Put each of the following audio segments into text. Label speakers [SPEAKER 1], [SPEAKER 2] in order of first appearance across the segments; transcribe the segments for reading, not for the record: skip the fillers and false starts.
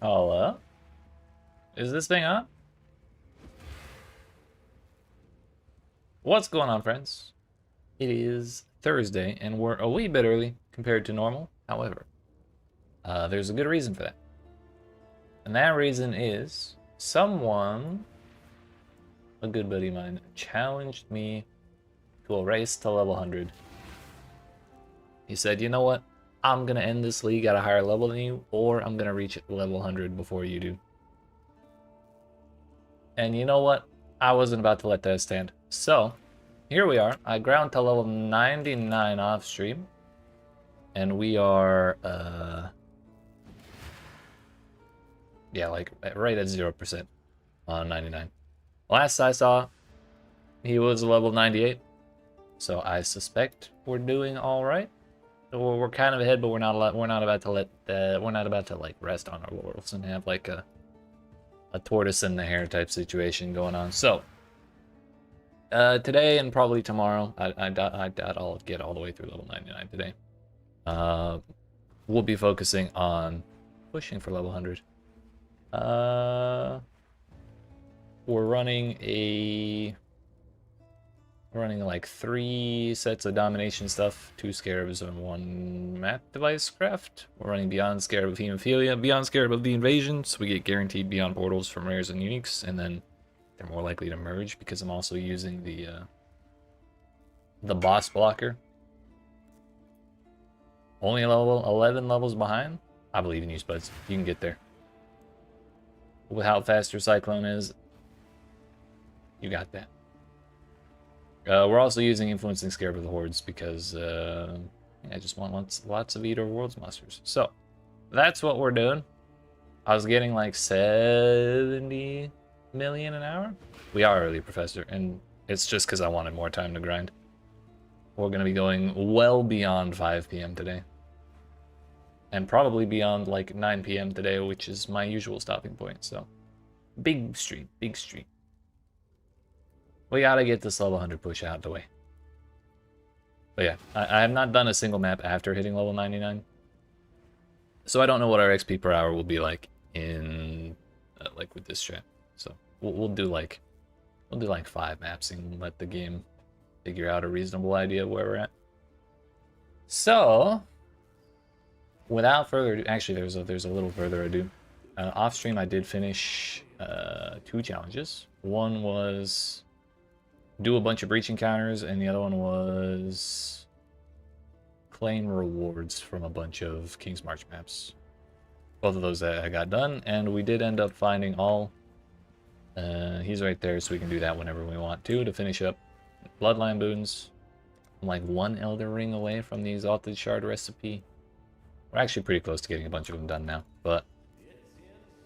[SPEAKER 1] Hello? Is this thing on? What's going on, friends? It is Thursday, and we're a wee bit early compared to normal. However, there's a good reason for that. And that reason is someone, a good buddy of mine, challenged me to a race to level 100. He said, you know what? I'm going to end this league at a higher level than you, or I'm going to reach level 100 before you do. And you know what? I wasn't about to let that stand. So, here we are. I ground to level 99 off stream. And we are, yeah, like right at 0% on 99. Last I saw, he was level 98. So I suspect we're doing all right. We're kind of ahead, but we're not about to like rest on our laurels and have like a tortoise in the hare type situation going on. So today and probably tomorrow, I doubt I'll get all the way through level 99 today. We'll be focusing on pushing for level 100. We're running like 3 sets of domination stuff, 2 scarabs and 1 map device craft. We're running Beyond Scarab of Hemophilia, Beyond Scarab of the Invasion, so we get guaranteed Beyond portals from rares and uniques, and then they're more likely to merge because I'm also using the boss blocker. Only level 11 levels behind. I believe in you, Spuds. You can get there. With how fast your Cyclone is, you got that. We're also using Influencing Scarab of the Hordes because I just want lots of Eater Worlds monsters. So, that's what we're doing. I was getting like 70 million an hour. We are early, Professor, and it's just because I wanted more time to grind. We're going to be going well beyond 5 p.m. today. And probably beyond like 9 p.m. today, which is my usual stopping point. So, big stream, big stream. We gotta get this level 100 push out the way. But yeah, I have not done a single map after hitting level 99. So I don't know what our XP per hour will be like in like with this strat. So we'll do like 5 maps and let the game figure out a reasonable idea of where we're at. So without further ado, actually there's a little further ado. Off stream I did finish 2 challenges. One was do a bunch of breach encounters, and the other one was claim rewards from a bunch of King's March maps. Both of those I got done, and we did end up finding all. He's right there, so we can do that whenever we want to finish up Bloodline boons. I'm like 1 Elder Ring away from the Exalted Shard recipe. We're actually pretty close to getting a bunch of them done now, but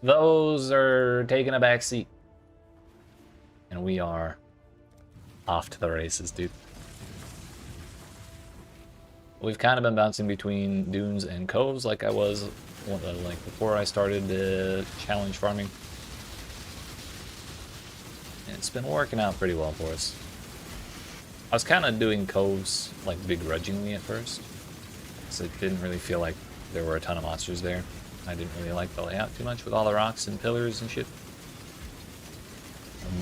[SPEAKER 1] those are taking a back seat. And we are off to the races, dude. We've kind of been bouncing between dunes and coves like I was like before I started the challenge farming. And it's been working out pretty well for us. I was kind of doing coves like begrudgingly at first, because it didn't really feel like there were a ton of monsters there. I didn't really like the layout too much with all the rocks and pillars and shit.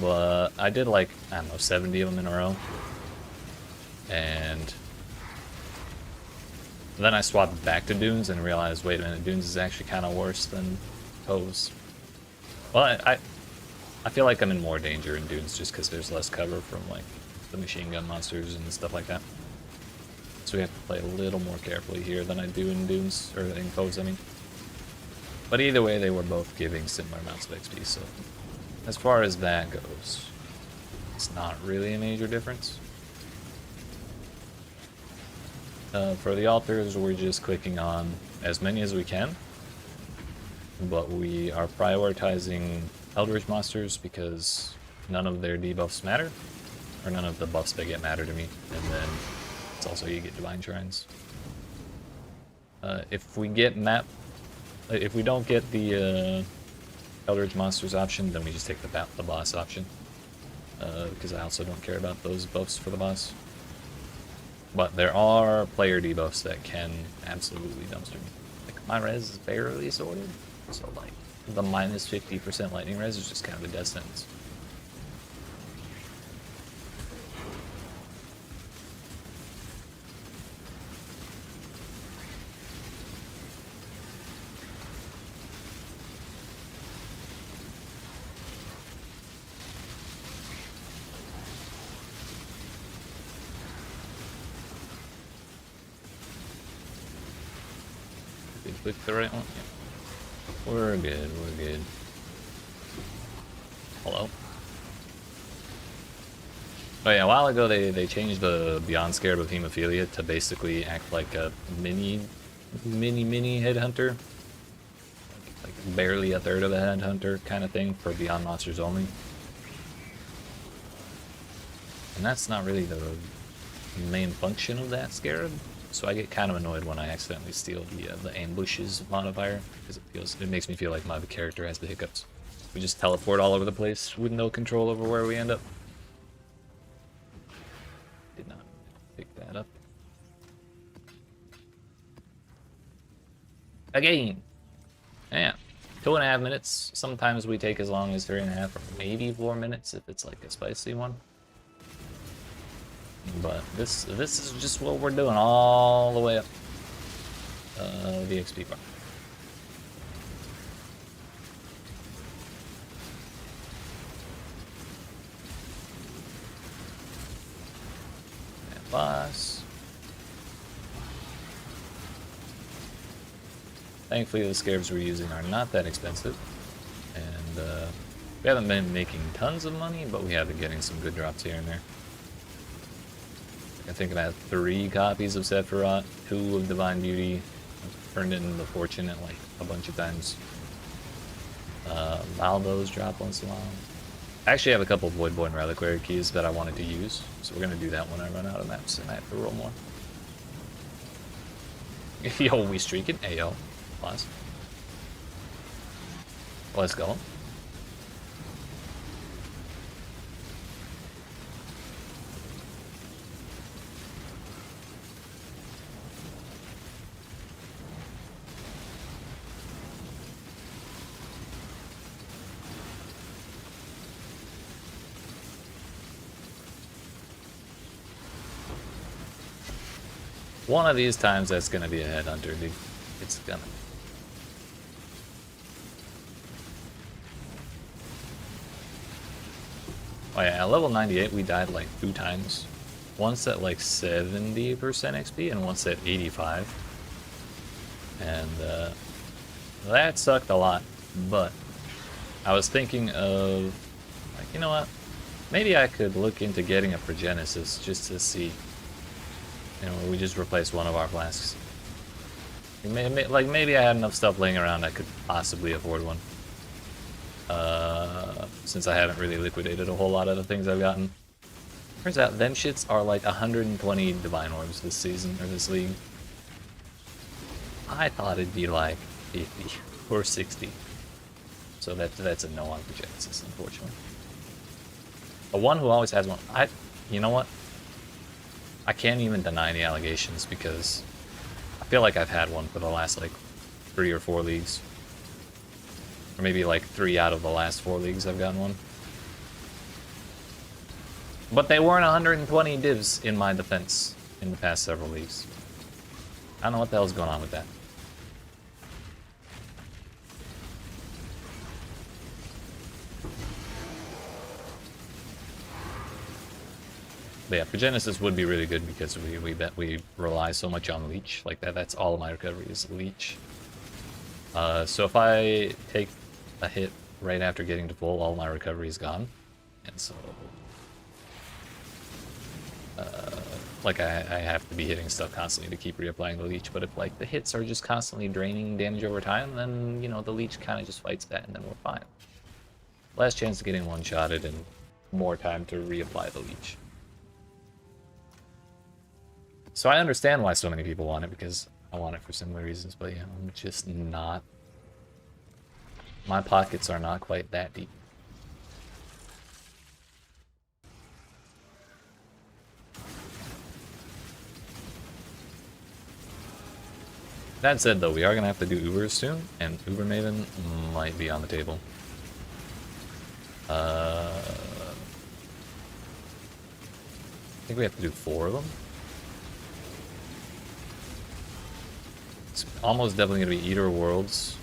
[SPEAKER 1] But I did like, I don't know, 70 of them in a row. And then I swapped back to dunes and realized, wait a minute, dunes is actually kind of worse than coves. Well, I feel like I'm in more danger in dunes just because there's less cover from like the machine gun monsters and stuff like that. So we have to play a little more carefully here than I do in dunes, or in coves, I mean. But either way, they were both giving similar amounts of XP, so as far as that goes, it's not really a major difference. For the altars, we're just clicking on as many as we can, but we are prioritizing Eldritch monsters because none of their debuffs matter, or none of the buffs they get matter to me, and then it's also you get Divine Shrines. If we don't get the Eldritch monsters option, then we just take the boss option, because I also don't care about those buffs for the boss. But there are player debuffs that can absolutely dumpster me. Like my res is barely sorted, so like the minus 50% lightning res is just kind of a death sentence. Did we click the right one? Yeah. We're good, we're good. Hello? Oh yeah, a while ago they changed the Beyond Scared with Hemophilia to basically act like a mini headhunter. Like barely a third of a headhunter kind of thing for Beyond Monsters only. And that's not really the main function of that Scarab. So I get kind of annoyed when I accidentally steal the ambushes modifier, because it makes me feel like my character has the hiccups. We just teleport all over the place with no control over where we end up. Did not pick that up. Again! Yeah. 2.5 minutes. Sometimes we take as long as 3.5 or maybe 4 minutes if it's like a spicy one. But this is just what we're doing all the way up the XP bar. And boss. Thankfully the scarabs we're using are not that expensive. And we haven't been making tons of money, but we have been getting some good drops here and there. I think I have 3 copies of Sephiroth, 2 of Divine Beauty. I've turned it into Fortunate like a bunch of times. Maldos drop once in a while. I actually have a couple of Voidborn Reliquary keys that I wanted to use, so we're going to do that when I run out of maps and I have to roll more. Yo, we streaking? Ayo. Plus. Let's go. One of these times that's gonna be a headhunter, dude. It's gonna. Oh yeah, at level 98 we died like 2 times. Once at like 70% XP and once at 85. And that sucked a lot, but I was thinking of, like, you know what? Maybe I could look into getting a Progenesis just to see. You know, we just replaced one of our flasks. Maybe I had enough stuff laying around I could possibly afford one. Since I haven't really liquidated a whole lot of the things I've gotten. Turns out them shits are like 120 Divine Orbs this season, or this league. I thought it'd be like 50 or 60. So that's a no on Progenesis, unfortunately. The one who always has one, you know what? I can't even deny the allegations because I feel like I've had one for the last like 3 or 4 leagues. Or maybe like 3 out of the last 4 leagues I've gotten one. But they weren't 120 divs in my defense in the past several leagues. I don't know what the hell's going on with that. But yeah, Progenesis would be really good because we rely so much on Leech. Like that's all of my recovery is Leech. So if I take a hit right after getting to full, all my recovery is gone. And so like I have to be hitting stuff constantly to keep reapplying the Leech. But if like the hits are just constantly draining damage over time, then you know the Leech kind of just fights that and then we're fine. Less chance of getting one-shotted and more time to reapply the Leech. So I understand why so many people want it, because I want it for similar reasons, but yeah, I'm just not... My pockets are not quite that deep. That said, though, we are going to have to do Ubers soon, and Uber Maven might be on the table. I think we have to do 4 of them. It's almost definitely going to be Eater Worlds,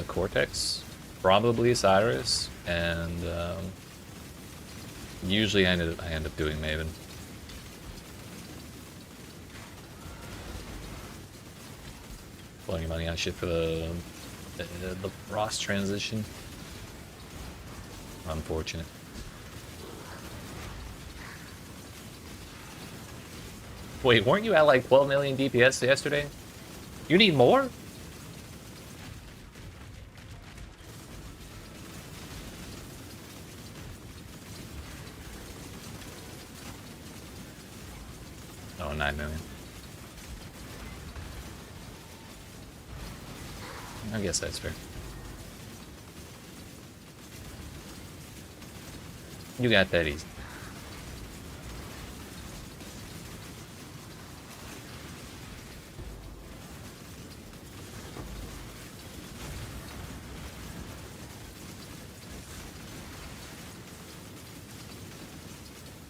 [SPEAKER 1] Cortex, probably Cyrus, and usually I end up doing Maven. Blowing money on shit for the Frost transition. Unfortunate. Wait, weren't you at like 12 million DPS yesterday? You need more? Oh, 9 million. I guess that's fair. You got that easy.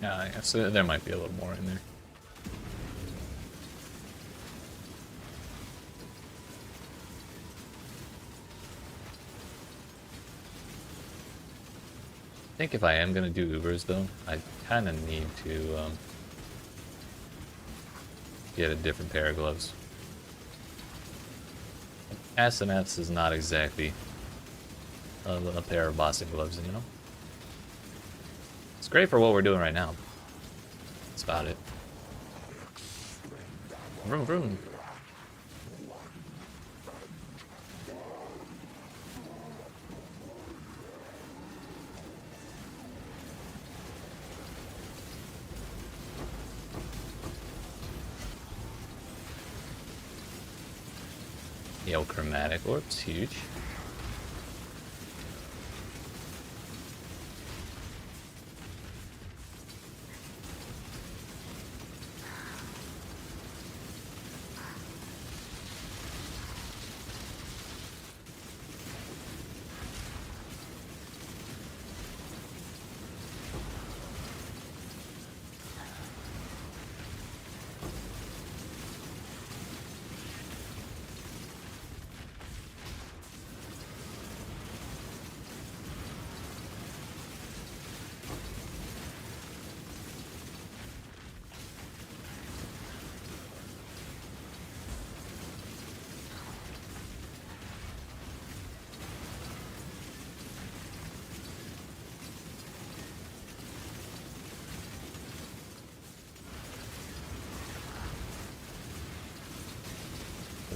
[SPEAKER 1] Yeah, so there might be a little more in there. I think if I am gonna do Ubers though, I kind of need to get a different pair of gloves. SMFs is not exactly a pair of bossing gloves, you know? It's great for what we're doing right now. That's about it. Vroom vroom. Yo, chromatic orbs, huge.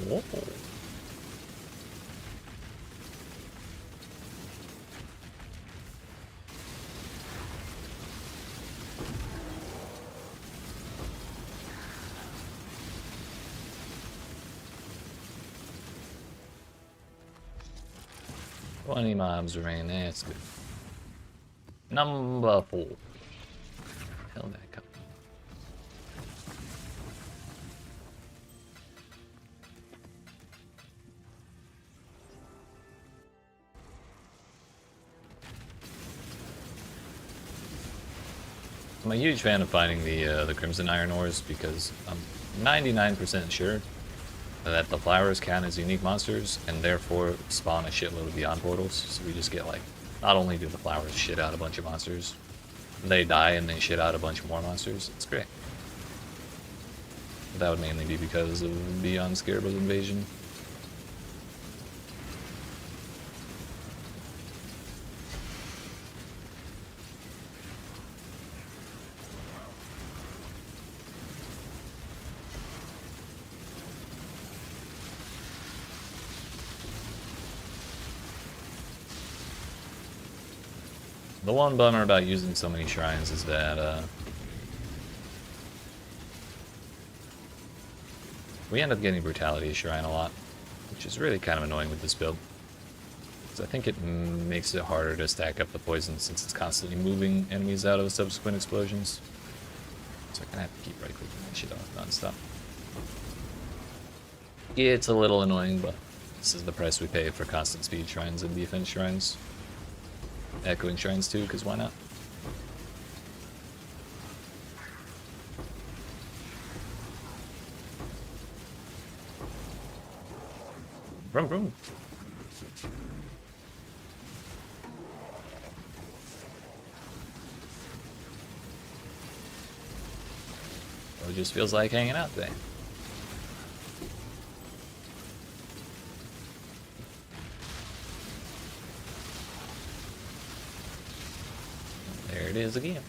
[SPEAKER 1] Whoa. Twenty mobs rain, that's good. Number 4. Hell that cup. I'm a huge fan of finding the Crimson Iron ores because I'm 99% sure that the flowers count as unique monsters and therefore spawn a shitload of beyond portals. So we just get like, not only do the flowers shit out a bunch of monsters, they die and they shit out a bunch more monsters. It's great. But that would mainly be because of Beyond Scarab's invasion. The one bummer about using so many shrines is that we end up getting Brutality Shrine a lot, which is really kind of annoying with this build. So I think it makes it harder to stack up the poison since it's constantly moving enemies out of subsequent explosions. So I kind of have to keep right-clicking that shit off non-stop. Yeah, it's a little annoying, but this is the price we pay for constant speed shrines and defense shrines. Echoing shrines too, because why not? Vroom vroom. It just feels like hanging out today. There it is again.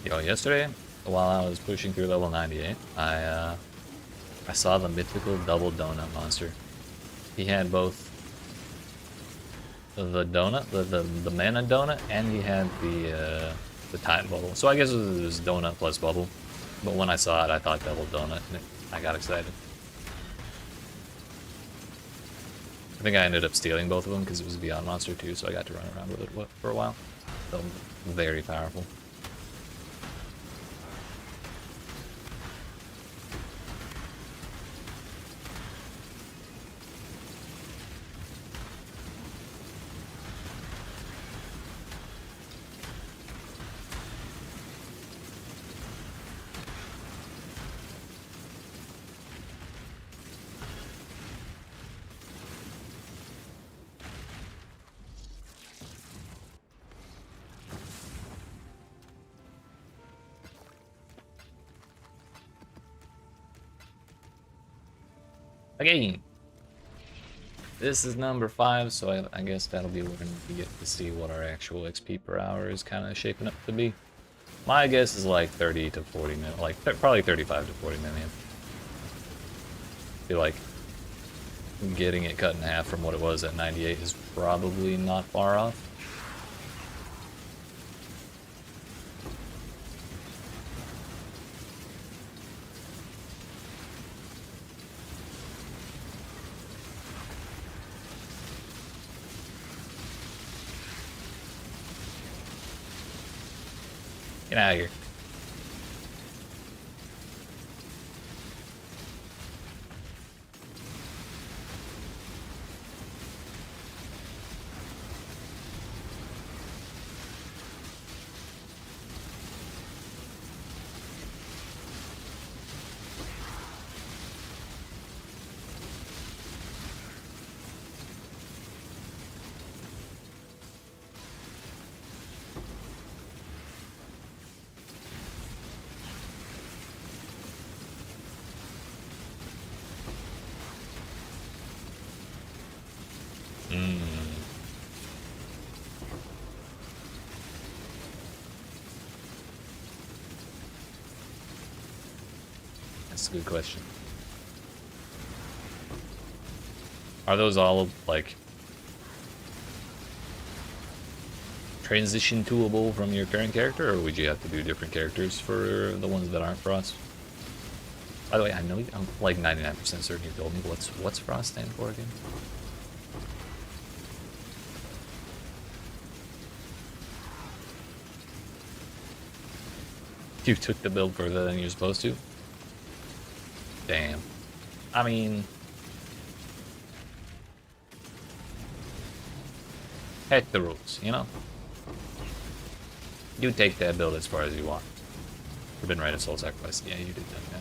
[SPEAKER 1] Yo, yesterday, while I was pushing through level 98, I saw the mythical double donut monster. He had both the donut, the mana donut, and he had the time bubble. So I guess it was donut plus bubble. But when I saw it, I thought double donut, and I got excited. I think I ended up stealing both of them because it was a Beyond monster too, so I got to run around with it for a while. So very powerful. Again, this is number 5, so I guess that'll be when we get to see what our actual XP per hour is kind of shaping up to be. My guess is like 30 to 40 million, like probably 35 to 40 million. I feel like getting it cut in half from what it was at 98 is probably not far off. Get out of here. That's a good question. Are those all, like, transition toolable from your current character, or would you have to do different characters for the ones that aren't Frost? By the way, I know I'm like 99% certain you told me what's Frost stand for again? You took the build further than you're supposed to? Damn. I mean, heck the rules, you know? You take that build as far as you want. Forbidden Rite of Soul Sacrifice. Yeah, you did that, yeah.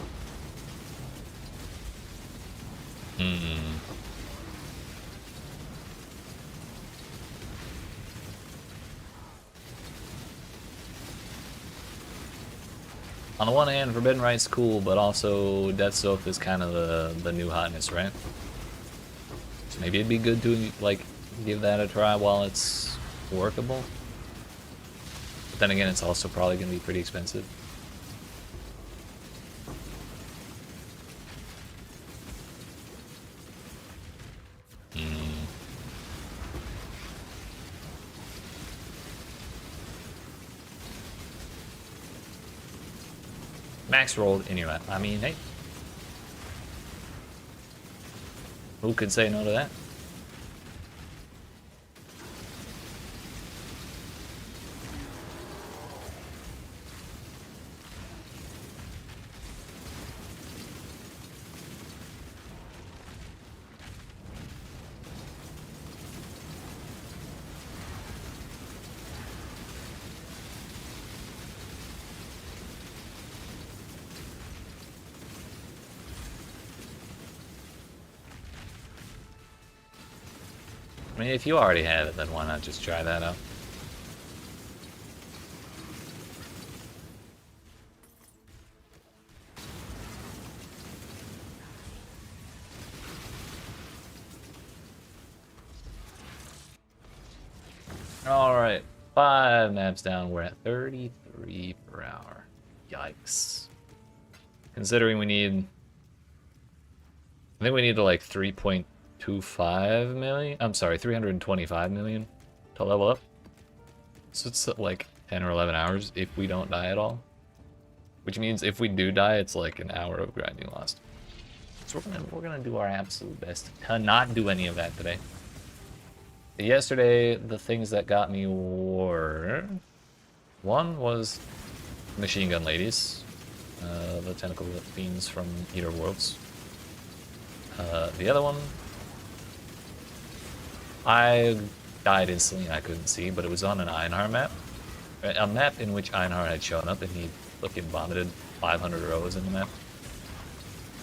[SPEAKER 1] On the one hand, Forbidden Rite's cool, but also Death Soap is kind of the new hotness, right? So maybe it'd be good to, like, give that a try while it's workable. But then again, it's also probably going to be pretty expensive. Max rolled in your map. I mean, hey. Who could say no to that? I mean, if you already have it, then why not just try that out? Alright, 5 maps down, we're at 33 per hour. Yikes. Considering we need... I think we need to like 3.25 million? I'm sorry, 325 million to level up. So it's like 10 or 11 hours if we don't die at all. Which means if we do die, it's like an hour of grinding lost. So we're gonna do our absolute best to not do any of that today. Yesterday, the things that got me were... One was machine gun ladies, the tentacle fiends from Eater Worlds. The other one, I died instantly and I couldn't see, but it was on an Einhar map. A map in which Einhar had shown up and he fucking vomited 500 Roas in the map.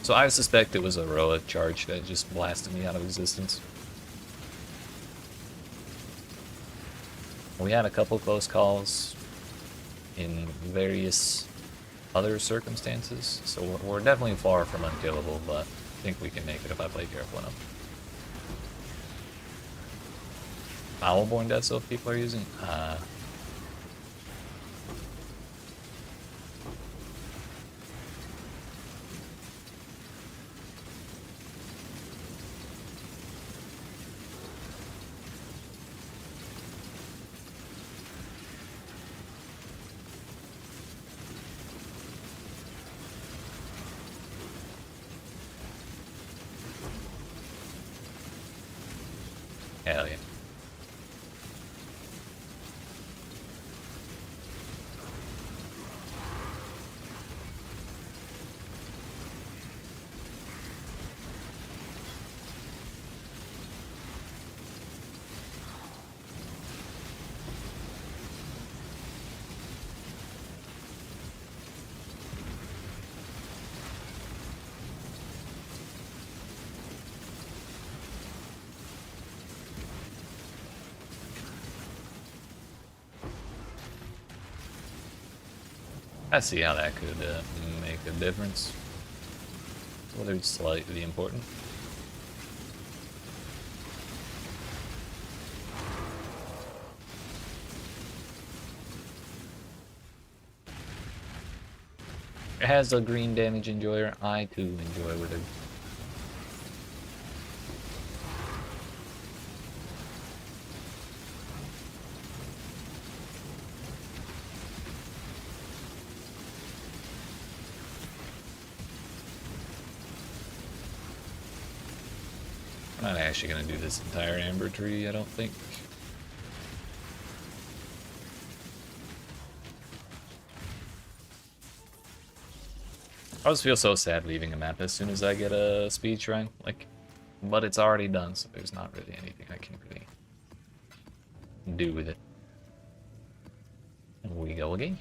[SPEAKER 1] So I suspect it was a Roa charge that just blasted me out of existence. We had a couple close calls in various other circumstances, so we're definitely far from unkillable, but I think we can make it if I play careful enough. Foulborn Death Sylph people are using? Hell yeah. I see how that could make a difference. Whether it's slightly important. It has a green damage enjoyer. I too enjoy with it. I'm not actually going to do this entire amber tree, I don't think. I always feel so sad leaving a map as soon as I get a speed shrine, like, but it's already done, so there's not really anything I can really do with it. And we go again.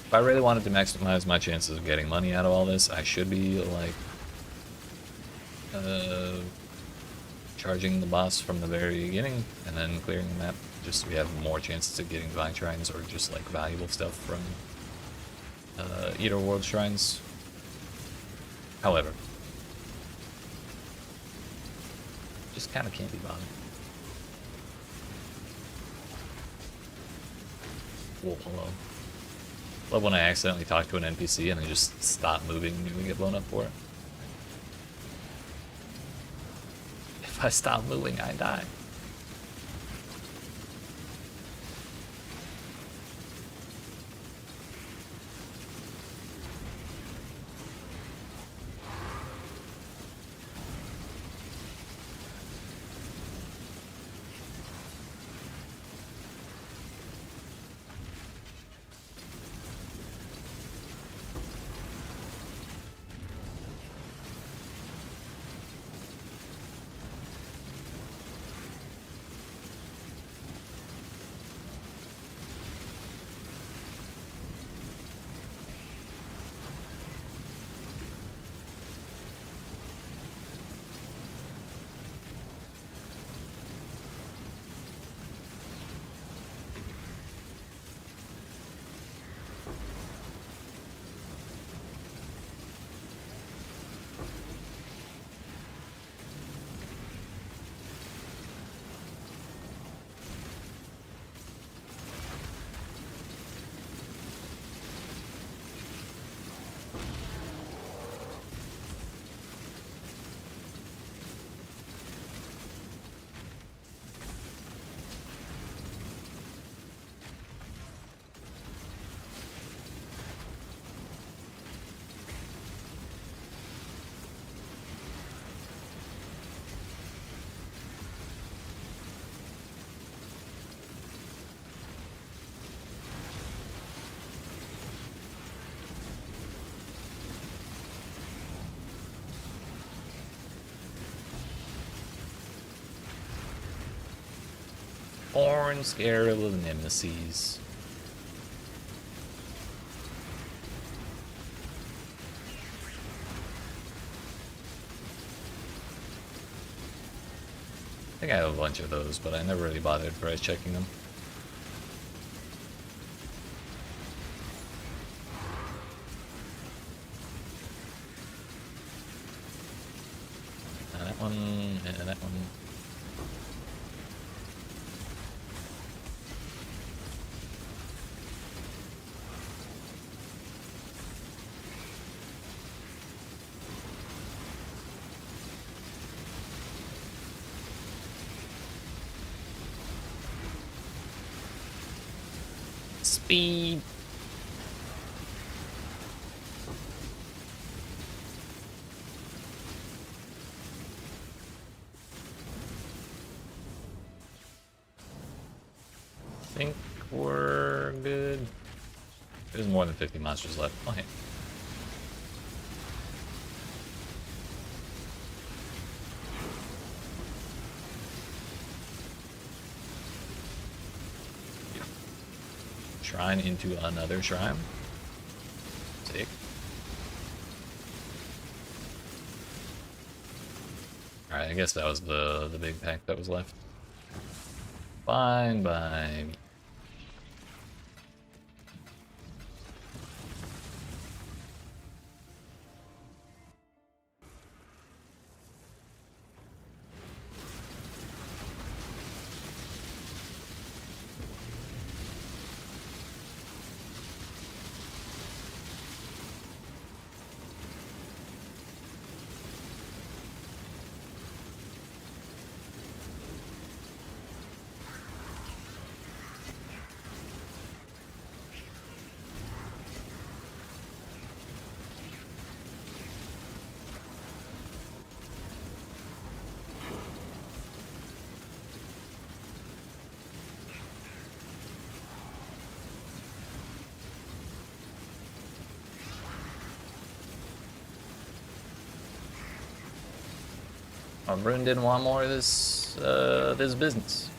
[SPEAKER 1] If I really wanted to maximize my chances of getting money out of all this, I should be, like, charging the boss from the very beginning, and then clearing the map, just so we have more chances of getting divine shrines, or just, like, valuable stuff from Eater World shrines. However, just kind of can't be bothered. Whoa, hello. Love when I accidentally talk to an NPC and they just stop moving and we get blown up for it. If I stop moving, I die. Orange Scarab of Nemesis. I think I have a bunch of those, but I never really bothered price checking them. That one, and that one. Speed. I think we're good. There's more than 50 monsters left. Okay. Shrine into another shrine. Sick. Alright, I guess that was the big pack that was left. Fine by me. Brune didn't want more of this this business.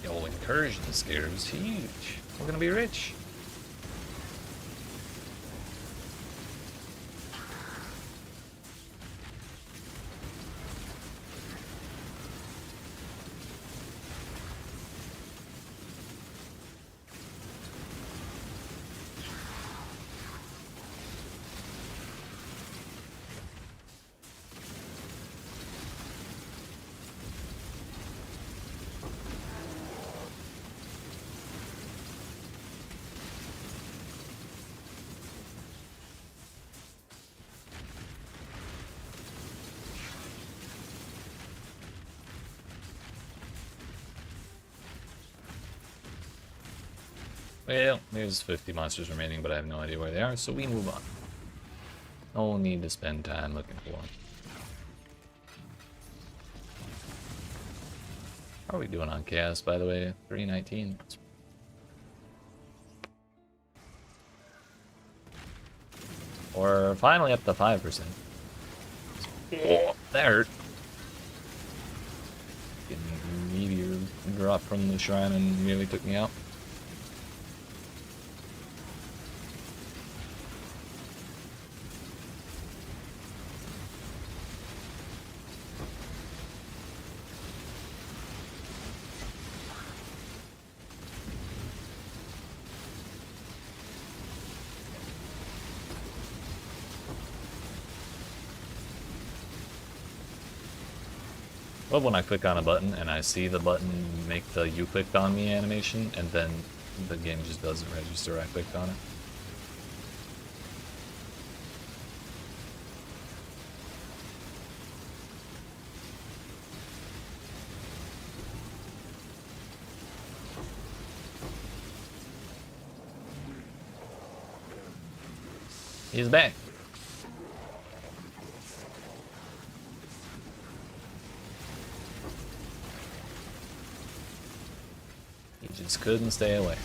[SPEAKER 1] The old incursion scare is huge. We're gonna be rich. Well, there's 50 monsters remaining, but I have no idea where they are, so we move on. No need to spend time looking for them. How are we doing on chaos, by the way? 319. We're finally up to 5%. Oh, that hurt. Getting a meteor drop from the shrine and nearly took me out. Love when I click on a button and I see the button make the "you clicked on me" animation, and then the game just doesn't register I clicked on it. He's back. He just couldn't stay away.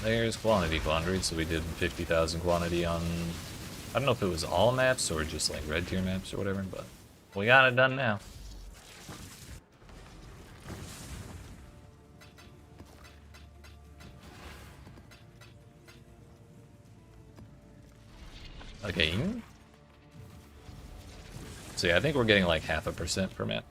[SPEAKER 1] There's quantity quandary, so we did 50,000 quantity on, I don't know if it was all maps or just like red tier maps or whatever, but we got it done now. Okay. So yeah, I think we're getting like 0.5% per map.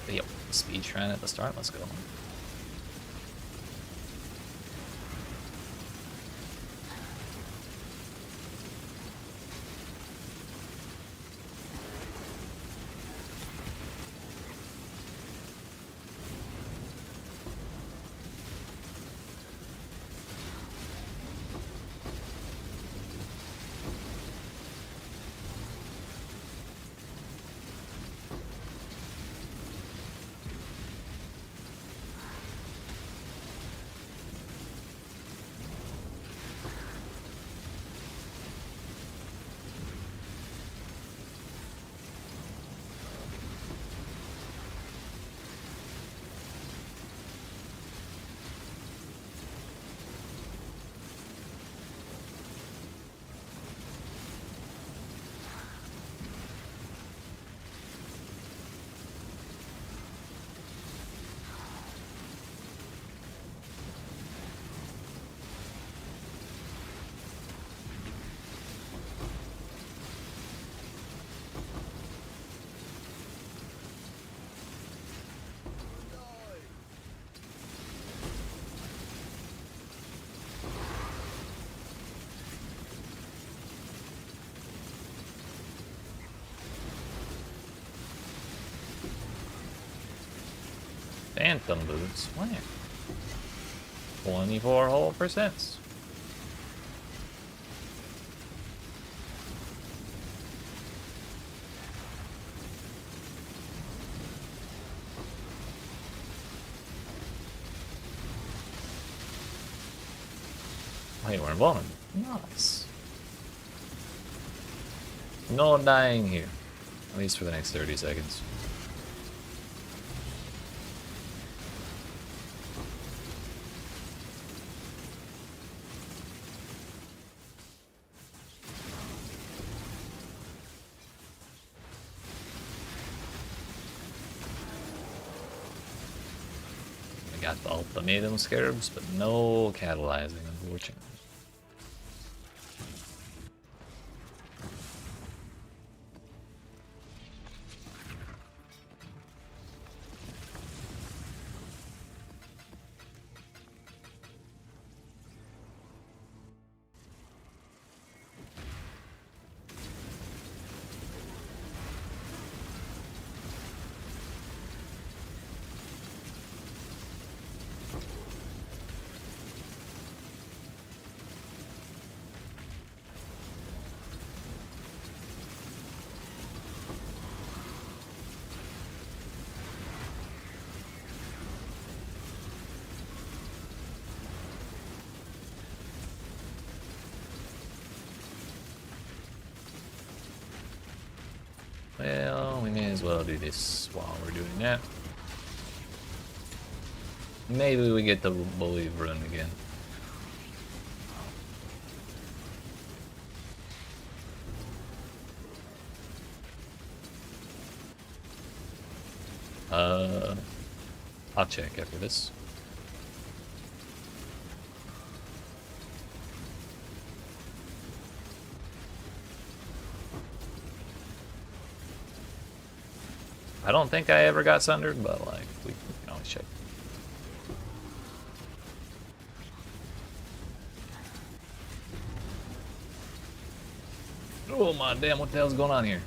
[SPEAKER 1] Yep, speed shrine at the start, let's go. Phantom boots, where? 24 whole percents. Hey, we're invulnerable. Nice. No dying here. At least for the next 30 seconds. We got the ultimatum scarabs, but no catalyzing, unfortunately. Well, we may as well do this while we're doing that. Maybe we get the believe run again. I'll check after this. I don't think I ever got sundered, but like we can always check. Oh my damn, what the hell's going on here?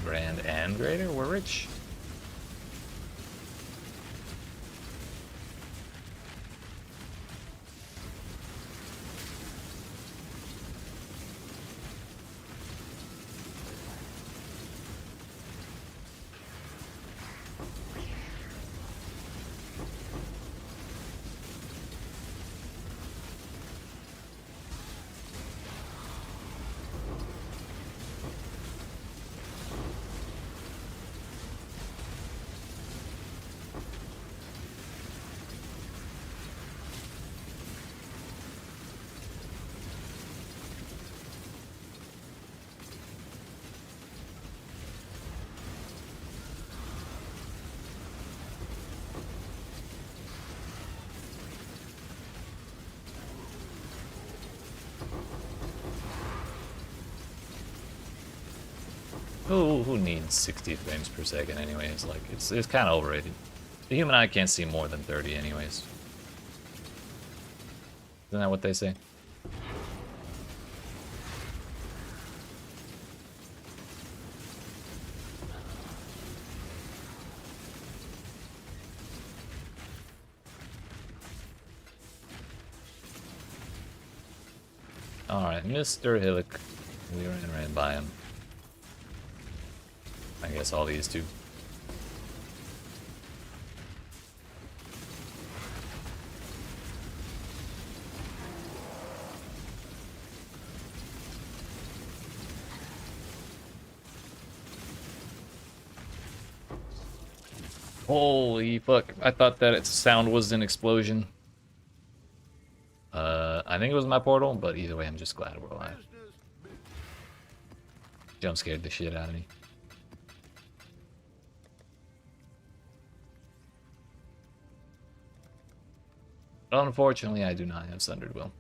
[SPEAKER 1] Grand and greater, we're rich. Who needs 60 frames per second anyways? Like, it's kind of overrated. The human eye can't see more than 30 anyways. Isn't that what they say? Alright, Mr. Hillock. We ran right by him. I guess all these two. Holy fuck, I thought that its sound was an explosion. I think it was my portal, but either way, I'm just glad we're alive. Jump scared the shit out of me. Unfortunately, I do not have Sundered Will.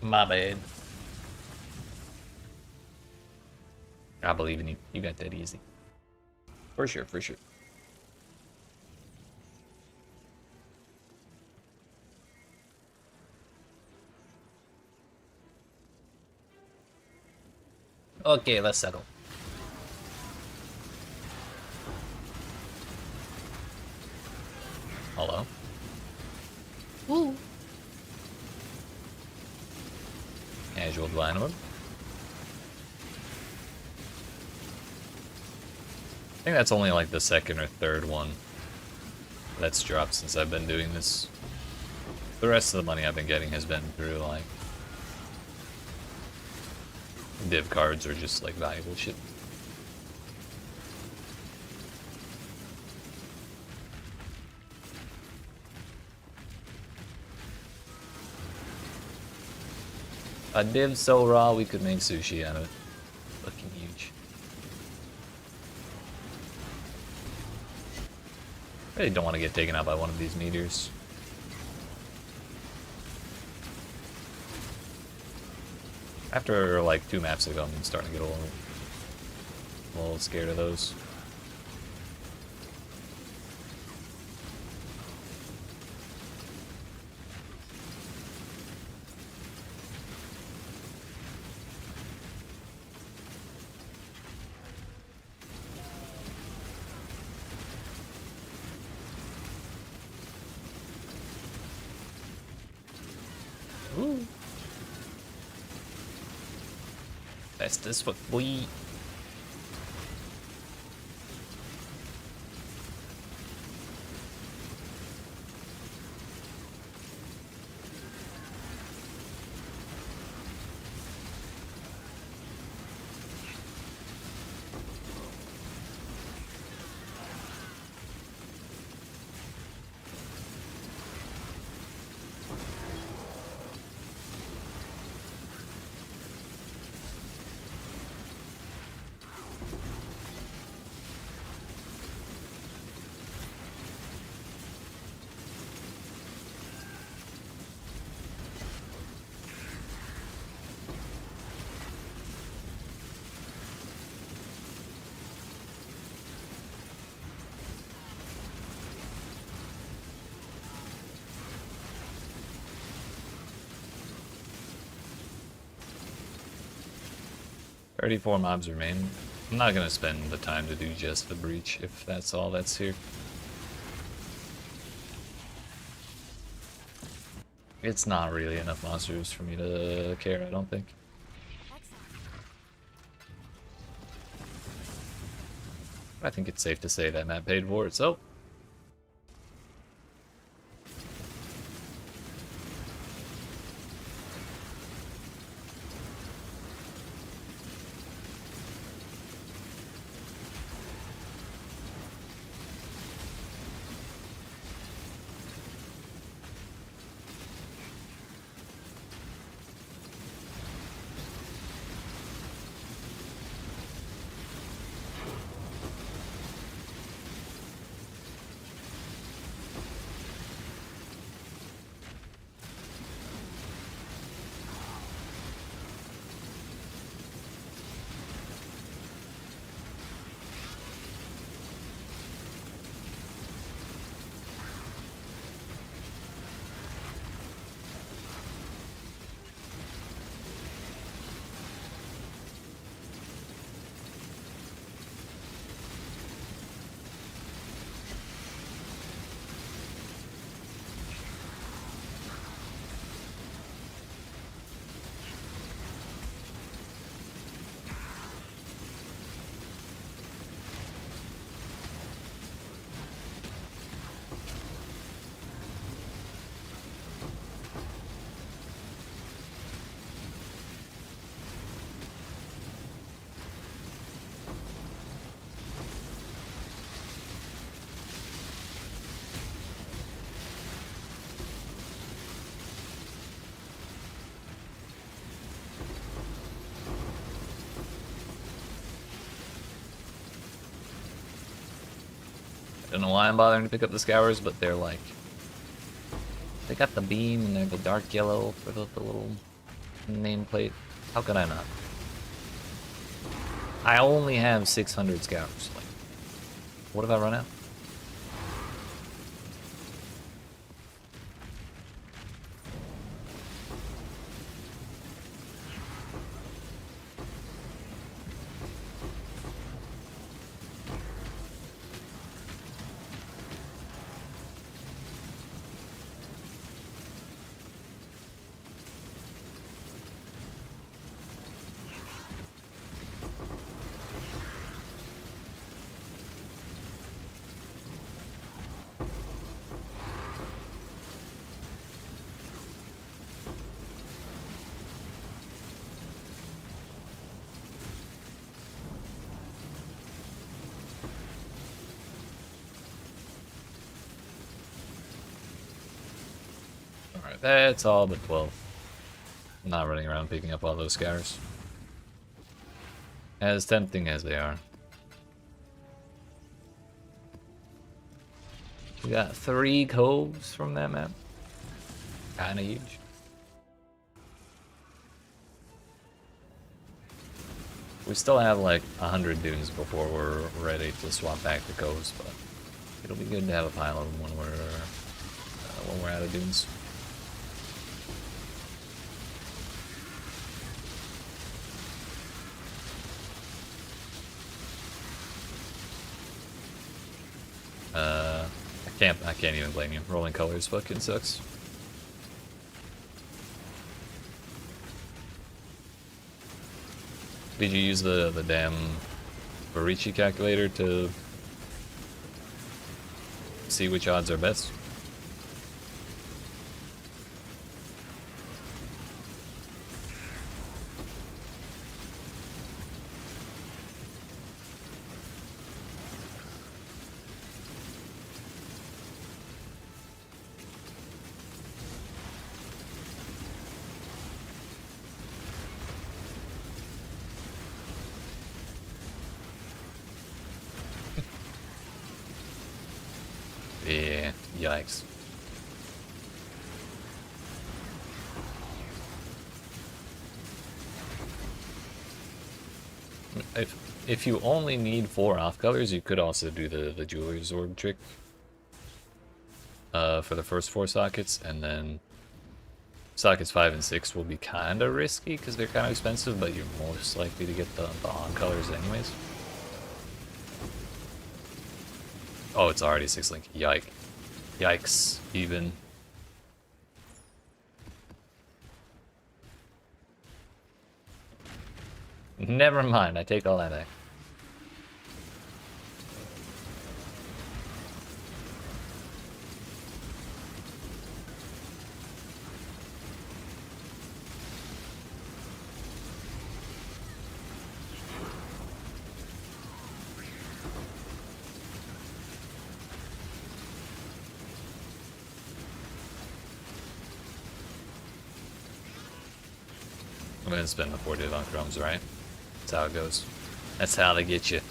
[SPEAKER 1] My bad. I believe in you. You got that easy. For sure, for sure. Okay, let's settle. Hello? Ooh. Casual Divine Orb. I think that's only like the second or third one that's dropped since I've been doing this. The rest of the money I've been getting has been through like div cards or just like valuable shit. A div so raw we could make sushi out of it. Looking huge. Really don't want to get taken out by one of these meteors. After like 2 maps ago, I'm starting to get a little scared of those. Ooh. That's this what we. "34 mobs remain." I'm not gonna spend the time to do just the breach if that's all that's here. It's not really enough monsters for me to care, I don't think. I think it's safe to say that map paid for itself. Don't know why I'm bothering to pick up the Scours, but they're like... They got the beam and they're the dark yellow for the little nameplate. How could I not? I only have 600 scours. Like, what if I run out? Alright, that's all but 12. I'm not running around picking up all those scours. As tempting as they are. We got 3 coves from that map. Kinda huge. We still have like 100 dunes before we're ready to swap back to coves, but it'll be good to have a pile of them when we're out of dunes. I can't even blame you. Rolling colors fucking sucks. Did you use the damn Varici calculator to see which odds are best? Yeah, yikes. If you only need 4 off colors, you could also do the Jeweler's Orb trick for the first 4 sockets, and then sockets 5 and 6 will be kind of risky because they're kind of expensive, but you're most likely to get the on colors anyways. Oh, it's already 6 link. Yikes, even. Never mind, I take all that back. I'm gonna spend the 4 div on chromes, right? That's how it goes. That's how they get you.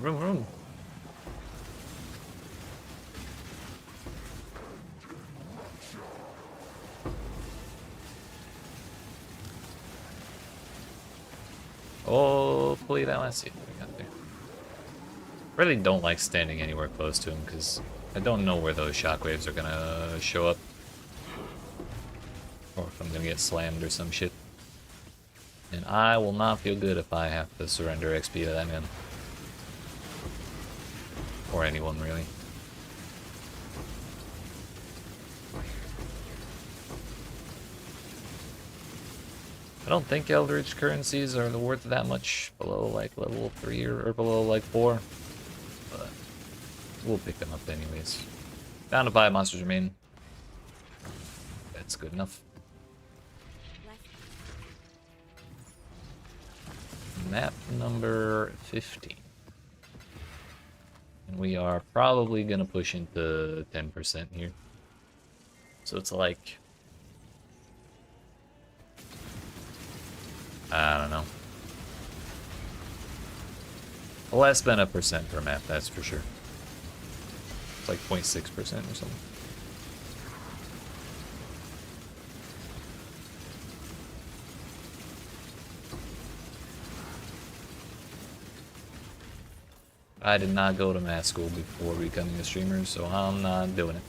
[SPEAKER 1] Vroom. Hopefully that last see what we got there. Really don't like standing anywhere close to him because I don't know where those shockwaves are gonna show up. Or if I'm gonna get slammed or some shit. And I will not feel good if I have to surrender XP to that man. Or anyone, really. I don't think Eldritch currencies are worth that much below like level 3 or below like 4. But we'll pick them up anyways. Down to 5 monsters remain. That's good enough. Map number 15. And we are probably going to push into 10% here. So it's like, I don't know. Less than 1% per map, that's for sure. It's like 0.6% or something. I did not go to math school before becoming a streamer, so I'm not doing it.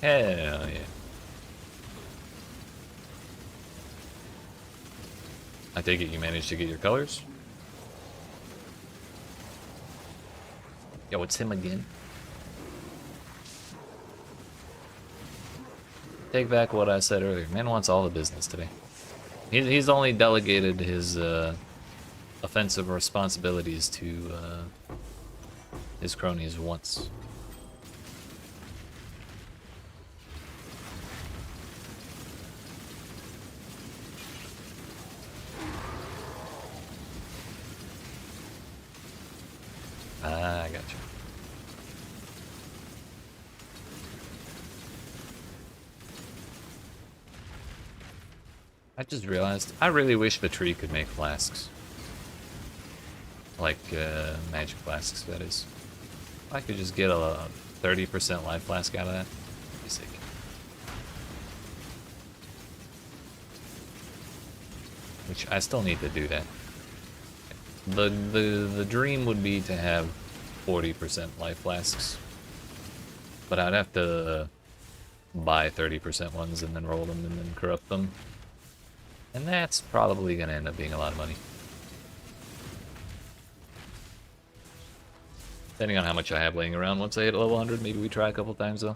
[SPEAKER 1] Hell yeah. I take it you managed to get your colors? Yo, it's him again. Take back what I said earlier. Man wants all the business today. He's only delegated his offensive responsibilities to his cronies once. Ah, I got you. I just realized, I really wish the tree could make flasks. Like, magic flasks, that is. If I could just get a 30% life flask out of that, that'd be sick. Which, I still need to do that. The dream would be to have 40% life flasks. But I'd have to buy 30% ones and then roll them and then corrupt them. And that's probably going to end up being a lot of money. Depending on how much I have laying around once I hit level 100, maybe we try a couple times though.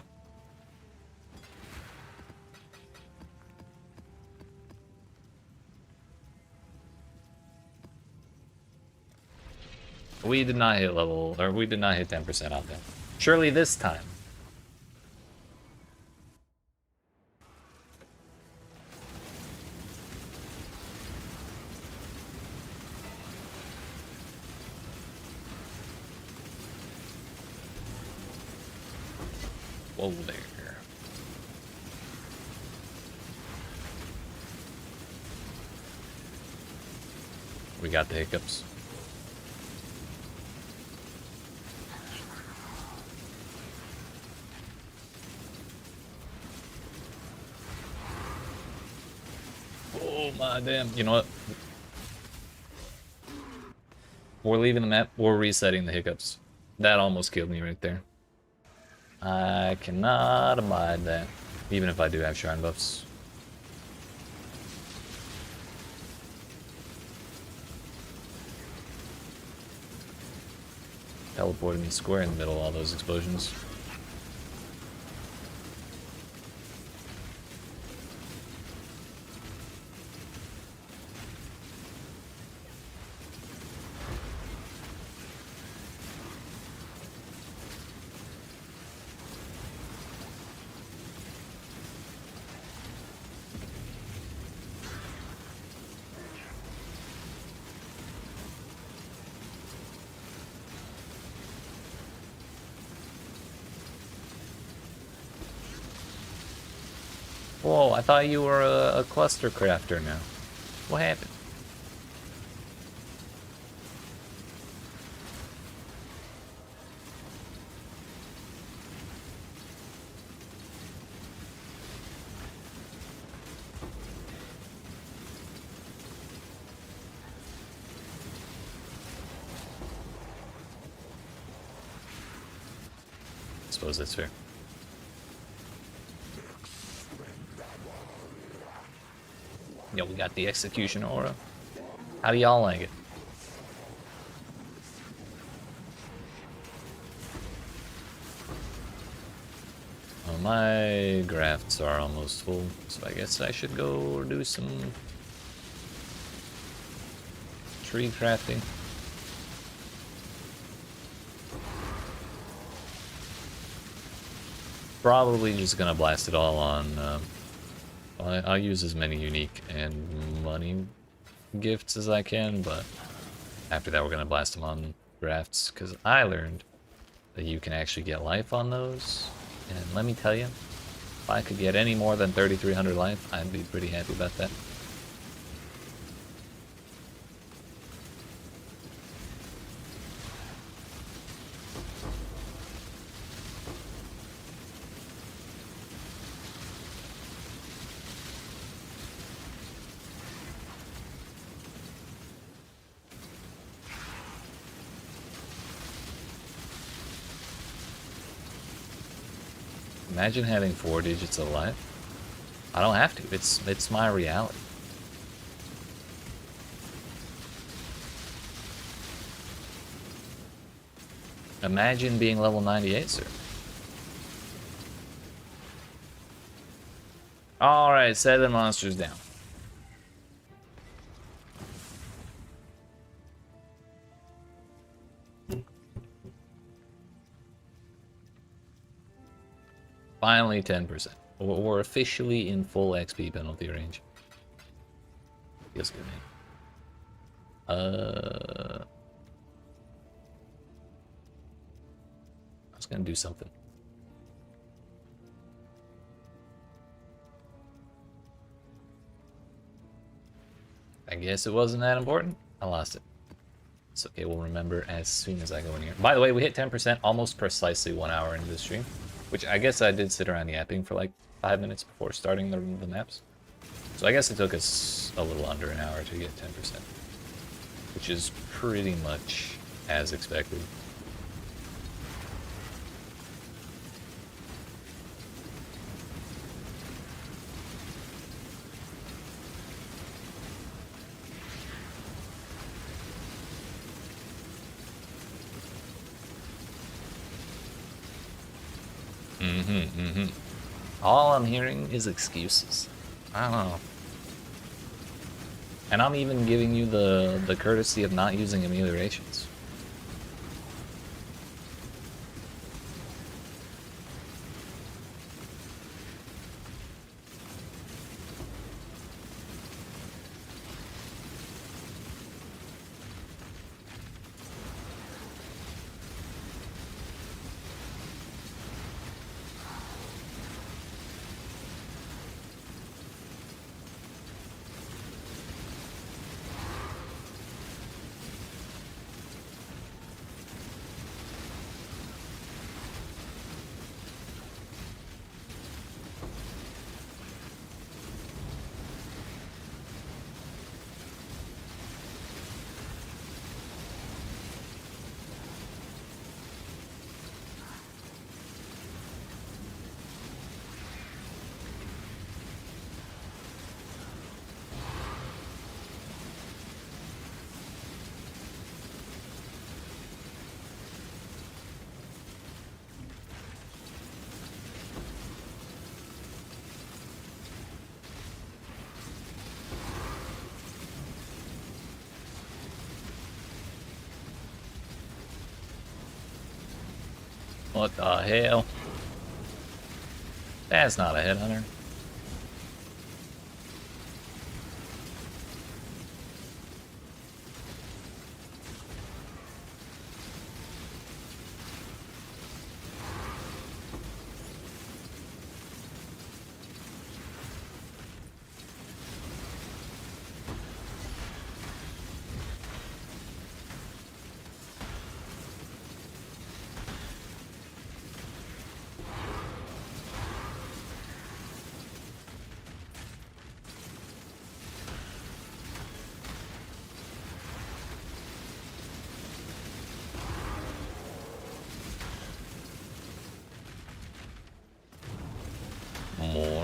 [SPEAKER 1] We did not hit level, or we did not hit 10% out there. Surely this time. Whoa there. We got the hiccups. Oh my damn. You know what? We're leaving the map. We're resetting the hiccups. That almost killed me right there. I cannot abide that. Even if I do have shrine buffs. Teleported me square in the middle of all those explosions. Whoa, I thought you were a cluster crafter now. What happened? I suppose that's fair. Yeah, we got the execution aura. How do y'all like it? Well, my grafts are almost full, so I guess I should go do some tree crafting. Probably just gonna blast it all on. I'll use as many unique and money gifts as I can, but after that we're gonna blast them on drafts, because I learned that you can actually get life on those, and let me tell you, if I could get any more than 3,300 life, I'd be pretty happy about that. Imagine having 4 digits of life. I don't have to. It's my reality. Imagine being level 98, sir. Alright, 7 monsters down. Finally 10%. We're officially in full XP penalty range. Feels good, man. I was gonna do something. I guess it wasn't that important. I lost it. It's okay, we'll remember as soon as I go in here. By the way, we hit 10% almost precisely 1 hour into the stream, which I guess I did sit around yapping for like 5 minutes before starting the maps. So I guess it took us a little under an hour to get 10%, which is pretty much as expected. All I'm hearing is excuses. I don't know. And I'm even giving you the courtesy of not using ameliorations. What the hell? That's not a headhunter.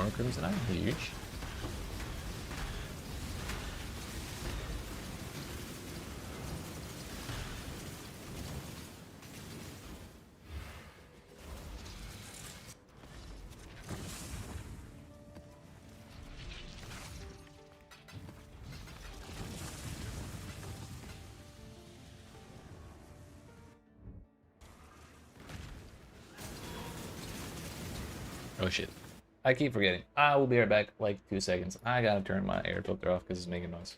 [SPEAKER 1] more Crimson Eye. Huge. Oh shit. I keep forgetting. I will be right back, like 2 seconds. I gotta turn my air filter off because it's making noise.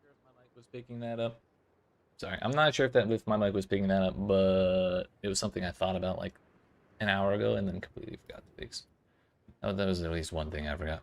[SPEAKER 1] If my mic was picking that up. Sorry, I'm not sure if my mic was picking that up, but it was something I thought about like an hour ago and then completely forgot to fix. Oh, that was at least one thing I forgot.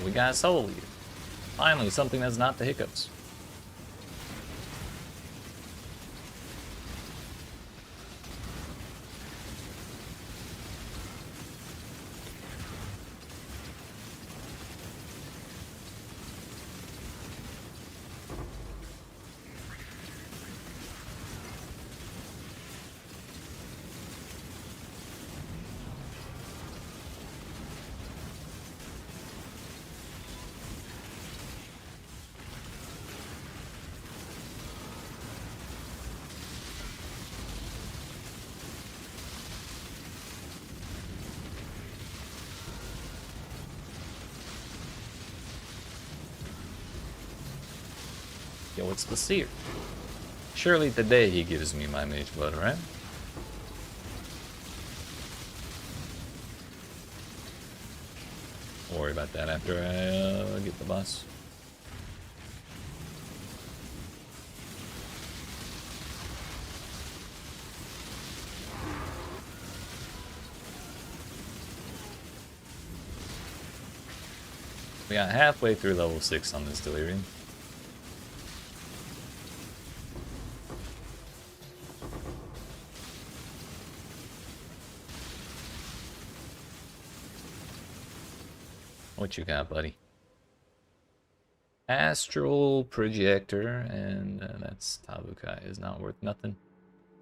[SPEAKER 1] We got Soul Eater. Finally, something that's not the hiccups. Yo, it's the Seer. Surely today he gives me my Mage Blood, right? Don't worry about that after I get the boss. We got halfway through level 6 on this Delirium. What you got, buddy? Astral Projector, and that's Tabukai is not worth nothing.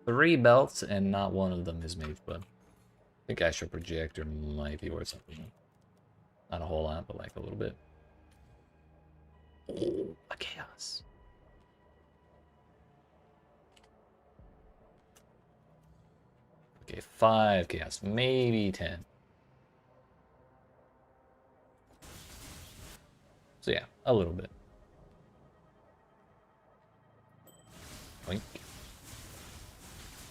[SPEAKER 1] 3 belts, and not one of them is Mage Blood. I think Astral Projector might be worth something. Not a whole lot, but like a little bit. Oh, a Chaos. Okay, 5 Chaos, maybe 10. So yeah, a little bit. Oink.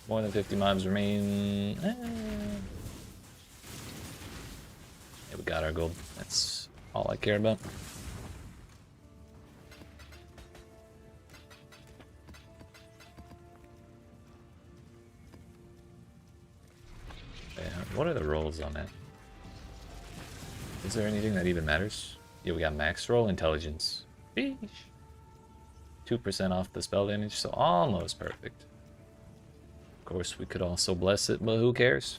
[SPEAKER 1] More than 50 mobs remain. Yeah, we got our gold. That's all I care about. Yeah, what are the rolls on that? Is there anything that even matters? Yeah, we got max roll intelligence. Sheesh. 2% off the spell damage, so almost perfect. Of course, we could also bless it, but who cares?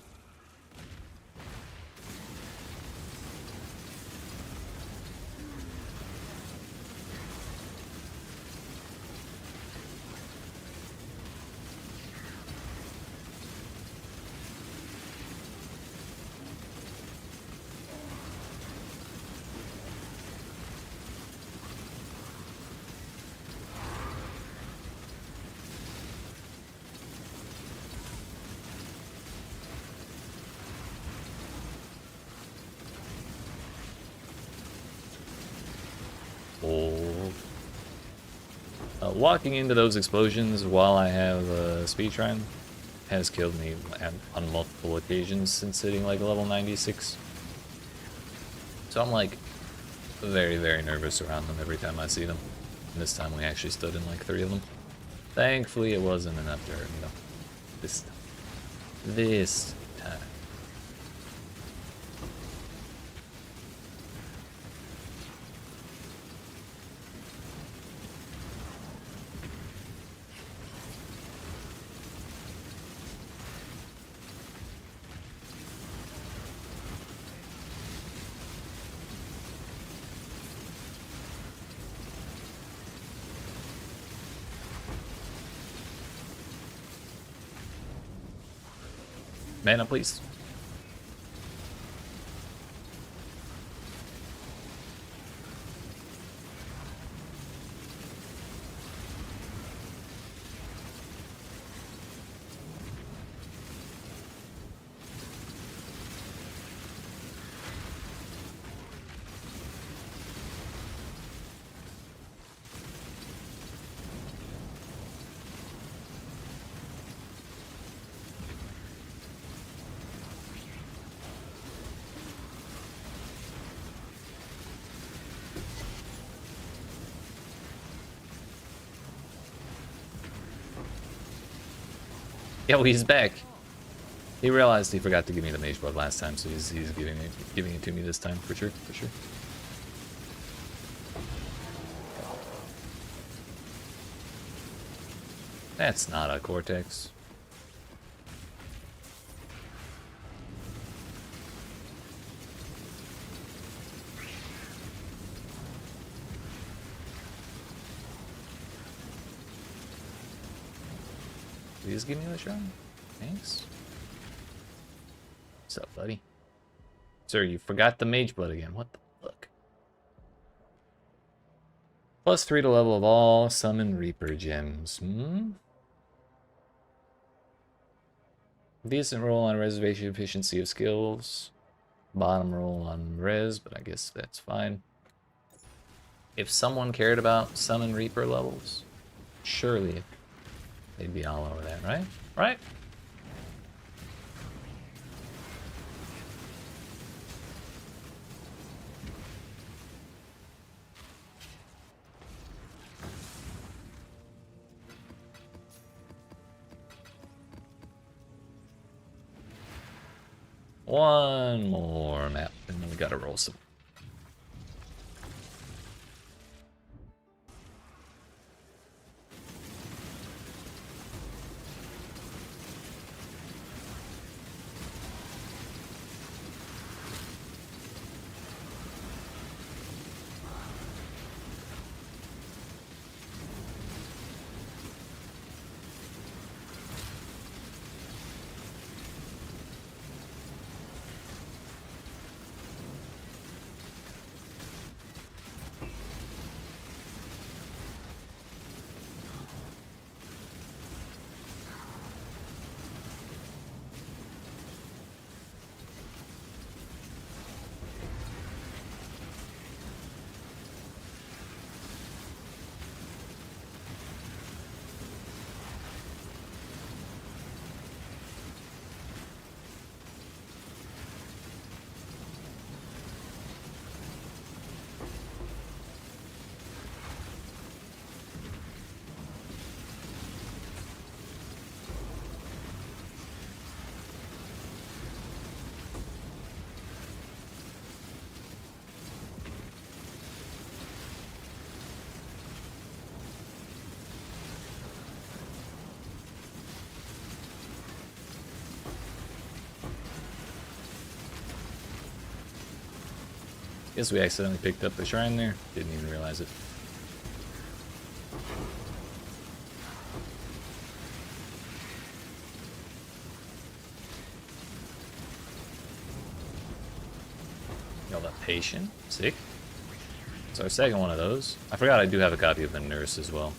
[SPEAKER 1] Walking into those explosions while I have speed shrine has killed me on multiple occasions since hitting like level 96. So I'm like very, very nervous around them every time I see them. And this time we actually stood in like 3 of them. Thankfully it wasn't enough to hurt me though. This time. Mana, please. Yo, he's back. He realized he forgot to give me the mage blood last time, so he's giving it to me this time for sure. That's not a Cortex. Please give me the shot. Thanks. What's up, buddy? Sir, you forgot the mage blood again. What the fuck? +3 to level of all summon Reaper gems. Decent roll on reservation efficiency of skills. Bottom roll on res, but I guess that's fine. If someone cared about summon Reaper levels, surely they'd be all over that, right? Right? One more map, and then we gotta roll some. Guess we accidentally picked up the shrine there. Didn't even realize it. Y'all that patient. Sick. It's our second one of those. I forgot I do have a copy of the nurse as well.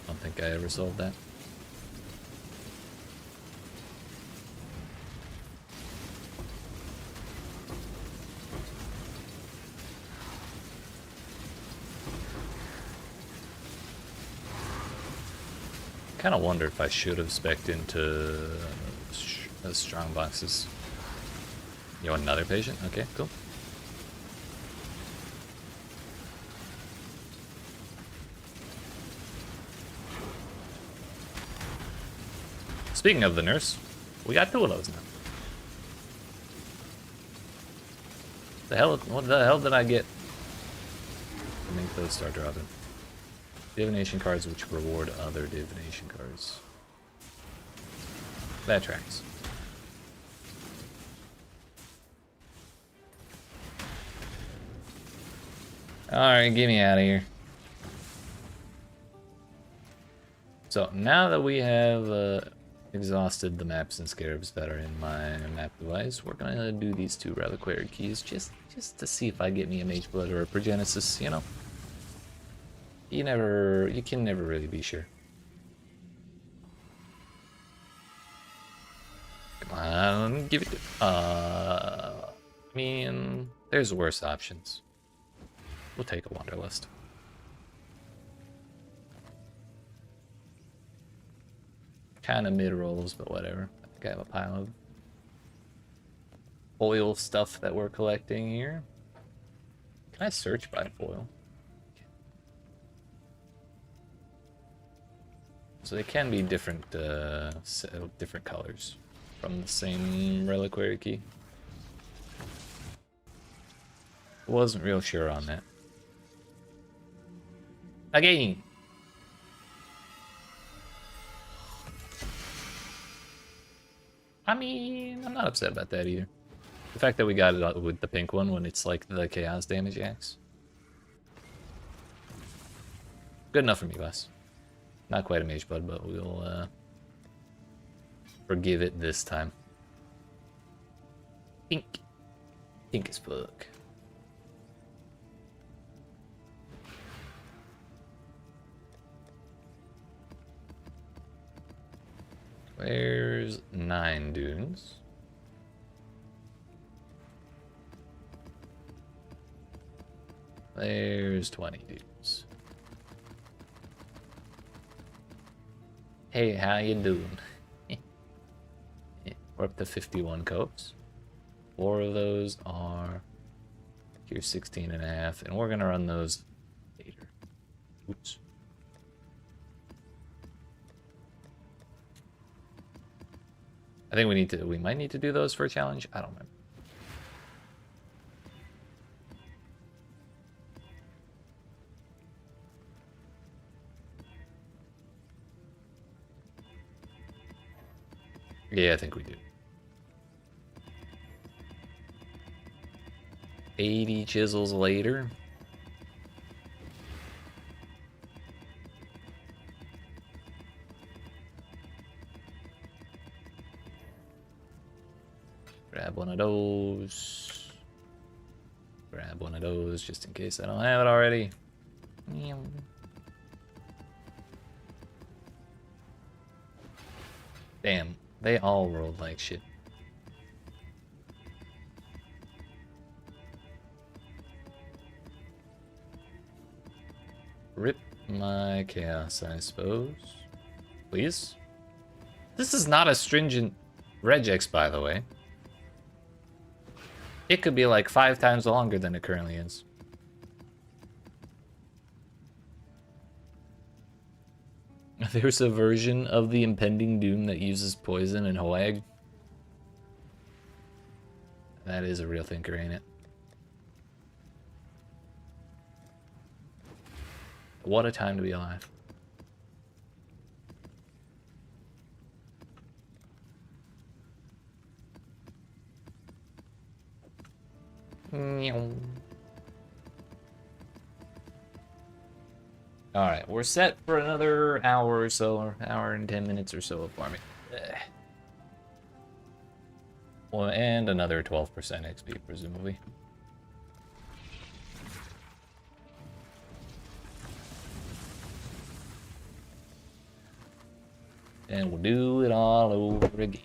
[SPEAKER 1] I don't think I ever sold that. kind of wonder if I should have spec'd into strong boxes. You want another patient? Okay, cool. Speaking of the nurse, we got 2 of those now. What the hell did I get? I think those start dropping. Divination cards which reward other divination cards. That tracks. Alright, get me out of here. So now that we have exhausted the maps and scarabs that are in my map device, we're gonna do these 2 reliquary keys just to see if I get me a Mage Blood or a Progenesis, you know? You can never really be sure. Come on, give it. I mean, there's worse options. We'll take a Wanderlust. Kind of mid rolls, but whatever. I think I have a pile of foil stuff that we're collecting here. Can I search by foil? So they can be different, different colors from the same reliquary key. Wasn't real sure on that. Again. I mean, I'm not upset about that either. The fact that we got it with the pink one when it's like the chaos damage axe. Good enough for me, Wes. Not quite a Mage Blood, but we'll forgive it this time. Pink. Pink as fuck. Where's 9 dunes? There's 20 dudes. Hey, how you doing? We're up to 51 copes. 4 of those are... Here's 16 and a half, and we're gonna run those later. Oops. I think we might need to do those for a challenge. I don't remember. Yeah, I think we do. 80 chisels later. Grab one of those. Grab one of those just in case I don't have it already. Damn, they all rolled like shit. Rip my chaos, I suppose. Please? This is not a stringent regex, by the way. It could be like 5 times longer than it currently is. There's a version of the impending doom that uses poison and hoag. That is a real thinker, ain't it? What a time to be alive. Alright, we're set for another hour or so, or hour and 10 minutes or so of farming. Well, and another 12% XP, presumably. And we'll do it all over again.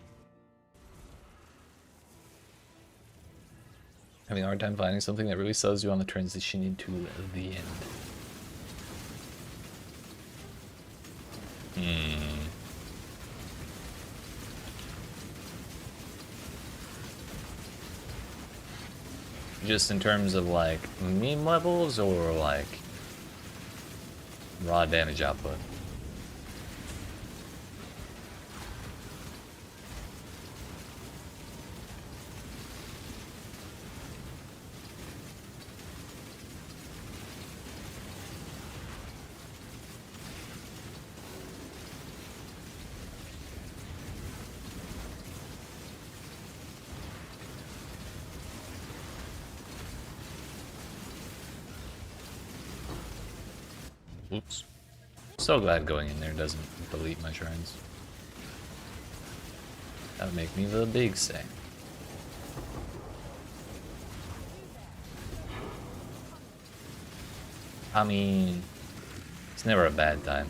[SPEAKER 1] Having a hard time finding something that really sells you on the transition into the end. Just in terms of like meme levels or like raw damage output? Oops. So glad going in there doesn't delete my shrines. That would make me the big say. I mean, it's never a bad time.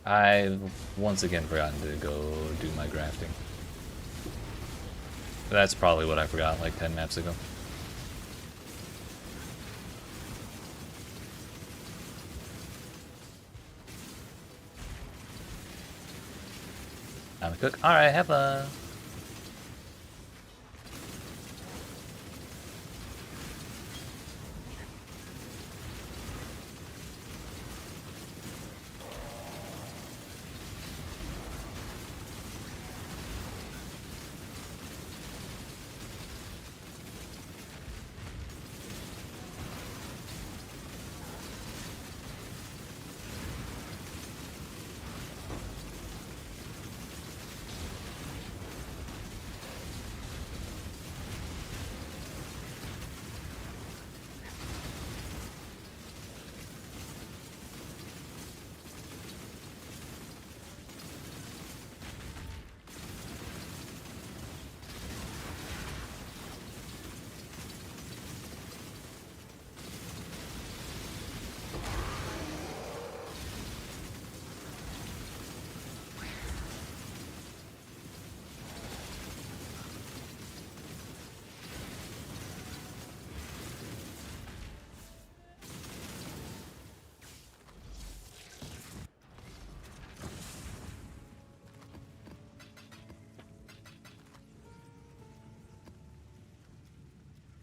[SPEAKER 1] I've once again forgotten to go do my grafting. That's probably what I forgot like 10 maps ago. I'm a cook. Alright, have fun.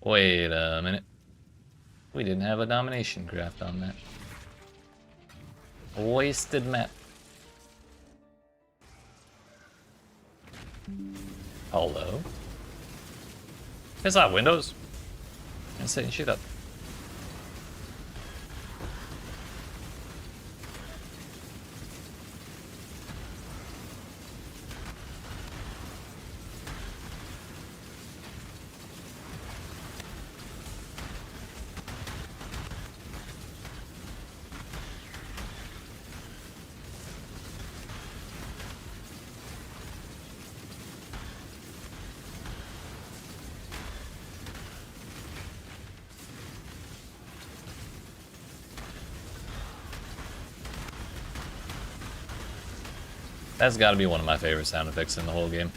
[SPEAKER 1] Wait a minute. We didn't have a domination craft on that. Wasted map. Hello? It's not Windows. I'm setting shit up. That's gotta be one of my favorite sound effects in the whole game.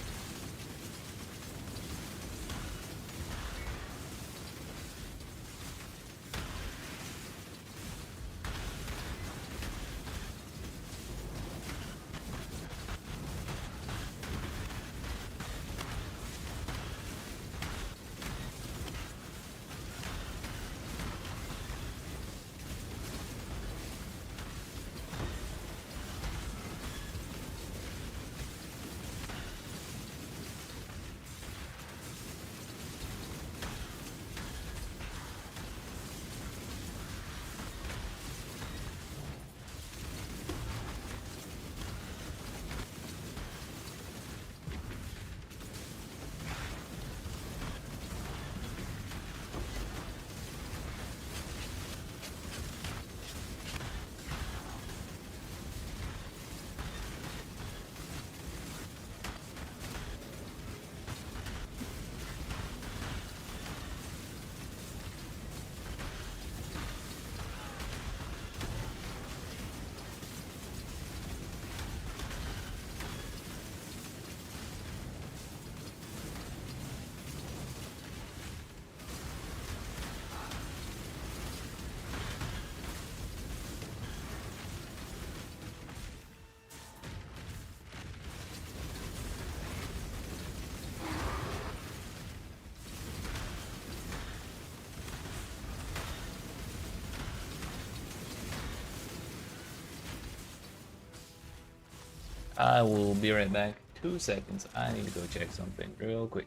[SPEAKER 1] I will be right back. 2 seconds. I need to go check something real quick.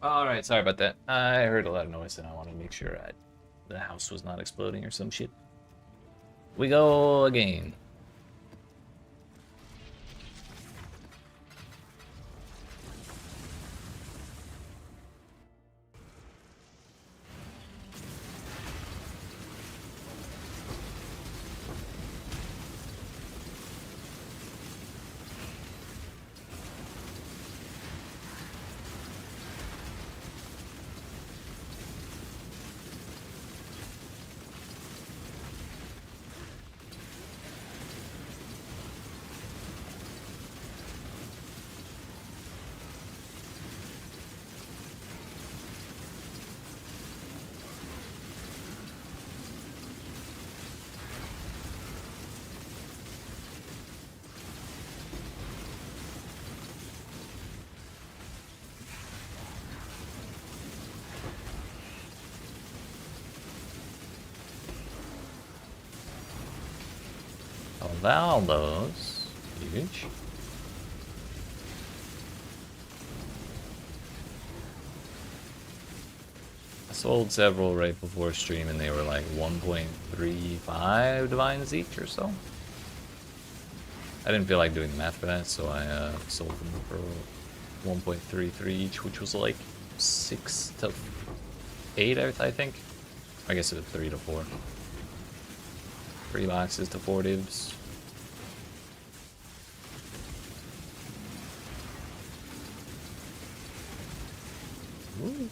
[SPEAKER 1] Alright, sorry about that. I heard a lot of noise and I wanted to make sure the house was not exploding or some shit. We go again. Valdos. Huge. I sold several right before stream and they were like 1.35 divines each or so. I didn't feel like doing the math for that, so I sold them for 1.33 each, which was like 6 to 8, I think. I guess it was 3 to 4. 3 boxes to 4 divs. Ooh.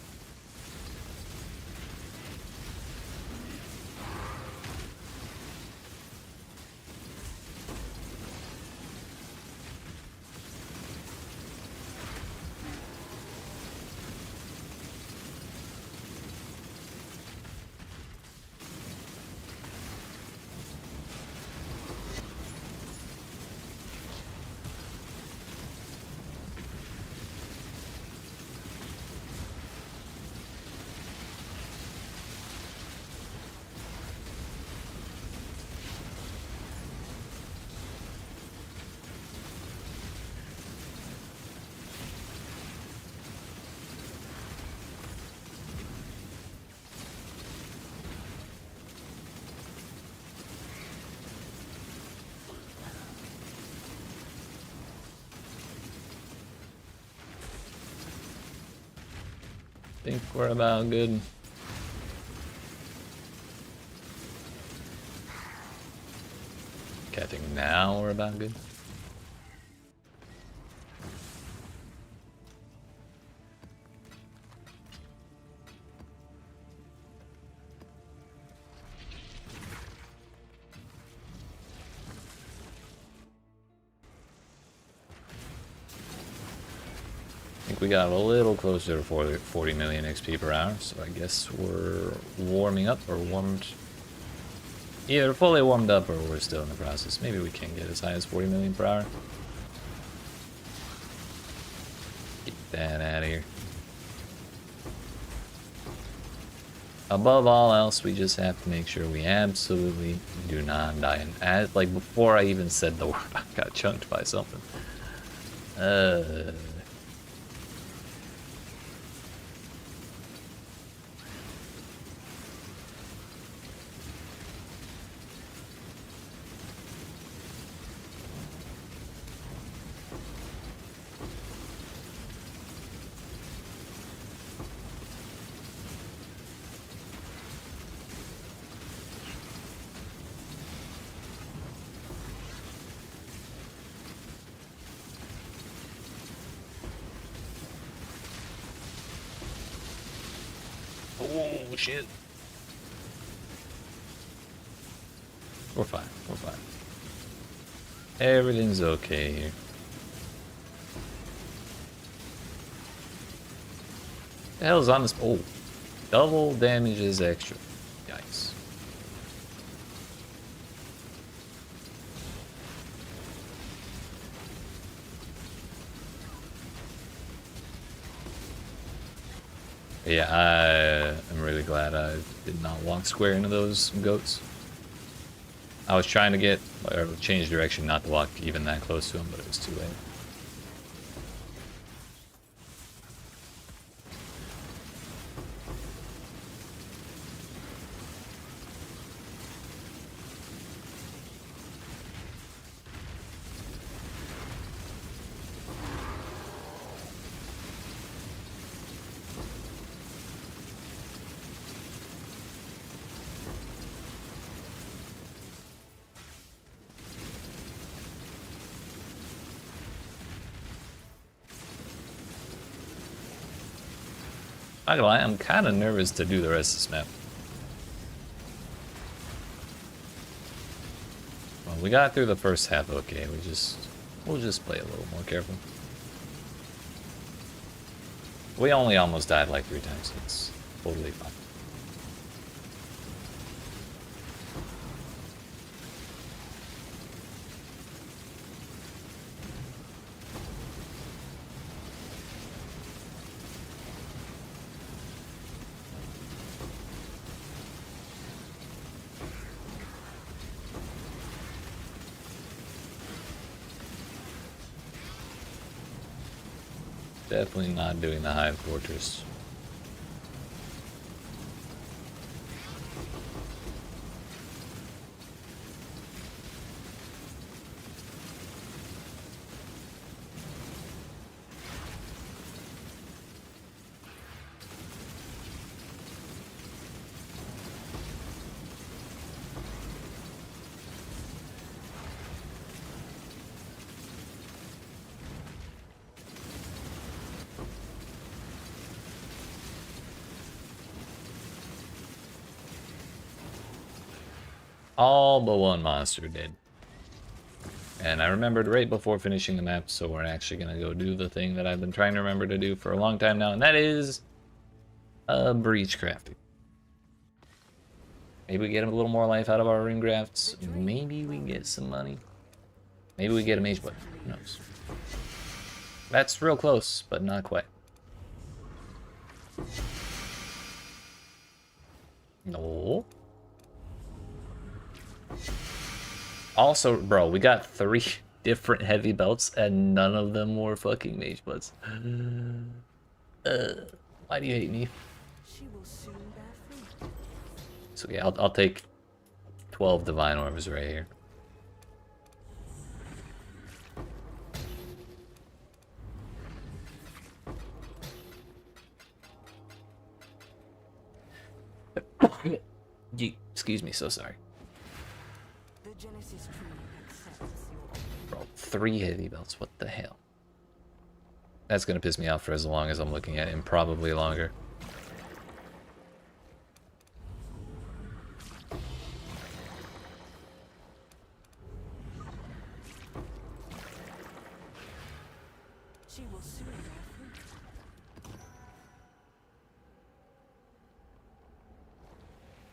[SPEAKER 1] Think we're about good. Okay, I think now we're about good. I think we got a little closer to 40 million XP per hour, so I guess we're warming up or warmed. Either fully warmed up or we're still in the process. Maybe we can get as high as 40 million per hour. Get that out of here. Above all else, we just have to make sure we absolutely do not die. And like before I even said the word, I got chunked by something. Oh, shit. We're fine. We're fine. Everything's okay here. The hell is on this? Oh, double damage is extra. Yikes. Yeah, I am really glad I did not walk square into those goats. I was trying to get, or change direction, not to walk even that close to them, but it was too late. Not gonna lie, I'm kind of nervous to do the rest of this map. Well, we got through the first half okay. We'll just play a little more careful. We only almost died like 3 times, so it's totally fine. Definitely not doing the Hive Fortress. All but one monster did. And I remembered right before finishing the map, so we're actually going to go do the thing that I've been trying to remember to do for a long time now, and that is breach crafting. Maybe we get a little more life out of our rune grafts. Maybe we get some money. Maybe we get a mage blade. Who knows? That's real close, but not quite. No. Also, bro, we got 3 different heavy belts and none of them were fucking mage blades. Why do you hate me? So yeah, I'll take 12 divine orbs right here. Excuse me, so sorry. Bro, 3 heavy belts, what the hell? That's gonna piss me off for as long as I'm looking at it, and probably longer.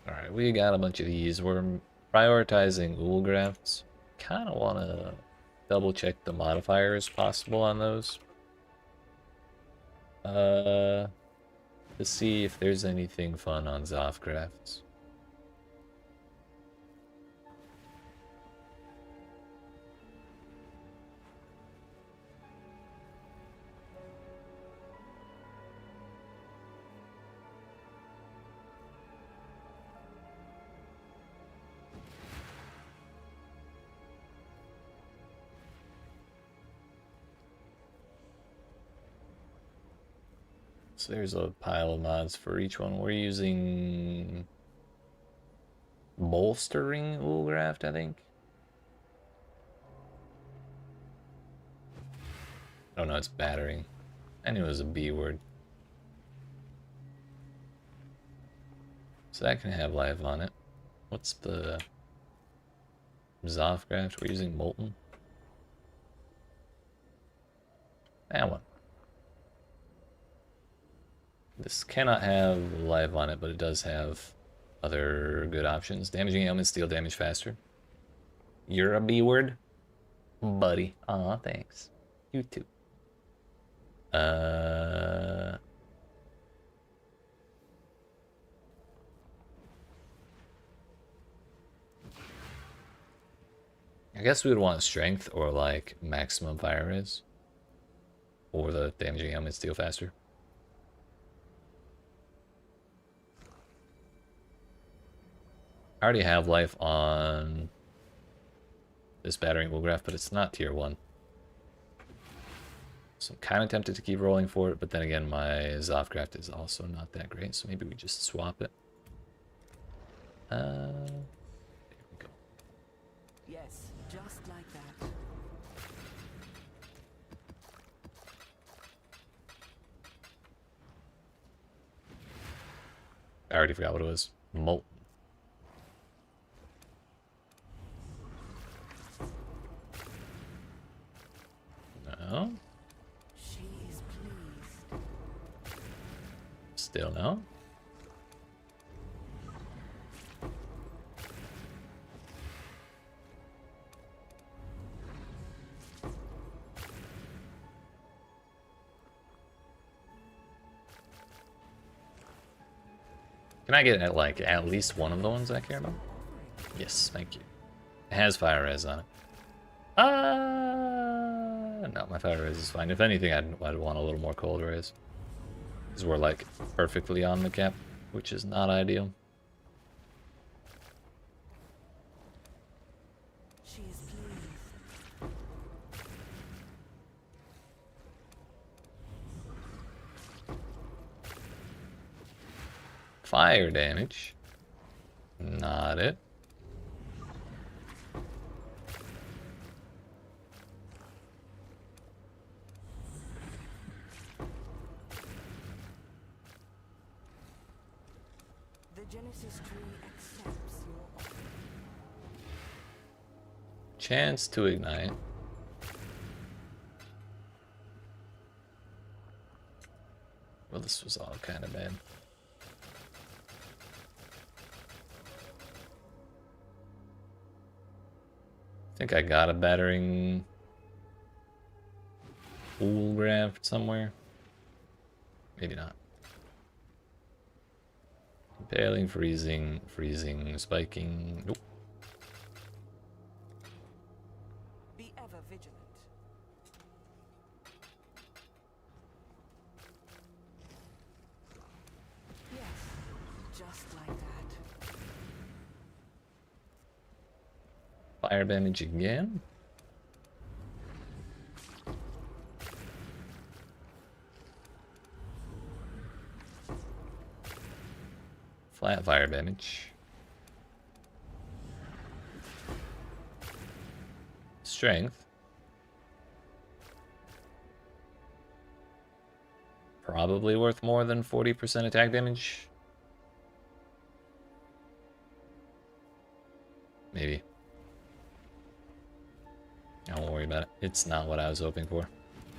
[SPEAKER 1] Alright, we got a bunch of these. We're prioritizing Ghoul grafts. Kind of want to double check the modifiers possible on those. To see if there's anything fun on Zoth grafts. So there's a pile of mods for each one. We're using bolstering Woolgraft, I think. Oh no, it's battering. I knew it was a B word. So that can have life on it. What's the Zothcraft? We're using Molten. That one. This cannot have life on it, but it does have other good options. Damaging ailments deal damage faster. You're a B word, buddy. Aw, thanks. You too. I guess we would want strength or like maximum fire res. Or the damaging ailments deal faster. I already have life on this battering Woolgraph, but it's not tier 1. So I'm kind of tempted to keep rolling for it, but then again, my Zothcraft is also not that great, so maybe we just swap it. There we go.
[SPEAKER 2] Yes, just like that.
[SPEAKER 1] I already forgot what it was. Molten. No.
[SPEAKER 2] She is pleased.
[SPEAKER 1] Still no. Can I get like at least one of the ones I care about? Yes, thank you. It has fire res on it. No, my fire res is fine. If anything, I'd want a little more cold res. Because we're like perfectly on the cap, which is not ideal.
[SPEAKER 2] She is pleased.
[SPEAKER 1] Fire damage. Not it.
[SPEAKER 2] The Genesis tree accepts your offer.
[SPEAKER 1] Chance to ignite. Well, this was all kind of bad. I think I got a battering Woolgraph somewhere. Maybe not. Impaling, freezing, spiking. Nope.
[SPEAKER 2] Be ever vigilant. Yes, just like that.
[SPEAKER 1] Fire damage again. Flat fire damage. Strength. Probably worth more than 40% attack damage. Maybe. I won't worry about it. It's not what I was hoping for.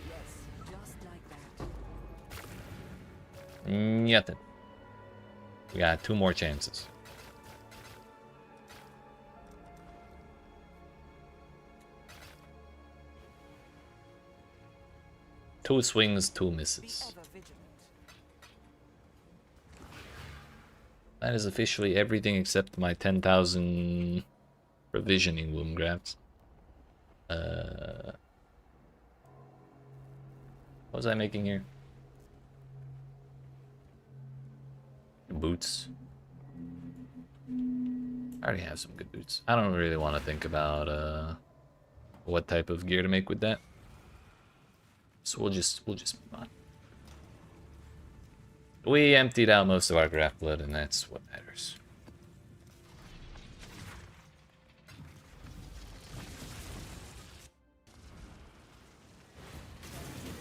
[SPEAKER 2] Yes, just like that.
[SPEAKER 1] Nothing. We got 2 more chances. Two swings, 2 misses.
[SPEAKER 2] Be ever vigilant.
[SPEAKER 1] That is officially everything except my 10,000 provisioning Woundgrafts. What was I making here? Boots. I already have some good boots. I don't really want to think about what type of gear to make with that. So we'll just move on. We emptied out most of our graph blood, and that's what matters.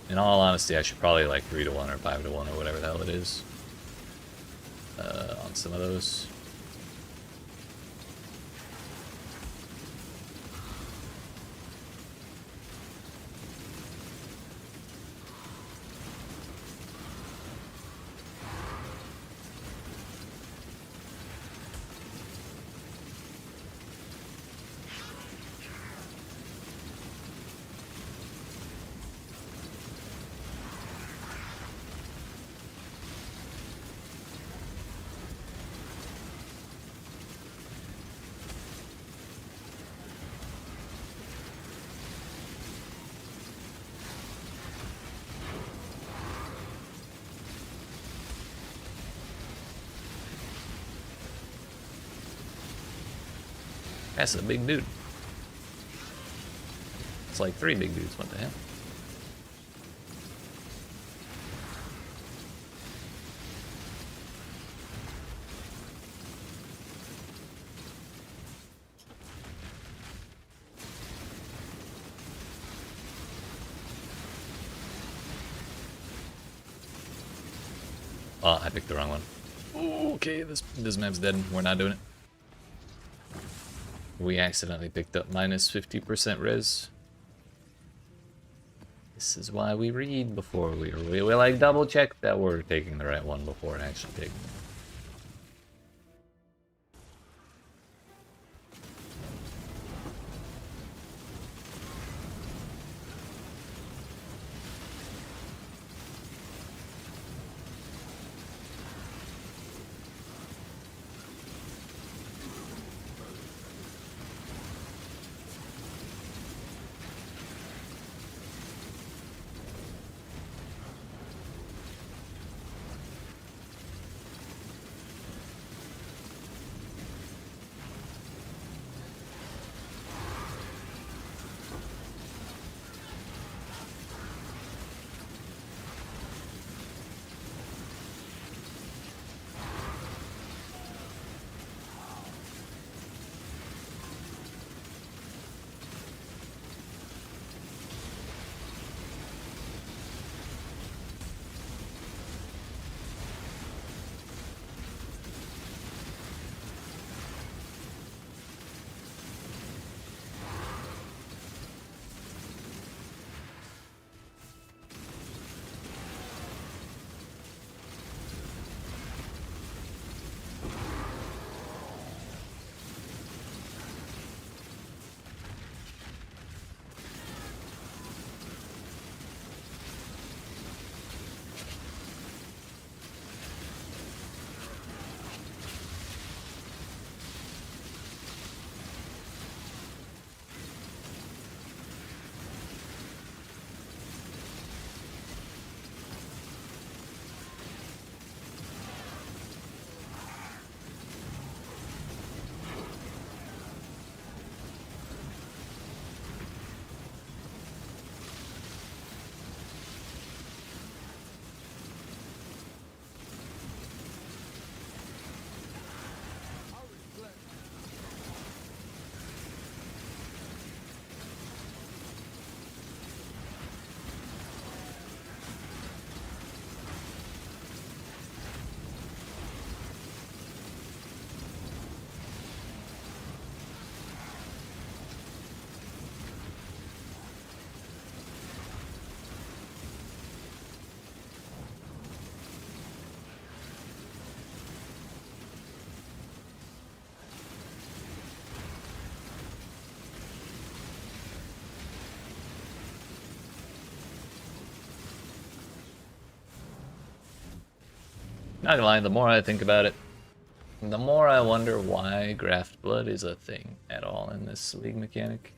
[SPEAKER 1] In all honesty, I should probably like 3-1 or 5-1 or whatever the hell it is. on some of those. That's a big dude. It's like 3 big dudes, what the hell? Oh, I picked the wrong one. Okay, this map's dead. We're not doing it. We accidentally picked up minus 50% res. This is why we read before we like double check that we're taking the right one before actually taking it. Not gonna lie, the more I think about it, the more I wonder why graft blood is a thing at all in this league mechanic.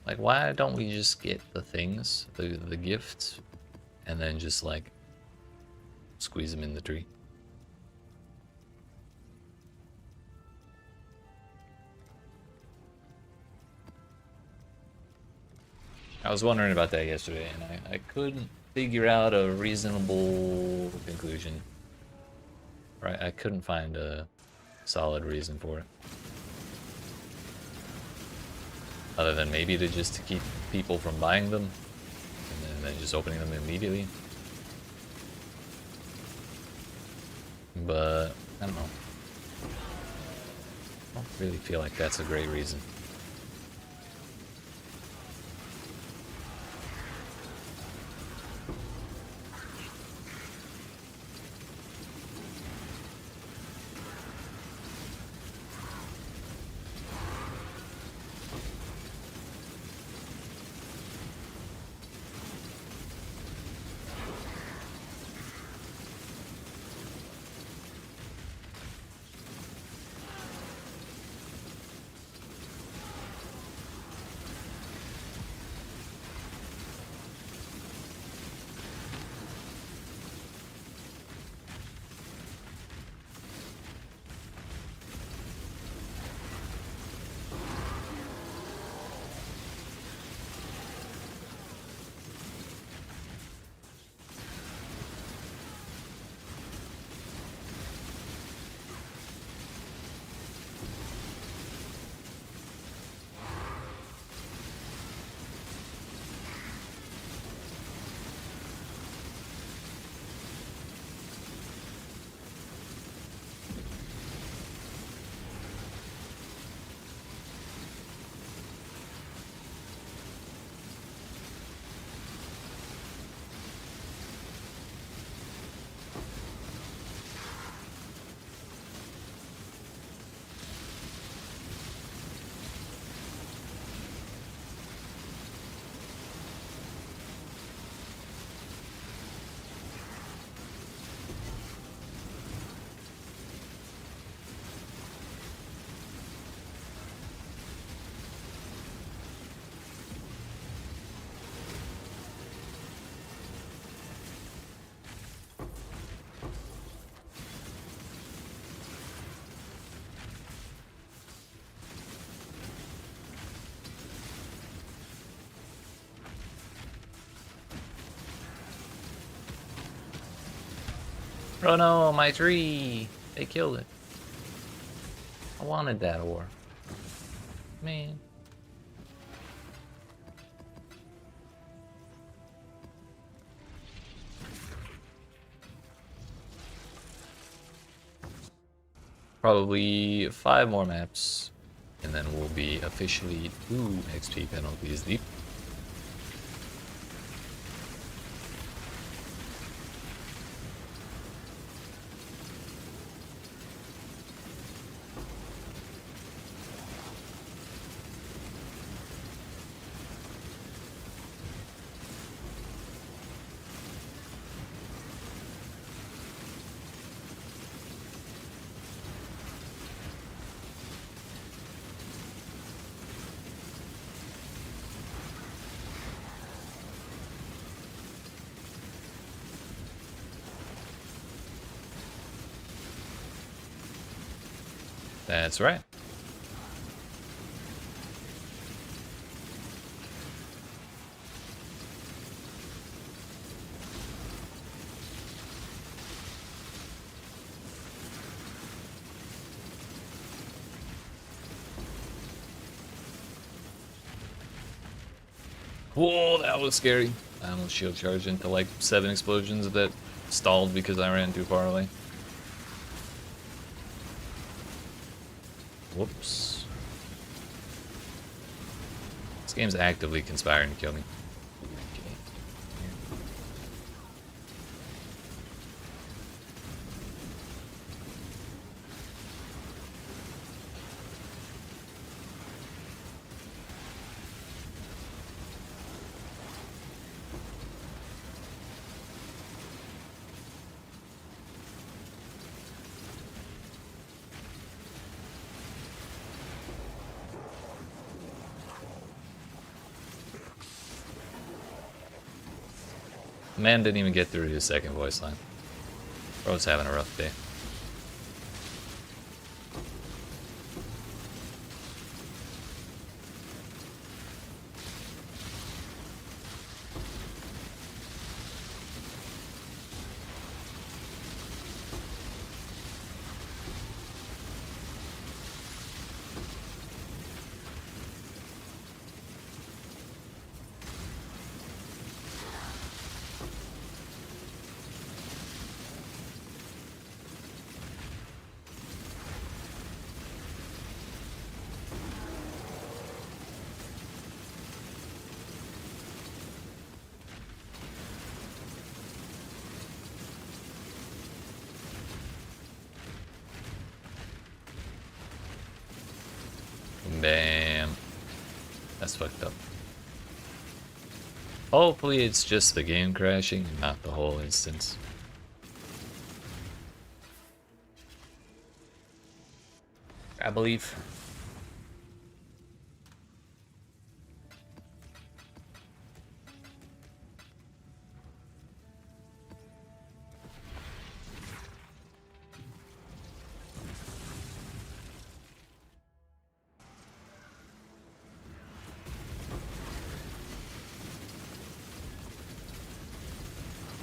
[SPEAKER 1] Like, why don't we just get the things, the gifts, and then just like squeeze them in the tree? I was wondering about that yesterday, and I couldn't figure out a reasonable conclusion. Right, I couldn't find a solid reason for it. Other than maybe to keep people from buying them, and then just opening them immediately. but I don't know. I don't really feel like that's a great reason. Oh no, my tree! They killed it. I wanted that ore. Man. Probably 5 more maps, and then we'll be officially 2 XP penalties deep. That's right. Whoa, that was scary. I almost shield charged into like 7 explosions that stalled because I ran too far away. Whoops. This game's actively conspiring to kill me. Okay. Man didn't even get through his second voice line. Bro's having a rough day. Damn. That's fucked up. Hopefully it's just the game crashing and not the whole instance. I believe.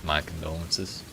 [SPEAKER 1] My condolences.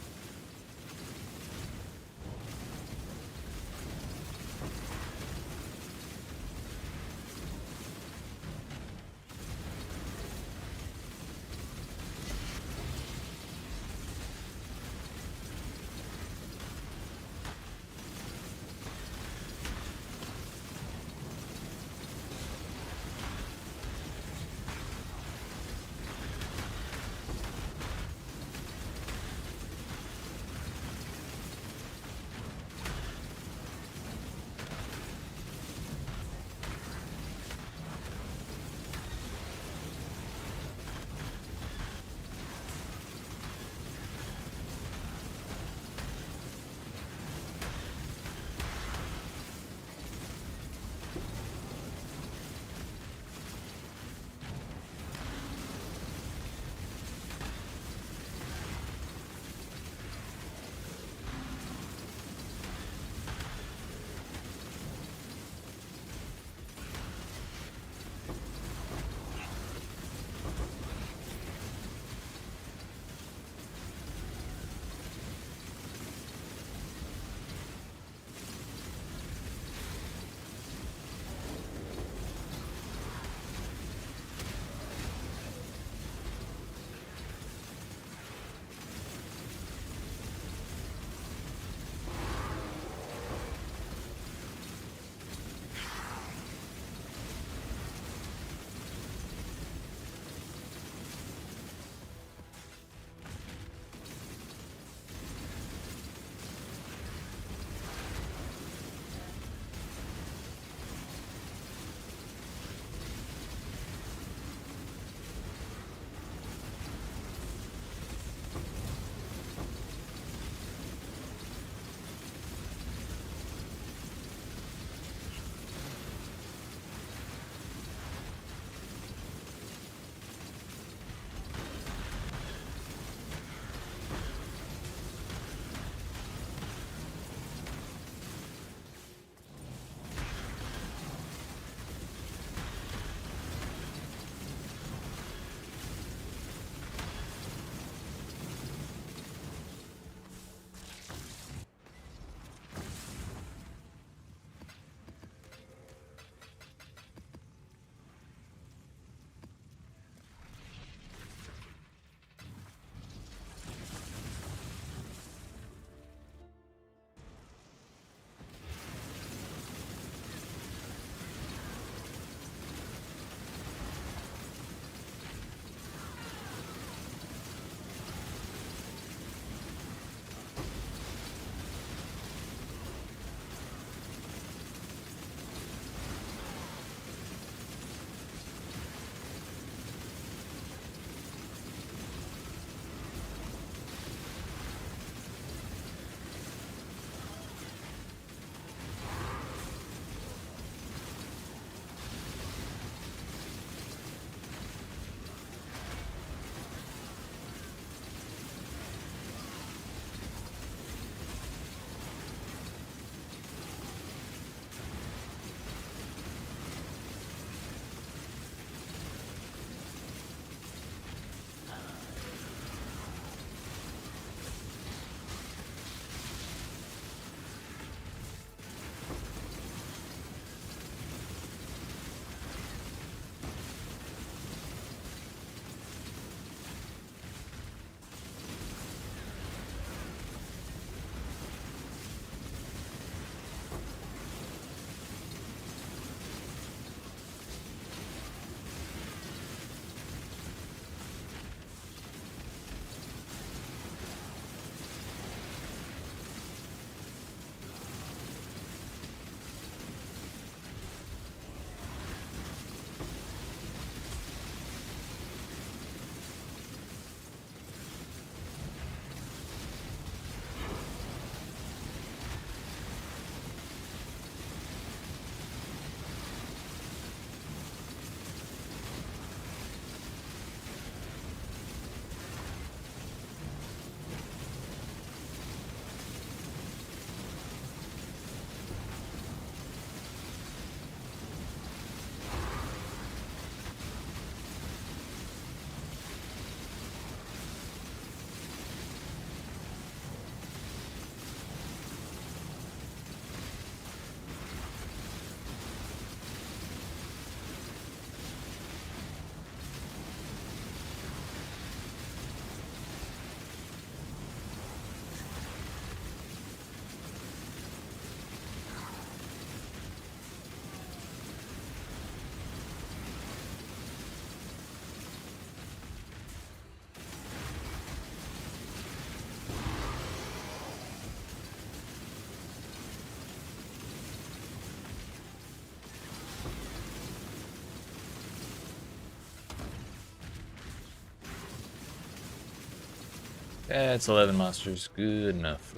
[SPEAKER 1] That's 11 monsters. Good enough.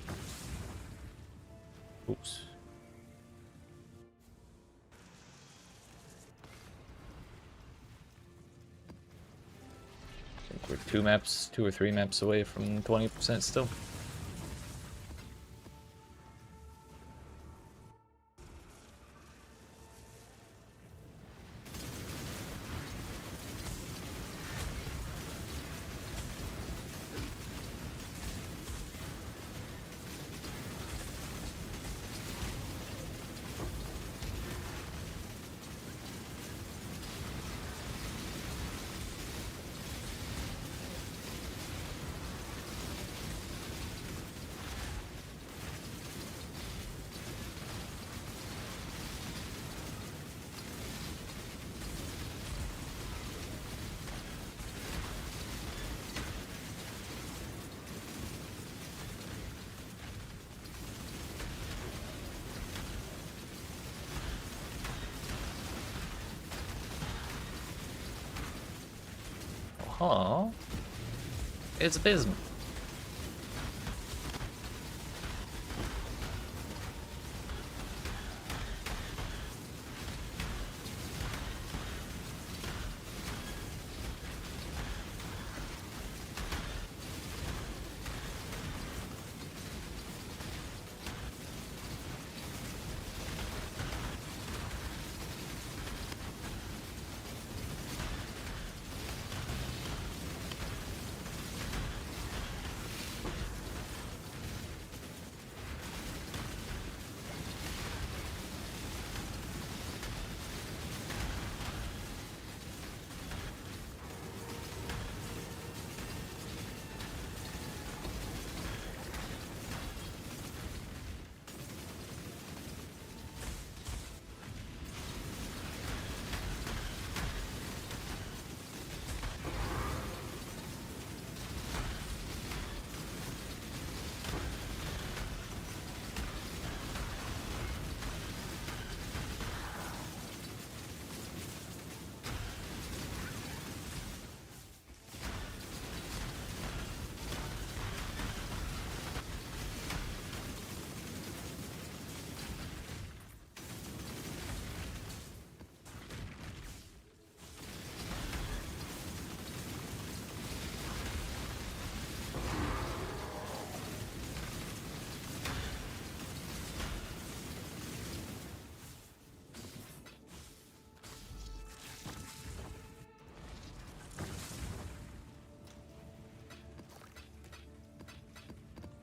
[SPEAKER 1] Oops. I think we're 2 or 3 maps away from 20% still. Oh, it's abysmal.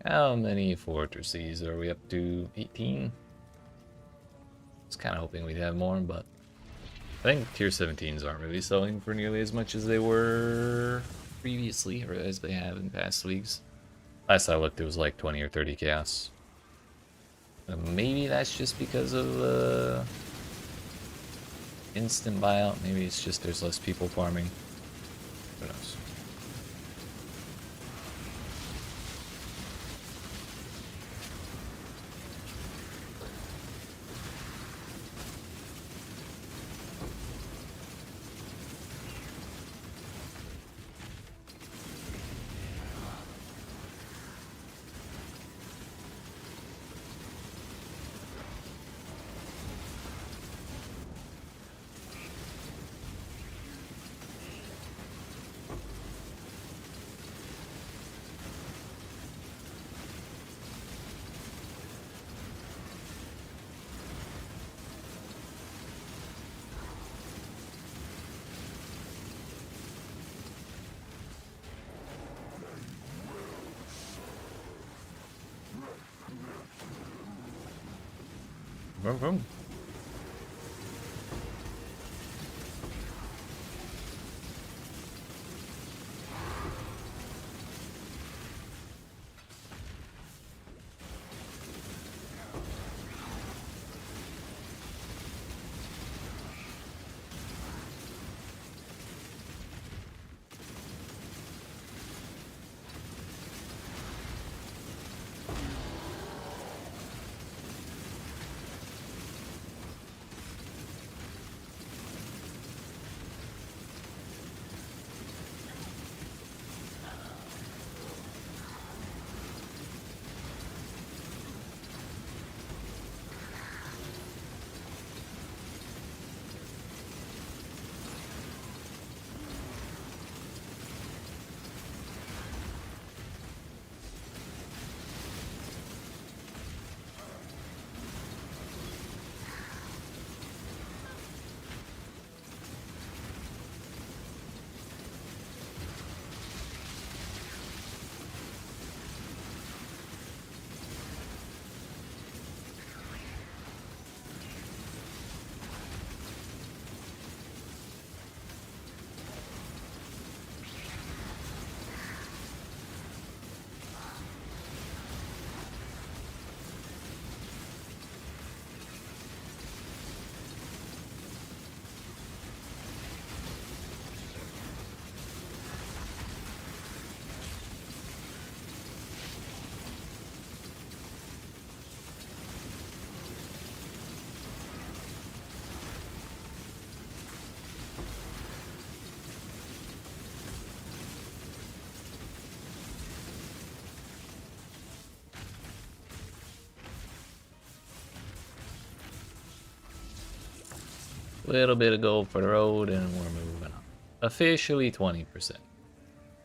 [SPEAKER 1] How many fortresses are we up to? 18? I was kind of hoping we'd have more, but I think tier 17s aren't really selling for nearly as much as they were previously, or as they have in past leagues. Last I looked, it was like 20 or 30 chaos. Maybe that's just because of instant buyout. Maybe it's just there's less people farming. Who knows? Vroom, vroom. Little bit of gold for the road, and we're moving on. Officially 20%. And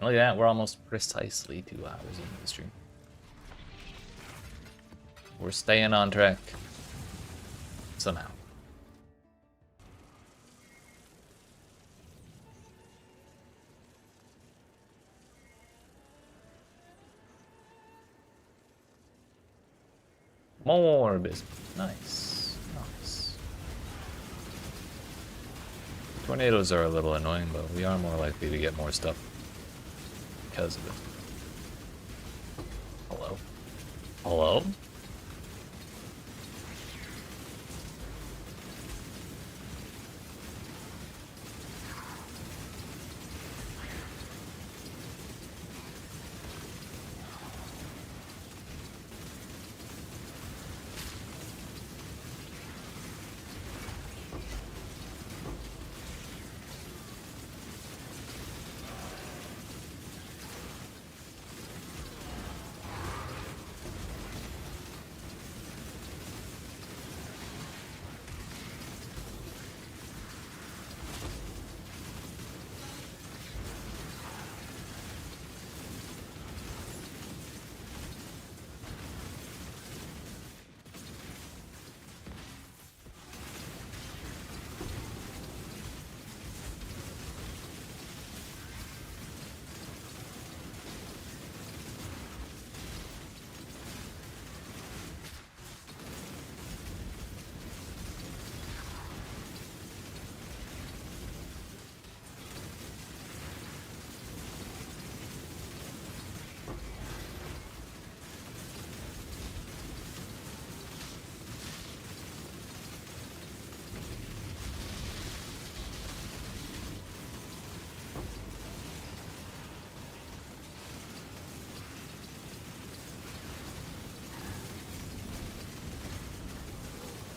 [SPEAKER 1] look at that, we're almost precisely 2 hours into the stream. We're staying on track. Somehow. More business. Nice. Nice. Tornadoes are a little annoying, but we are more likely to get more stuff because of it. Hello? Hello?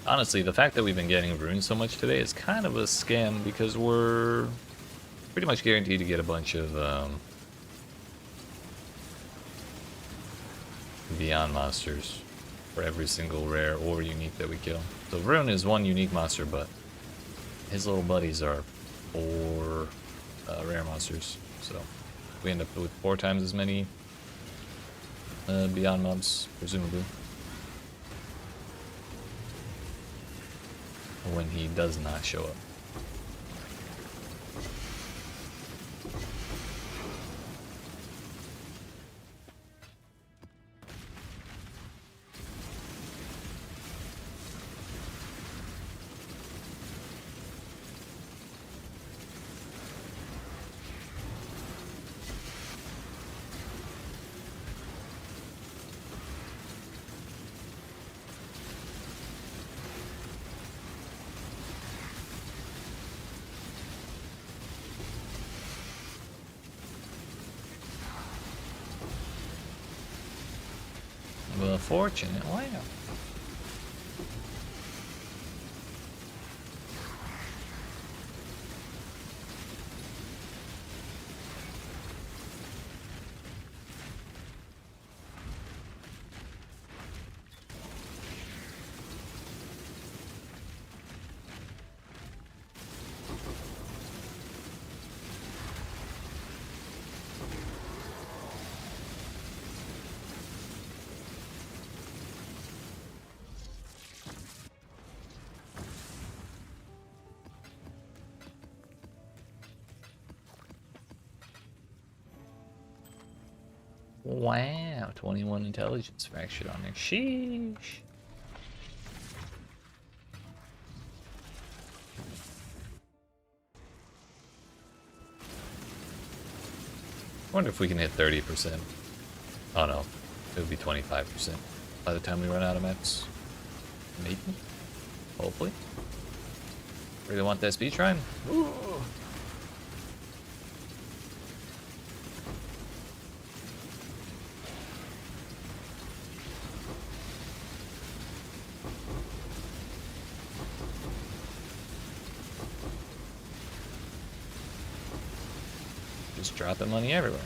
[SPEAKER 1] Honestly, the fact that we've been getting runes so much today is kind of a scam because we're pretty much guaranteed to get a bunch of beyond monsters for every single rare or unique that we kill. So Rune is 1 unique monster, but his little buddies are 4 rare monsters. So we end up with 4 times as many beyond mobs, presumably. When he does not show up. Well, fortunate. Wow. Wow, 21 intelligence fractured on there. Sheesh. I wonder if we can hit 30%. Oh no, it would be 25% by the time we run out of maps. Maybe. Hopefully. Really want that speed shrine? Ooh. Just dropping money everywhere.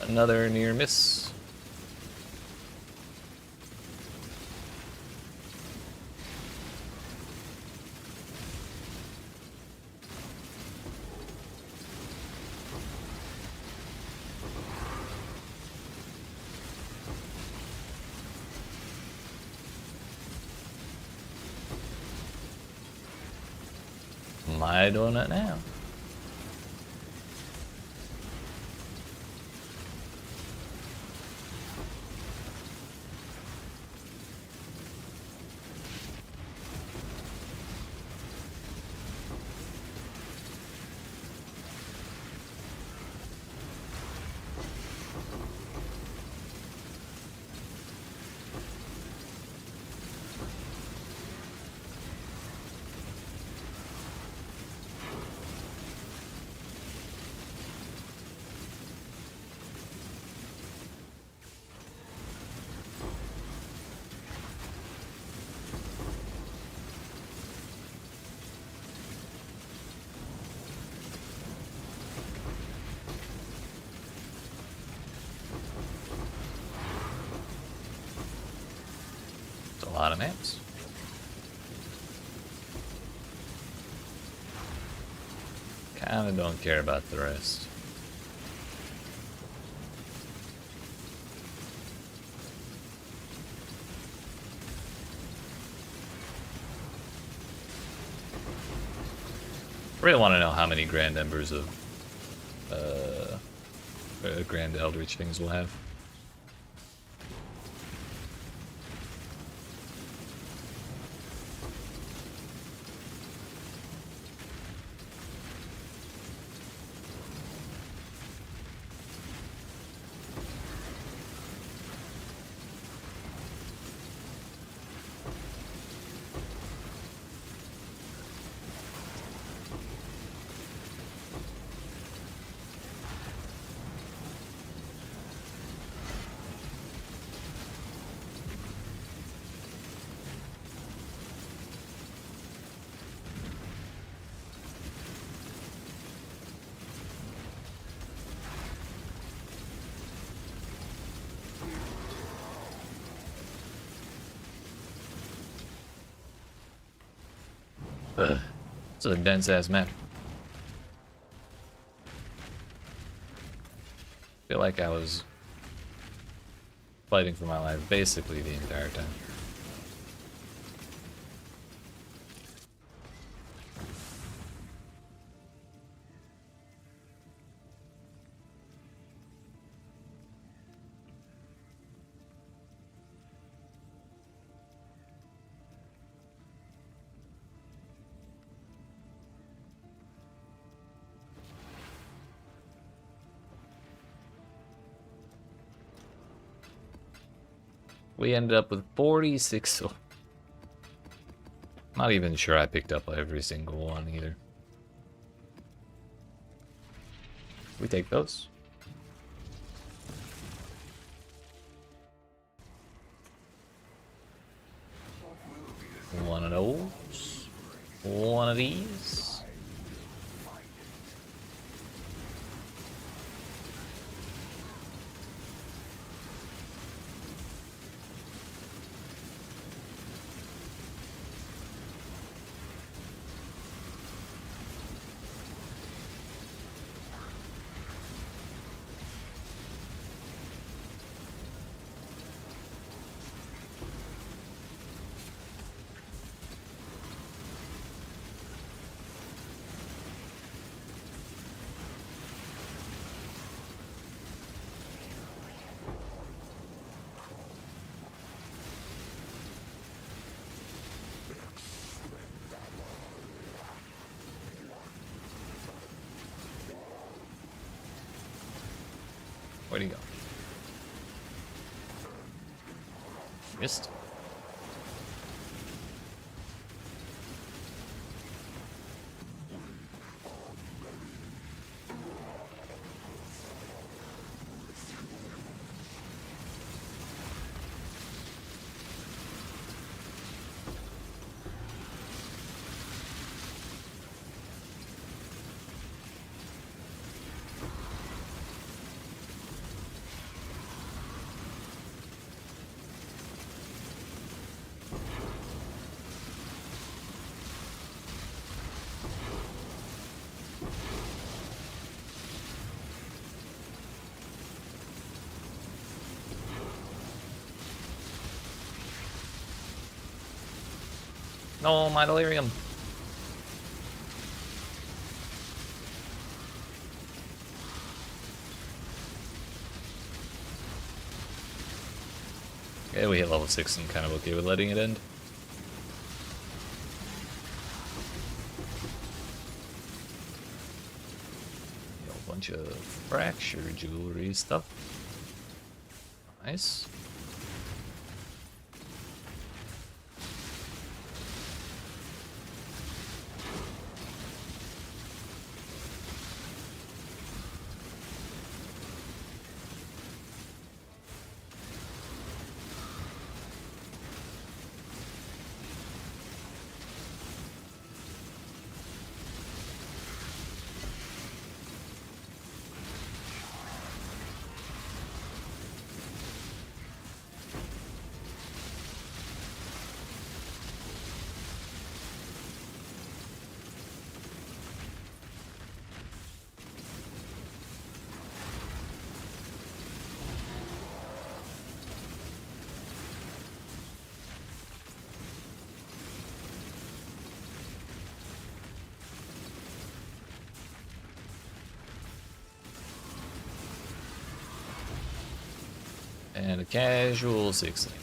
[SPEAKER 1] Another near miss. Am I doing it now? It's a lot of maps. Kinda don't care about the rest. Really want to know how many Grand Embers of Grand Eldritch things we'll have. Ugh. It's a dense ass map. Feel like I was fighting for my life basically the entire time. We ended up with 46. Not even sure I picked up every single one either. We take those. One of those. One of these. Where'd he go? Missed. No, my delirium. Yeah, we hit level 6 and kind of okay with letting it end. A bunch of fracture jewelry stuff. Nice. And a casual 6 link.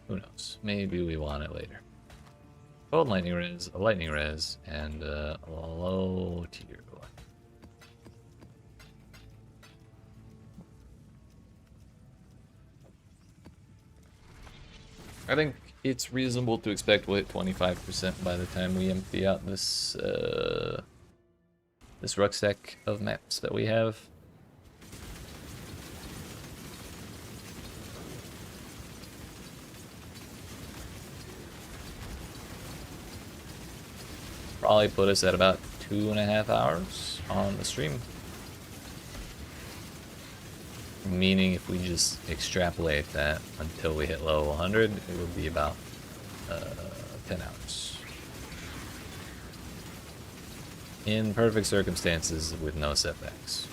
[SPEAKER 1] Who knows? Maybe we want it later. Cold lightning res, a lightning res, and a low tier one. I think it's reasonable to expect we'll hit 25% by the time we empty out this this rucksack of maps that we have. Probably put us at about 2.5 hours on the stream. Meaning if we just extrapolate that until we hit level 100, it would be about 10 hours. In perfect circumstances with no setbacks.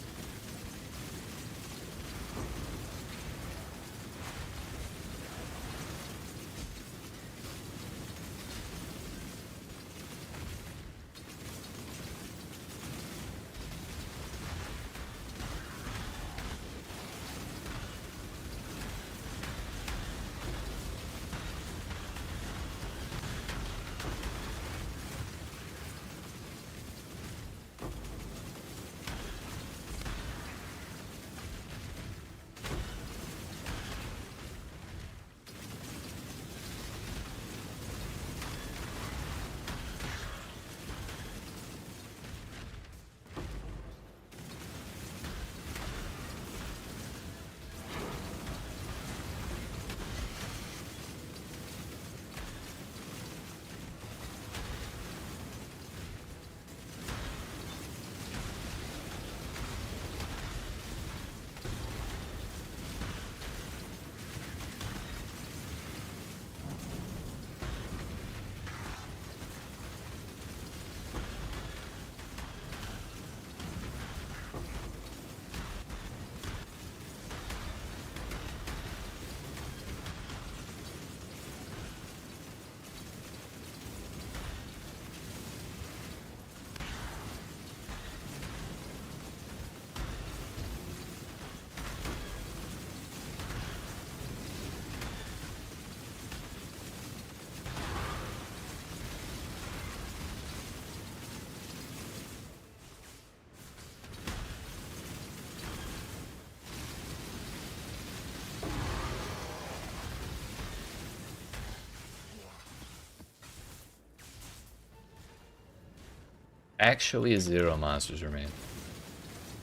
[SPEAKER 1] Actually, 0 monsters remain.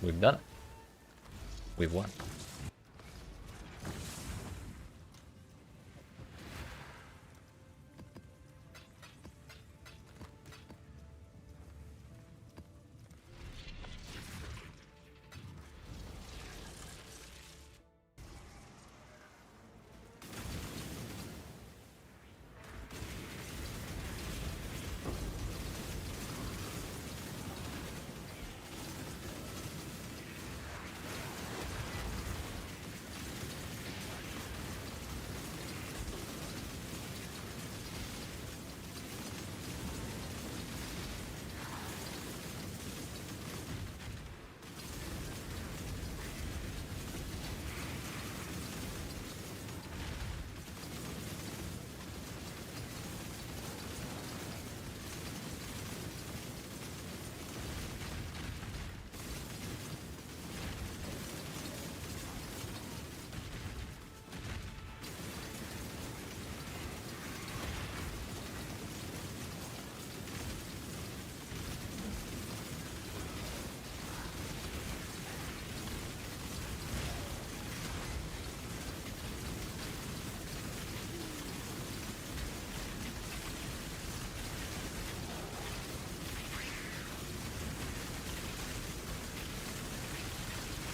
[SPEAKER 1] We've done it. We've won.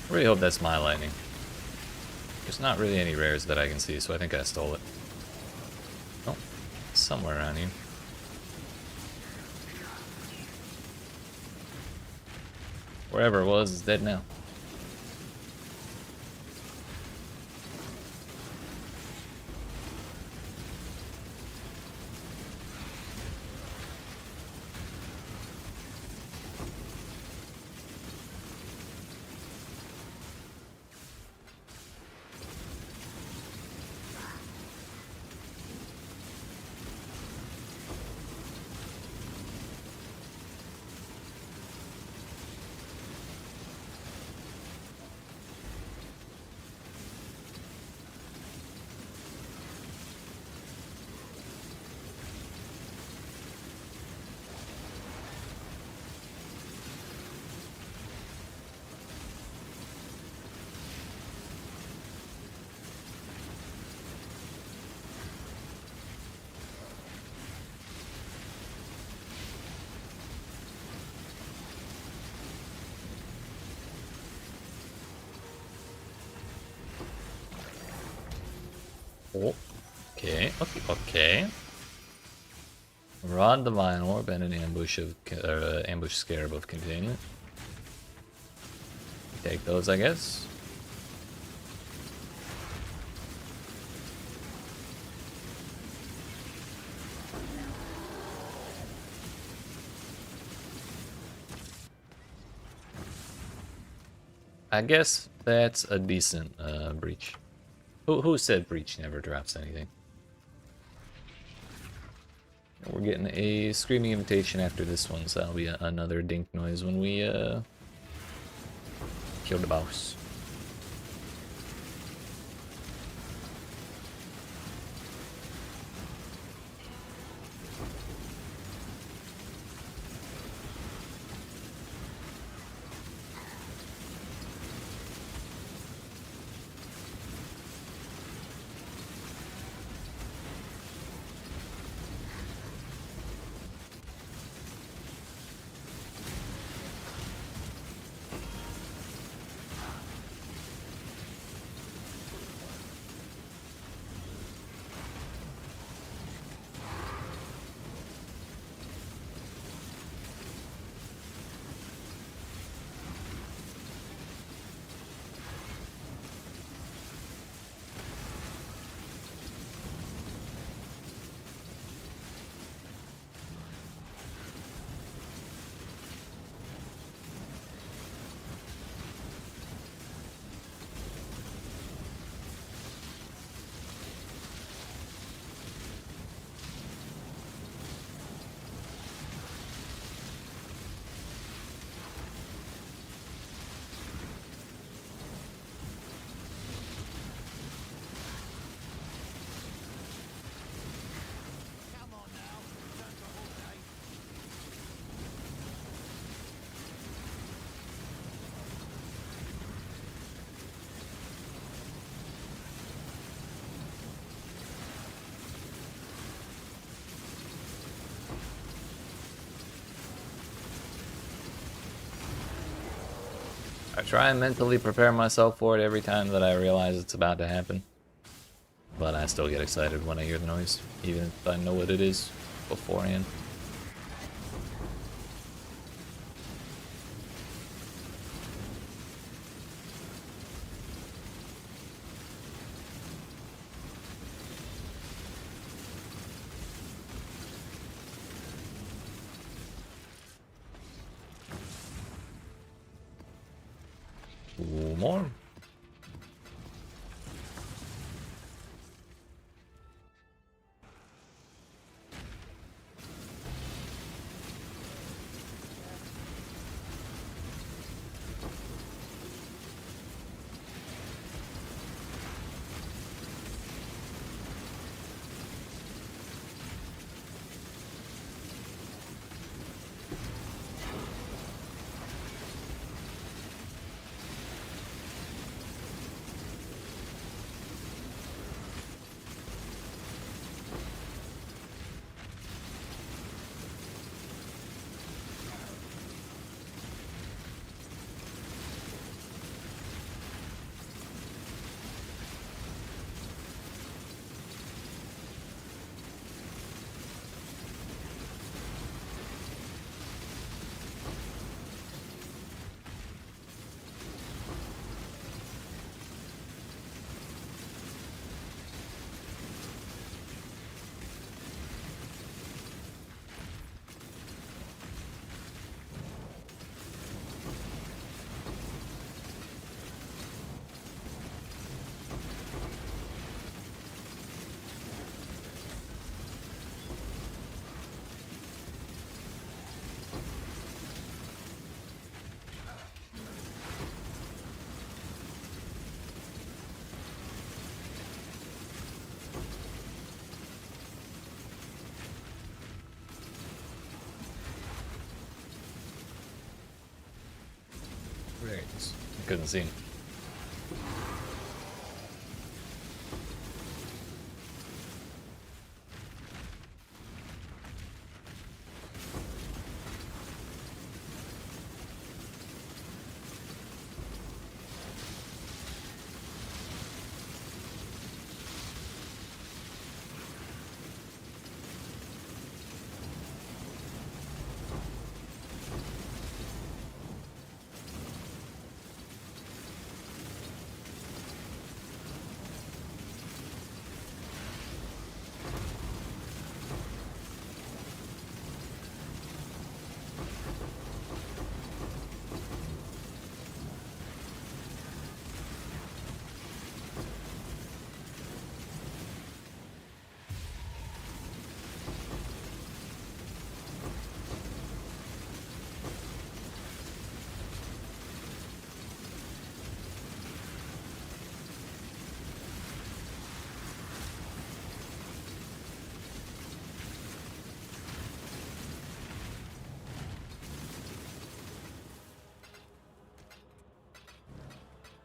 [SPEAKER 1] Really hope that's my lightning. There's not really any rares that I can see, so I think I stole it. Oh, somewhere around here. Wherever it was is dead now. Oh, okay, okay. Rod Divine Orb and an ambush of ambush scarab of containment. Take those, I guess. I guess that's a decent breach. Who said breach never drops anything? We're getting a screaming invitation after this one, so that'll be another dink noise when we kill the boss. I try and mentally prepare myself for it every time that I realize it's about to happen. But I still get excited when I hear the noise, even if I know what it is beforehand. Two more. There he is. I couldn't see him.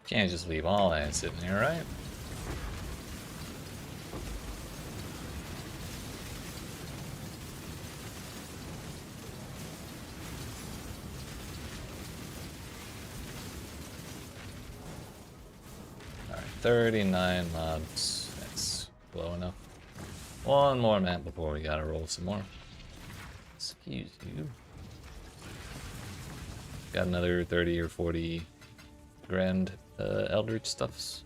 [SPEAKER 1] Can't just leave all that sitting there, right? Alright, 39 mobs. That's low enough. One more map before we gotta roll some more. Excuse you. Got another 30 or 40 grand Eldritch stuffs.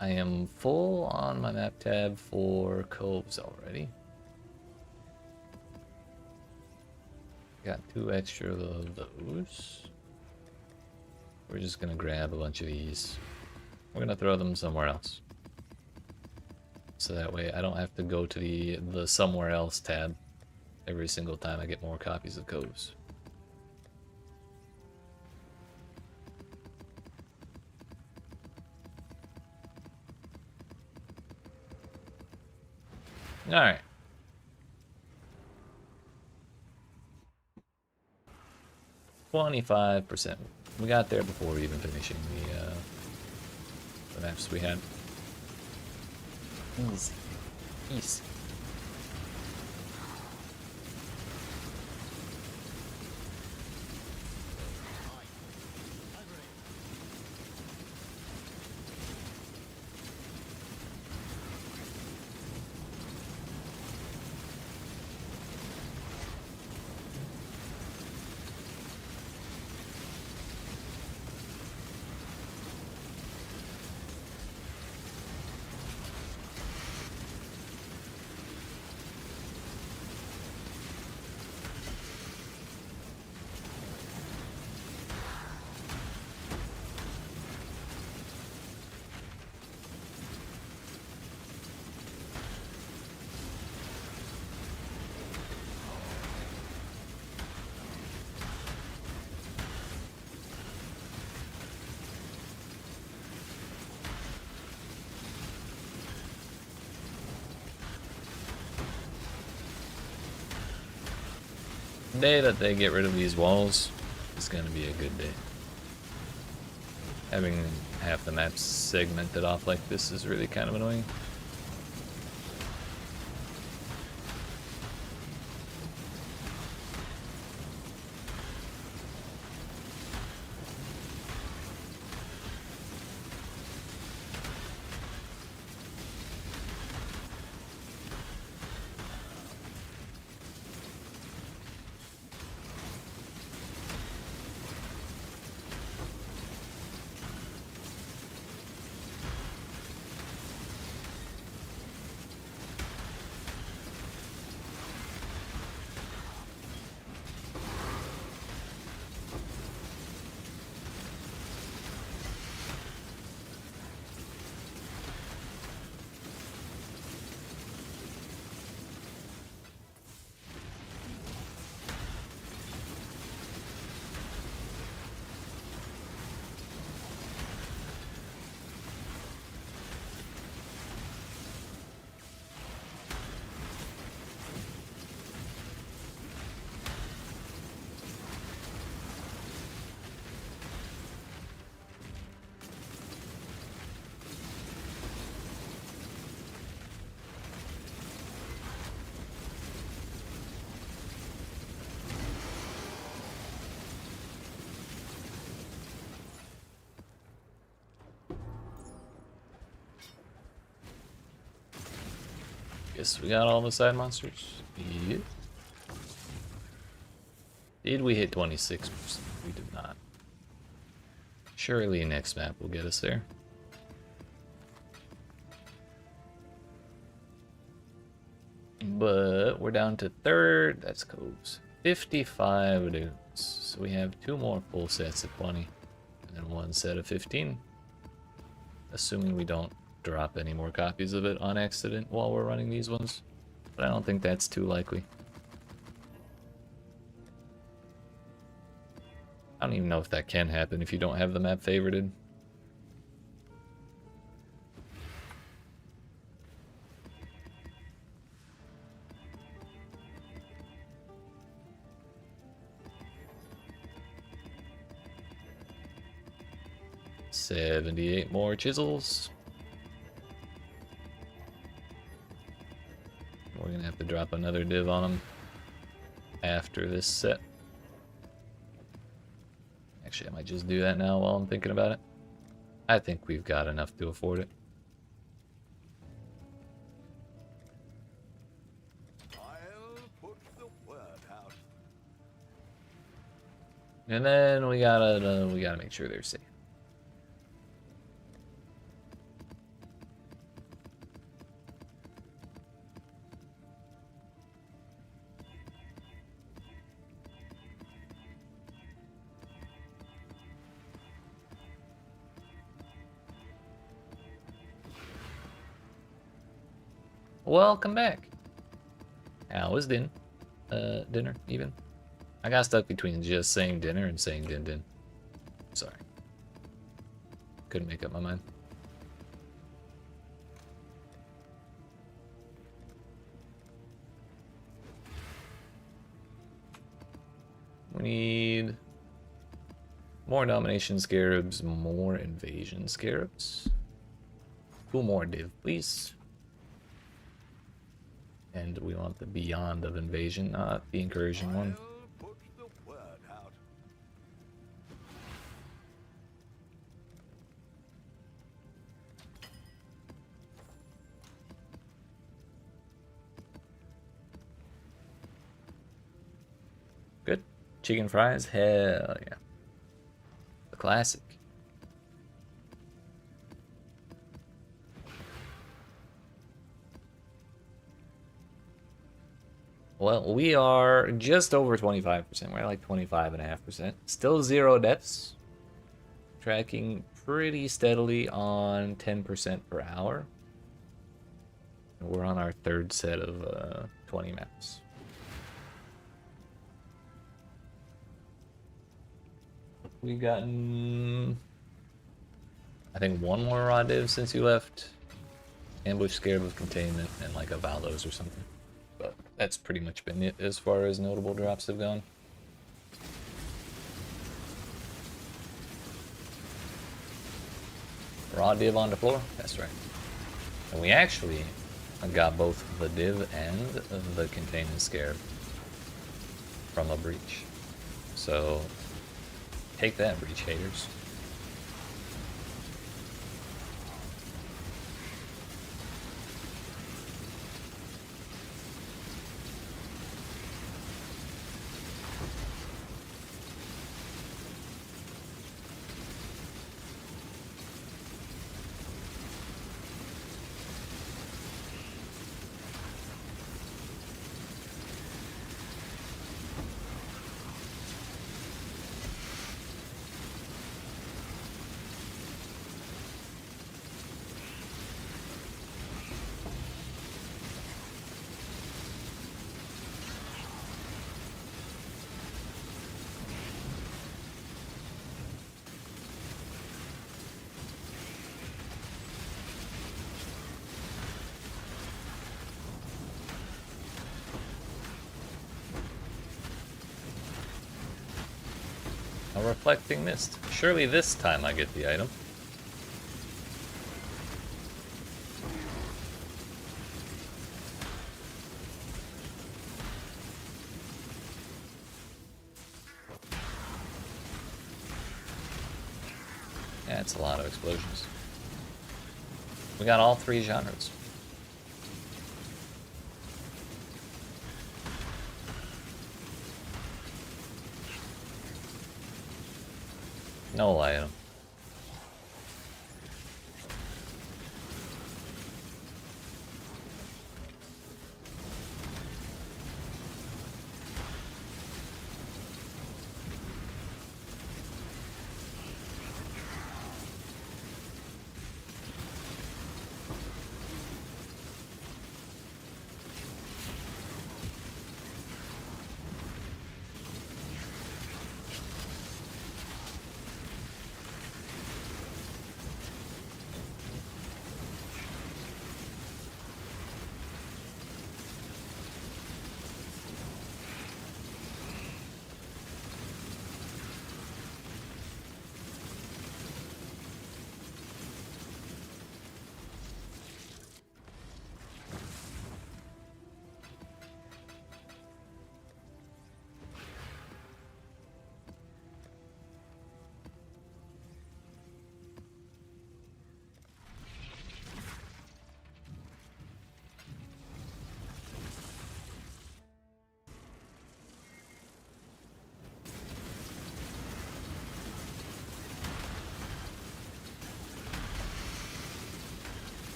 [SPEAKER 1] I am full on my map tab for coves already. Got 2 extra of those. We're just gonna grab a bunch of these. We're gonna throw them somewhere else. So that way I don't have to go to the somewhere else tab every single time I get more copies of coves. Alright. %. We got there before even finishing the maps we had. Easy. Easy. The day that they get rid of these walls is going to be a good day. Having half the maps segmented off like this is really kind of annoying. Yes, we got all the side monsters. Yeah. Did we hit 26%? We did not. Surely next map will get us there. But we're down to third. That's Coves. 55 dudes. So we have 2 more full sets of 20. And then 1 set of 15. Assuming we don't drop any more copies of it on accident while we're running these ones. But I don't think that's too likely. I don't even know if that can happen if you don't have the map favorited. $78 more chisels. We're gonna have to drop another div on them after this set. Actually, I might just do that now while I'm thinking about it. I think we've got enough to afford it.
[SPEAKER 3] I'll put the word out.
[SPEAKER 1] And then we gotta make sure they're safe. Welcome back. How was dinner? Dinner, even? I got stuck between just saying dinner and saying din. Sorry. Couldn't make up my mind. We need more domination scarabs, more invasion scarabs. 2 more div, please. And we want the beyond of invasion, not the incursion one.
[SPEAKER 3] I'll put the word out.
[SPEAKER 1] Good. Chicken fries? Hell yeah. The classic. Well, we are just over 25%. We're at like 25.5%. Still 0 deaths. Tracking pretty steadily on 10% per hour. We're on our 3rd set of 20 maps. We've gotten, I think, 1 more raw div since you left. Ambush Scarab of Containment and like a Valos or something. But that's pretty much been it as far as notable drops have gone. Raw div on the floor? That's right. And we actually got both the div and the containment scarab from a breach. So take that, breach haters. A reflecting mist. Surely this time I get the item. Yeah, it's a lot of explosions. We got all 3 genres. No item.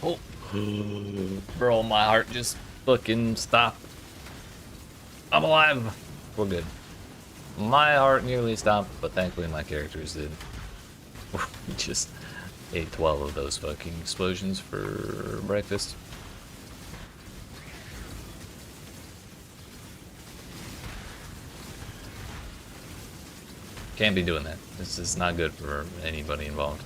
[SPEAKER 1] Oh, bro, my heart just fucking stopped. I'm alive. We're good. My heart nearly stopped, but thankfully my characters did. We just ate 12 of those fucking explosions for breakfast. Can't be doing that. This is not good for anybody involved.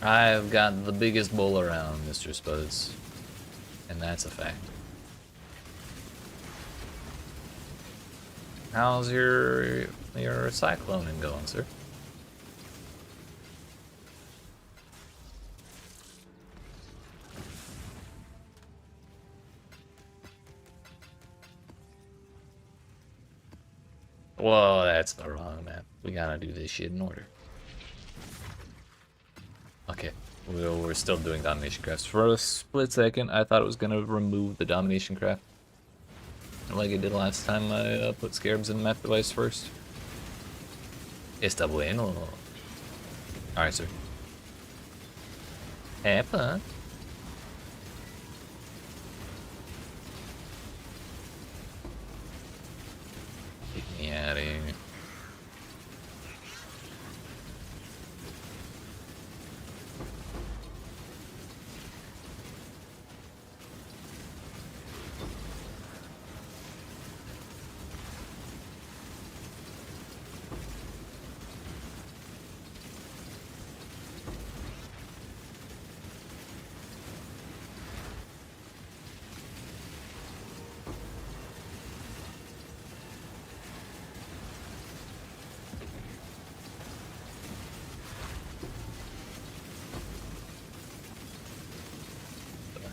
[SPEAKER 1] I've got the biggest bowl around, Mr. Spuds. And that's a fact. How's your cycloning going, sir? Whoa, that's the wrong map. We gotta do this shit in order. Okay, we're still doing domination crafts. For a split second, I thought it was gonna remove the domination craft, like it did last time I put scarabs in the map device first. Está bueno. Alright, sir. Have fun. Get me out of here.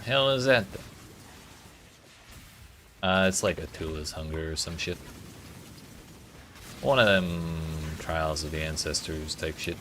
[SPEAKER 1] Hell is that? It's like a Tula's Hunger or some shit. One of them Trials of the Ancestors type shit.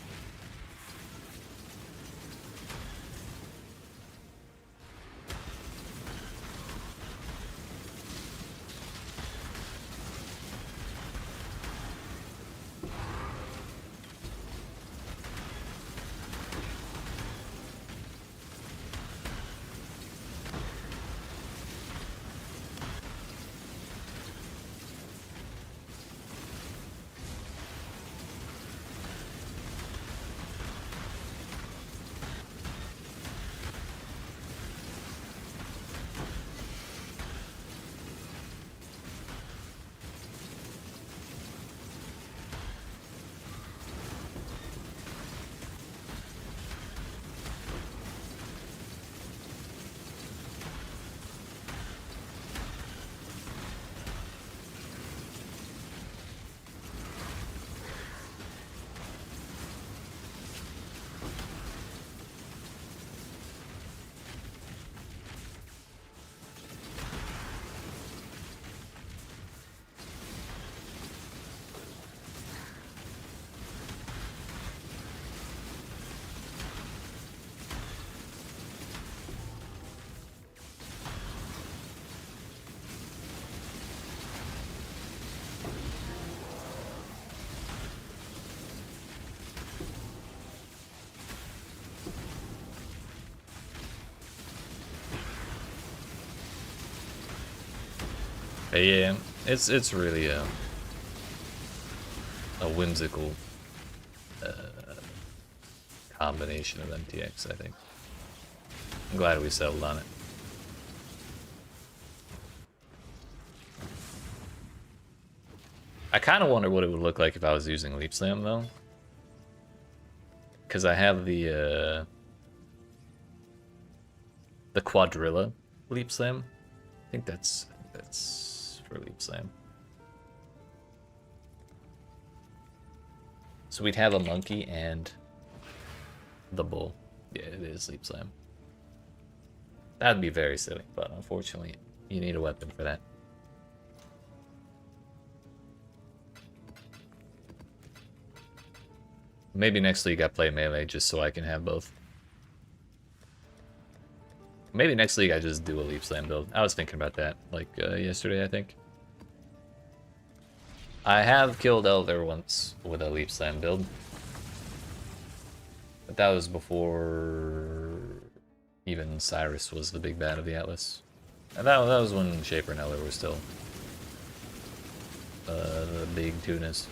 [SPEAKER 1] But yeah, it's really a whimsical combination of MTX, I think. I'm glad we settled on it. I kind of wonder what it would look like if I was using Leap Slam, though. Because I have the Quadrilla Leap Slam. I think that's for Leap Slam. So we'd have a monkey and the bull. Yeah, it is Leap Slam. That'd be very silly, but unfortunately, you need a weapon for that. Maybe next league I play melee just so I can have both. Maybe next league I just do a Leap Slam build. I was thinking about that, like, yesterday, I think. I have killed Elder once with a Leap Slam build. But that was before even Cyrus was the big bad of the Atlas. And that was when Shaper and Elder were still the big tunas.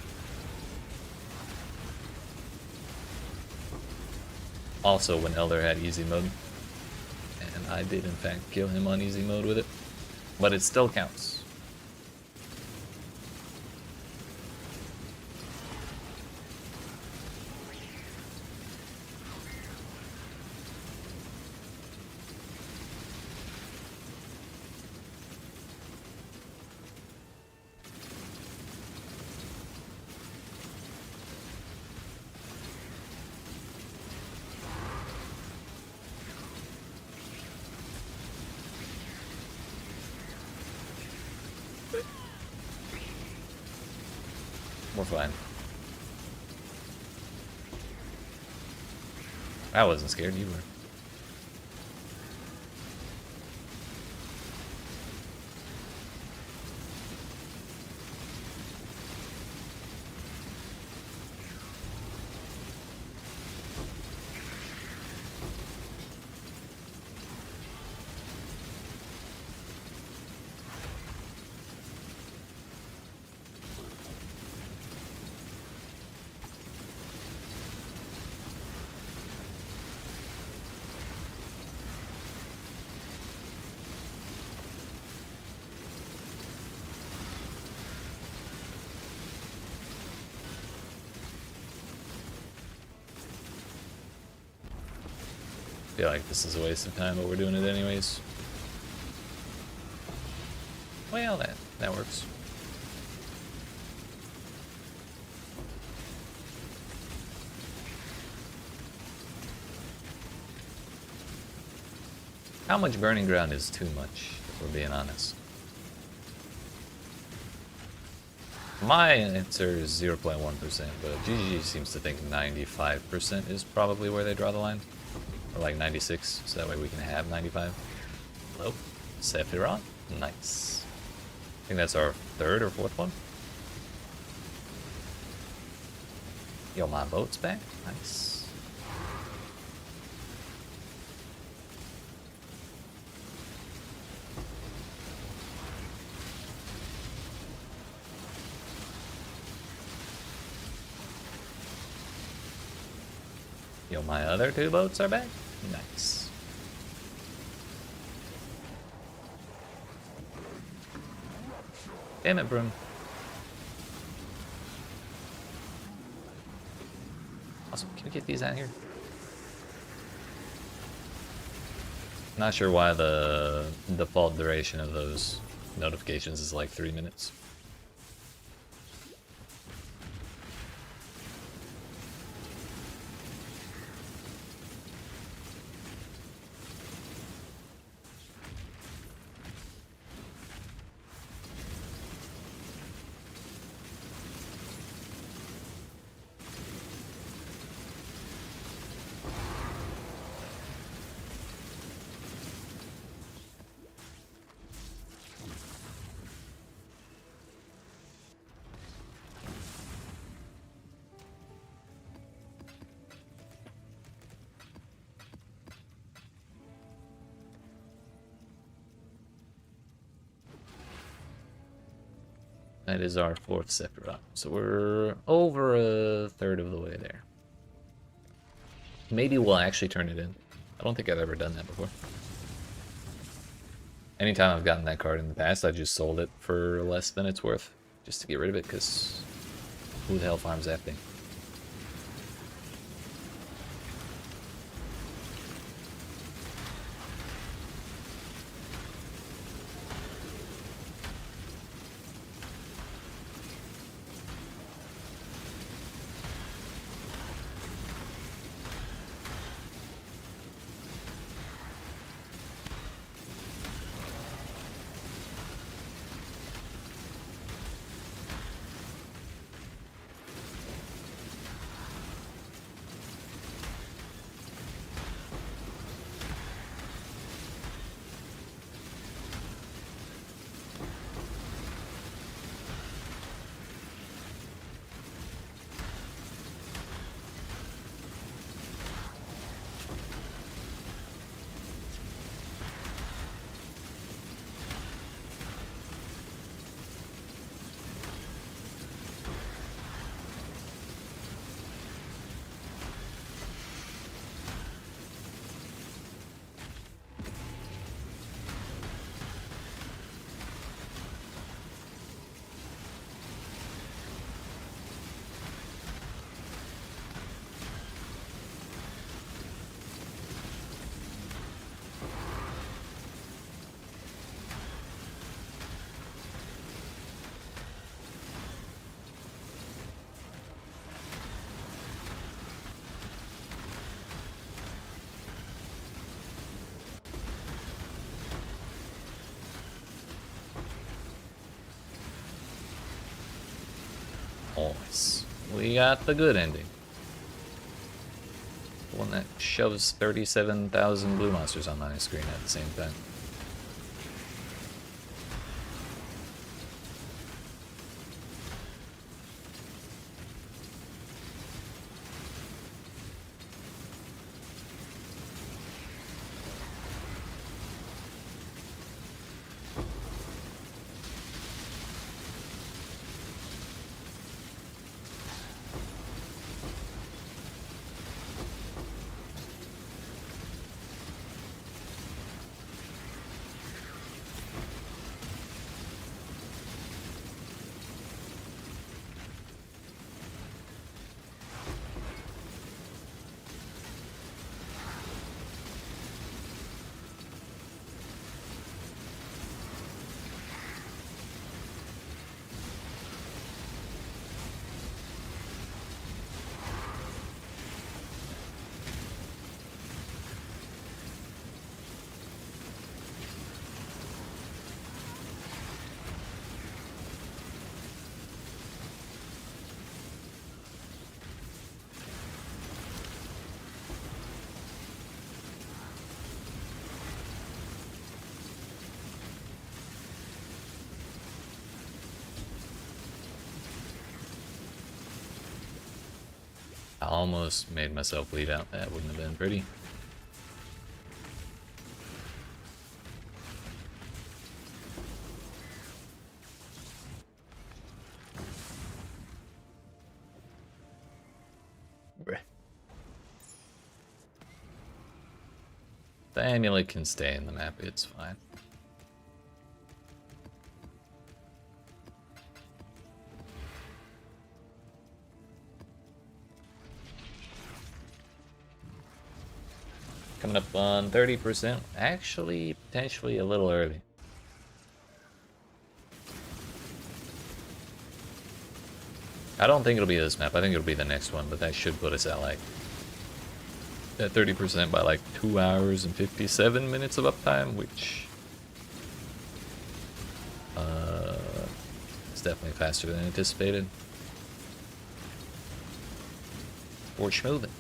[SPEAKER 1] Also when Elder had easy mode. And I did in fact kill him on easy mode with it. But it still counts. We're fine. I wasn't scared, you were. I feel like this is a waste of time, but we're doing it anyways. Well, that works. How much burning ground is too much, if we're being honest? My answer is 0.1%, but GG seems to think 95% is probably where they draw the line. Or like 96, so that way we can have 95. Hello, Sephiroth, nice. I think that's our third or fourth one. Yo, my boat's back, nice. Yo, my other two boats are back? Nice. Damn it, Broom. Awesome, can we get these out of here? Not sure why the default duration of those notifications is like 3 minutes. That is our fourth Sephiroth. So we're over a third of the way there. Maybe we'll actually turn it in. I don't think I've ever done that before. Anytime I've gotten that card in the past, I just sold it for less than it's worth. Just to get rid of it, because who the hell farms that thing? Nice. We got the good ending. The one that shoves 37,000 blue monsters on my screen at the same time. I almost made myself bleed out. That wouldn't have been pretty. The amulet can stay in the map, it's fine. Coming up on 30%. Actually, potentially a little early. I don't think it'll be this map. I think it'll be the next one, but that should put us at like at 30% by like 2 hours and 57 minutes of uptime, which is definitely faster than anticipated. Or schmoving.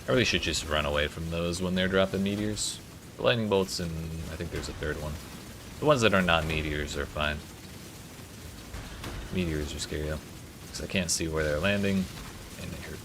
[SPEAKER 1] I really should just run away from those when they're dropping meteors. The lightning bolts, and I think there's a third one. The ones that are not meteors are fine. Meteors are scary though, because I can't see where they're landing, and they hurt.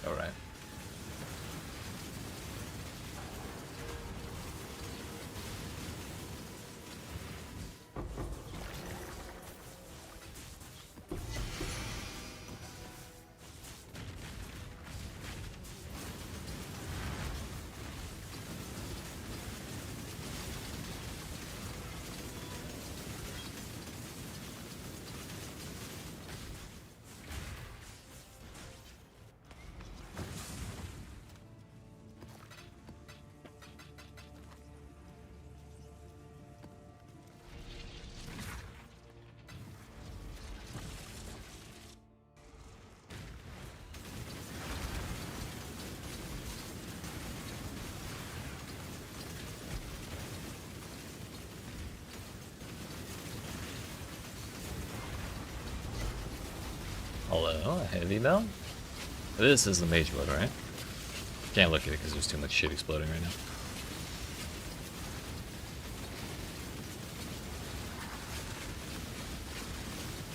[SPEAKER 1] All right. Hello, a heavy bell? This is the mage mode, right? Can't look at it because there's too much shit exploding right now.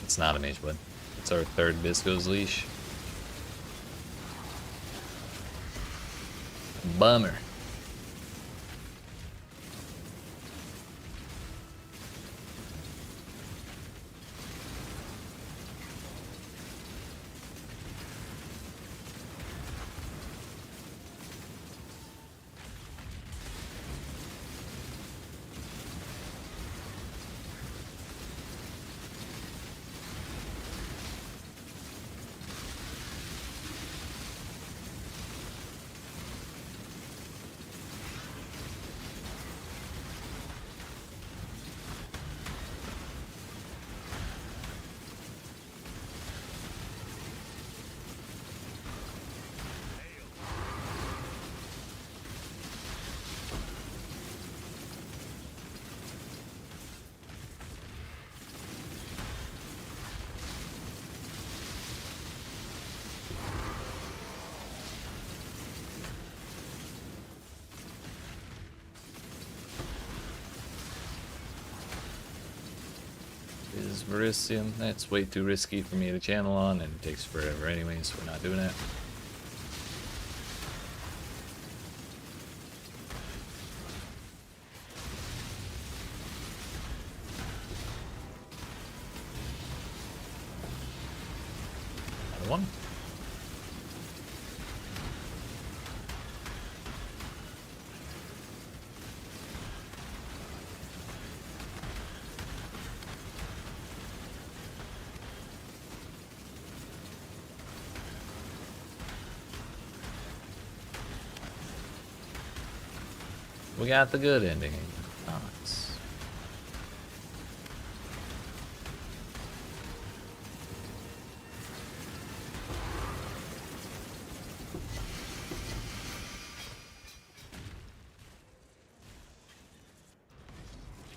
[SPEAKER 1] It's not a mage blood. It's our third Visco's leash. Bummer. is Verisium. That's way too risky for me to channel on, and it takes forever anyway, so we're not doing that. Another one. We got the good ending. Nice.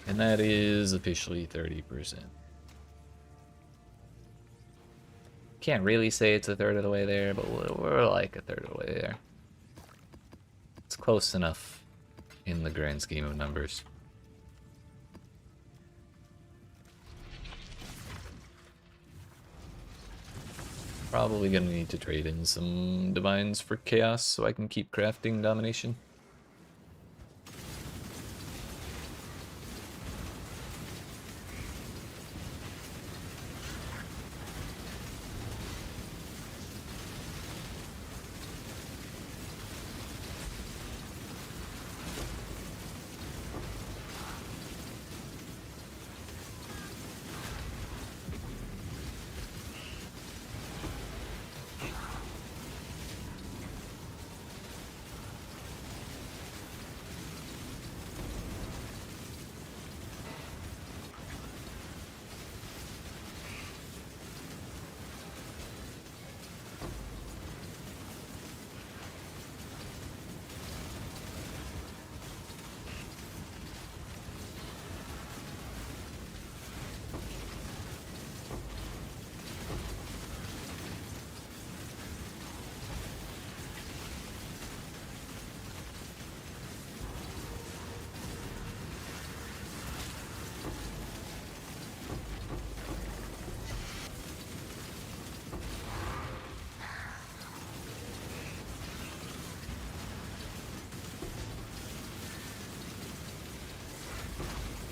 [SPEAKER 1] And that is officially 30%. Can't really say it's a third of the way there, but we're like a third of the way there. It's close enough in the grand scheme of numbers. Probably gonna need to trade in some divines for chaos so I can keep crafting domination.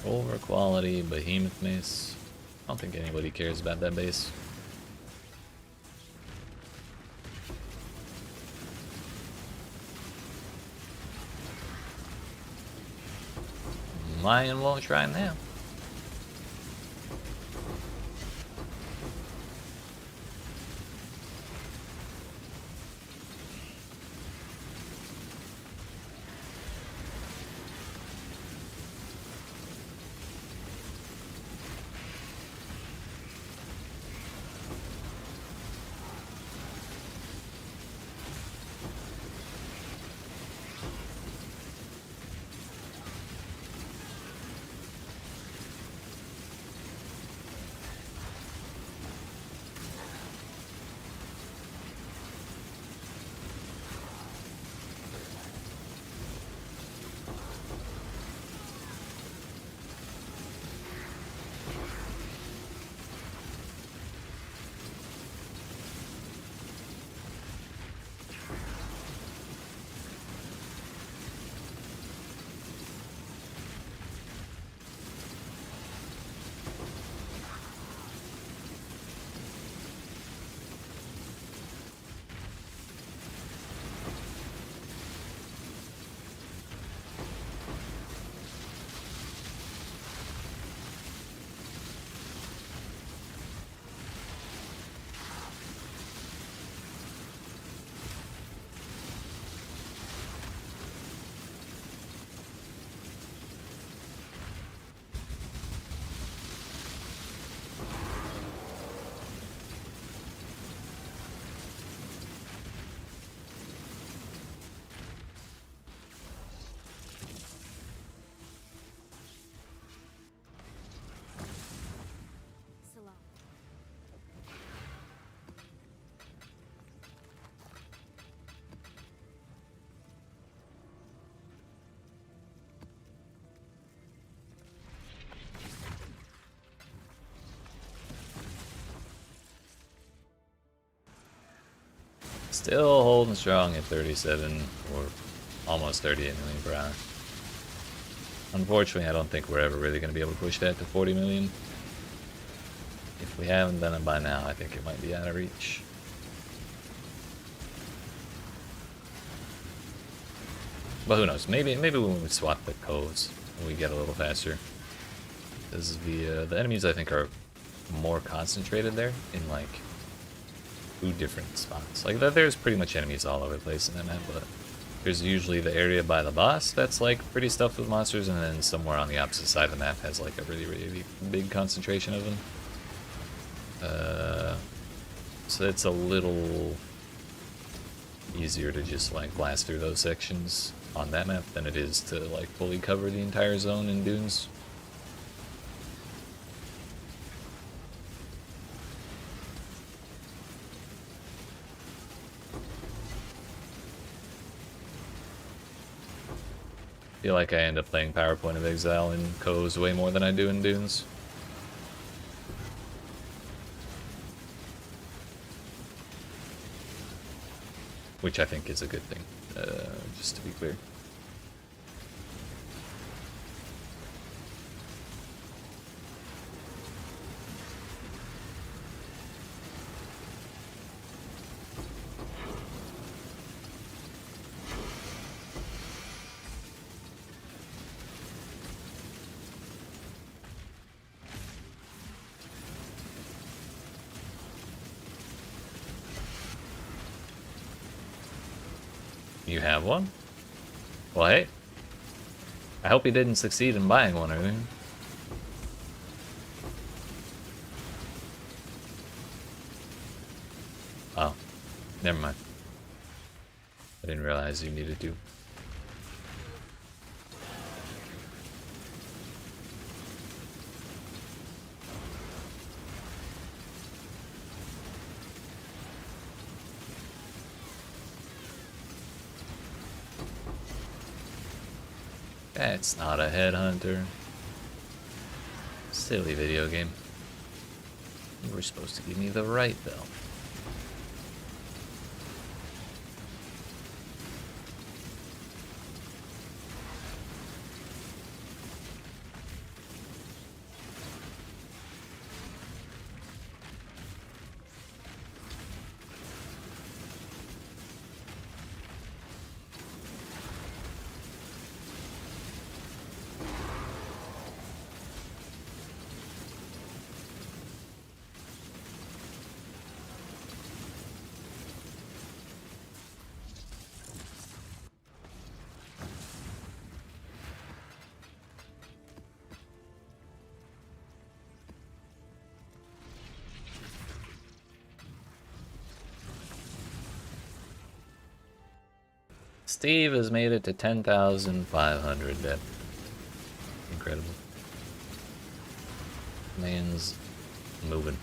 [SPEAKER 1] Over quality behemoth mace. I don't think anybody cares about that base. Lion won't try now. Still holding strong at 37 or almost 38 million per hour. Unfortunately, I don't think we're ever really going to be able to push that to 40 million. If we haven't done it by now, I think it might be out of reach. But who knows? Maybe when we swap the codes, we get a little faster. Because the enemies, I think, are more concentrated there in like 2 different spots. Like there's pretty much enemies all over the place in that map, but there's usually the area by the boss that's like pretty stuffed with monsters, and then somewhere on the opposite side of the map has like a really big concentration of them. So it's a little easier to just like blast through those sections on that map than it is to like fully cover the entire zone in dunes. I feel like I end up playing PowerPoint of Exile in Co's way more than I do in Dunes. Which I think is a good thing, just to be clear. You have one? Well, hey. I hope you didn't succeed in buying one or anything. Oh. Never mind. I didn't realize you needed to. That's not a headhunter. Silly video game. You were supposed to give me the right bell. Steve has made it to 10,500 dead. Incredible. Man's moving.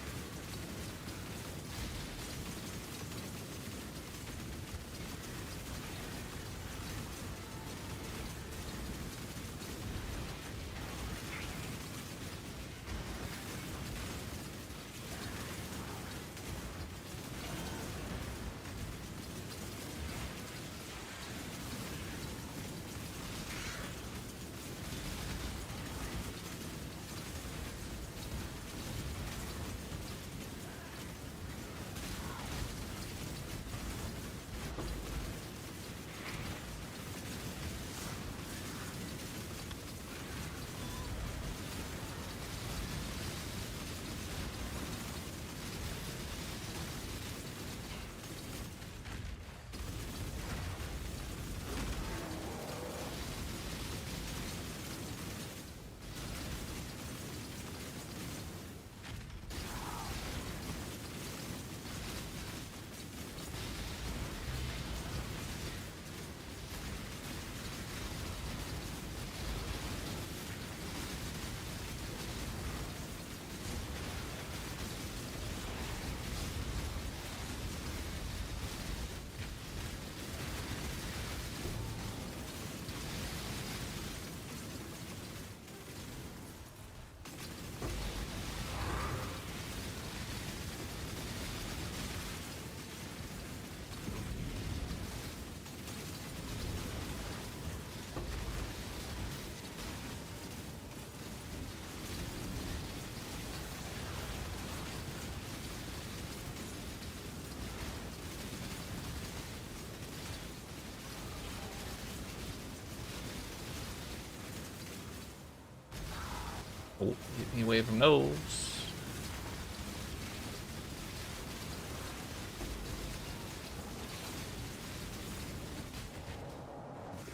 [SPEAKER 1] Oh, get me away from those.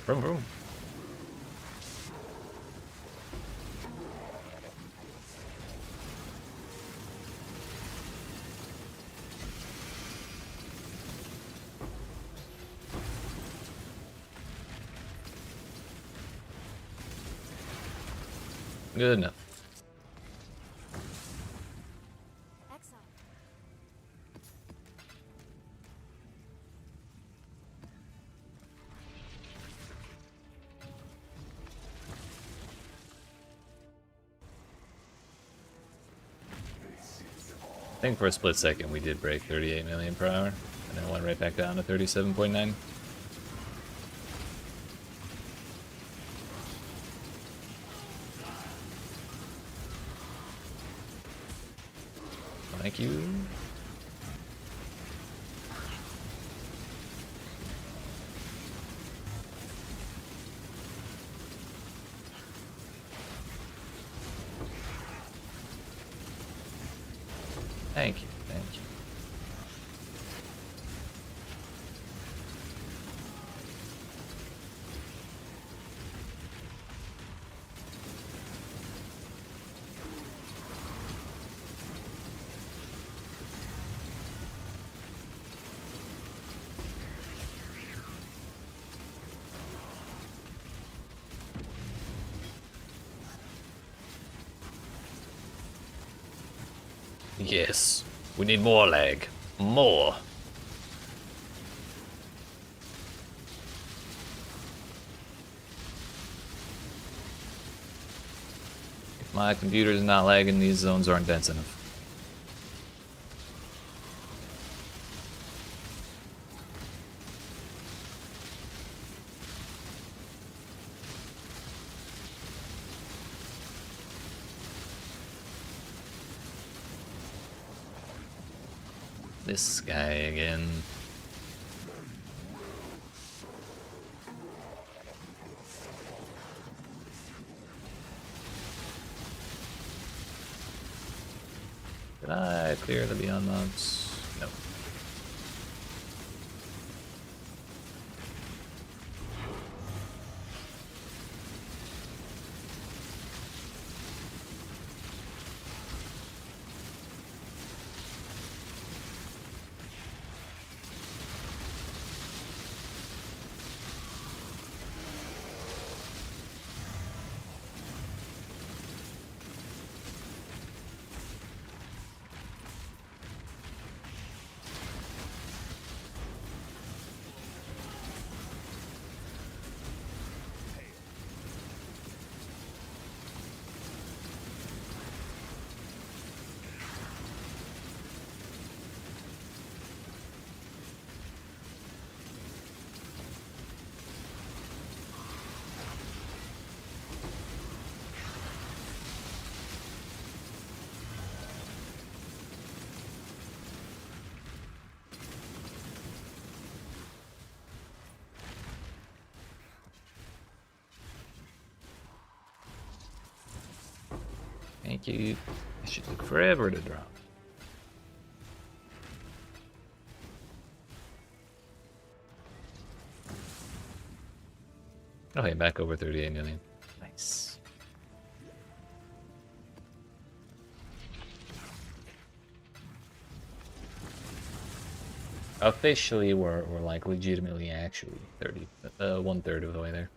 [SPEAKER 1] Vroom, vroom. Good enough.
[SPEAKER 2] Exile.
[SPEAKER 1] I think for a split second we did break 38 million per hour, and then went right back down to 37.9. Thank you. Thank you, thank you. Yes, we need more lag. More. If my computer's not lagging, these zones aren't dense enough. This guy again. Did I clear the Beyond mobs? No. Thank you. It should take forever to drop. Oh, hey, back over 38 million. Nice. Officially, we're like legitimately actually 1/3 of the way there.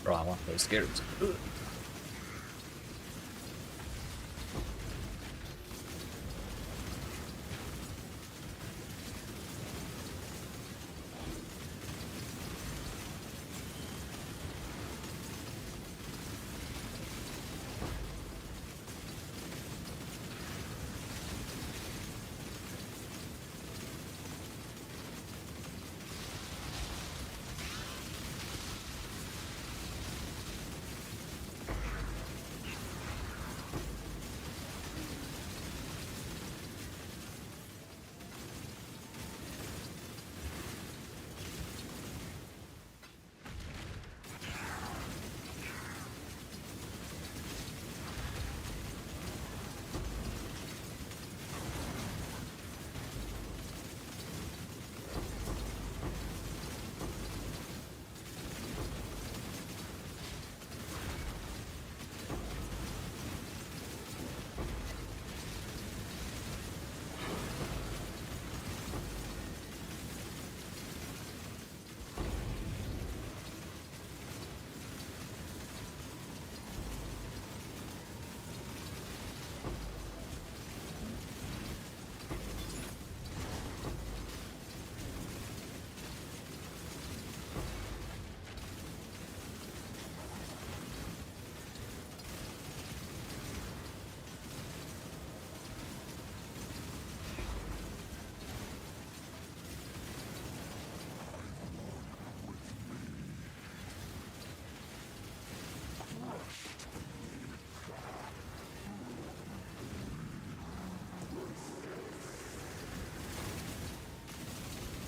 [SPEAKER 1] Bro, I want those scarabs. Ugh.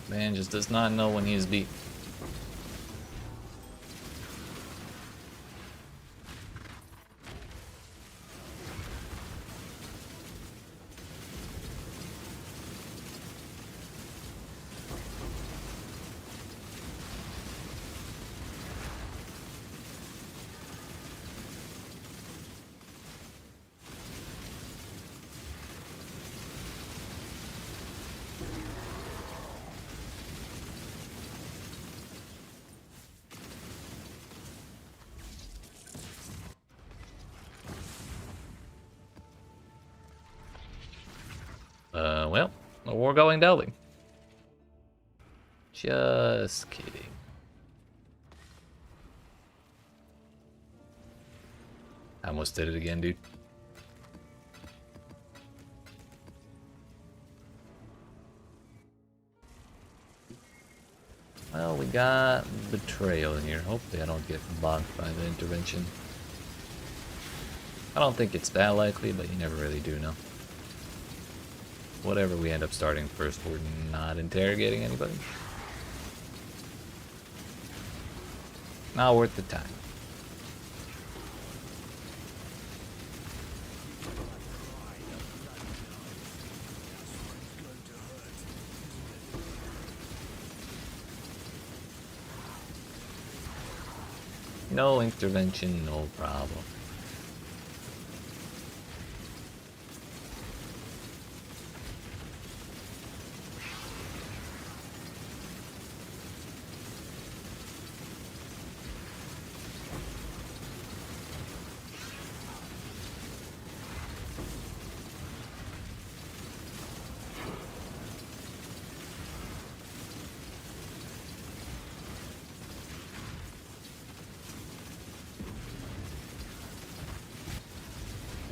[SPEAKER 1] Man just does not know when he is beat. Well, we're going delving. Just kidding. I almost did it again, dude. Well, we got betrayal in here. Hopefully I don't get bonked by the intervention. I don't think it's that likely, but you never really do know. Whatever we end up starting first, we're not interrogating anybody. Not worth the time. No intervention, no problem.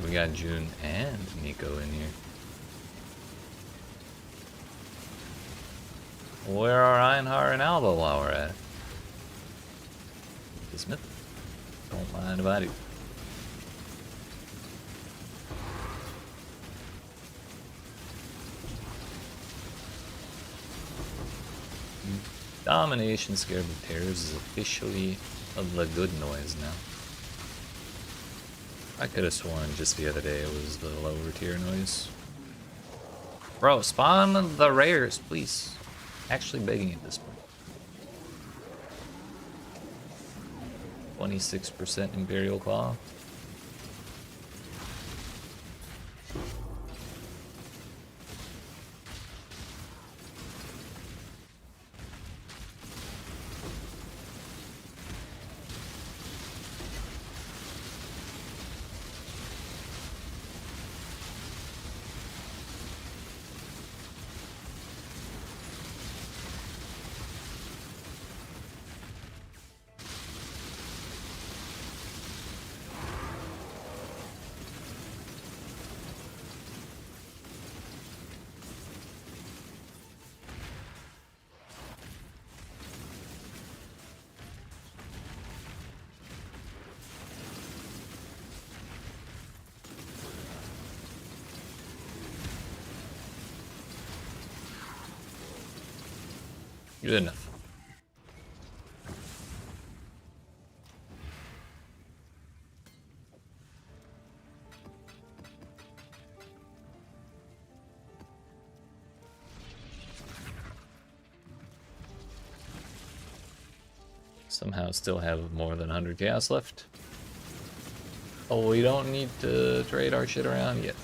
[SPEAKER 1] We got June and Nico in here. Where are Einhar and Alba while we're at it? Smith. Don't mind if I do. Domination Scared of Terrors is officially the good noise now. I could have sworn just the other day it was the lower tier noise. Bro, spawn the rares, please. Actually begging at this point. 26% Imperial Claw. Good enough. Somehow still have more than 100 chaos left. Oh, we don't need to trade our shit around yet.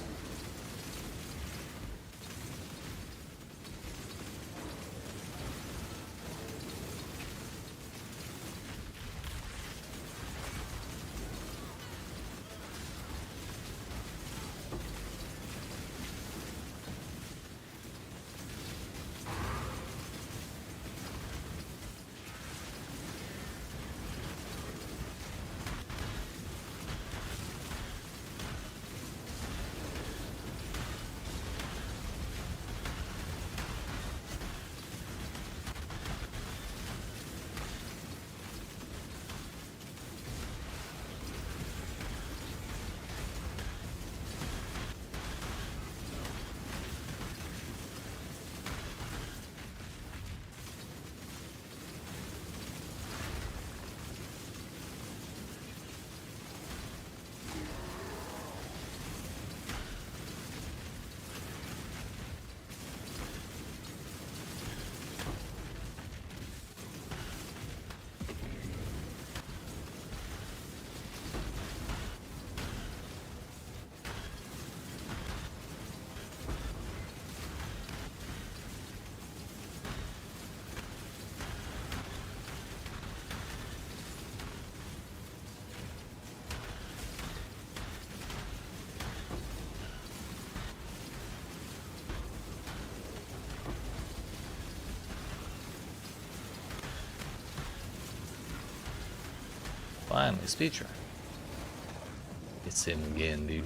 [SPEAKER 1] speed run. It's him again, dude.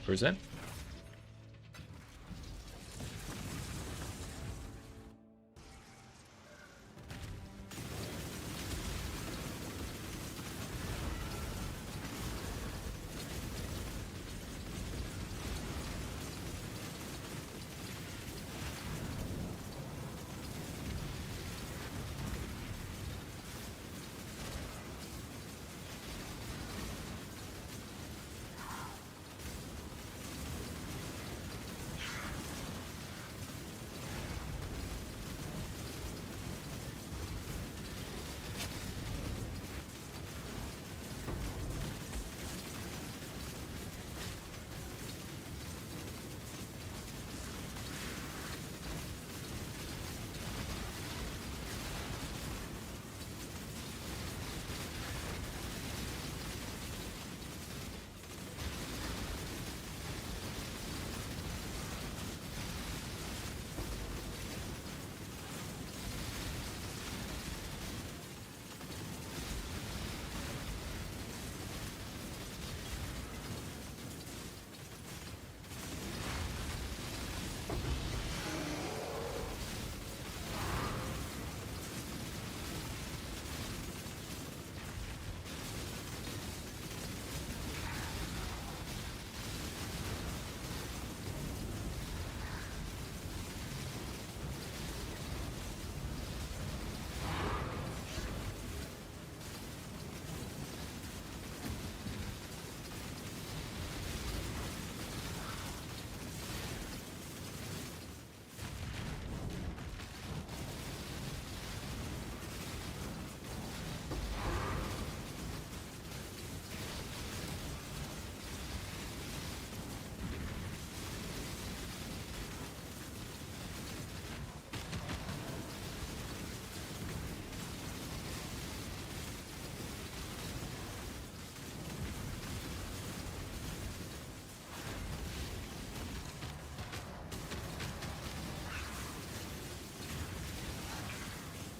[SPEAKER 1] %.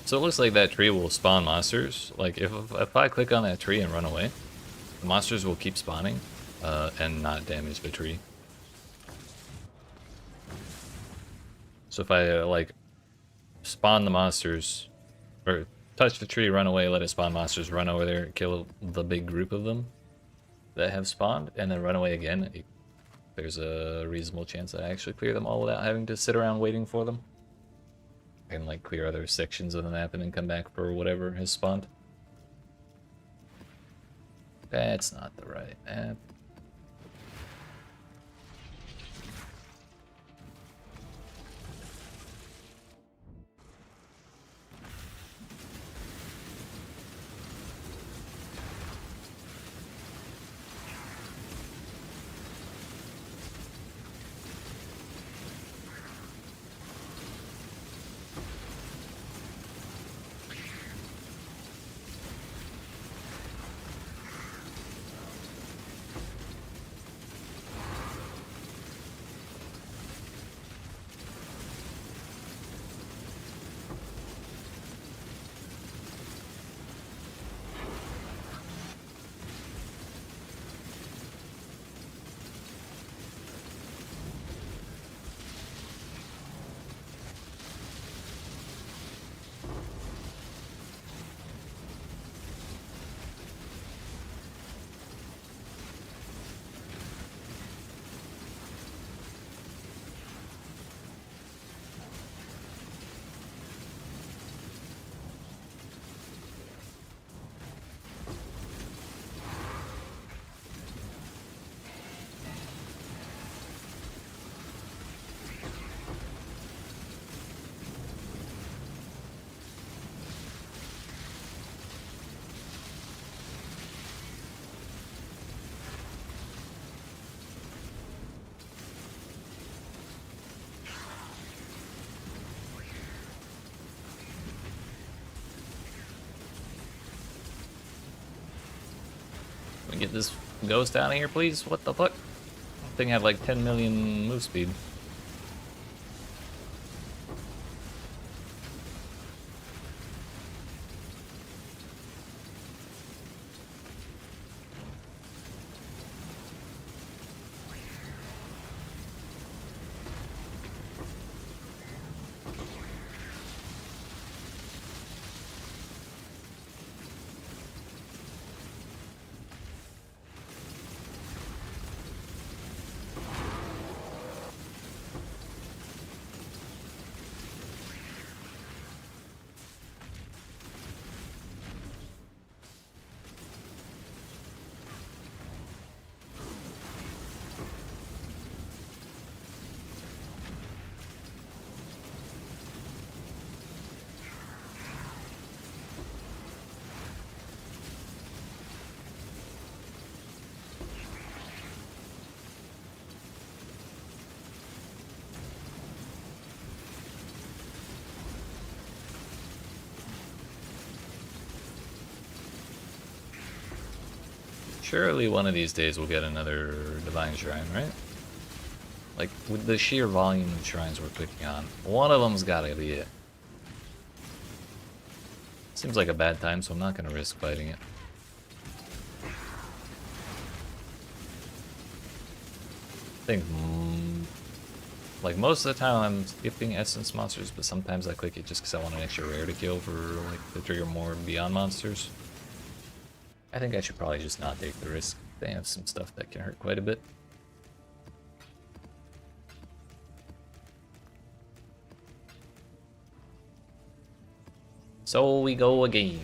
[SPEAKER 1] So it looks like that tree will spawn monsters. Like if I click on that tree and run away, the monsters will keep spawning and not damage the tree. So if I like spawn the monsters or touch the tree, run away, let it spawn monsters, run over there, kill the big group of them that have spawned, and then run away again, there's a reasonable chance that I actually clear them all without having to sit around waiting for them. And like clear other sections of the map and then come back for whatever has spawned. That's not the right map. Get this ghost out of here, please. What the fuck? That thing had like 10 million move speed. Surely one of these days we'll get another Divine Shrine, right? Like, with the sheer volume of shrines we're clicking on, one of them's gotta be it. Seems like a bad time, so I'm not gonna risk fighting it. I think, like, most of the time I'm skipping Essence monsters, but sometimes I click it just because I want an extra rare to kill for, like, to trigger more Beyond monsters. I think I should probably just not take the risk. They have some stuff that can hurt quite a bit. So we go again.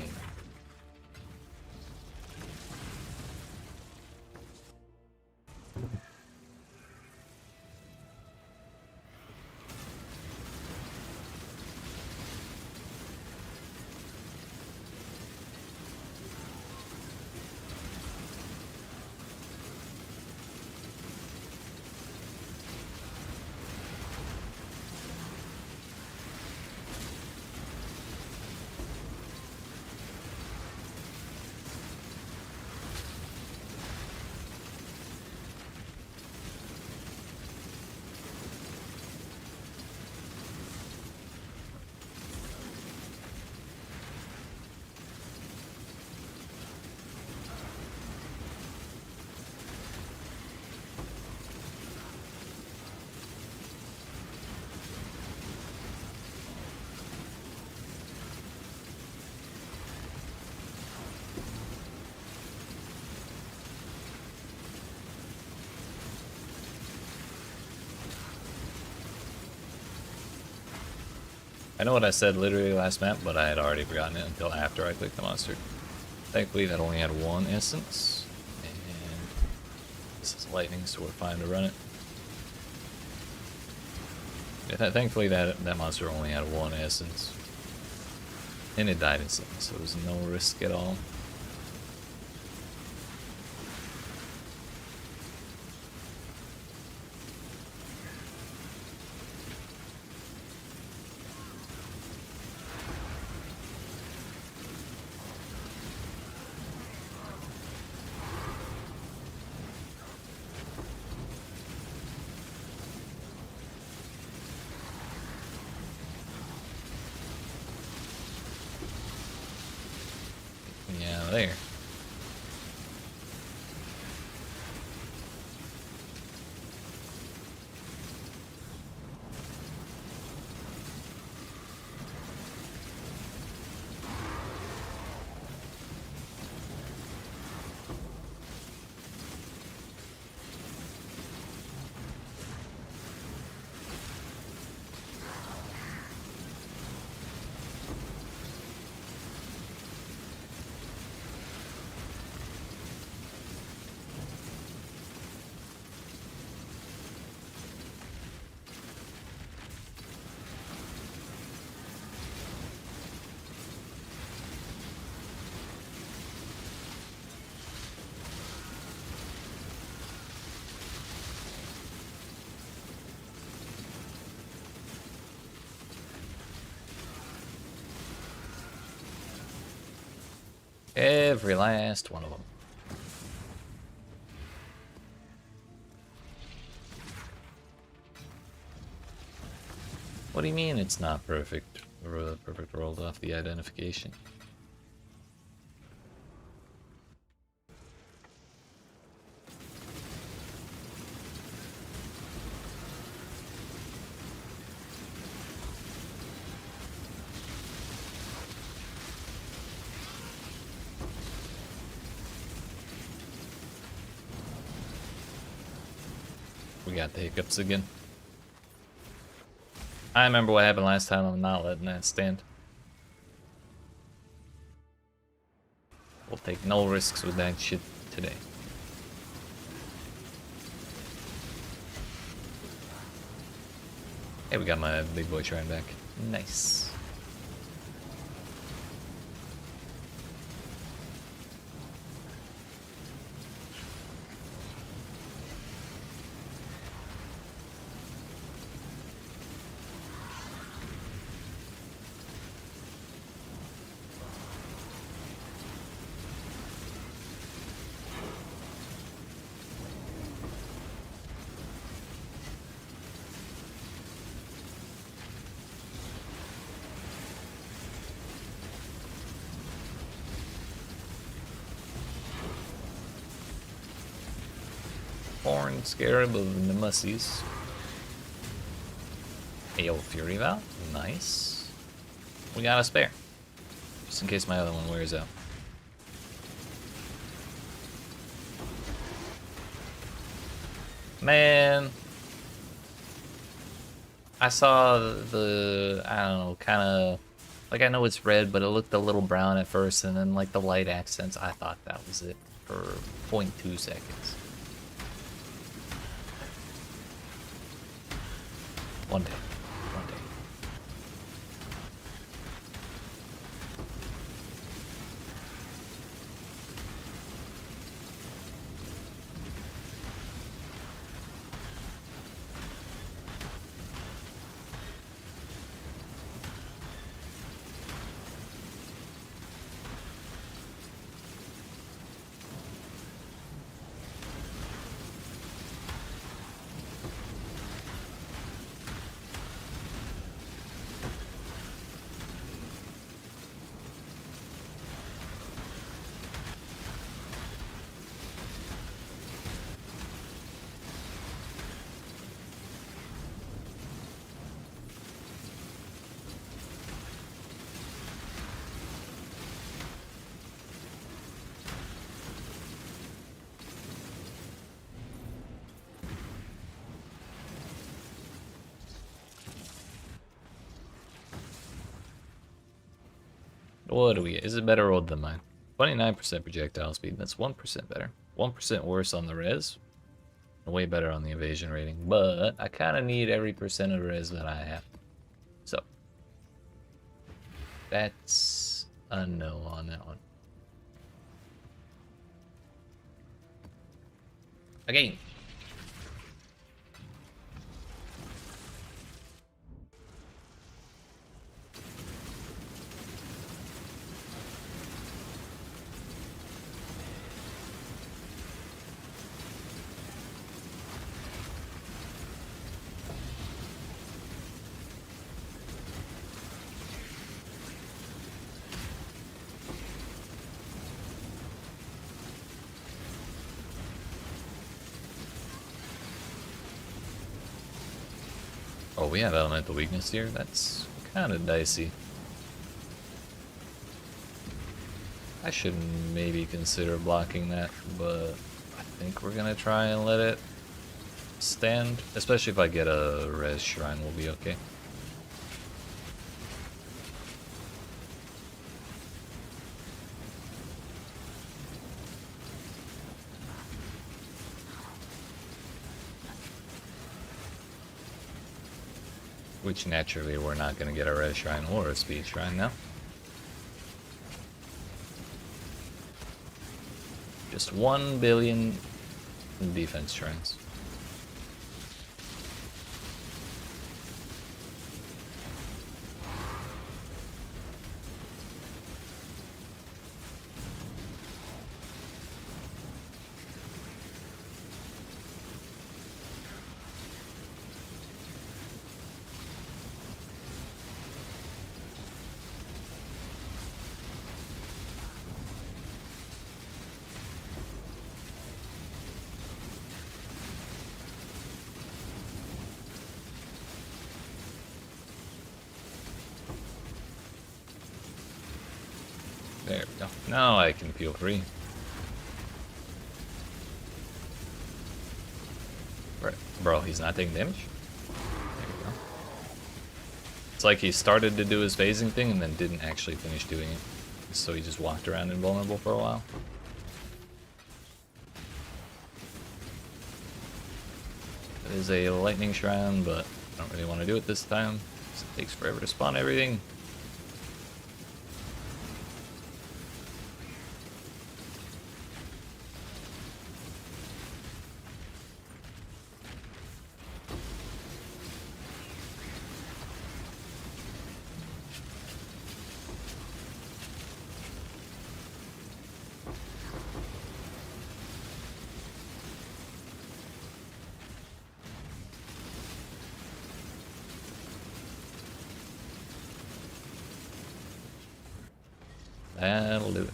[SPEAKER 1] I know what I said literally last map, but I had already forgotten it until after I clicked the monster. Thankfully that only had one instance, and this is lightning, so we're fine to run it. Yeah, thankfully that monster only had one essence, and it died instantly, so there was no risk at all. Yeah, there. Every last one of them. What do you mean it's not perfect? Perfect rolled off the identification. We got the hiccups again. I remember what happened last time. I'm not letting that stand. We'll take no risks with that shit today. Hey, we got my big boy shrine back. Nice. Horn Scarab of Nemesis. Ayo Fury Vow. Nice. We got a spare. Just in case my other one wears out. Man. I saw the, I don't know, kind of, like I know it's red, but it looked a little brown at first, and then like the light accents, I thought that was it for 0.2 seconds. One day. One day. What do we get? Is it better rolled than mine? 29% projectile speed. That's 1% better. 1% worse on the res. Way better on the evasion rating. But I kind of need every percent of res that I have. So. That's a no on that one. Again. Oh, we have elemental weakness here. That's kind of dicey. I should maybe consider blocking that, but I think we're gonna try and let it stand. Especially if I get a res shrine, we'll be okay. Which naturally we're not going to get a res shrine or a speed shrine now. Just 1 billion defense shrines. Now I can feel free. Bro, he's not taking damage? There we go. It's like he started to do his phasing thing and then didn't actually finish doing it. So he just walked around invulnerable for a while. It is a lightning shrine, but I don't really want to do it this time. It takes forever to spawn everything. That'll do it.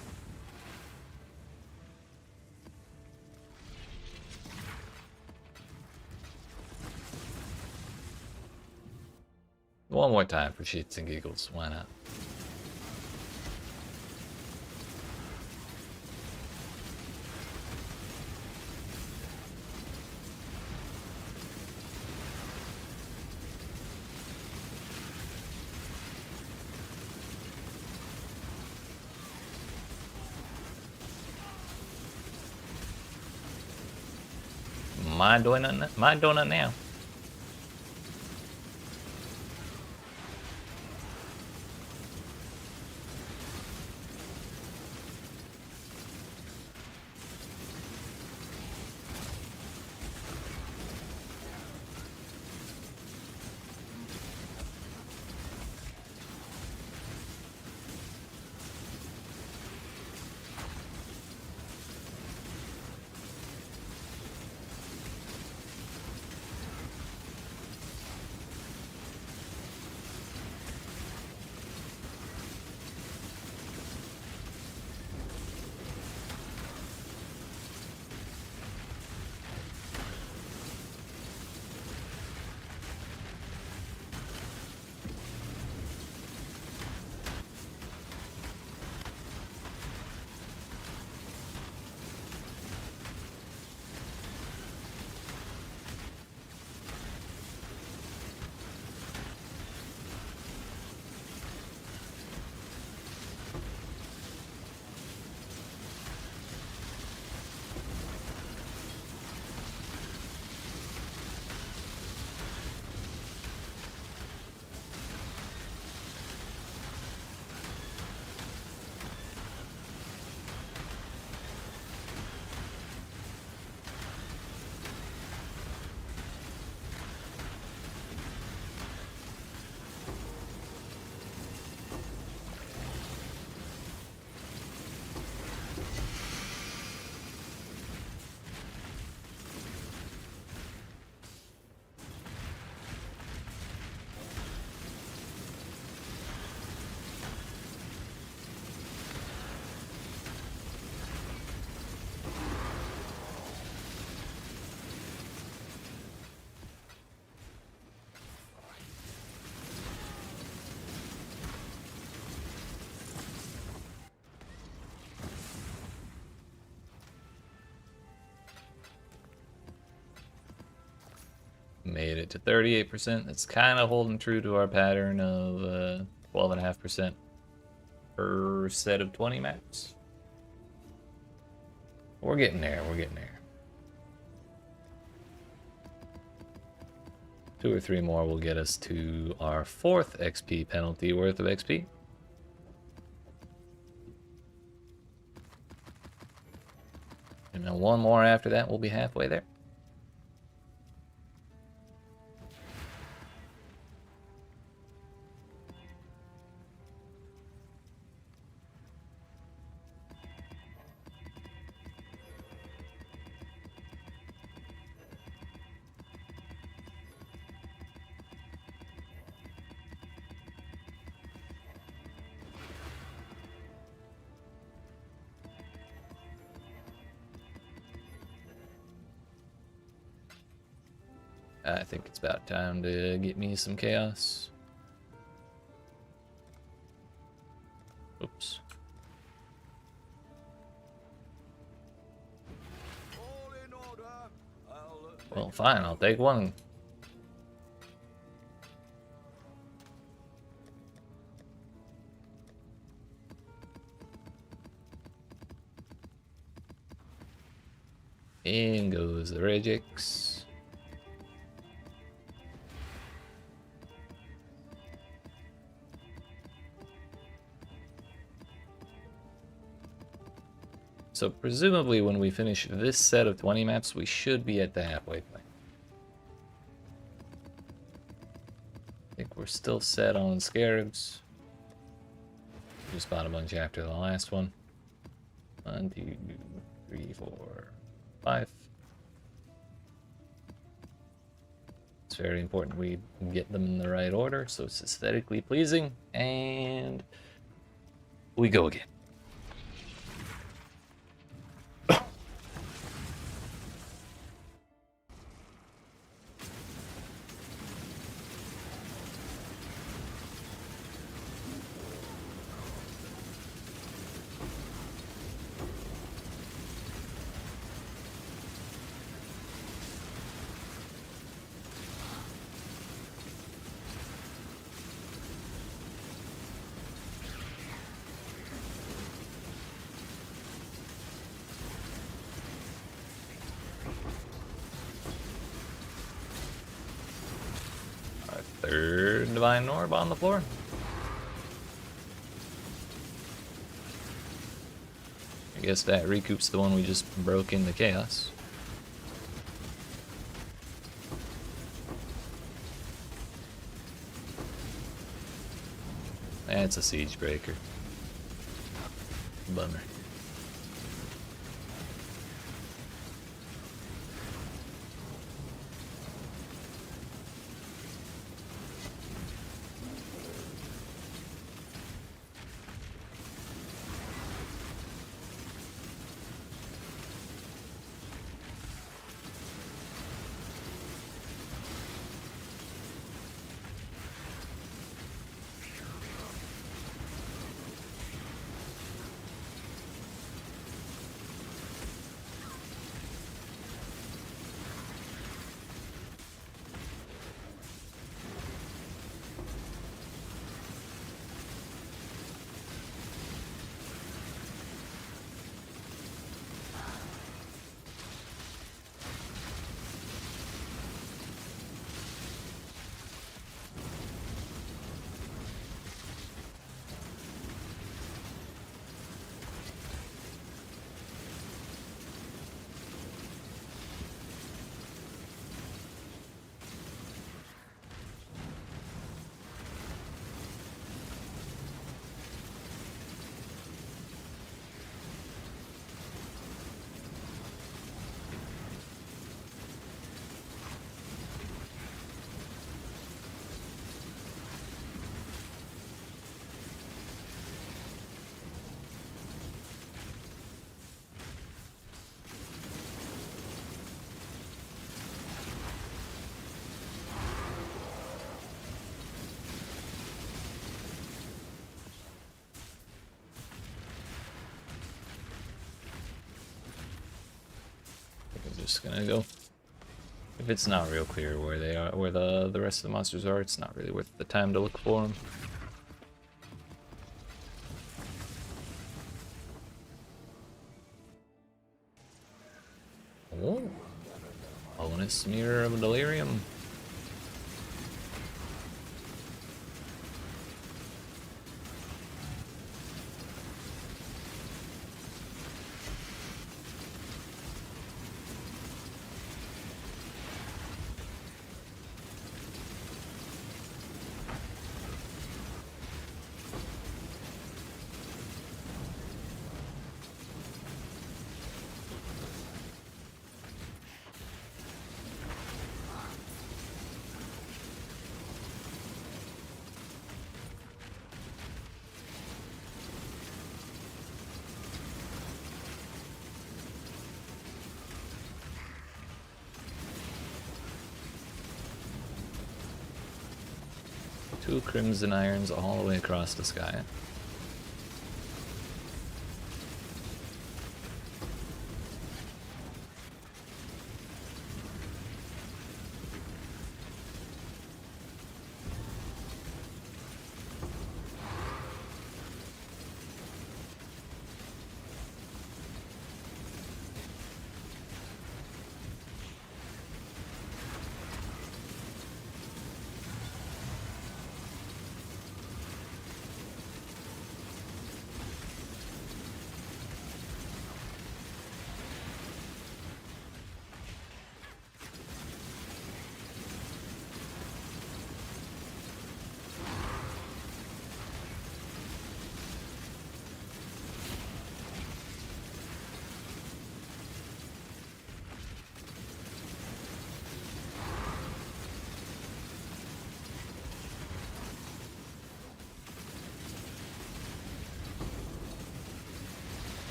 [SPEAKER 1] One more time for shits and giggles. Why not? Mind doing it now. Made it to 38%. That's kind of holding true to our pattern of 12.5% per set of 20 maps. We're getting there. We're getting there. 2 or 3 more will get us to our 4th XP penalty worth of XP. And then 1 more after that, we'll be halfway there. I think it's about time to get me some chaos. Oops. Well, fine, I'll take one. In goes the Regix. So presumably when we finish this set of 20 maps, we should be at the halfway point. I think we're still set on Scarabs. Just bought a bunch after the last one. 1, 2, 3, 4, 5. It's very important we get them in the right order so it's aesthetically pleasing. And we go again. Third Divine Orb on the floor. I guess that recoups the one we just broke into Chaos. That's a Siege Breaker. Bummer. Just gonna go. If it's not real clear where they are, where the rest of the monsters are, it's not really worth the time to look for them. Oh, bonus Mirror of Delirium. Two Crimson Irons all the way across the sky.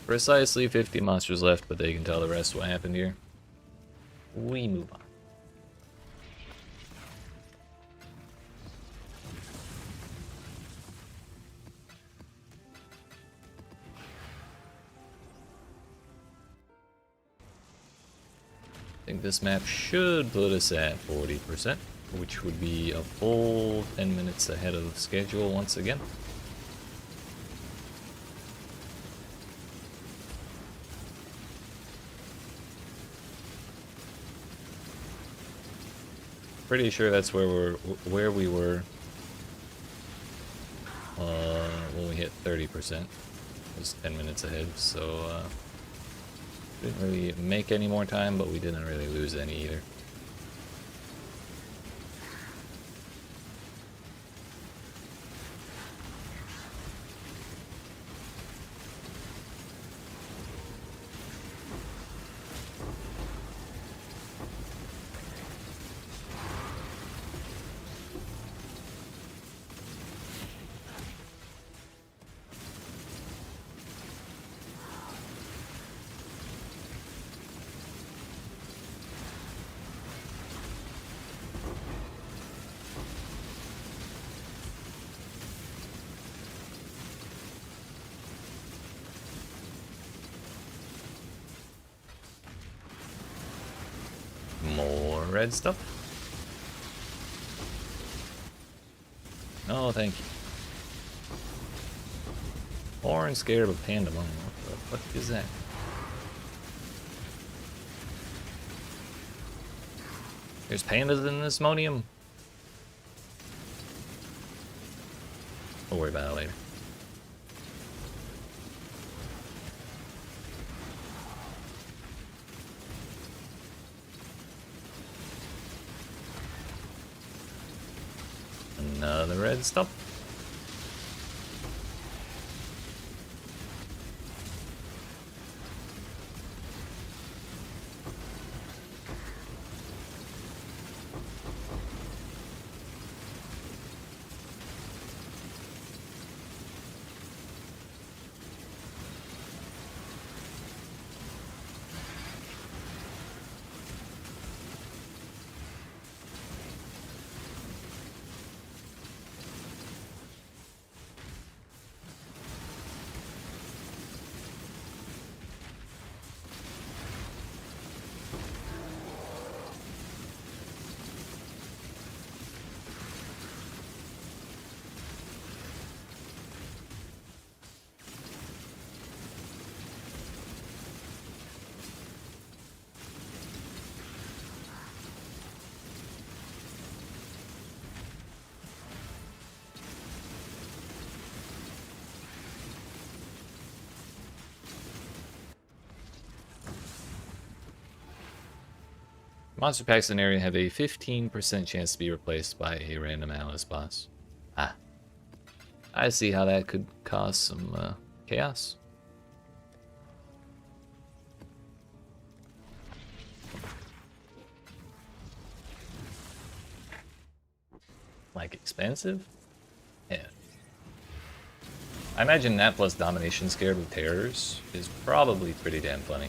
[SPEAKER 1] Precisely 50 monsters left, but they can tell the rest what happened here. We move on. I think this map should put us at 40%, which would be a full 10 minutes ahead of schedule once again. Pretty sure that's where we were when we hit 30%. It was 10 minutes ahead, so didn't really make any more time, but we didn't really lose any either. More red stuff. No, thank you. Orange scared of a pandemonium. What the fuck is that? There's pandas in this monium. We'll worry about it later. Another red stuff. Monster packs in the area have a 15% chance to be replaced by a random Alice boss. Ah. I see how that could cause some chaos. Like expensive? Yeah. I imagine that plus Domination Scared with Terrors is probably pretty damn funny.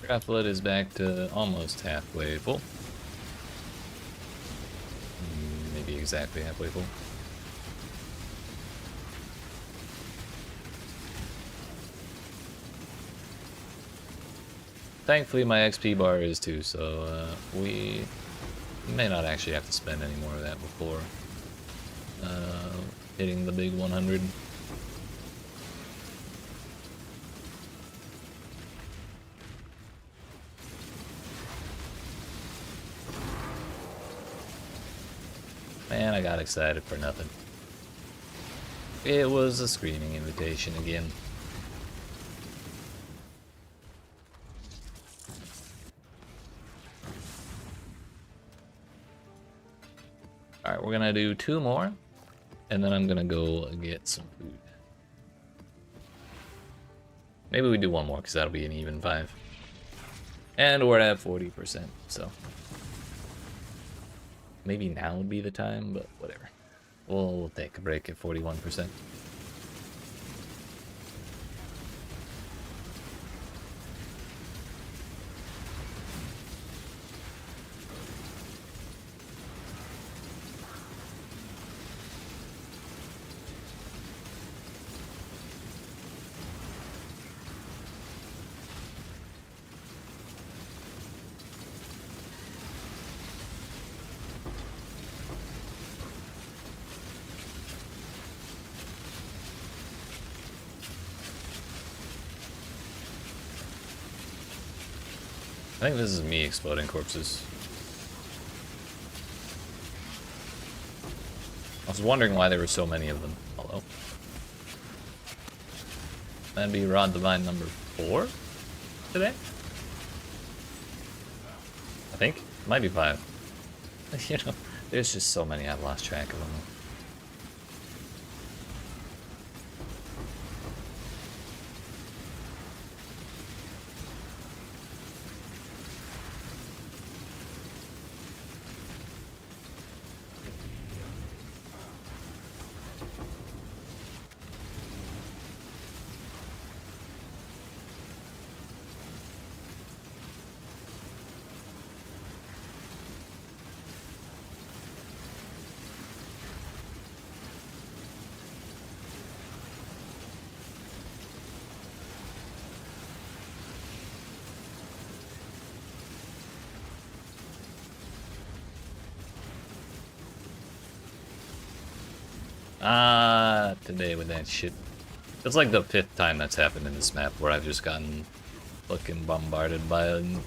[SPEAKER 1] Grapplet is back to almost halfway full. Maybe exactly halfway full. Thankfully my XP bar is too, so we may not actually have to spend any more of that before hitting the big 100. Man, I got excited for nothing. It was a screaming invitation again. Alright, we're gonna do 2 more, and then I'm gonna go get some food. Maybe we do 1 more, because that'll be an even 5. And we're at 40%, so... maybe now would be the time, but whatever. We'll take a break at 41%. I think this is me exploding corpses. I was wondering why there were so many of them. Hello. That'd be Rod Divine number 4 today? I think. Might be 5. You know, there's just so many I've lost track of them. Today with that shit. It's like the 5th time that's happened in this map where I've just gotten fucking bombarded by an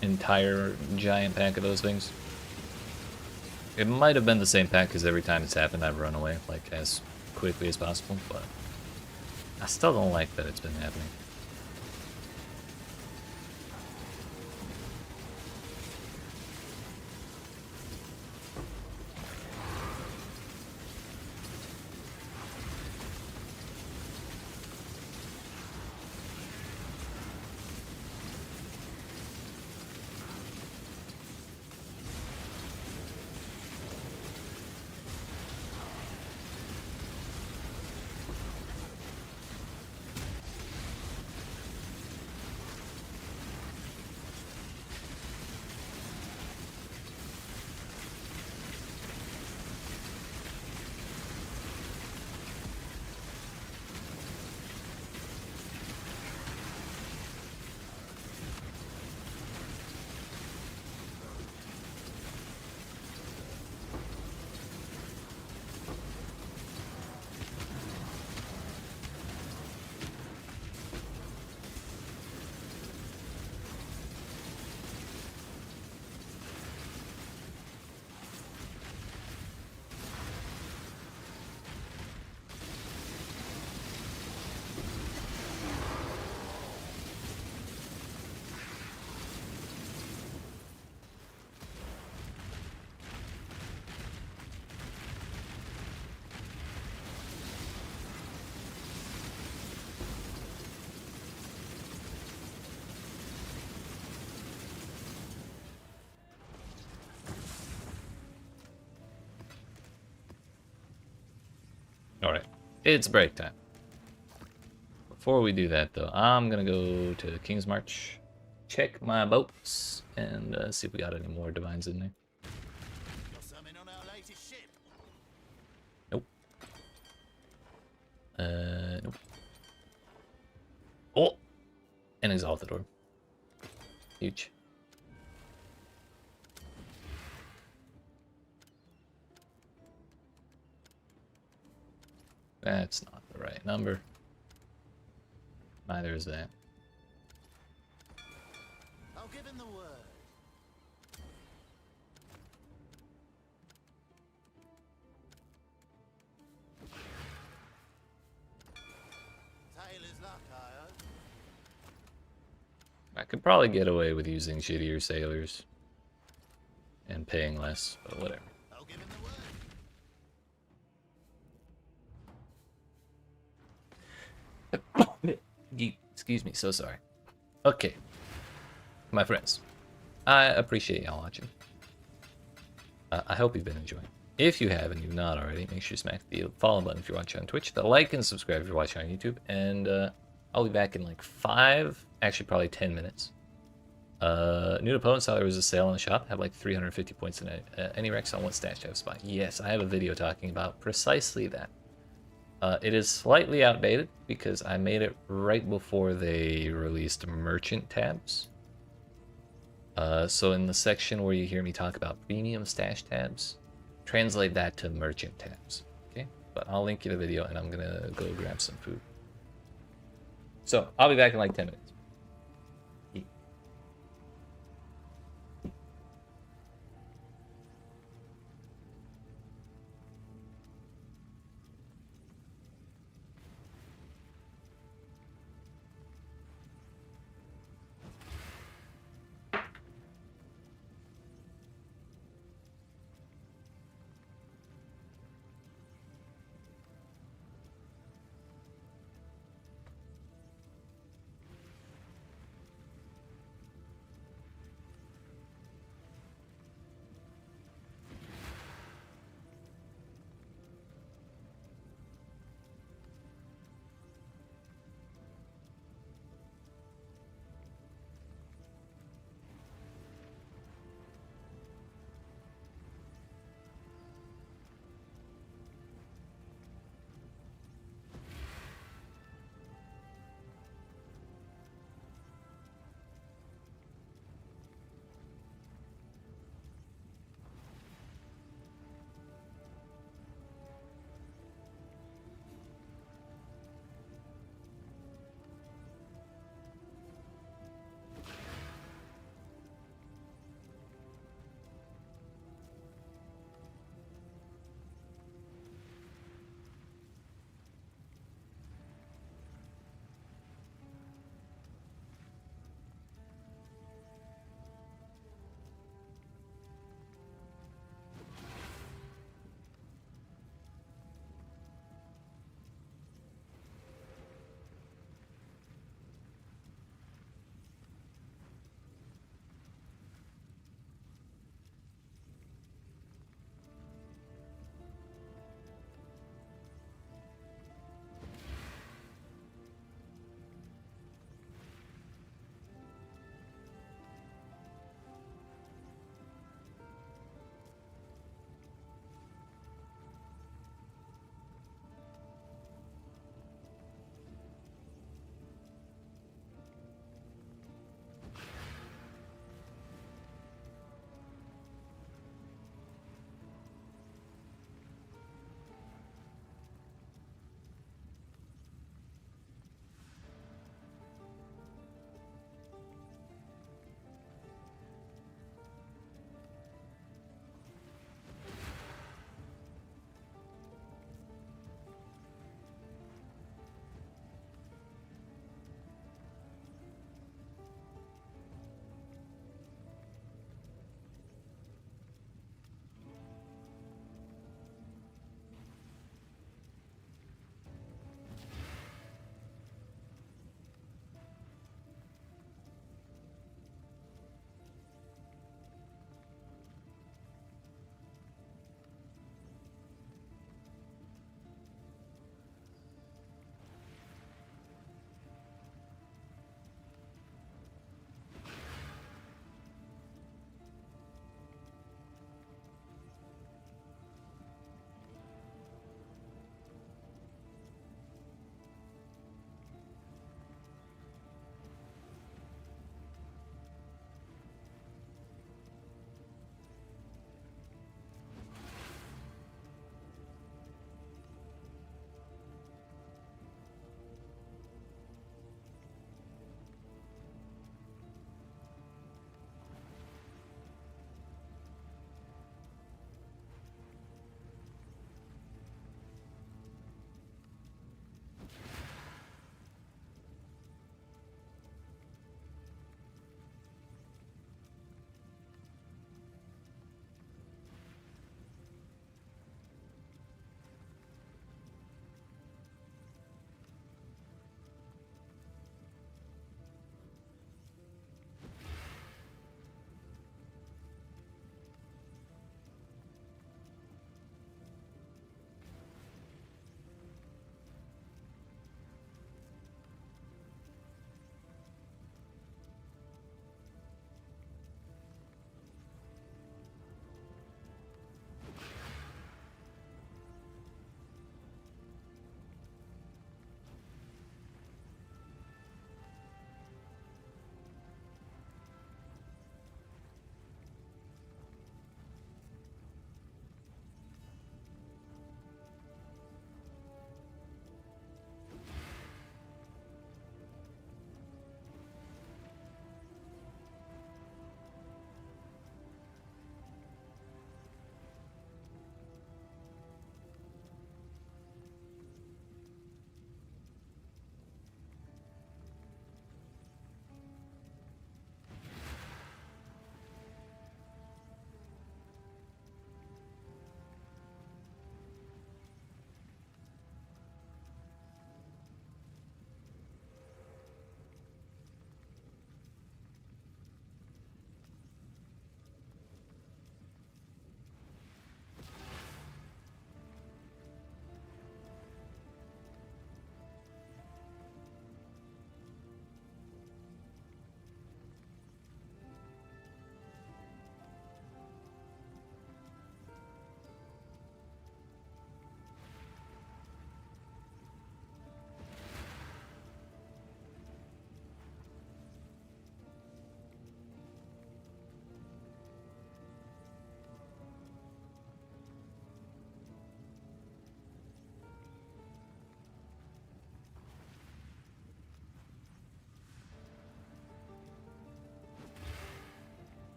[SPEAKER 1] entire giant pack of those things. It might have been the same pack because every time it's happened I've run away like as quickly as possible, but I still don't like that it's been happening. Alright, it's break time. Before we do that though, I'm gonna go to King's March check my boats and see if we got any more divines in there.
[SPEAKER 3] Got something on our latest ship.
[SPEAKER 1] Nope. Nope. Oh! And Exile the door. Huge. That's not the right number. Neither is that.
[SPEAKER 3] I'll give him the word. Tailor's luck, I hope.
[SPEAKER 1] I could probably get away with using shittier sailors and paying less, but whatever.
[SPEAKER 3] I'll give him the word.
[SPEAKER 1] Excuse me, so sorry. Okay, my friends, I appreciate y'all watching. I hope you've been enjoying. If you have and you've not already, make sure you smack the follow button if you're watching on Twitch, the like and subscribe if you're watching on YouTube, and I'll be back in like 5, actually probably 10 minutes. New to opponents, saw there was a sale in the shop, have like 350 points in it. Any Rex on what stash to have spot? Yes, I have a video talking about precisely that. It is slightly outdated because I made it right before they released merchant tabs. So in the section where you hear me talk about premium stash tabs, translate that to merchant tabs. Okay, but I'll link you the video and I'm gonna go grab some food. So I'll be back in like 10 minutes.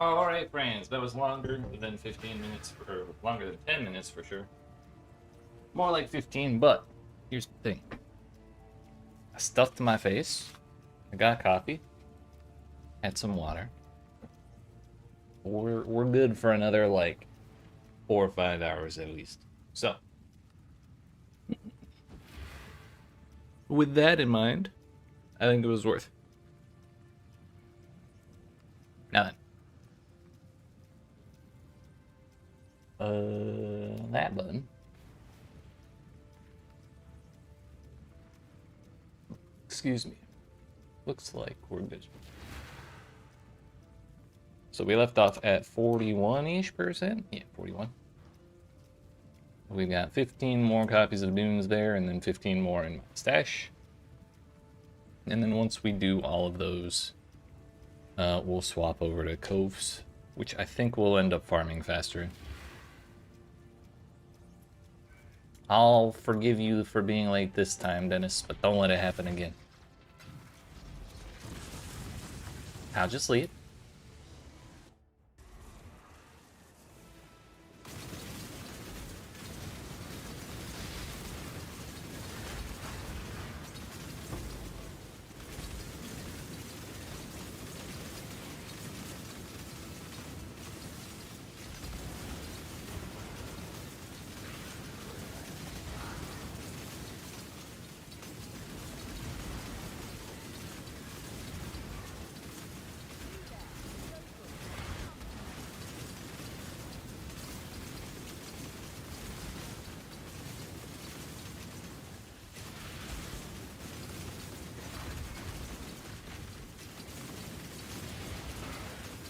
[SPEAKER 1] All right, friends. That was longer than 15 minutes, or longer than 10 minutes for sure. More like 15, but here's the thing. I stuffed my face. I got a coffee. Had some water. We're good for another like 4 or 5 hours at least. So, with that in mind, I think it was worth. Now then, that button. Excuse me. Looks like we're good. So we left off at 41-ish%. Yeah, 41. We've got 15 more copies of Dunes there, and then 15 more in my stash. And then once we do all of those, we'll swap over to Coves, which I think we'll end up farming faster. I'll forgive you for being late this time, Dennis, but don't let it happen again. I'll just leave.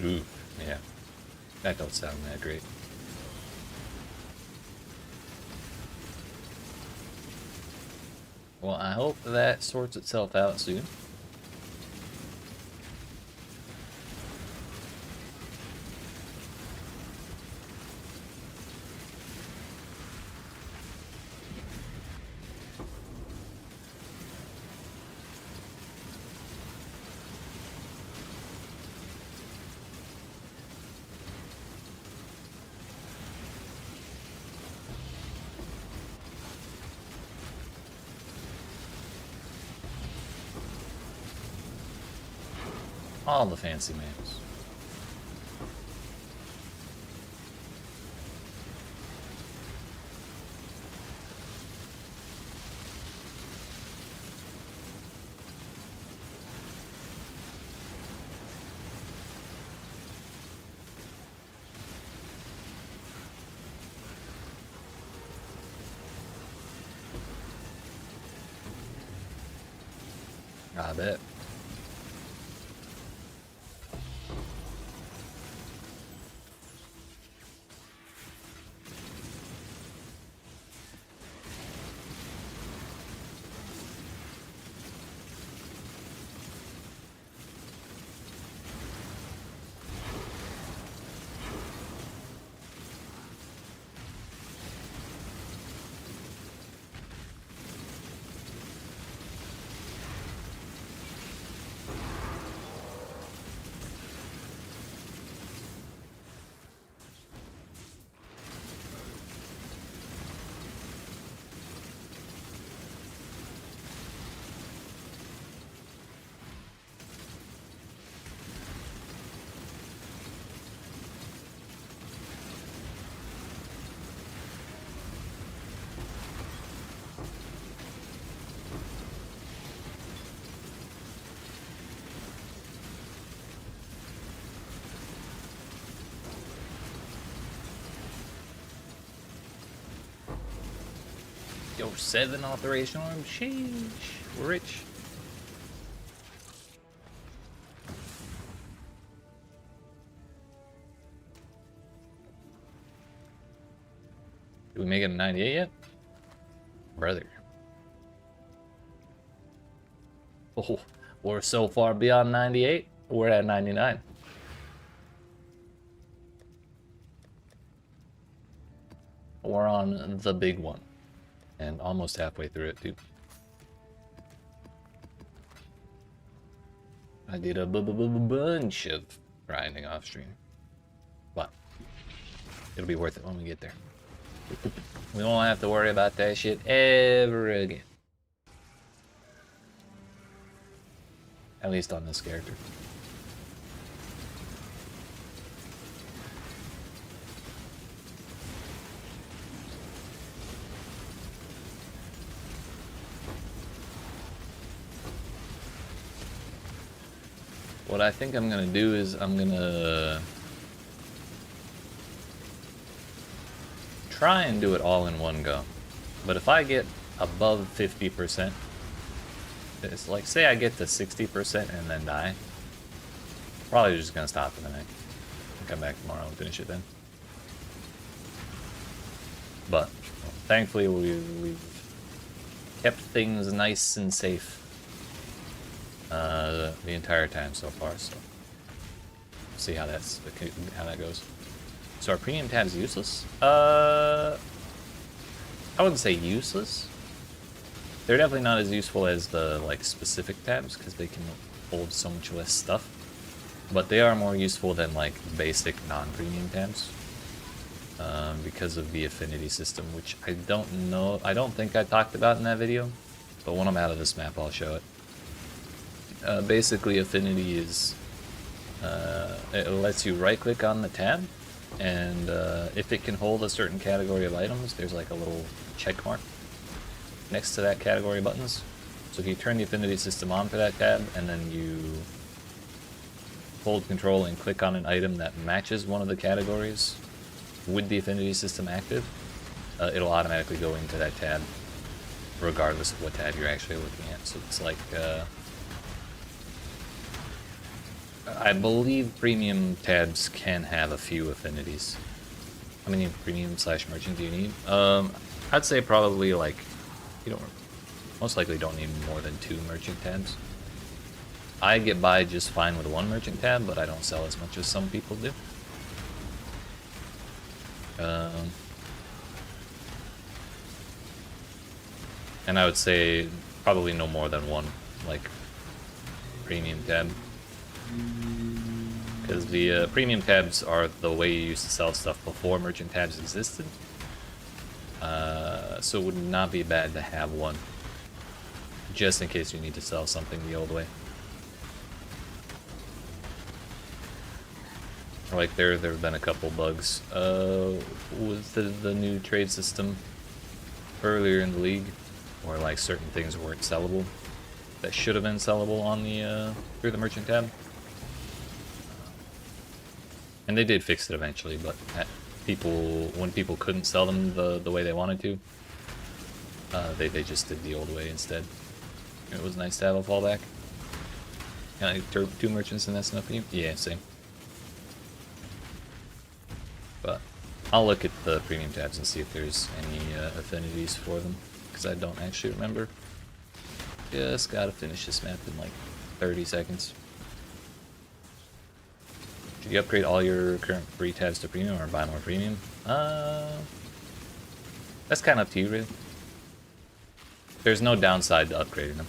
[SPEAKER 1] Ooh, yeah. That don't sound that great. Well, I hope that sorts itself out soon. All the fancy maps. I bet. Yo, 7 authorization arms. Sheesh. We're rich. Did we make it a 98 yet? Brother. Oh, we're so far beyond 98. We're at 99. We're on the big one. And almost halfway through it, too. I did a bunch of grinding off stream. But it'll be worth it when we get there. We won't have to worry about that shit ever again. At least on this character. What I think I'm gonna do is I'm gonna try and do it all in one go. But if I get above 50%, it's like, say I get to 60% and then die, probably just gonna stop for the night and come back tomorrow and finish it then. But thankfully we've kept things nice and safe the entire time so far, so see how that goes. So our premium tab is useless? I wouldn't say useless. They're definitely not as useful as the like specific tabs because they can hold so much less stuff. But they are more useful than like basic non-premium tabs because of the affinity system, which I don't think I talked about in that video. But when I'm out of this map, I'll show it. Basically, affinity is it lets you right-click on the tab, and if it can hold a certain category of items, there's like a little check mark next to that category of buttons. So if you turn the affinity system on for that tab, and then you hold control and click on an item that matches one of the categories with the affinity system active, it'll automatically go into that tab regardless of what tab you're actually looking at. So it's like I believe premium tabs can have a few affinities. How many premium / merchant do you need? I'd say probably like, you don't, most likely don't need more than 2 merchant tabs. I get by just fine with 1 merchant tab, but I don't sell as much as some people do. And I would say probably no more than 1 like premium tab. Because the premium tabs are the way you used to sell stuff before merchant tabs existed. So it would not be bad to have 1, just in case you need to sell something the old way. Like there have been a couple bugs with the new trade system earlier in the league, where like certain things weren't sellable that should have been sellable on the through the merchant tab. And they did fix it eventually, but when people couldn't sell them the way they wanted to, they just did the old way instead. It was nice to have a fallback. Kind of 2 merchants and that's enough for you? Yeah, same. But I'll look at the premium tabs and see if there's any affinities for them, because I don't actually remember. Just gotta finish this map in like 30 seconds. Should you upgrade all your current free tabs to premium or buy more premium? That's kind of up to you, really. There's no downside to upgrading them.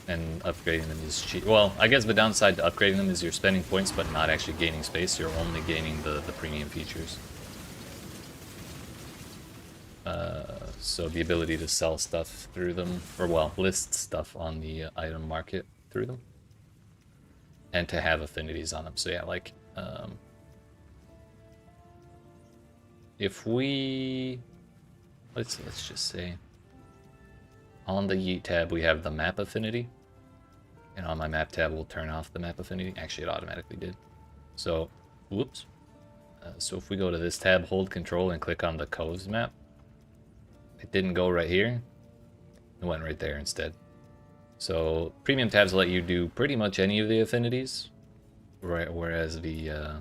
[SPEAKER 1] And upgrading them is cheap. Well, I guess the downside to upgrading them is you're spending points but not actually gaining space. You're only gaining the premium features. So the ability to sell stuff through them, or well, list stuff on the item market through them. And to have affinities on them. So yeah, like, if we, let's just say, on the Yeet tab we have the map affinity, and on my map tab we'll turn off the map affinity. Actually, it automatically did. So, whoops. So if we go to this tab, hold control, and click on the Coves map, it didn't go right here. It went right there instead. So premium tabs let you do pretty much any of the affinities, right? Whereas the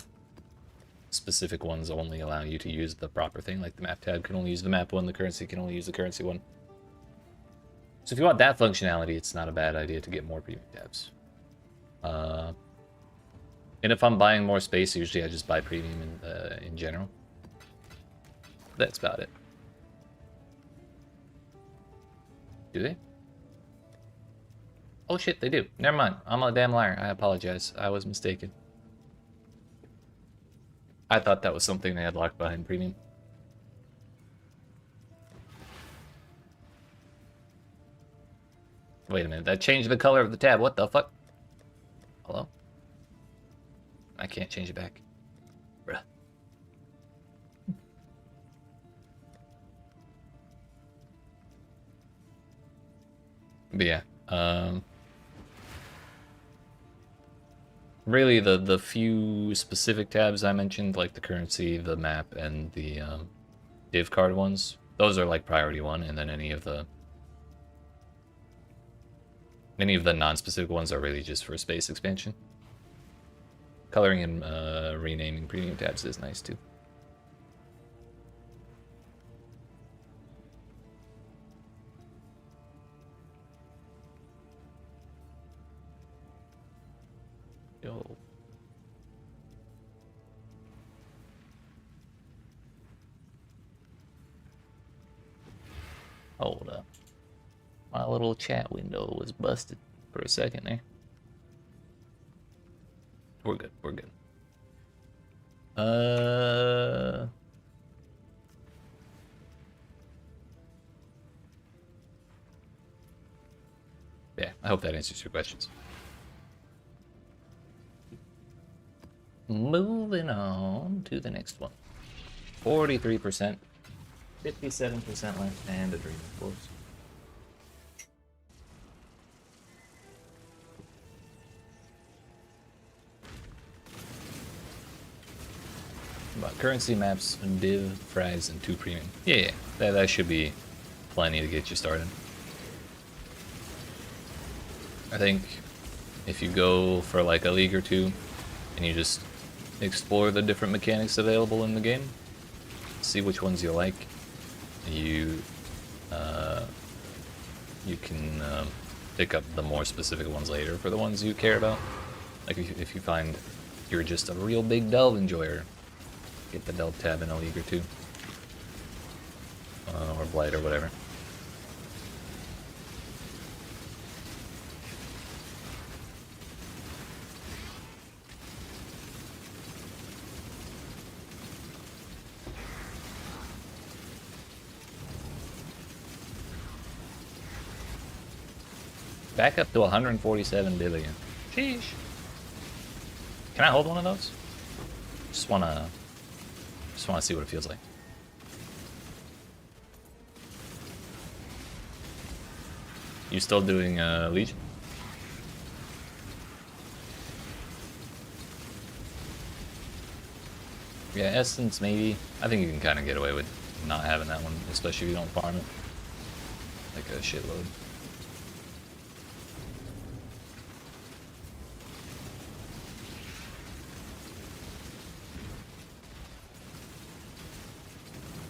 [SPEAKER 1] specific ones only allow you to use the proper thing. Like the map tab can only use the map one, the currency can only use the currency one. So if you want that functionality, it's not a bad idea to get more premium tabs. And if I'm buying more space, usually I just buy premium in general. That's about it. Do they? Oh shit, they do. Never mind. I'm a damn liar. I apologize. I was mistaken. I thought that was something they had locked behind premium. Wait a minute, that changed the color of the tab. What the fuck? Hello? I can't change it back. Bruh. But yeah, really the few specific tabs I mentioned, like the currency, the map, and the div card ones, those are like priority one, and then any of the non-specific ones are really just for space expansion. Coloring and renaming premium tabs is nice too. Yo. Hold up. My little chat window was busted for a second there. We're good, we're good. Yeah, I hope that answers your questions. Moving on to the next one. 43%, 57% left, and a dream, of course. About currency, maps, div, frags, and 2 premium. Yeah, that should be plenty to get you started. I think if you go for like a league or two, and you just explore the different mechanics available in the game, see which ones you like, you can pick up the more specific ones later for the ones you care about. Like if you find you're just a real big delve enjoyer, get the delve tab in a league or two, or blight or whatever. Back up to 147 billion. Sheesh. Can I hold one of those? Just wanna see what it feels like. You still doing Legion? Yeah, Essence maybe. I think you can kind of get away with not having that one, especially if you don't farm it like a shitload.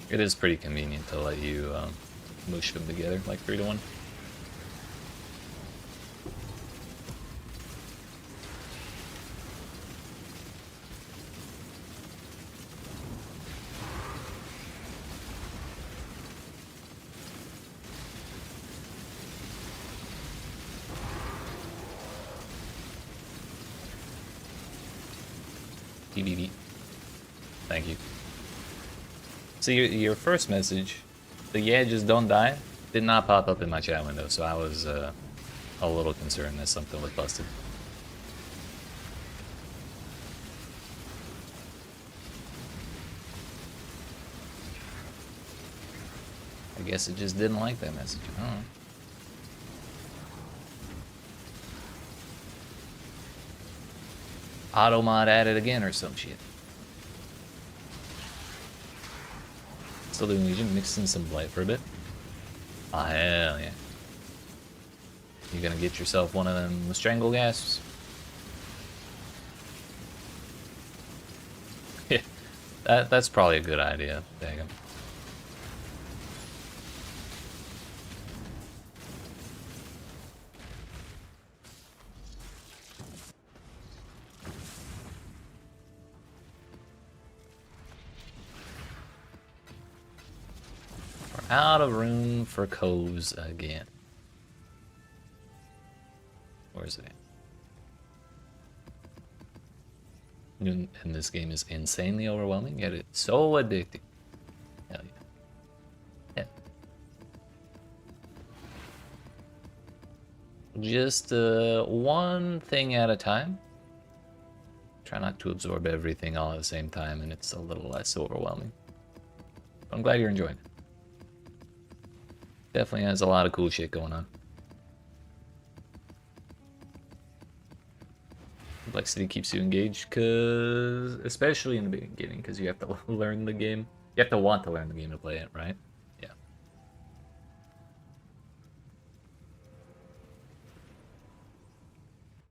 [SPEAKER 1] It is pretty convenient to let you moosh them together, like 3 to 1. TBB. Thank you. So your first message, the yeah, just don't die, did not pop up in my chat window, so I was a little concerned that something was busted. I guess it just didn't like that message. I don't know. Auto mod added again or some shit. Still doing Legion, mixed in some Blight for a bit. Oh, hell yeah. You gonna get yourself one of them strangle gasps? Yeah, that's probably a good idea. There you go. Out of room for coves again. Where's it? And this game is insanely overwhelming, yet it's so addicting. Hell yeah. Yeah. Just one thing at a time. Try not to absorb everything all at the same time, and it's a little less overwhelming. I'm glad you're enjoying it. Definitely has a lot of cool shit going on. Complexity keeps you engaged, cause especially in the beginning, because you have to learn the game. You have to want to learn the game to play it, right? Yeah.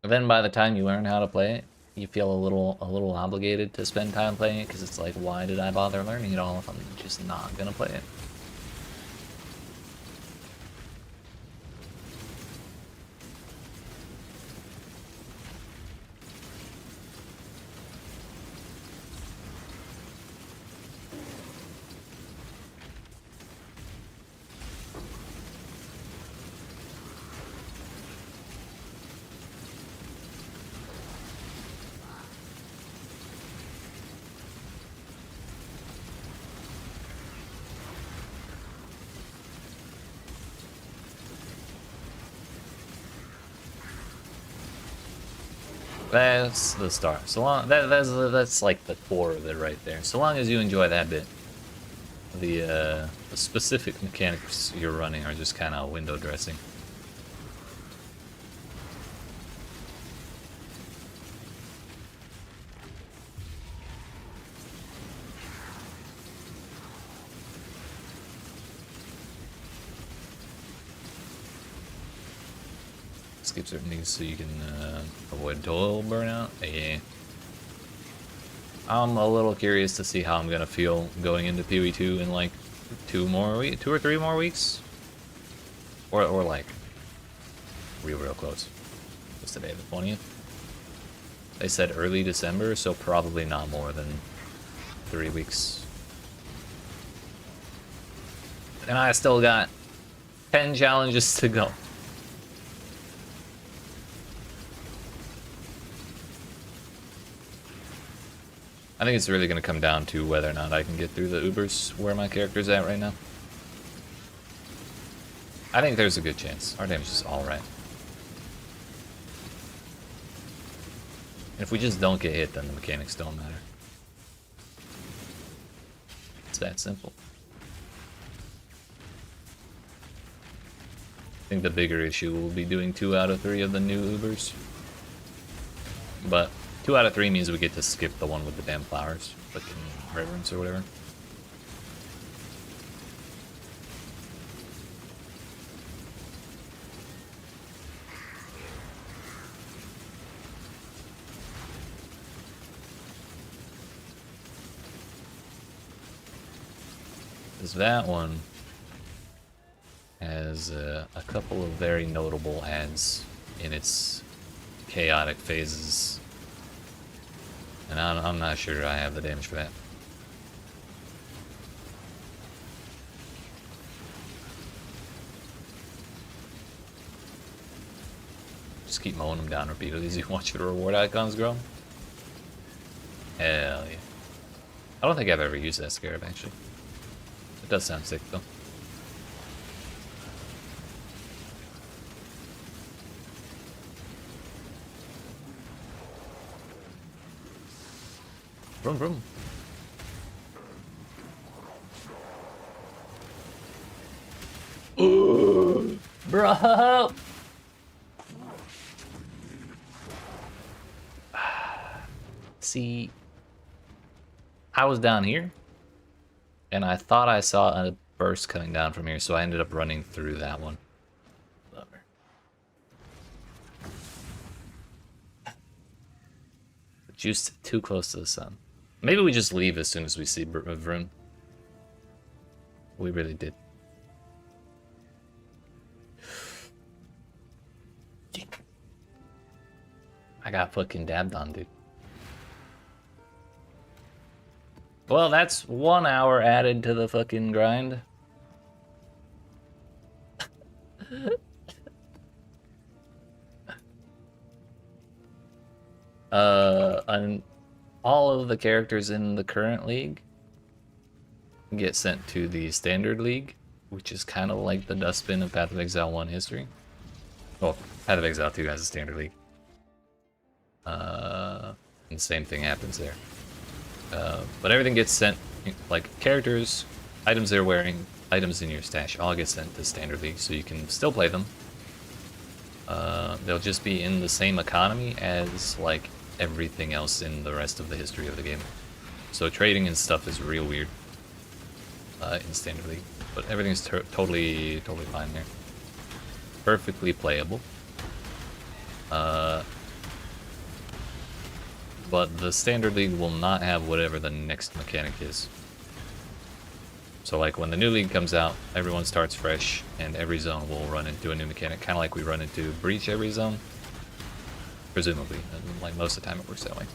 [SPEAKER 1] And then by the time you learn how to play it, you feel a little obligated to spend time playing it, because it's like, why did I bother learning it all if I'm just not gonna play it? That's the start. So long that's like the core of it right there. So long as you enjoy that bit, the specific mechanics you're running are just kind of window dressing. Skip certain things so you can avoid total burnout. Yeah. I'm a little curious to see how I'm gonna feel going into PoE 2 in like 2 or 3 more weeks, or like real close. What's today, the 20th? They said early December, so probably not more than 3 weeks. And I still got 10 challenges to go. I think it's really going to come down to whether or not I can get through the Ubers where my character's at right now. I think there's a good chance. Our damage is alright. If we just don't get hit, then the mechanics don't matter. It's that simple. I think the bigger issue will be doing 2 out of 3 of the new Ubers. But 2 out of 3 means we get to skip the one with the damn flowers, fucking reverence or whatever. Because that one has a couple of very notable adds in its chaotic phases. And I'm not sure I have the damage for that. Just keep mowing them down repeatedly as you watch your reward icons grow. Hell yeah. I don't think I've ever used that scarab, actually. It does sound sick, though. Vroom, vroom. Ooh, bro. See, I was down here, and I thought I saw a burst coming down from here, so I ended up running through that one. Lover. Just too close to the sun. Maybe we just leave as soon as we see Vroom. We really did. I got fucking dabbed on, dude. Well, that's 1 hour added to the fucking grind. all of the characters in the current league get sent to the standard league, which is kind of like the dustbin of Path of Exile 1 history. Well, Path of Exile 2 has a standard league. And the same thing happens there. But everything gets sent, like characters, items they're wearing, items in your stash, all get sent to standard league, so you can still play them. They'll just be in the same economy as like everything else in the rest of the history of the game. So trading and stuff is real weird in standard league, but everything's totally fine there. Perfectly playable. But the standard league will not have whatever the next mechanic is. So like when the new league comes out, everyone starts fresh, and every zone will run into a new mechanic, kind of like we run into Breach every zone. Presumably, and like most of the time it works that way.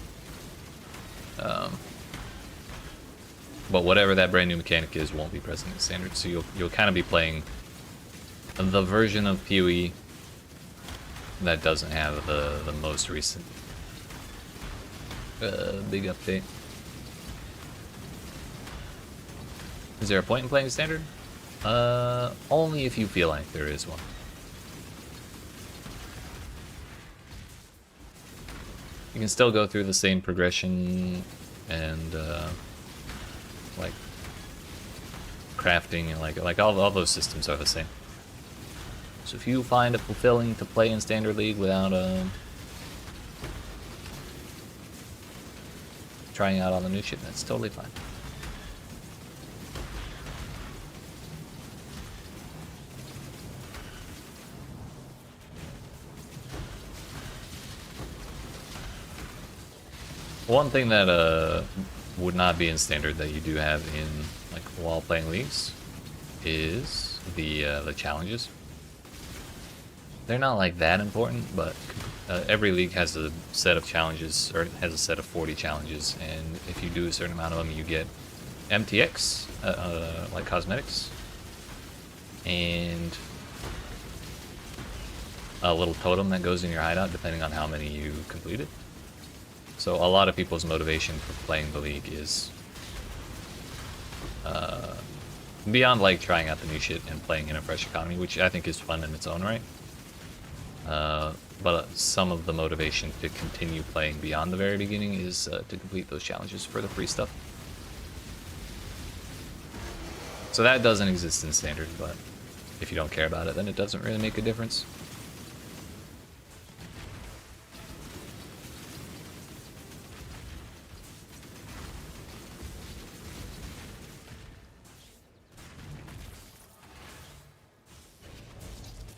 [SPEAKER 1] But whatever that brand new mechanic is won't be present in standard, so you'll kind of be playing the version of PoE that doesn't have the most recent big update. Is there a point in playing standard? Only if you feel like there is one. You can still go through the same progression and like crafting and like all those systems are the same. So if you find it fulfilling to play in standard league without trying out all the new shit, that's totally fine. One thing that would not be in standard that you do have in like while playing leagues is the challenges. They're not like that important, but every league has a set of challenges, or has a set of 40 challenges, and if you do a certain amount of them, you get MTX, like cosmetics, and a little totem that goes in your hideout depending on how many you completed. So a lot of people's motivation for playing the league is beyond like trying out the new shit and playing in a fresh economy, which I think is fun in its own right. But some of the motivation to continue playing beyond the very beginning is to complete those challenges for the free stuff. So that doesn't exist in standard, but if you don't care about it, then it doesn't really make a difference.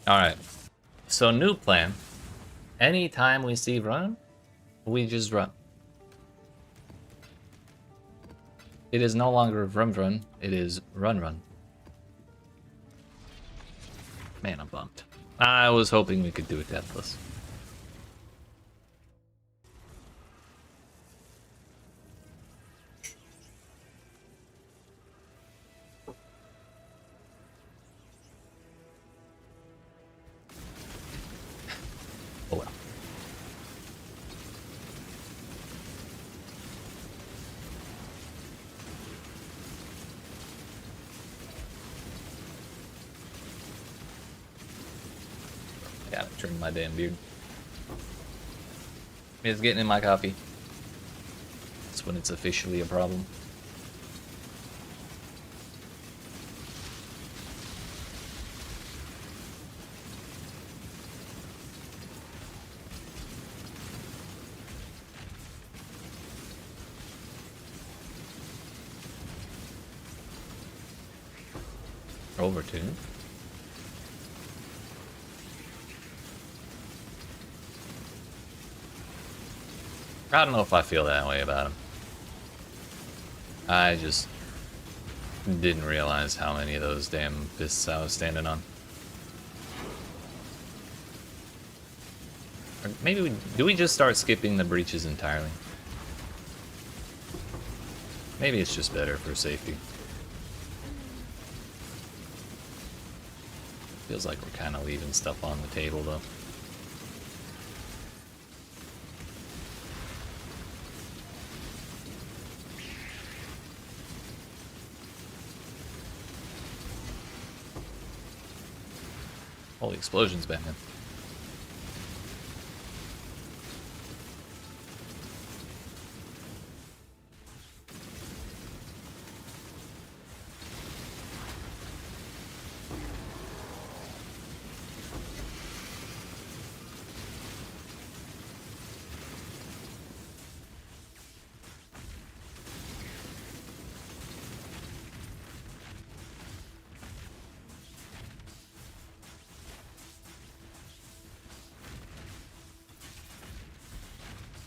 [SPEAKER 1] Alright, so new plan. Anytime we see run, we just run. It is no longer run, it is run. Man, I'm bummed. I was hoping we could do it deathless. Oh well. Gotta trim my damn beard. It's getting in my coffee. That's when it's officially a problem. Overtune. I don't know if I feel that way about him. I just didn't realize how many of those damn fists I was standing on. Or maybe do we just start skipping the breaches entirely? Maybe it's just better for safety. Feels like we're kind of leaving stuff on the table though. Holy explosions, Batman.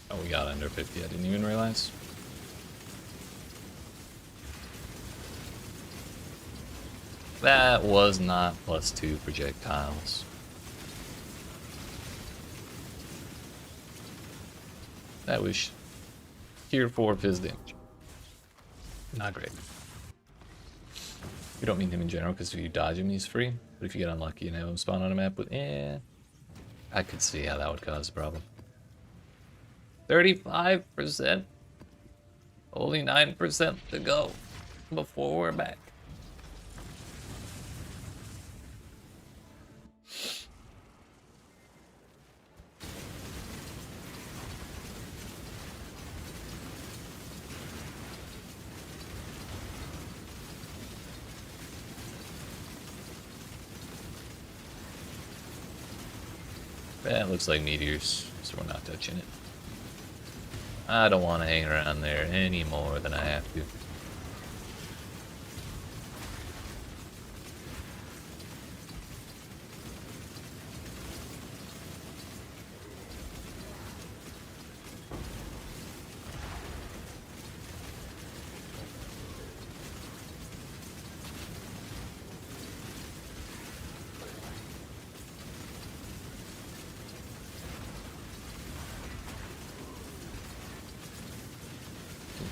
[SPEAKER 1] Oh, we got under 50. I didn't even realize. That was not +2 projectiles. That was tier 4 fizz damage. Not great. We don't mean him in general because if you dodge him, he's free. But if you get unlucky and have him spawn on a map with, I could see how that would cause a problem. 35%. Only 9% to go before we're back. That looks like meteors, so we're not touching it. I don't want to hang around there any more than I have to.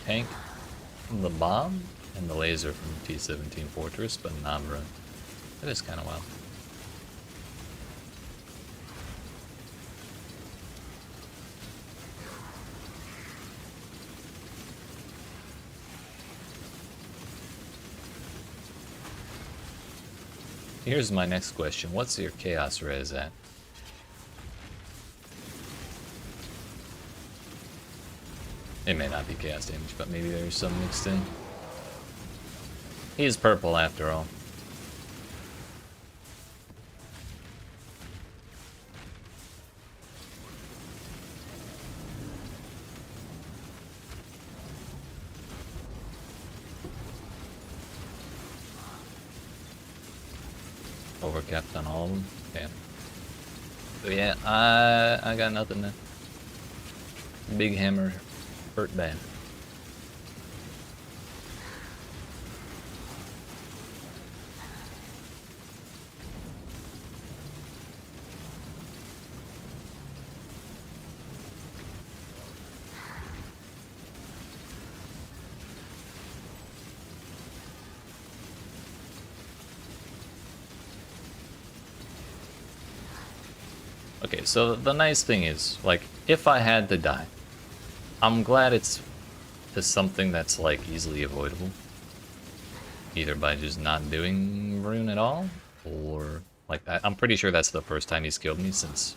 [SPEAKER 1] Tank from the bomb and the laser from T-17 Fortress, but not run. That is kind of wild. Here's my next question. What's your chaos res at? It may not be chaos damage, but maybe there's some mixed in. He's purple after all. Overcapped on all of them. Damn. So yeah, I got nothing then. Big hammer hurt bad. Okay, so the nice thing is, like, if I had to die, I'm glad it's something that's, like, easily avoidable. Either by just not doing rune at all, or, like, I'm pretty sure that's the first time he's killed me since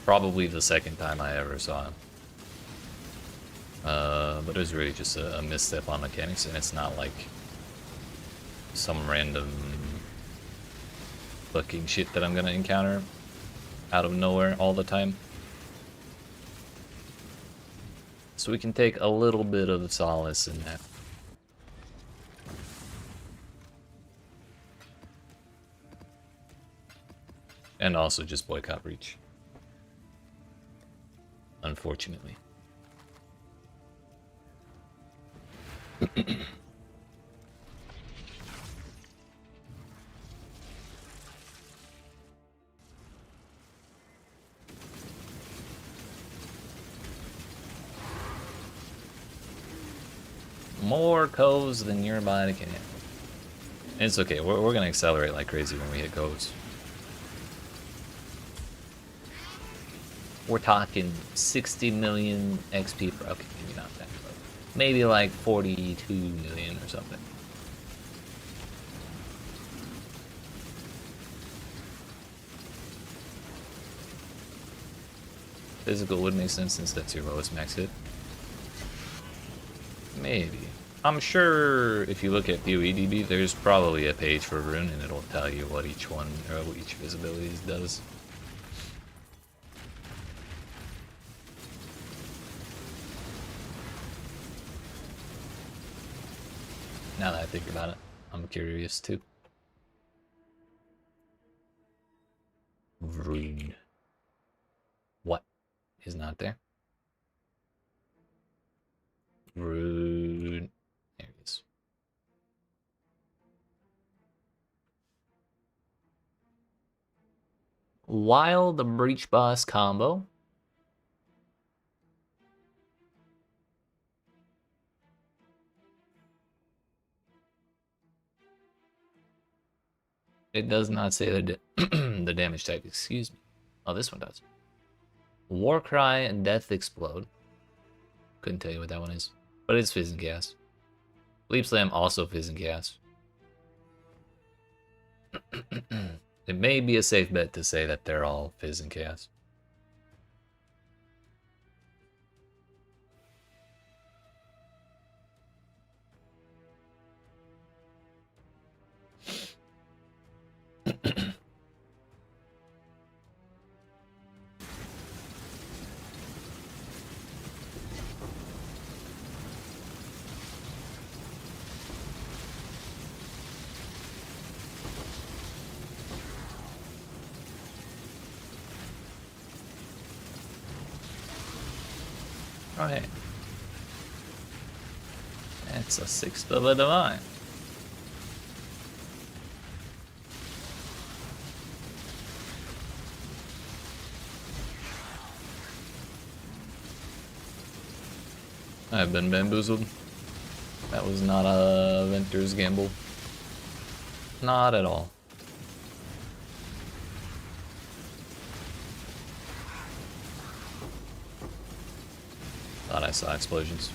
[SPEAKER 1] probably the second time I ever saw him. But it was really just a misstep on mechanics, and it's not like some random fucking shit that I'm gonna encounter out of nowhere all the time. So we can take a little bit of solace in that. And also just boycott Reach. Unfortunately. More coves than your body can handle. It's okay, we're gonna accelerate like crazy when we hit coves. We're talking 60 million XP per, okay, maybe not that, but maybe like 42 million or something. Physical would make sense since that's your lowest max hit. Maybe. I'm sure if you look at PoE DB, there's probably a page for Rune and it'll tell you what each one, or what each of his abilities does. Now that I think about it, I'm curious too. Rune. What is not there? Rune. There it is. While the Breach Boss combo. It does not say the, the damage type, excuse me. Oh, this one does. Warcry and Death Explode. Couldn't tell you what that one is. But it's Fizz and Gas. Leap Slam also Fizz and Gas. It may be a safe bet to say that they're all Fizz and Gas. Oh, hey. It's a sixth of a divine. I've been bamboozled. That was not a Venter's gamble. Not at all. Thought I saw explosions.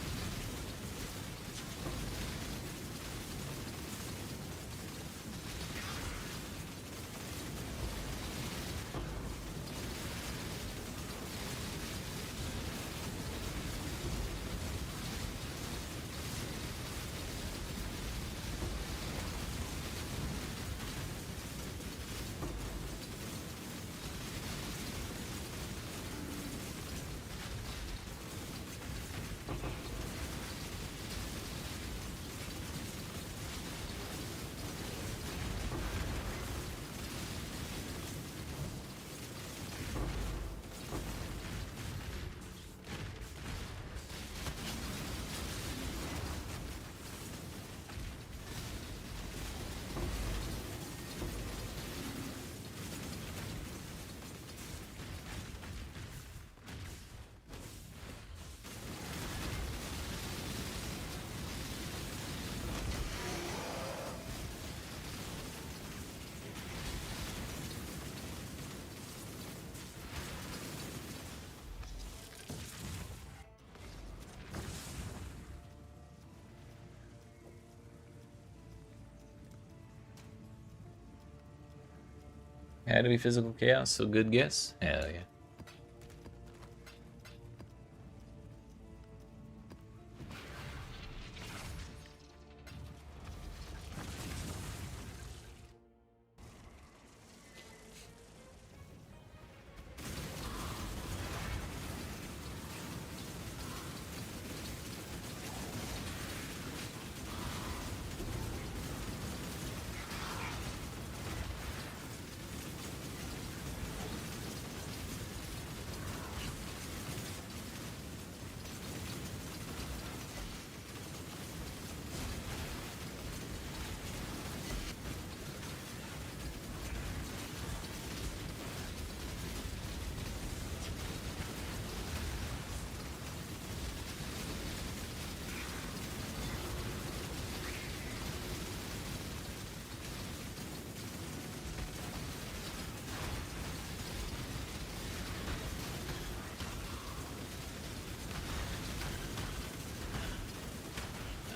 [SPEAKER 1] Had to be physical chaos, so good guess. Hell yeah.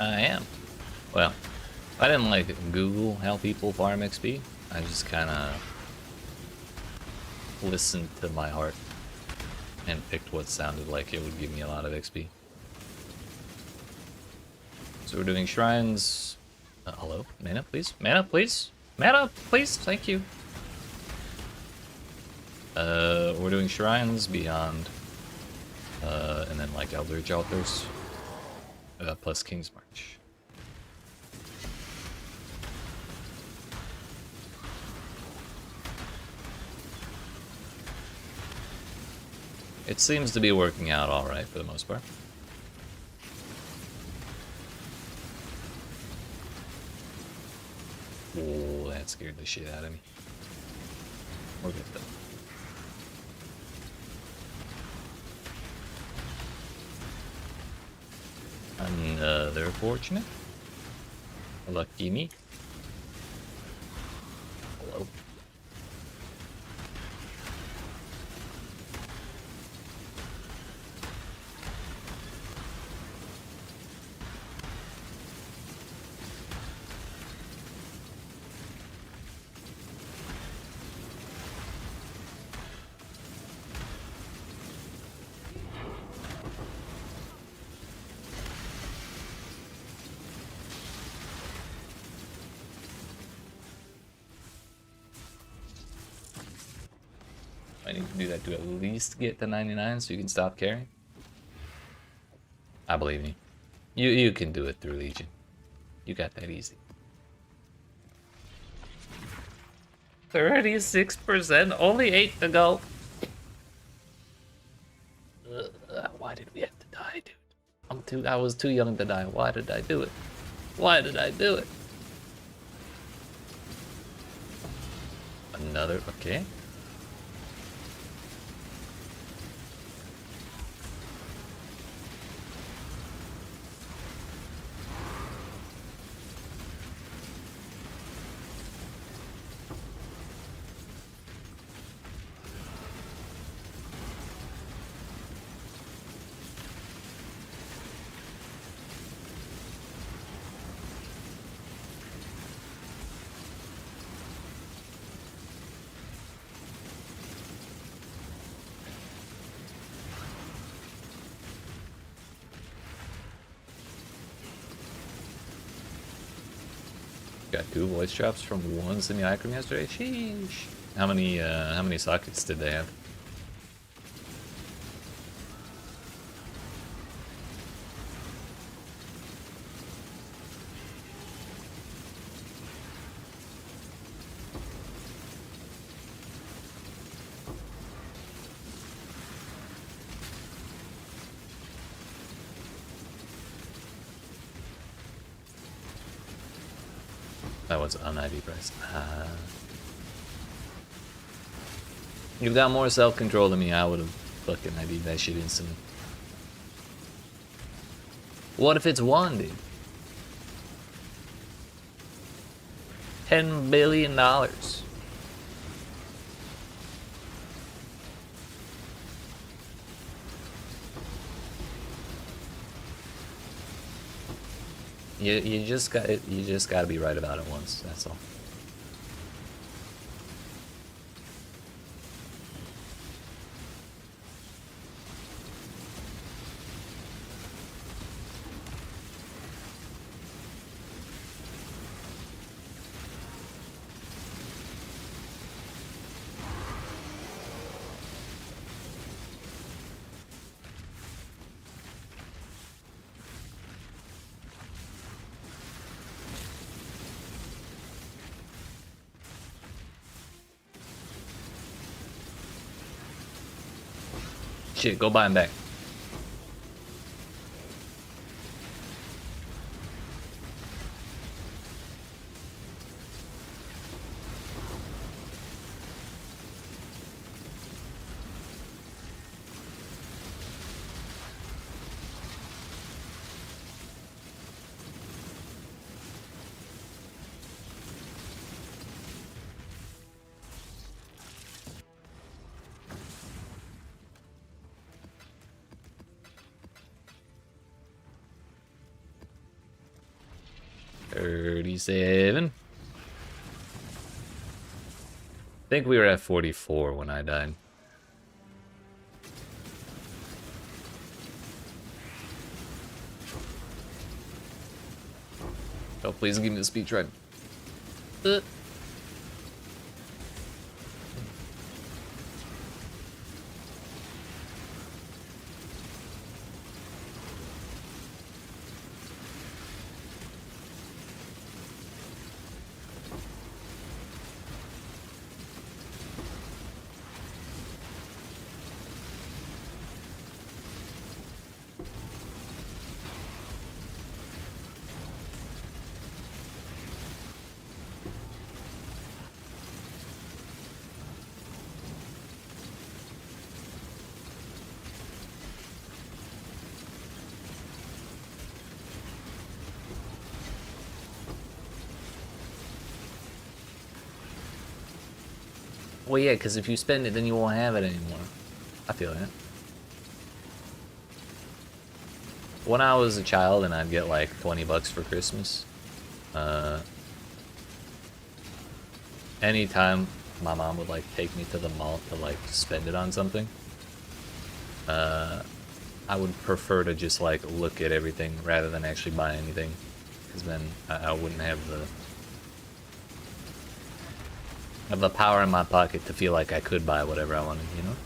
[SPEAKER 1] I am. Well, I didn't like Google how people farm XP. I just kind of listened to my heart. and picked what sounded like it would give me a lot of XP. So we're doing shrines. Hello? Mana, please? Mana, please? Mana, please? Thank you. We're doing shrines beyond. And then like Eldritch Altars. Plus King's March. It seems to be working out alright for the most part. Oh, that scared the shit out of me. We're good though. Another fortunate. Lucky me. Hello. I need to do that to at least get to 99 so you can stop carrying. I believe in you. You can do it through Legion. You got that easy. 36%, only 8 to go. Why did we have to die, dude? I was too young to die. Why did I do it? Why did I do it? Another, okay. Got 2 voice drops from 1 simulacrum yesterday. Sheesh. How many sockets did they have? That was an IV price. You've got more self-control than me. I would have fucking IV'd that shit instantly. What if it's 1, dude? $10 billion. You just gotta be right about it once. That's all. Shit, go buy him back. $37. I think we were at 44 when I died. Oh, please give me the speech right. Well, yeah, because if you spend it, then you won't have it anymore. I feel it. When I was a child and I'd get like 20 bucks for Christmas, anytime my mom would like take me to the mall to like spend it on something, I would prefer to just like look at everything rather than actually buy anything, because then I wouldn't have the power in my pocket to feel like I could buy whatever I wanted, you know?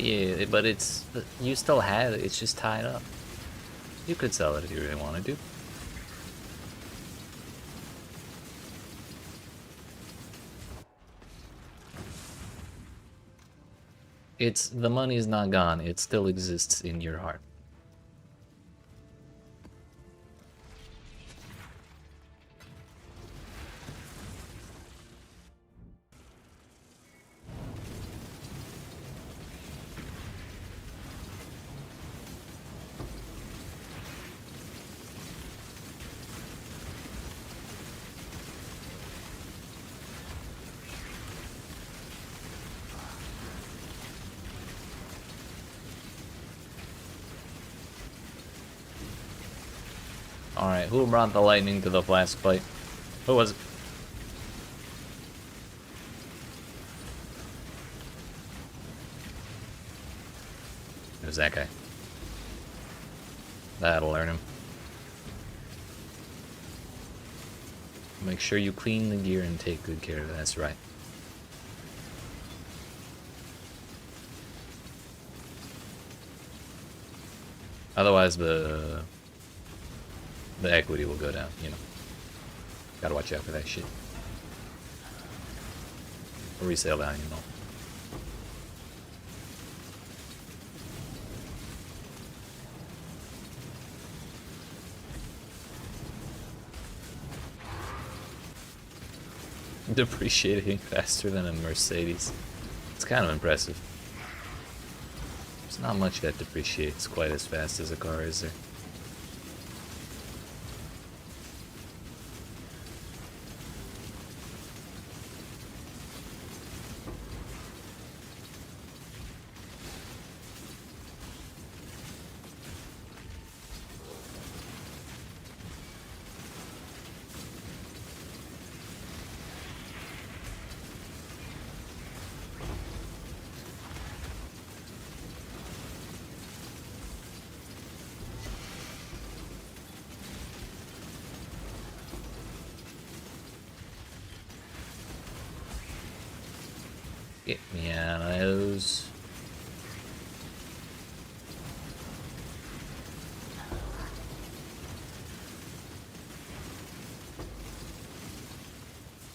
[SPEAKER 1] Yeah, but you still have it, it's just tied up. You could sell it if you really wanted to. The money's not gone, it still exists in your heart. Alright, who brought the lightning to the flask fight? Who was it? It was that guy. That'll learn him. Make sure you clean the gear and take good care of it, that's right. Otherwise the equity will go down, you know. Gotta watch out for that shit. Resale value, no. Depreciating faster than a Mercedes. It's kind of impressive. There's not much that depreciates quite as fast as a car, is there? Get me out of those.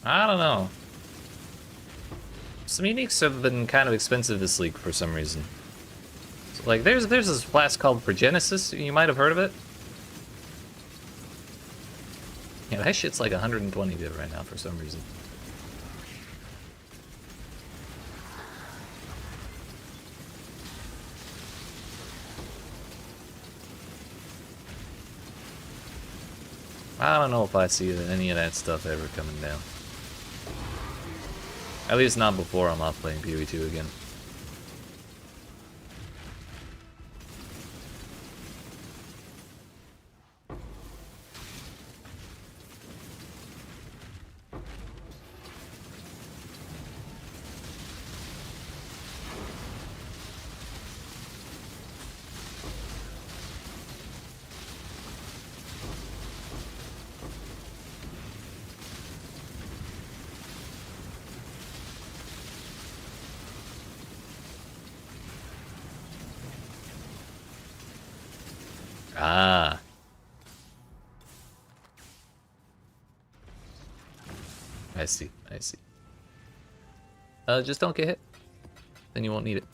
[SPEAKER 1] I don't know. Some uniques have been kind of expensive this league for some reason. So, like, there's this class called Progenitus. You might have heard of it. Yeah, that shit's like 120 bit right now for some reason. I don't know if I see any of that stuff ever coming down. At least not before I'm off playing PoE 2 again. Ah. I see, I see. Just don't get hit. Then you won't need it.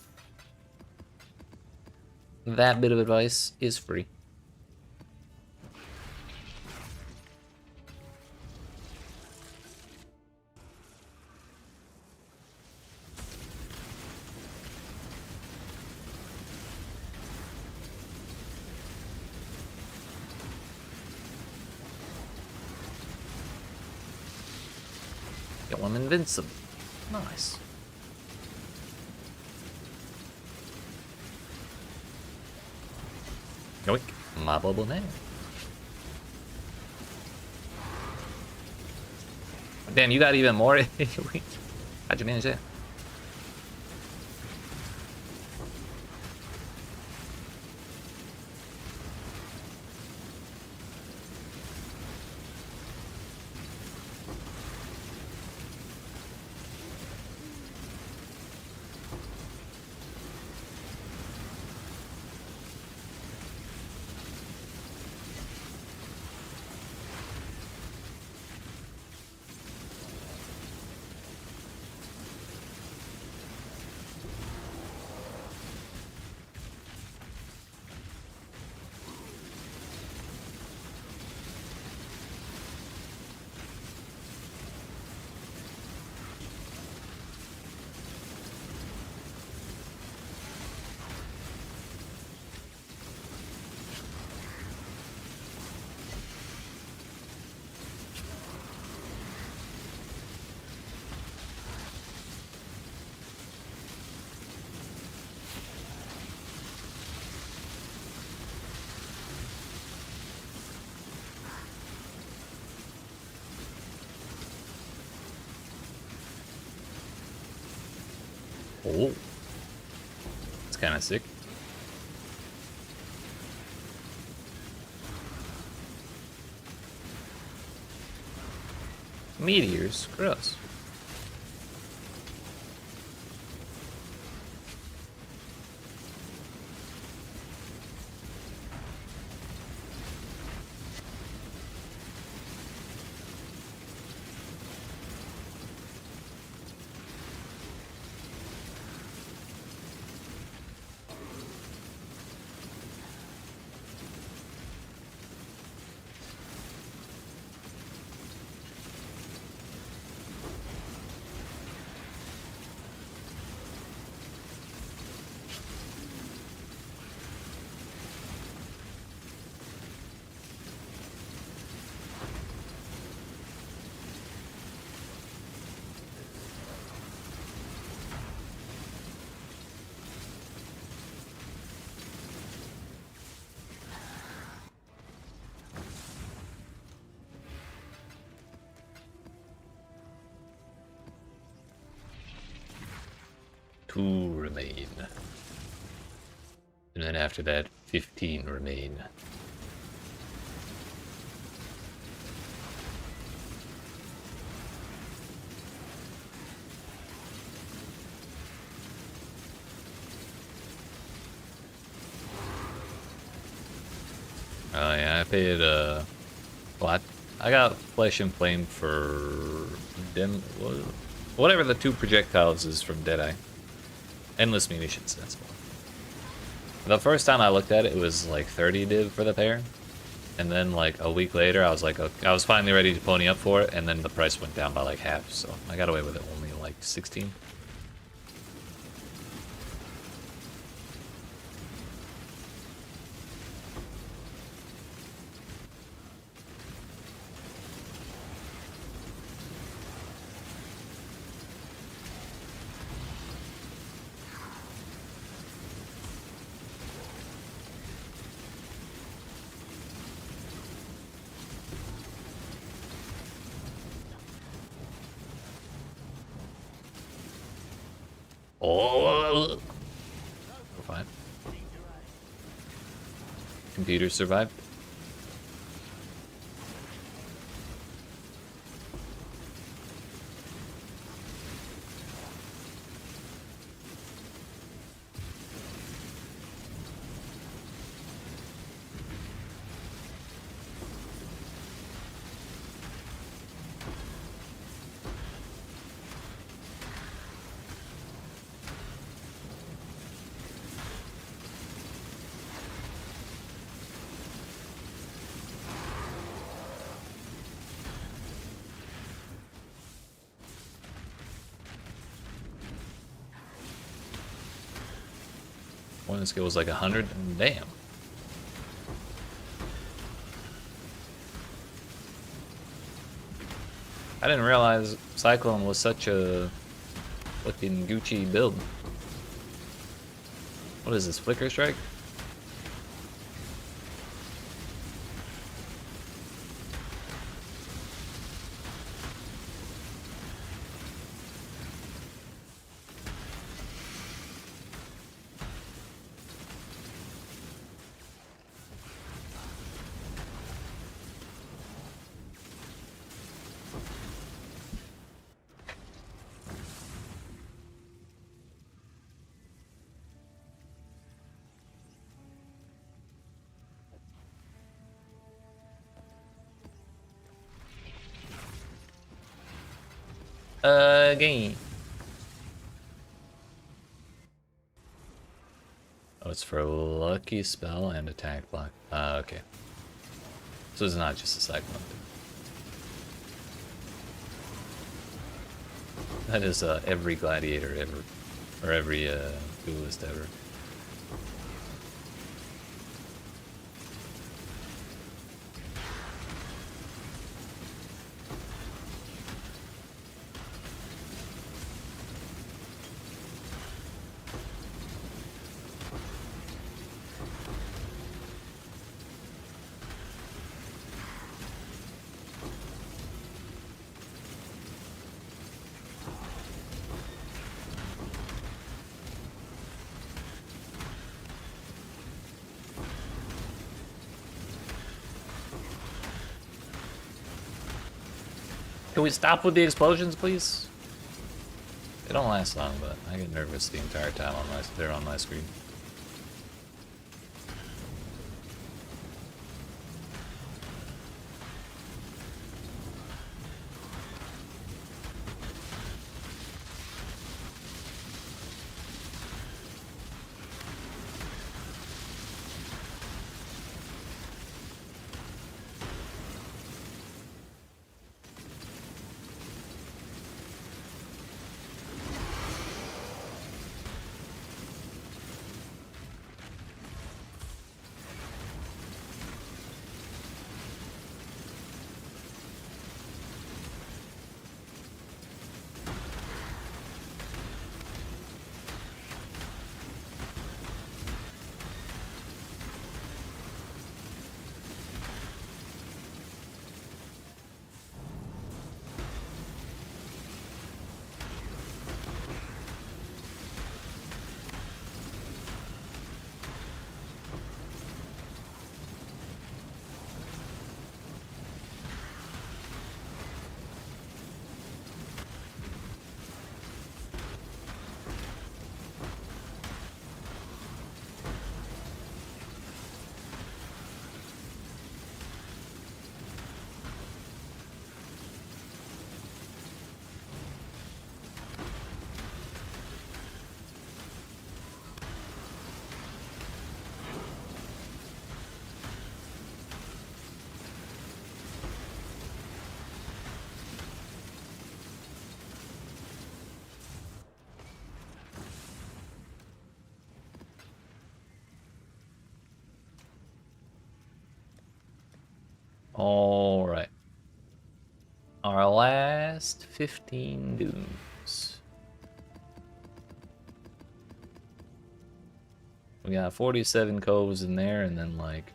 [SPEAKER 1] That bit of advice is free. Get one invincible. Nice. Yoink. My bubble now. Damn, you got even more. How'd you manage that? Oh. It's kind of sick. Meteors? Gross. Two remain. And then after that, 15 remain. Oh yeah, I paid, what? I got Flesh and Flame for whatever the 2 projectiles is from Deadeye. Endless Munitions, that's one. The first time I looked at it, it was like 30 div for the pair. And then like a week later, I was like, okay, I was finally ready to pony up for it, and then the price went down by like half, so I got away with it only like 16. Oh, we're fine. Computer survived. One skill was like 100. Damn. I didn't realize Cyclone was such a fucking Gucci build. What is this, Flicker Strike? Game. Oh, it's for lucky spell and attack block. Okay. So it's not just a Cyclone. That is every gladiator ever, or every duelist ever. Can we stop with the explosions, please? They don't last long, but I get nervous the entire time they're on my screen. All right. Our last 15 dunes. We got 47 coves in there and then like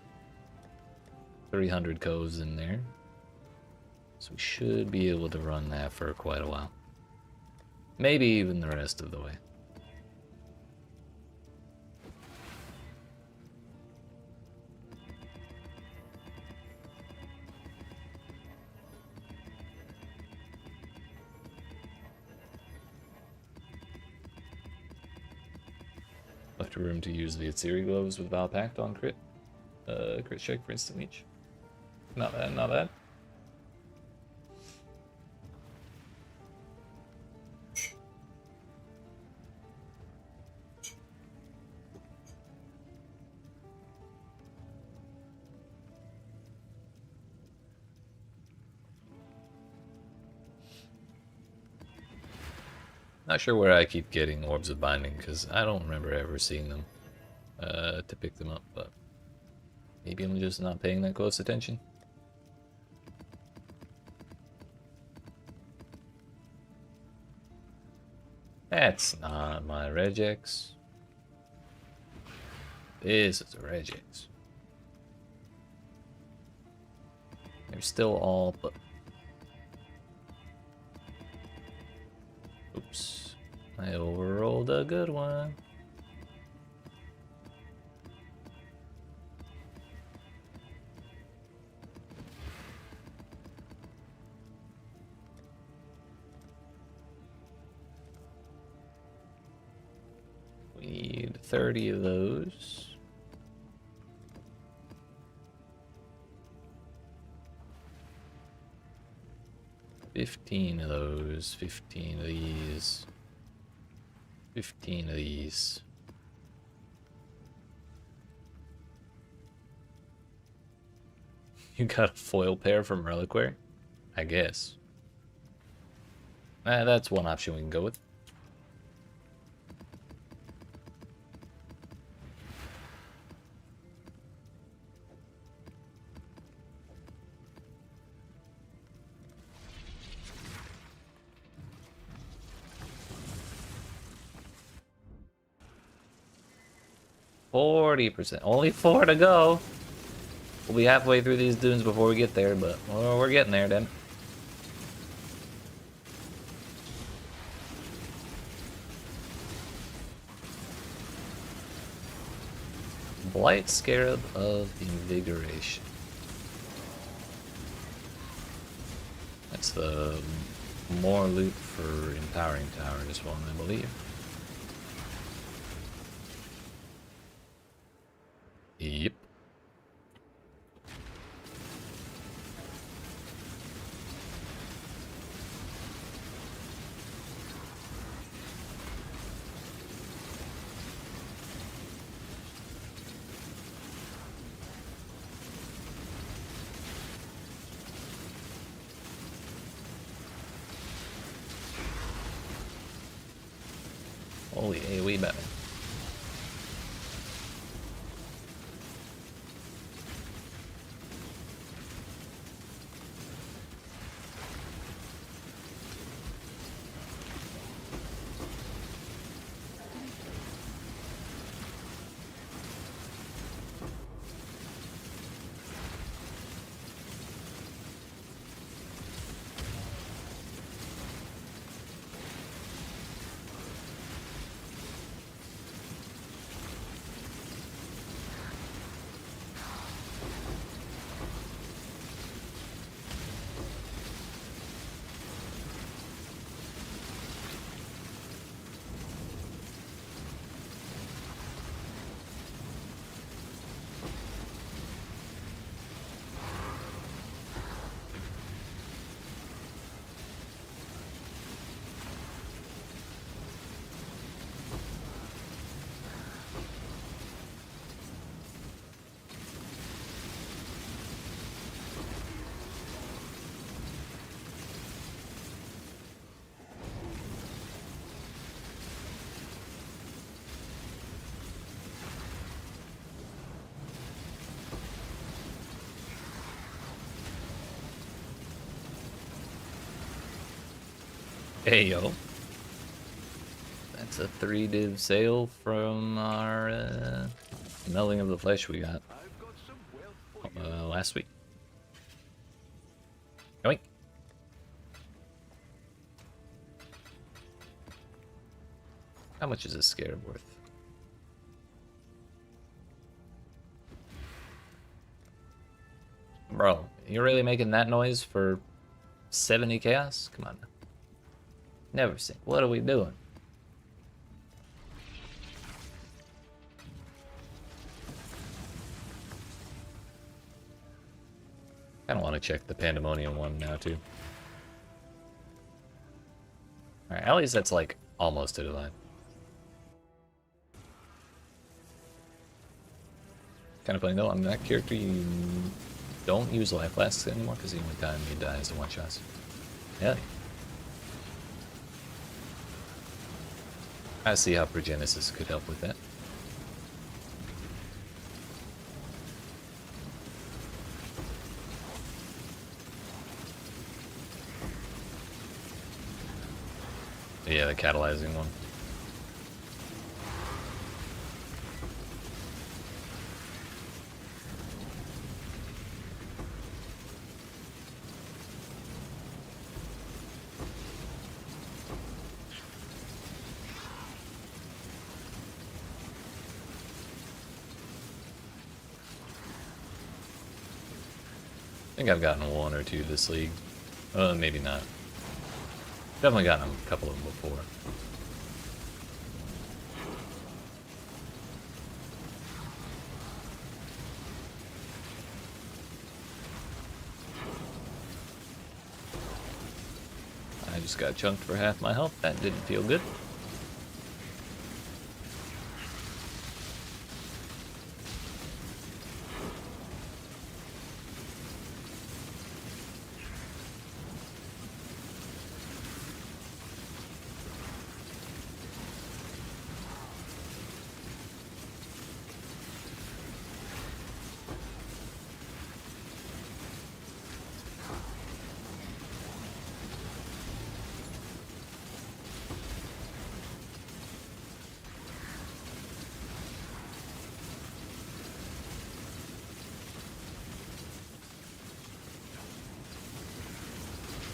[SPEAKER 1] 300 coves in there. So we should be able to run that for quite a while. Maybe even the rest of the way. Left room to use the Atsiri gloves with Val Pact on crit. Crit check for instant leech. Not bad, not bad. Not sure where I keep getting Orbs of Binding, because I don't remember ever seeing them to pick them up, but maybe I'm just not paying that close attention. That's not my regex. This is a regex. They're still all but... Oops. I overrolled a good one. We need 30 of those. $15 of those, 15 of these, 15 of these. You got a foil pair from Reliquary? I guess. That's one option we can go with. %. Only 4 to go. We'll be halfway through these dunes before we get there, but well, we're getting there then. Blight Scarab of Invigoration. That's the more loot for Empowering Tower, this one, I believe. Yep. Holy AoE Batman. Hey yo. That's a 3-div sale from our melding of the flesh we got
[SPEAKER 3] I've got some wealth for you.
[SPEAKER 1] last week. Yoink. How much is this scarab worth? Bro, you're really making that noise for 70 chaos? Come on. Never seen. What are we doing? I don't want to check the Pandemonium one now, too. Alright, at least that's like almost to the line. Kind of funny though, on that character, you don't use life flasks anymore because the only time he dies in one shots. Yeah. I see how Progenesis could help with that. Yeah, the catalyzing one. I think I've gotten one or two this league. Maybe not. Definitely gotten a couple of them before. I just got chunked for half my health. That didn't feel good.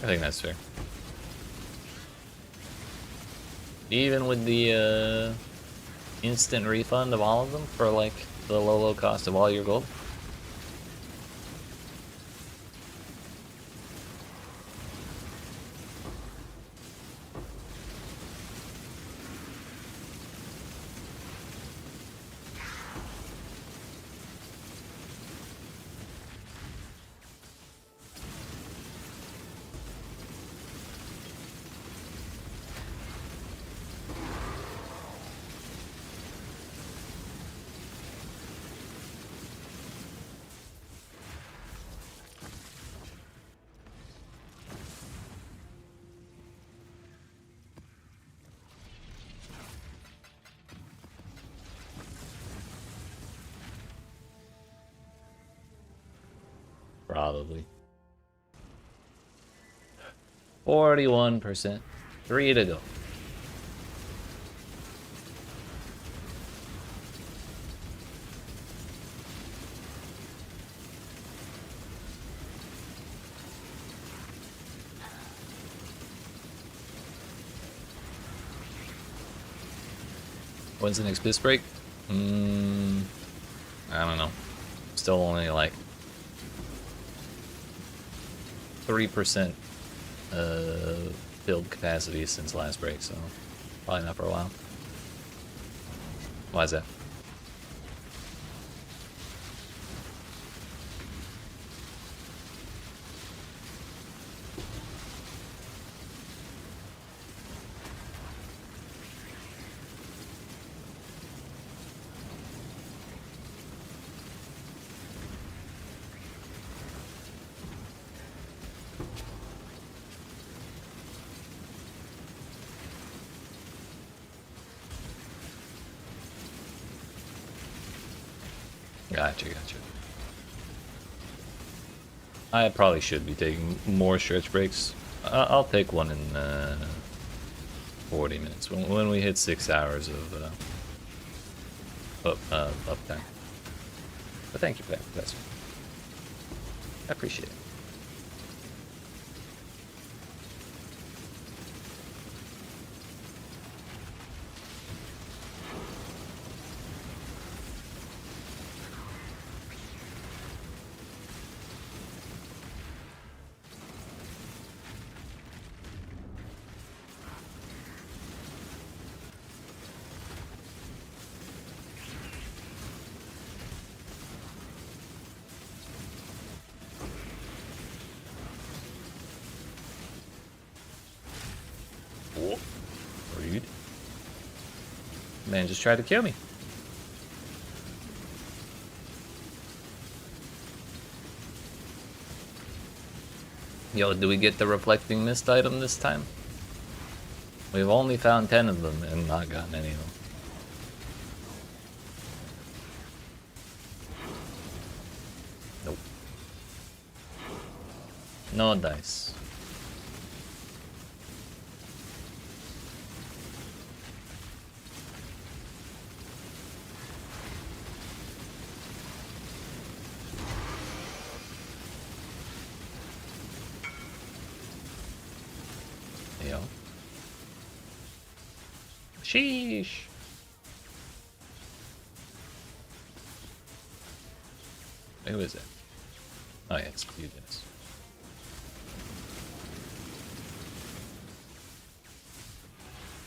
[SPEAKER 1] I think that's fair. Even with the instant refund of all of them for like the low cost of all your gold. Probably. 41%. 3 to go. When's the next piss break? I don't know. Still only like 3% build capacity since last break, so probably not for a while. Why is that? Gotcha. I probably should be taking more stretch breaks. I'll take one in 40 minutes when we hit 6 hours of uptime. But thank you for that, Professor. I appreciate it. Rude. Man just tried to kill me. Yo, do we get the reflecting mist item this time? We've only found 10 of them and not gotten any of them. Nope. No dice. Yo. Sheesh. Who is it? Oh yeah, it's Poisonous.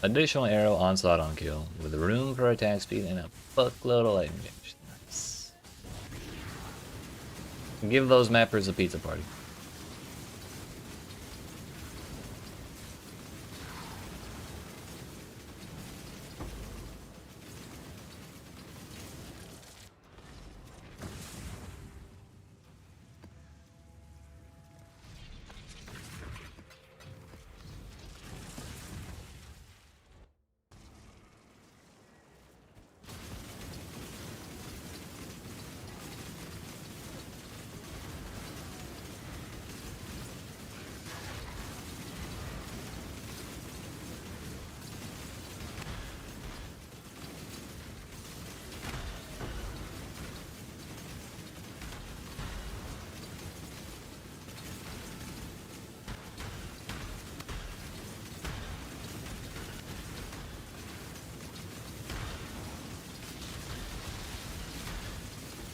[SPEAKER 1] Additional arrow onslaught on kill with room for attack speed and a fuckload of lightning damage. Nice. Give those mappers a pizza party.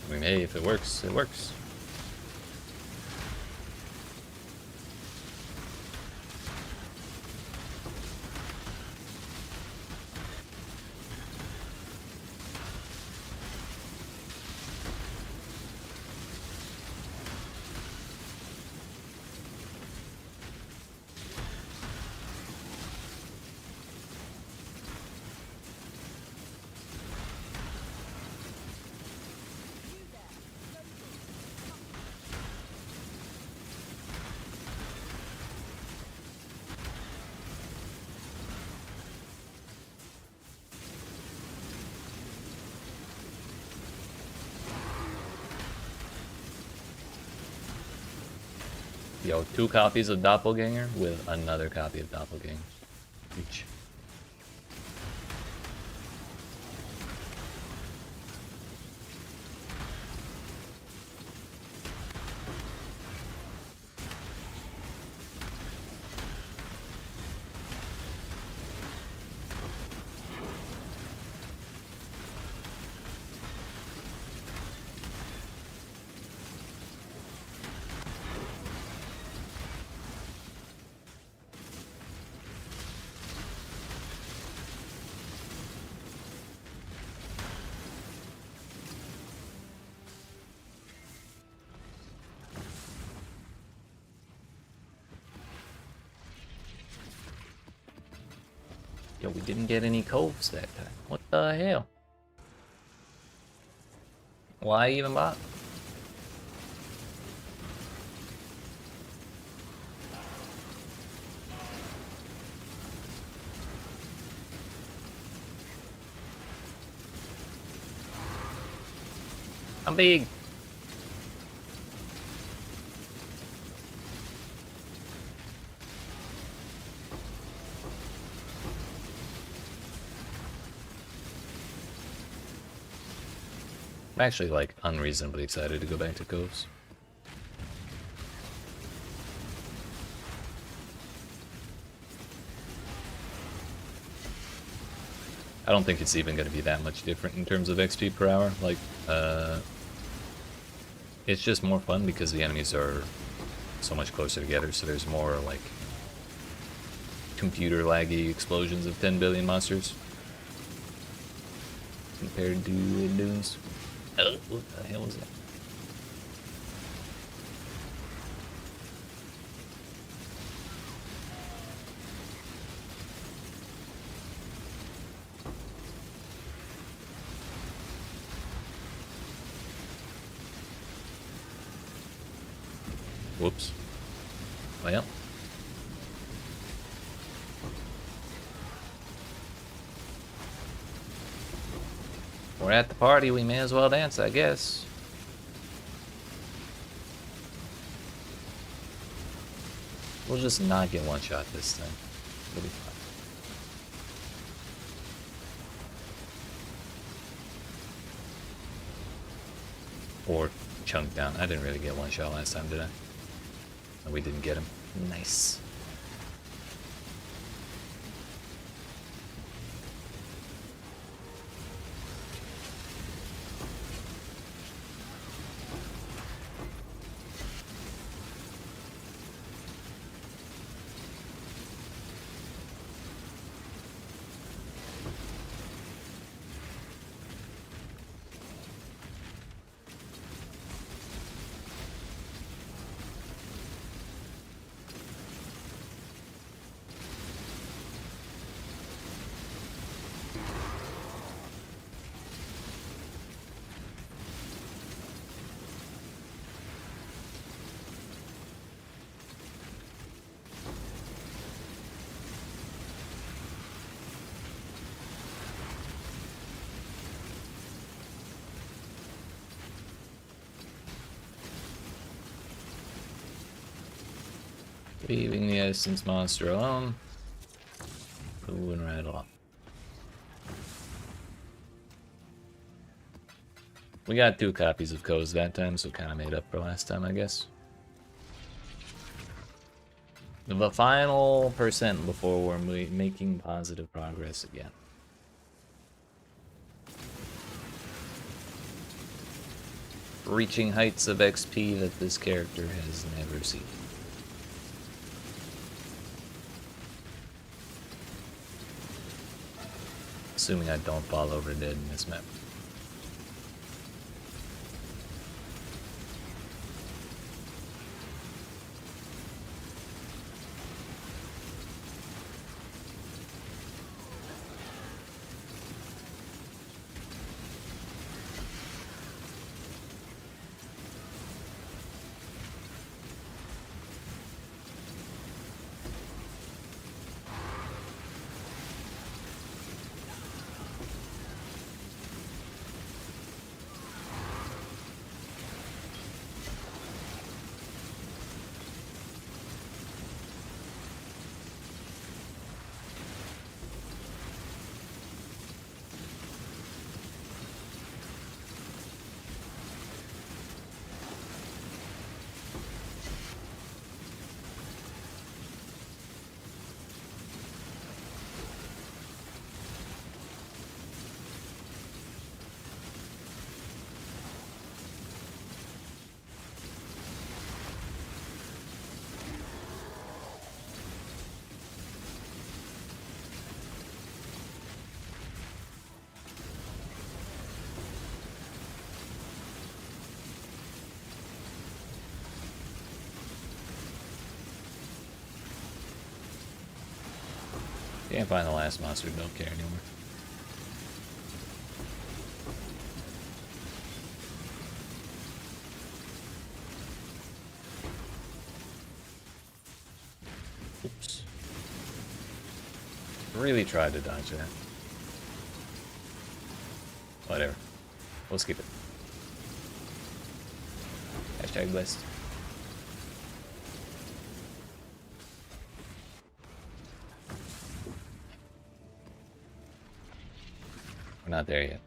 [SPEAKER 1] I mean, hey, if it works, it works. Yo, 2 copies of Doppelganger with another copy of Doppelganger. Each. Yo, we didn't get any coves that time. What the hell? Why even bother? I'm big. I'm actually like unreasonably excited to go back to Coves. I don't think it's even going to be that much different in terms of XP per hour. Like, it's just more fun because the enemies are so much closer together, so there's more, like, computer laggy explosions of 10 billion monsters compared to Dunes. Oh, what the hell was that? Whoops. Well. We're at the party, we may as well dance, I guess. We'll just not get one shot this time. It'll be fine. Or chunked down. I didn't really get one shot last time, did I? No, we didn't get him. Nice. Leaving the essence monster alone. Moving right along. We got 2 copies of Codes that time, so kind of made up for last time, I guess. The final percent before we're making positive progress again. Reaching heights of XP that this character has never seen. Assuming I don't fall over dead in this map. Can't find the last monster, don't care anymore. Oops. Really tried to dodge that. Whatever. We'll skip it. Hashtag blessed. We're not there yet.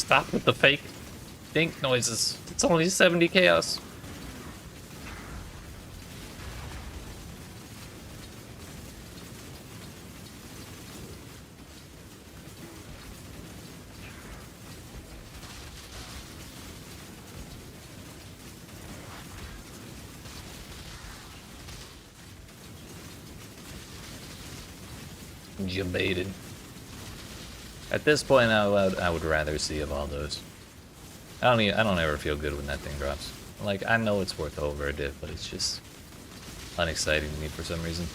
[SPEAKER 1] Stop with the fake dink noises. It's only 70 chaos. Jebaited. At this point, I would rather see of all those. I don't ever feel good when that thing drops. Like, I know it's worth over a div, but it's just unexciting to me for some reason.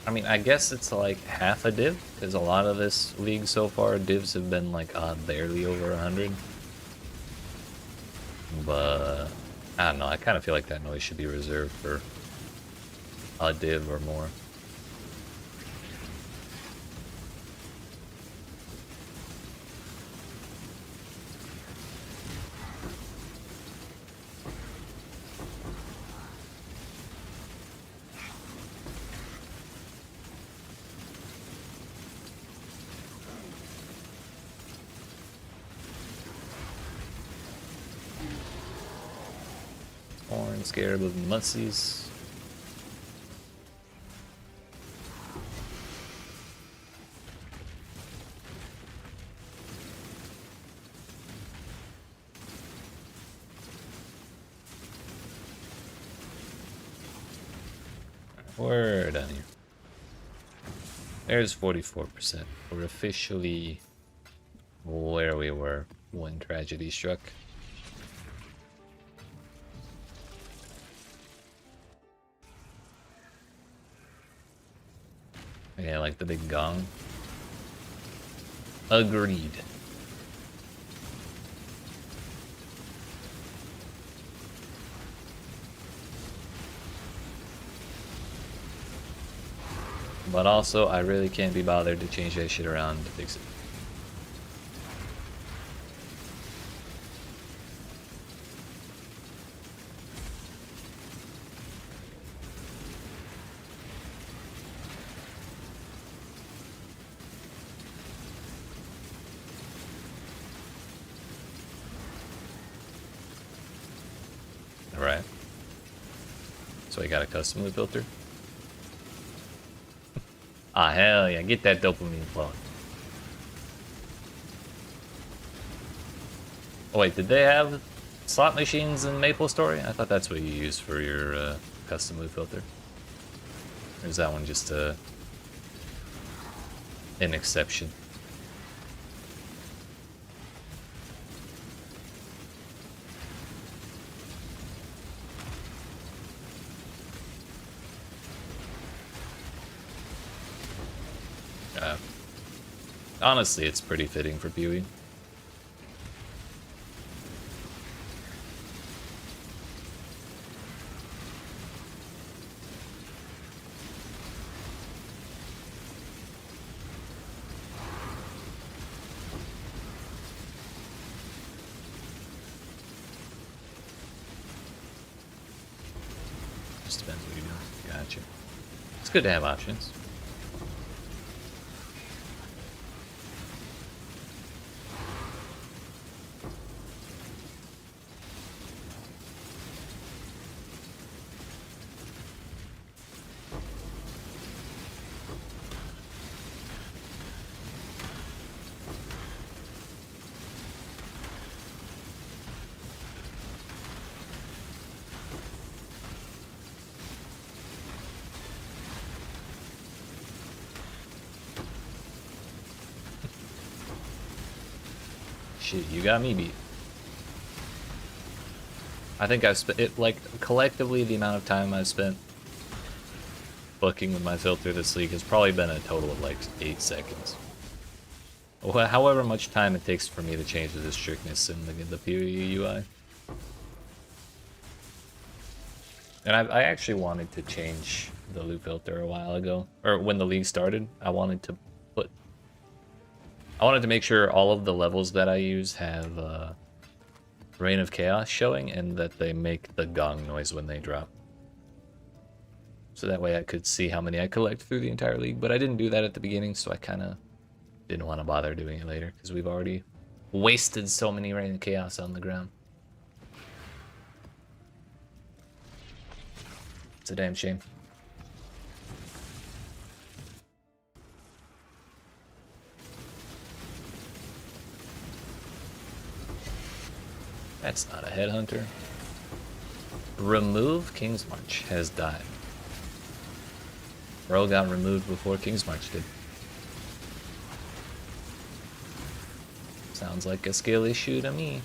[SPEAKER 1] I mean, I guess it's like half a div, because a lot of this league so far, divs have been like barely over 100. But I don't know, I kind of feel like that noise should be reserved for a div or more. Orange Scarab of Mussies. We're done here. There's 44%. We're officially where we were when tragedy struck. Yeah, like the big gong. Agreed. But also, I really can't be bothered to change that shit around to fix it. Alright. So I got a custom loop filter. Ah, hell yeah, get that dopamine flowing. Oh wait, did they have slot machines in MapleStory? I thought that's what you use for your custom loop filter. Or is that one just an exception? Honestly, it's pretty fitting for PoE. Just depends what you're doing. Gotcha. It's good to have options. Shit, you got me beat. I think I've spent it, like, collectively the amount of time I've spent booking with my filter this league has probably been a total of like 8 seconds. However much time it takes for me to change the strictness in the PoE UI. And I actually wanted to change the loop filter a while ago, or when the league started. I wanted to put I wanted to make sure all of the levels that I use have Reign of Chaos showing, and that they make the gong noise when they drop. So that way I could see how many I collect through the entire league, but I didn't do that at the beginning, so I kind of didn't want to bother doing it later, because we've already wasted so many Reign of Chaos on the ground. It's a damn shame. That's not a headhunter. Remove King's March has died. Bro got removed before King's March did. Sounds like a skill issue to me.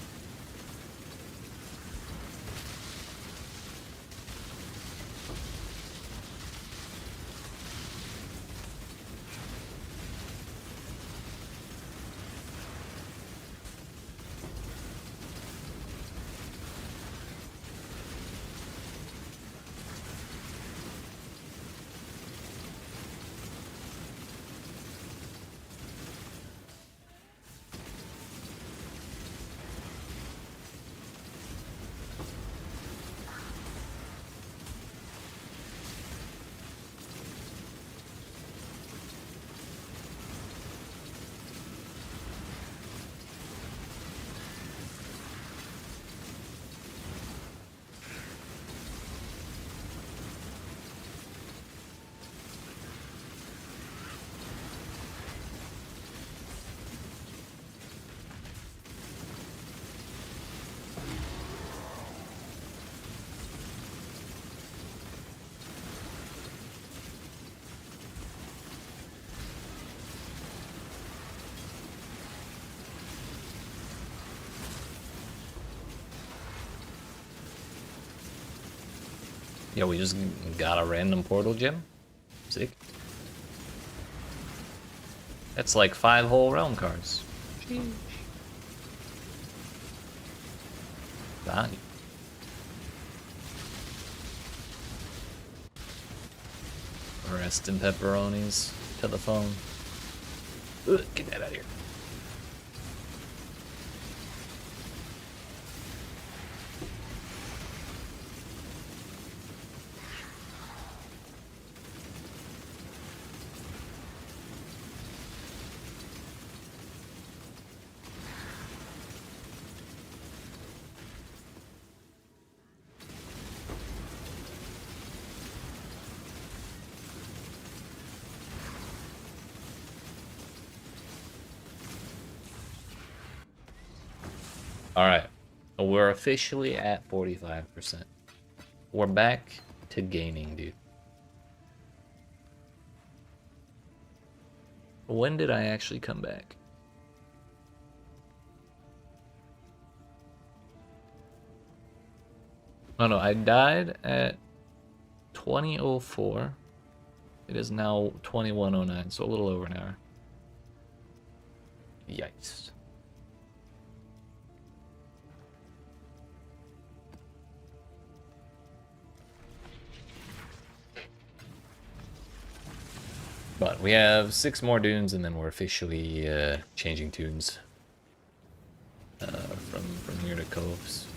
[SPEAKER 1] Yo, we just got a random portal gem. Sick. That's like 5 whole realm cards. Sheesh. Value. Rest in pepperonis to the phone. Ugh, get that out of here. Alright, we're officially at 45%. We're back to gaining, dude. When did I actually come back? Oh no, I died at 20:04. It is now 21:09, so a little over an hour. Yikes. But we have 6 more dunes, and then we're officially changing tunes from here to coves.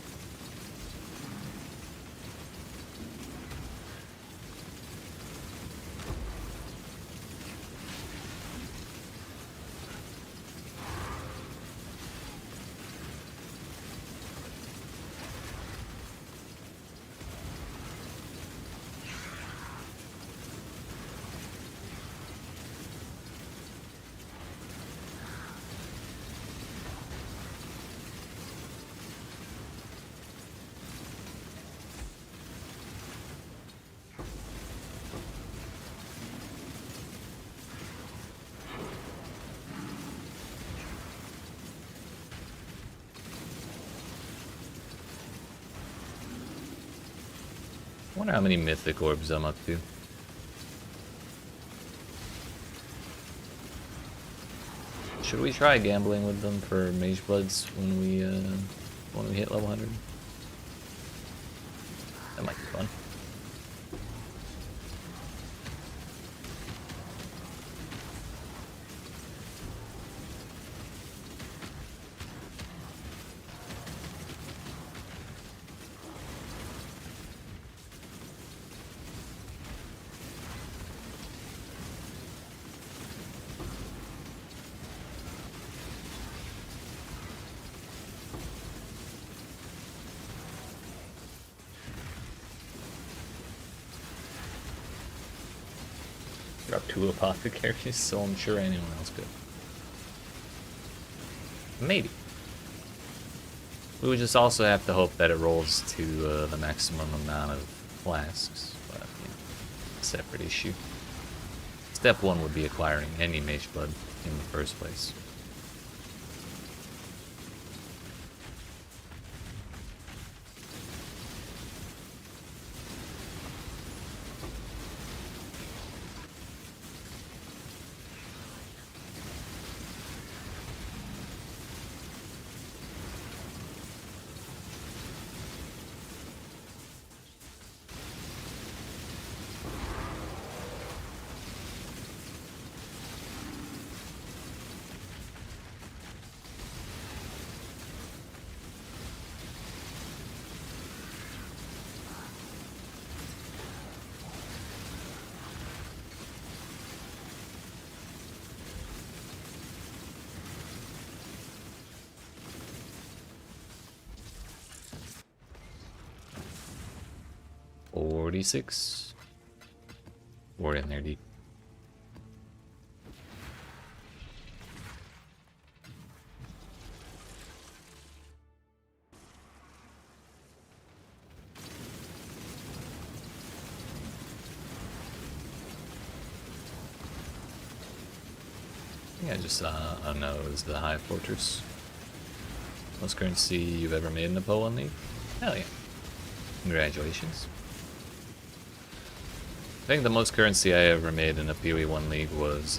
[SPEAKER 1] I wonder how many mythic orbs I'm up to. Should we try gambling with them for Mage Bloods when we hit level 100? That might be fun. Drop 2 apothecaries, so I'm sure anyone else could. Maybe. We would just also have to hope that it rolls to the maximum amount of flasks, but you know, separate issue. Step 1 would be acquiring any mage blood in the first place. $46. We're in there deep. Yeah, just unknows the High Fortress. Most currency you've ever made in a PoE League? Hell yeah. Congratulations. I think the most currency I ever made in a PoE 1 league was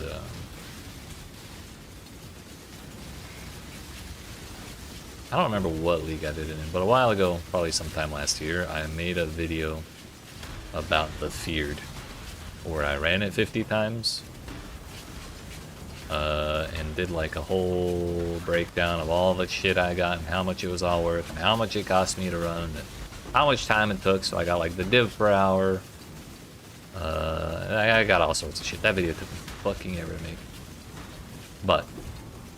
[SPEAKER 1] I don't remember what league I did it in, but a while ago, probably sometime last year, I made a video about the Feared, where I ran it 50 times and did like a whole breakdown of all the shit I got and how much it was all worth and how much it cost me to run and how much time it took. So I got like the div per hour. I got all sorts of shit. That video took me fucking ever to make. But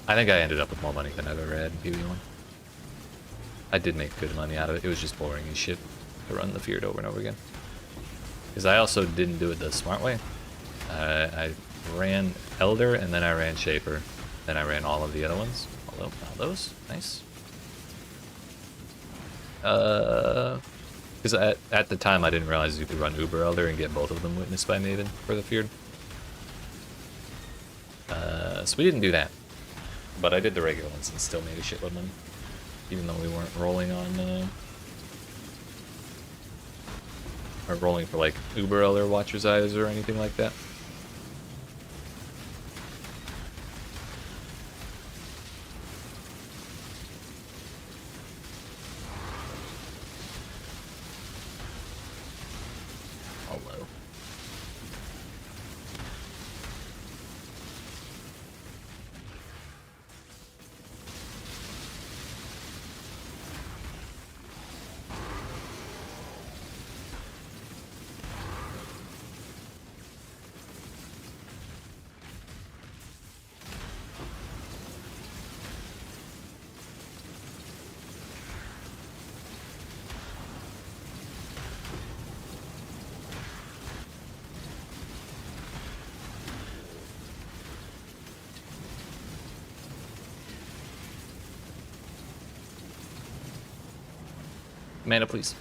[SPEAKER 1] I think I ended up with more money than I've ever had in PoE 1. I did make good money out of it. It was just boring as shit to run the Feared over and over again. Because I also didn't do it the smart way. I ran Elder, and then I ran Shaper. Then I ran all of the other ones. Although, all those. Nice. Because at the time I didn't realize you could run Uber Elder and get both of them witnessed by Maven for the Feared. So we didn't do that. But I did the regular ones and still made a shitload of money. Even though we weren't rolling on, or rolling for like Uber Elder Watcher's Eyes or anything like that. Hello. Mana, please.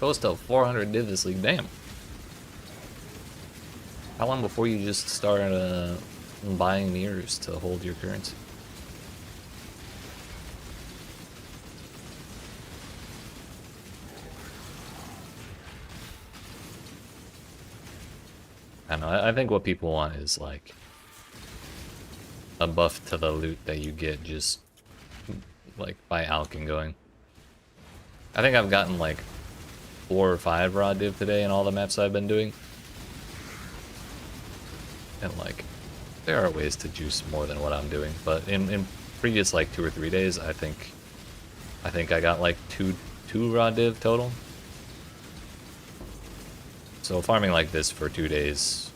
[SPEAKER 1] Close to 400 div this league. Damn. How long before you just start buying mirrors to hold your currency? I don't know. I think what people want is like a buff to the loot that you get just like by alching going. I think I've gotten like 4 or 5 raw div today in all the maps I've been doing. And like, there are ways to juice more than what I'm doing, but in previous like 2 or 3 days, I think I got like two raw div total. So farming like this for 2 days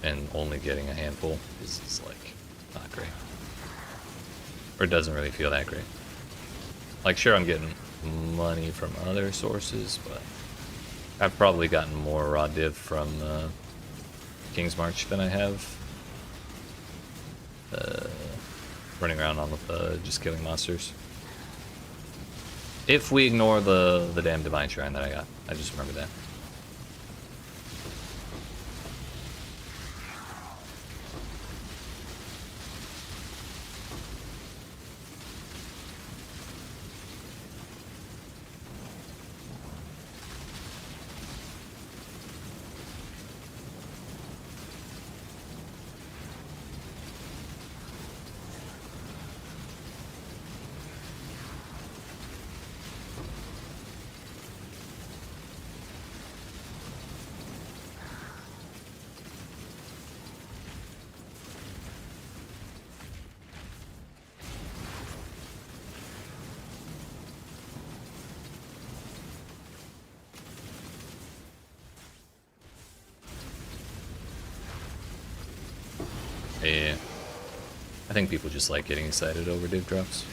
[SPEAKER 1] and only getting a handful is like not great, or it doesn't really feel that great. Like, sure, I'm getting money from other sources, but I've probably gotten more raw div from King's March than I have running around on the just killing monsters. If we ignore the damn Divine Shrine that I got. I just remember that. Yeah, I think people just like getting excited over div drops.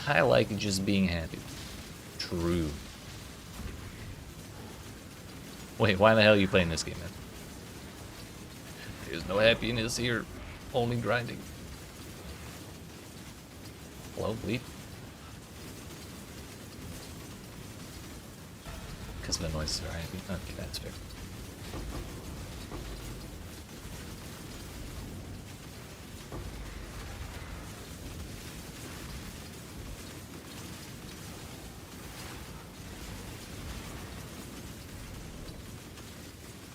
[SPEAKER 1] I like just being happy. True. Wait, why the hell are you playing this game, man? There's no happiness here. Only grinding. Hello, bleep. Because the noises are happy. Okay, that's fair.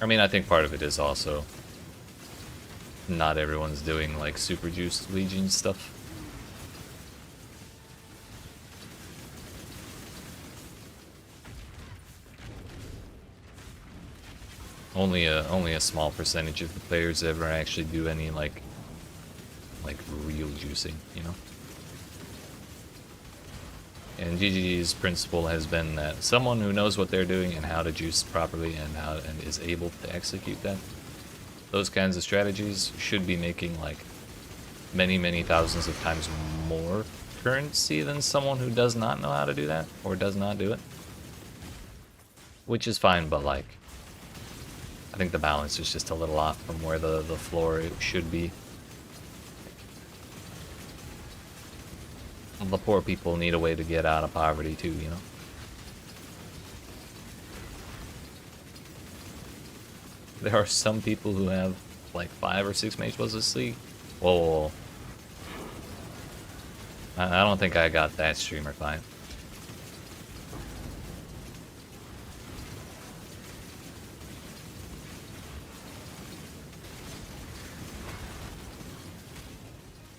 [SPEAKER 1] I mean, I think part of it is also not everyone's doing like super juiced Legion stuff. Only a small percentage of the players ever actually do any like real juicing, you know. And GGG's principle has been that someone who knows what they're doing and how to juice properly and is able to execute that, those kinds of strategies should be making like many thousands of times more currency than someone who does not know how to do that or does not do it. Which is fine, but like, I think the balance is just a little off from where the floor should be. The poor people need a way to get out of poverty too, you know? There are some people who have like 5 or 6 mage plus this league. Whoa. I don't think I got that streamer fine.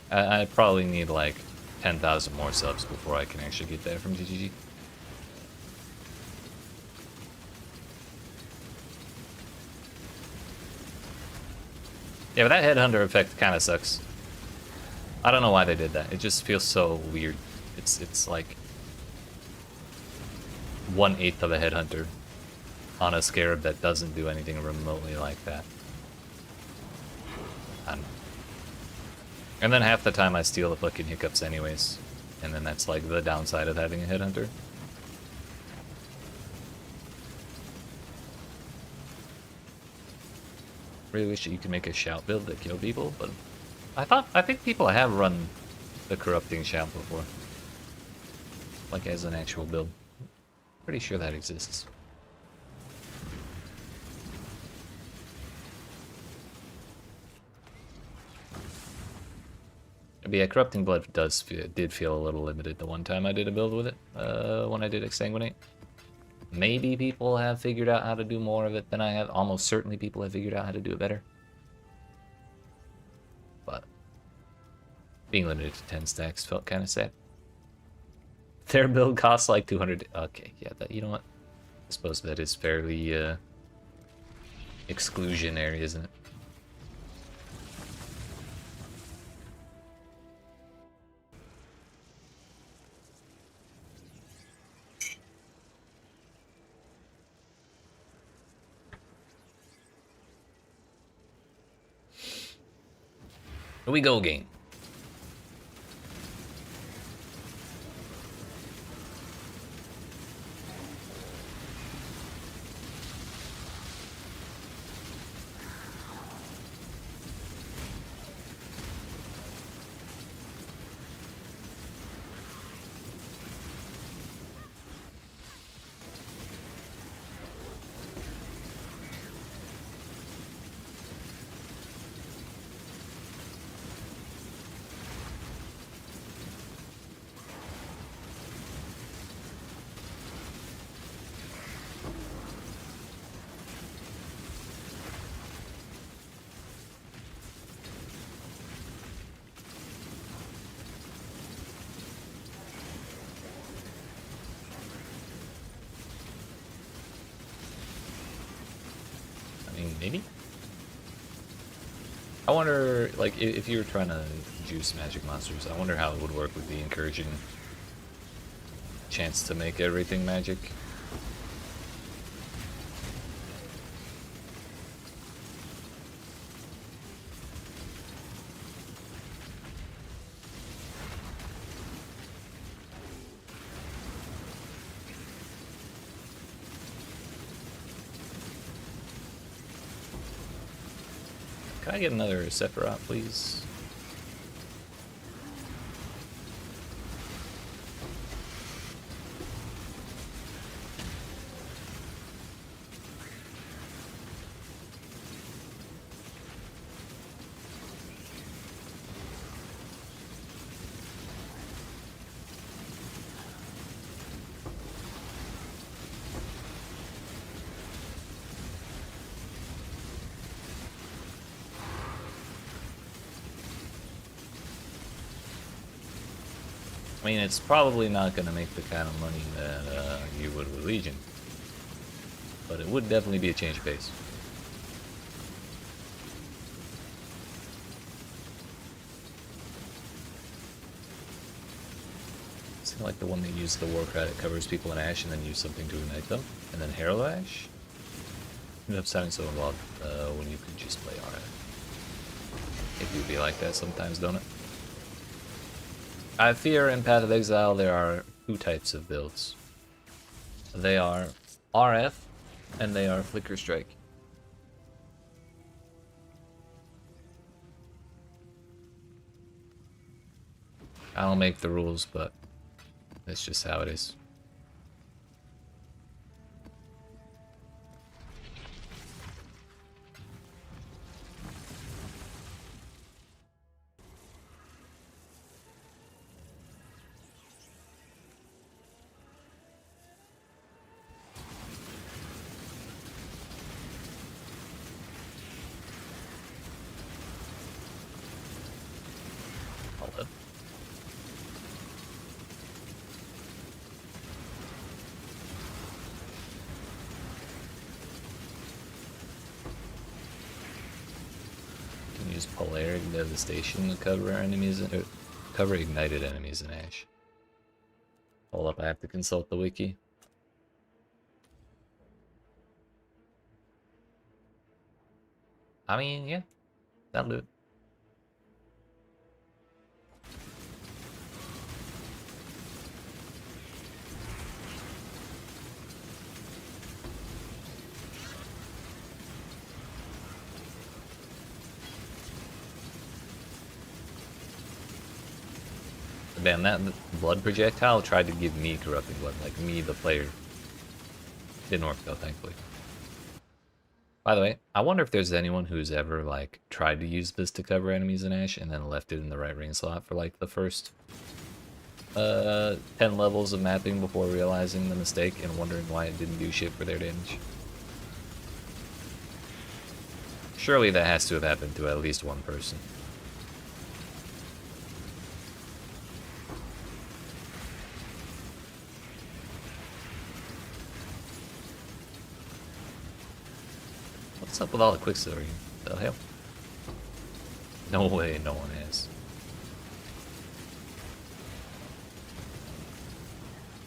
[SPEAKER 1] I probably need like 10,000 more subs before I can actually get that from GGG. Yeah, but that headhunter effect kind of sucks. I don't know why they did that. It just feels so weird. It's like 1/8 of a headhunter on a scarab that doesn't do anything remotely like that. I don't know. And then half the time I steal the fucking hiccups anyways. And then that's like the downside of having a headhunter. Really wish that you could make a shout build that kill people, but I think people have run the corrupting shout before. Like as an actual build. Pretty sure that exists. But yeah, Corrupting Blood did feel a little limited the one time I did a build with it, when I did Exsanguinate. Maybe people have figured out how to do more of it than I have. Almost certainly people have figured out how to do it better. But being limited to 10 stacks felt kind of sad. Their build costs like 200. Okay, yeah, that, you know what? I suppose that is fairly exclusionary, isn't it? Here we go, game. Maybe? I wonder, like, if you were trying to juice magic monsters, I wonder how it would work with the encouraging chance to make everything magic. Can I get another Sephiroth, please? I mean, it's probably not going to make the kind of money that you would with Legion, but it would definitely be a change of pace. It's like the one that used the war cry that covers people in ash and then use something to ignite them, and then Herald Ash. Ended up sounding so involved when you could just play RF. It would be like that sometimes, don't it? I fear in Path of Exile there are two types of builds. They are RF and they are Flicker Strike. I don't make the rules, but that's just how it is. use Polar Devastation to cover enemies, cover ignited enemies in Ash. Hold up, I have to consult the wiki. I mean, yeah, that'll do it. Damn, that blood projectile tried to give me corrupting blood, like me, the player. Didn't work though, thankfully. By the way, I wonder if there's anyone who's ever like tried to use this to cover enemies in Ash and then left it in the right ring slot for like the first 10 levels of mapping before realizing the mistake and wondering why it didn't do shit for their damage. Surely that has to have happened to at least one person. What's up with all the quicksilver? The hell? No way, no one has.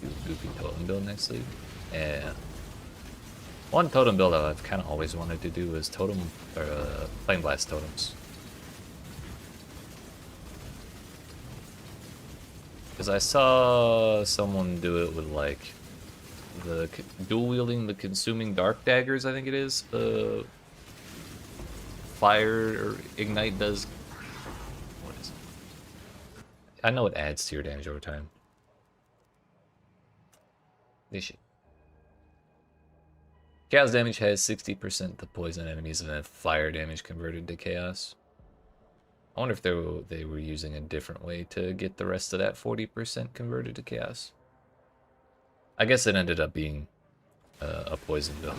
[SPEAKER 1] Do goofy totem build next league? Yeah. One totem build that I've kind of always wanted to do is totem or flame blast totems. Because I saw someone do it with like the dual wielding the consuming dark daggers, I think it is. Fire or ignite does. What is it? I know it adds to your damage over time. This shit. Chaos damage has 60% to poison enemies and then fire damage converted to chaos. I wonder if they were using a different way to get the rest of that 40% converted to chaos. I guess it ended up being a poison build.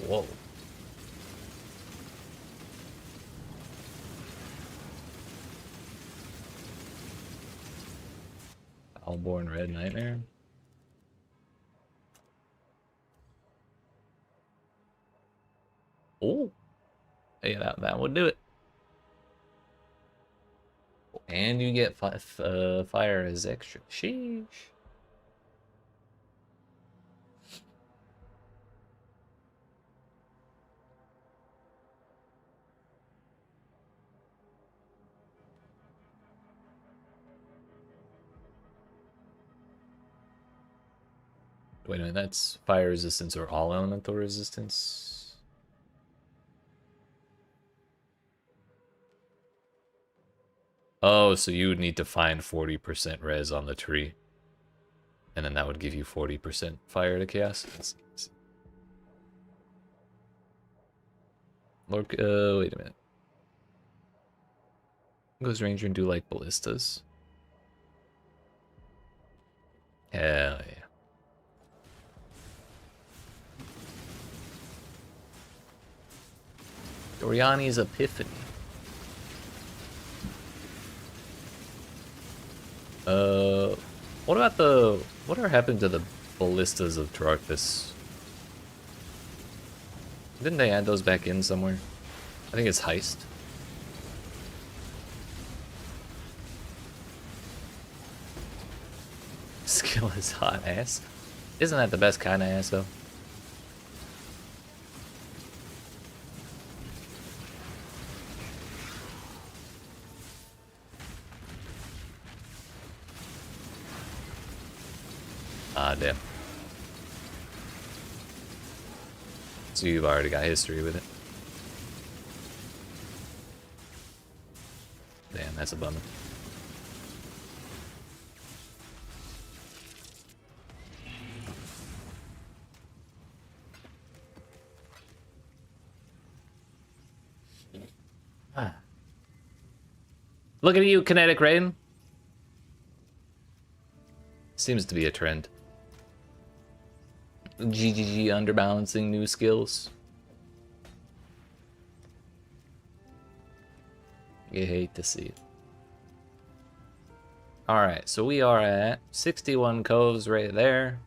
[SPEAKER 1] Whoa. Allborn Red Nightmare. Oh, hey, that would do it. And you get fire as extra. Sheesh. Wait a minute, that's fire resistance or all elemental resistance? Oh, so you would need to find 40% res on the tree. And then that would give you 40% fire to chaos. Lord, wait a minute. Goes Ranger and do like ballistas. Hell yeah. Doriani's Epiphany. What about whatever happened to the ballistas of Tararthus? Didn't they add those back in somewhere? I think it's Heist. Skill is hot ass. Isn't that the best kind of ass though? Ah, damn. So you've already got history with it. Damn, that's a bummer. Ah. Look at you, Kinetic Rain. Seems to be a trend. GGG underbalancing new skills. You hate to see it. Alright, so we are at 61 coves right there.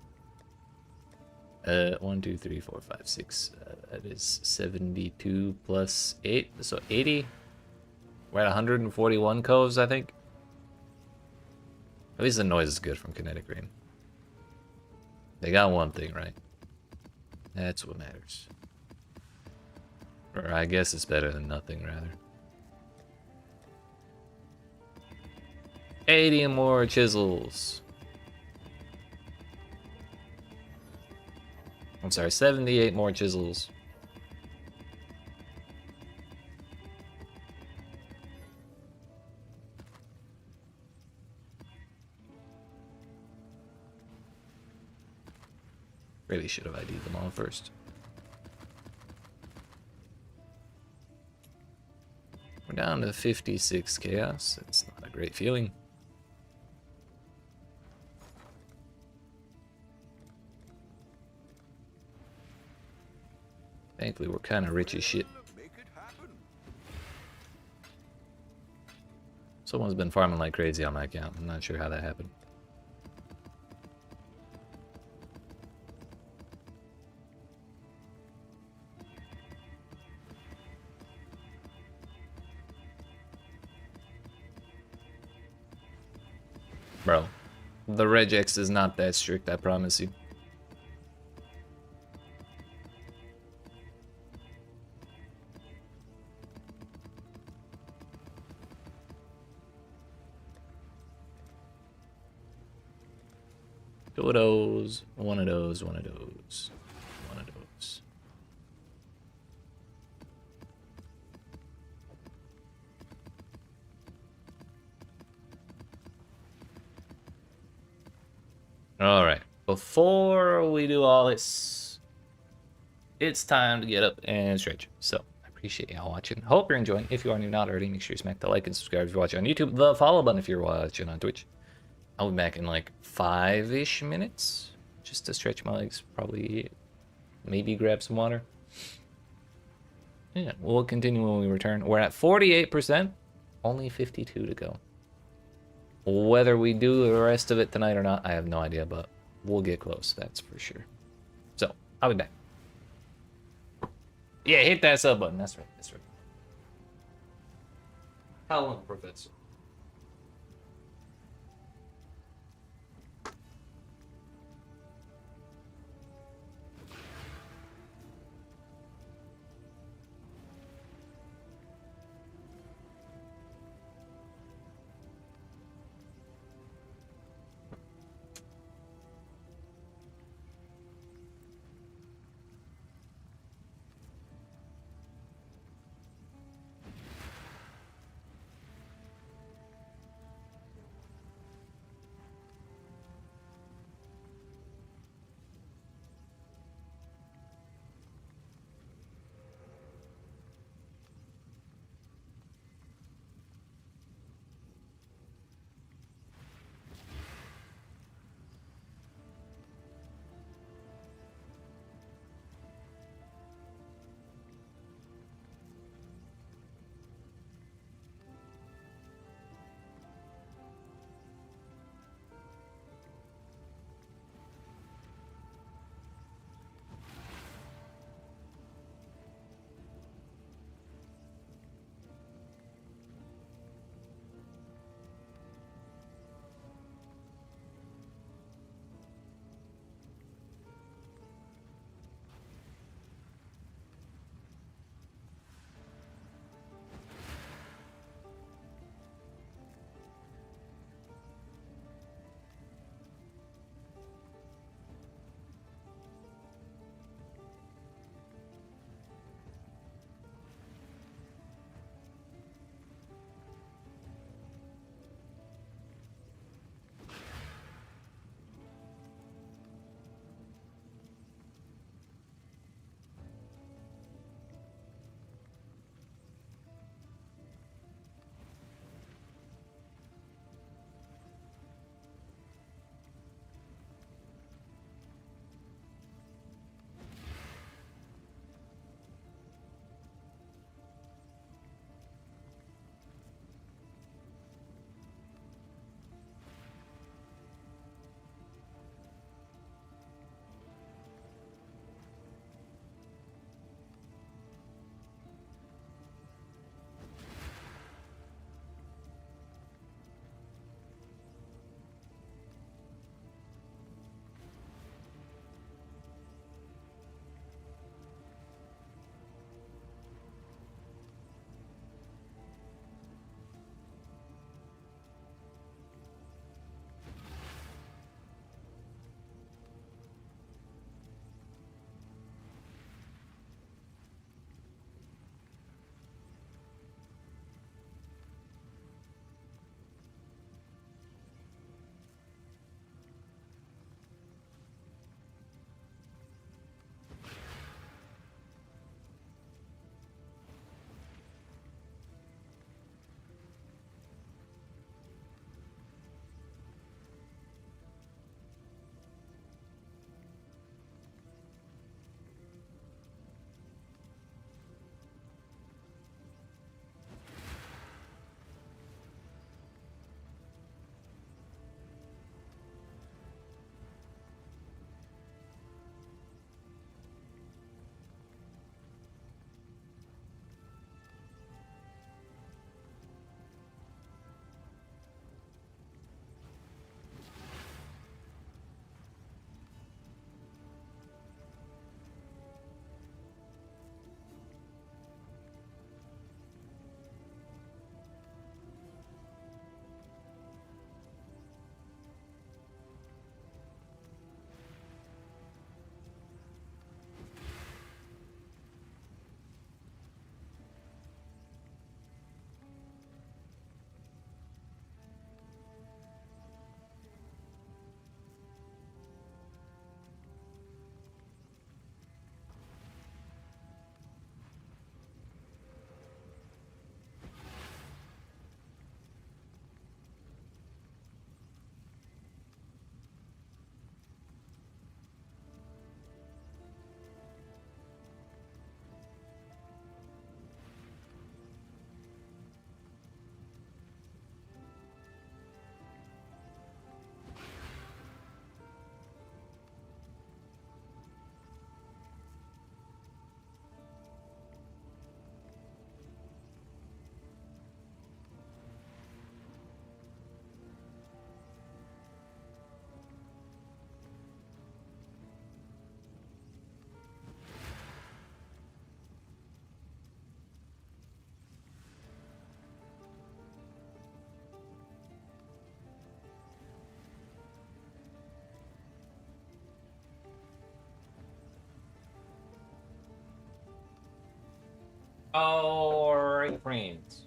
[SPEAKER 1] 1, 2, 3, 4, 5, 6. That is 72 plus 8, so 80. We're at 141 coves, I think. At least the noise is good from Kinetic Rain. They got one thing right. That's what matters. Or I guess it's better than nothing, rather. 80 more chisels. I'm sorry, 78 more chisels. Really should have ID'd them all first. We're down to 56 chaos. That's not a great feeling. Thankfully, we're kind of rich as shit.
[SPEAKER 3] Make it happen.
[SPEAKER 1] Someone's been farming like crazy on my account. I'm not sure how that happened. Bro, the regex is not that strict, I promise you. Two of those, one of those, one of those, one of those. Alright, before we do all this, it's time to get up and stretch. So, I appreciate y'all watching. Hope you're enjoying. If you are new, not already, make sure you smack the like and subscribe if you're watching on YouTube. The follow button if you're watching on Twitch. I'll be back in like 5-ish minutes just to stretch my legs, probably maybe grab some water. Yeah, we'll continue when we return. We're at 48%, only 52 to go. Whether we do the rest of it tonight or not, I have no idea, but we'll get close, that's for sure. So, I'll be back. Yeah, hit that sub button, that's right, that's right. How long, Professor? Alright, friends.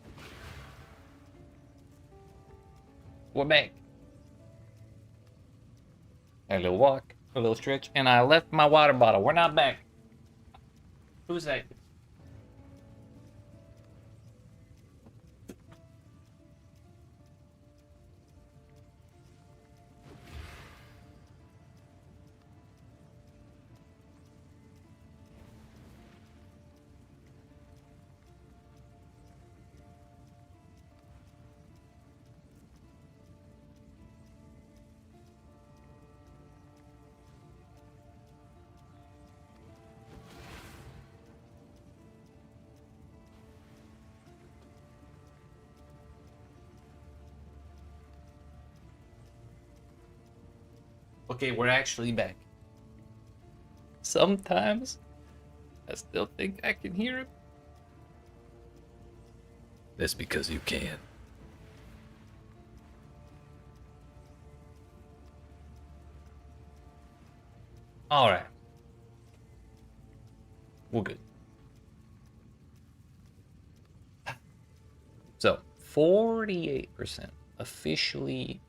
[SPEAKER 1] We're back. A little walk, a little stretch, and I left my water bottle. We're not back. Who's that? Okay, we're actually back. Sometimes I still think I can hear him. That's because you can. Alright. We're good. So, 48% officially.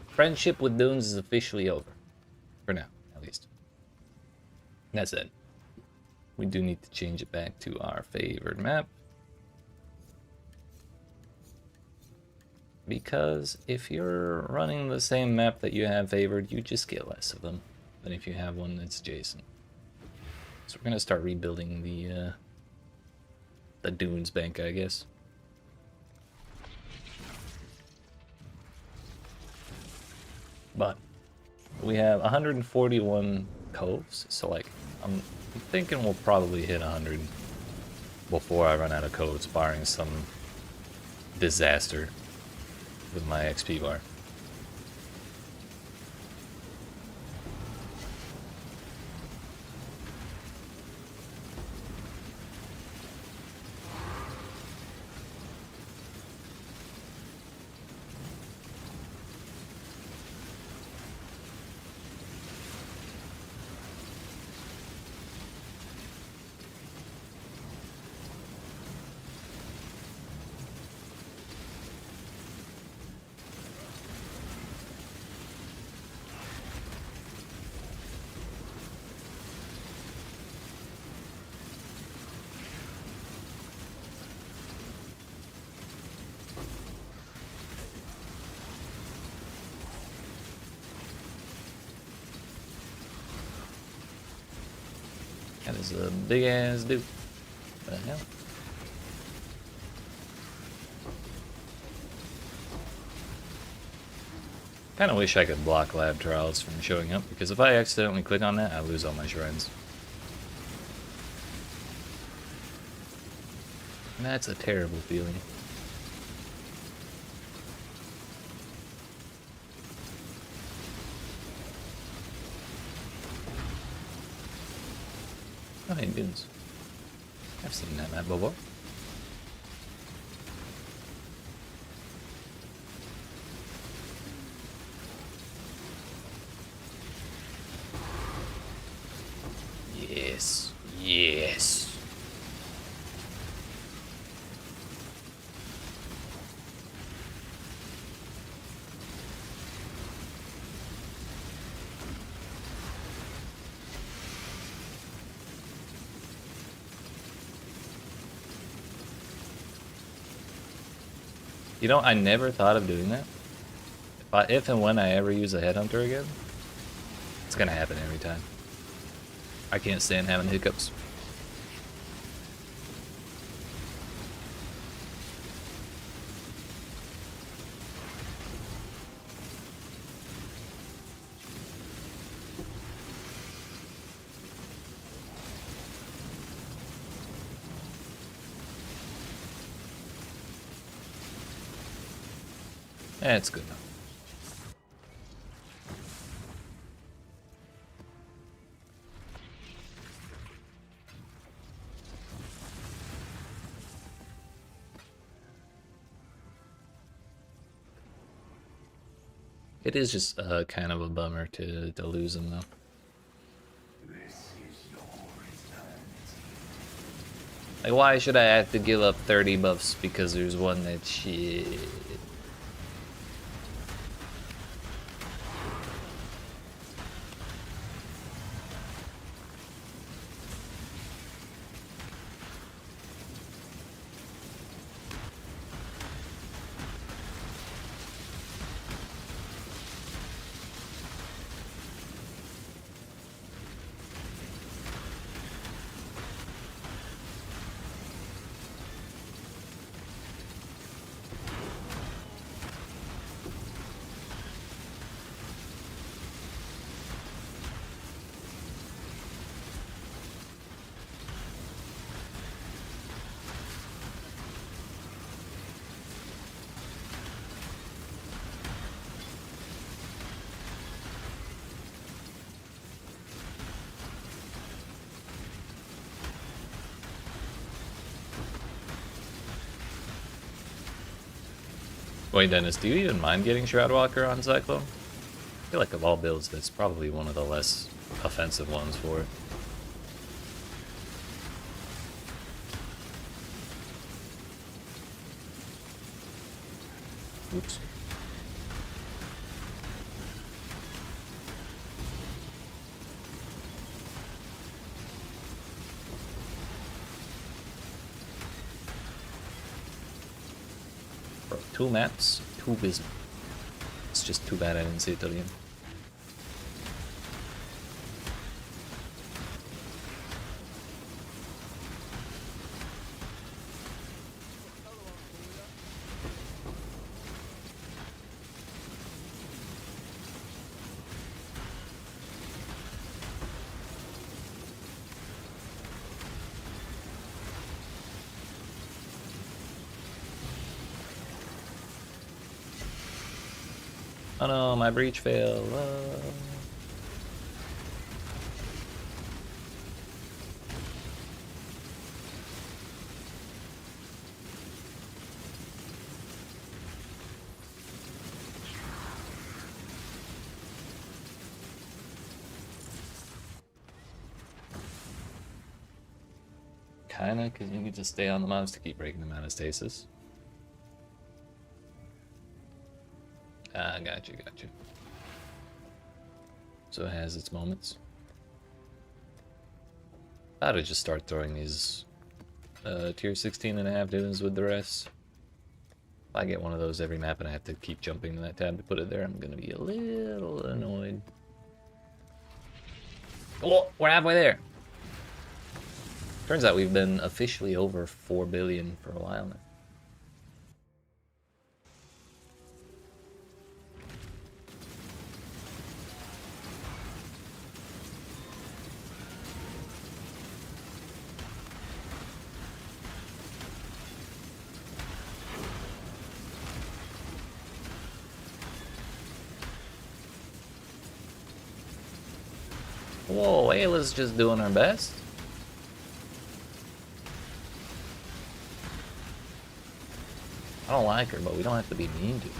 [SPEAKER 1] Friendship with Dunes is officially over. For now, at least. That's it. We do need to change it back to our favored map. Because if you're running the same map that you have favored, you just get less of them than if you have one that's adjacent. So we're gonna start rebuilding the Dunes bank, I guess. But we have 141 coves, so like I'm thinking we'll probably hit 100 before I run out of coves, barring some disaster with my XP bar. That is a big ass dude. What the hell? Kinda wish I could block lab trials from showing up, because if I accidentally click on that, I lose all my shrines. And that's a terrible feeling. Oh, hey, Dunes. I've seen that map before. Yes. Yes. You know, I never thought of doing that. If and when I ever use a headhunter again, it's gonna happen every time. I can't stand having hiccups. It's good enough. It is just kind of a bummer to lose him, though.
[SPEAKER 3] This is your eternity.
[SPEAKER 1] Like, why should I have to give up 30 buffs because there's one that's shit? Wait, Dennis, do you even mind getting Shroudwalker on Cyclone? I feel like of all builds, that's probably one of the less offensive ones for it. Oops. Bro, 2 maps, 2 Wisdom. It's just too bad I didn't see it till the end. Oh no, my breach failed. Kinda, because you need to stay on the mouse to keep breaking them out of stasis. Ah, gotcha. So it has its moments. I ought to just start throwing these tier 16.5 dunes with the rest. If I get one of those every map and I have to keep jumping to that tab to put it there, I'm gonna be a little annoyed. Oh, we're halfway there. Turns out we've been officially over 4 billion for a while now. Whoa, Ayla's just doing her best. I don't like her, but we don't have to be mean to her.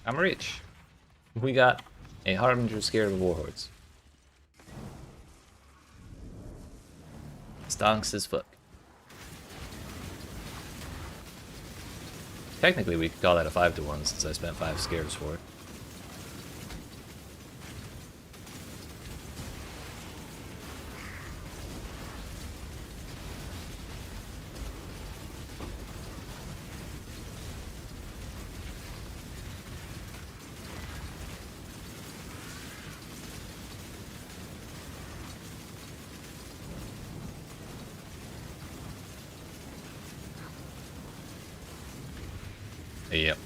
[SPEAKER 1] I'm rich. We got a Harbinger scared of warhordes. Stonks as fuck. Technically, we could call that a 5-to-1 since I spent 5 scares for it. Yep.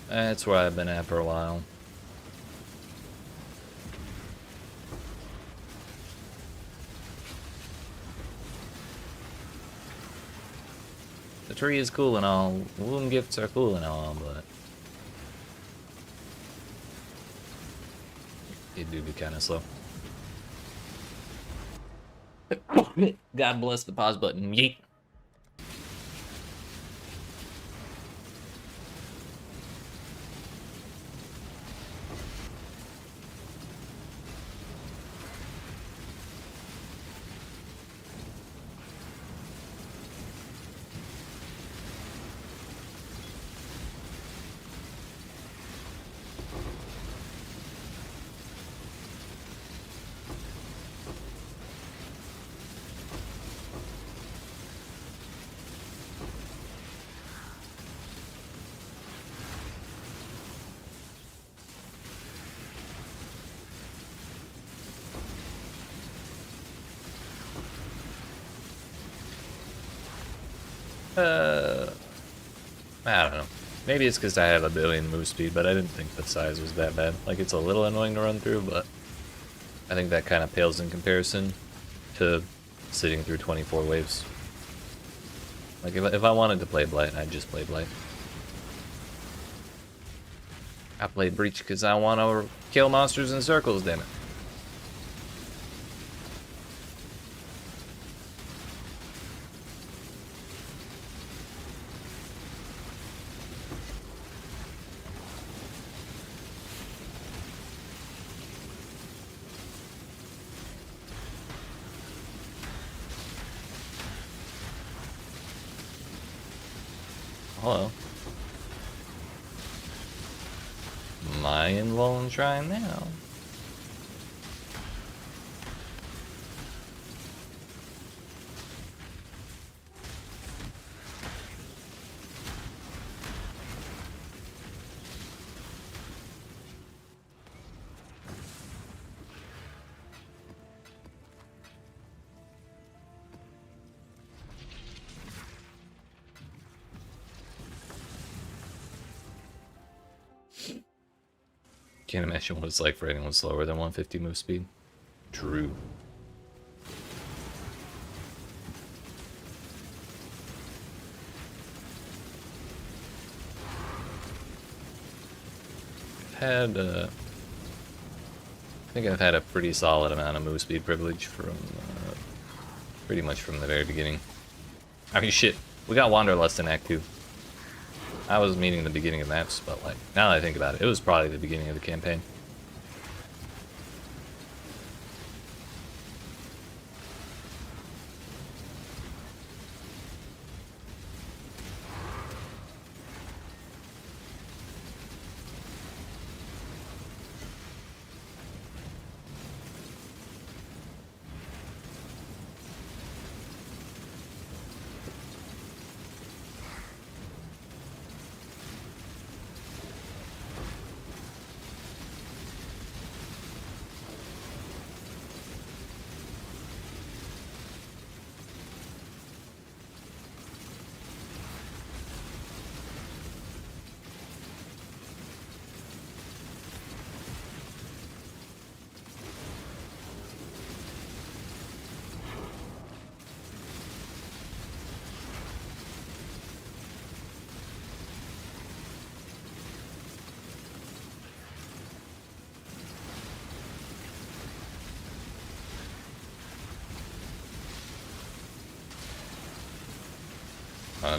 [SPEAKER 1] That's where I've been at for a while. The tree is cool and all, wound gifts are cool and all, but it do be kind of slow. God bless the pause button. Yeet. I don't know. Maybe it's because I have a billion move speed, but I didn't think the size was that bad. Like, it's a little annoying to run through, but I think that kind of pales in comparison to sitting through 24 waves. Like, if I wanted to play Blight, I'd just play Blight. I played Breach because I want to kill monsters in circles, damn it. Hello. My invuln shrine now. Can't imagine what it's like for anyone slower than 150 move speed. True. I think I've had a pretty solid amount of move speed privilege from pretty much from the very beginning. I mean, shit, we got Wanderlust in Act 2. I was meaning the beginning of maps, but like, now that I think about it, it was probably the beginning of the campaign.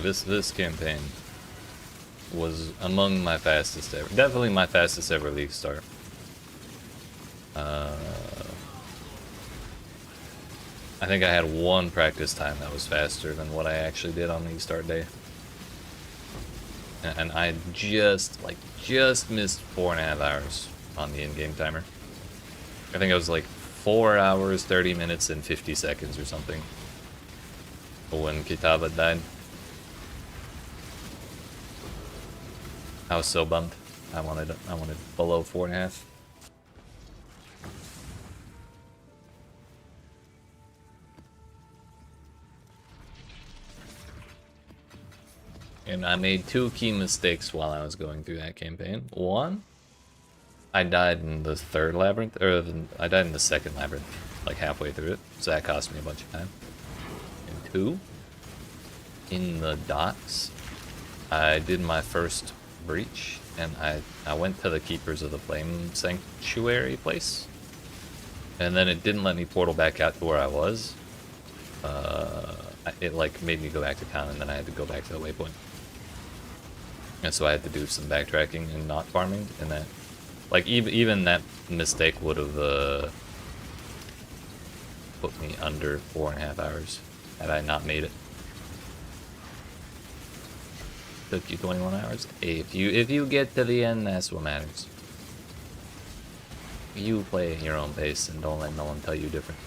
[SPEAKER 1] This campaign was among my fastest ever. Definitely my fastest ever league start. I think I had one practice time that was faster than what I actually did on league start day. And I just missed 4.5 hours on the in-game timer. I think I was like 4 hours, 30 minutes, and 50 seconds or something when Kitaba died. I was so bummed. I wanted below 4.5. And I made 2 key mistakes while I was going through that campaign. One, I died in the 3rd labyrinth, or I died in the 2nd labyrinth, like halfway through it, so that cost me a bunch of time. And 2, in the docks, I did my first breach, and I went to the Keepers of the Flame Sanctuary place, and then it didn't let me portal back out to where I was. It like made me go back to town, and then I had to go back to the waypoint. And so I had to do some backtracking and not farming, and that, like, even that mistake would have put me under 4.5 hours had I not made it. Took you 21 hours. If you get to the end, that's what matters. You play at your own pace and don't let no one tell you different.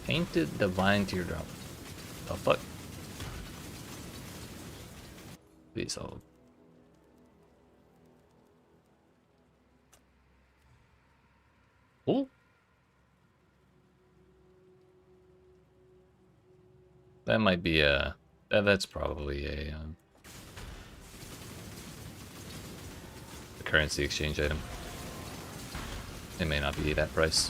[SPEAKER 1] Painted Divine Teardrop. The fuck? Please hold. Ooh. That might be a... That's probably a currency exchange item. It may not be that price.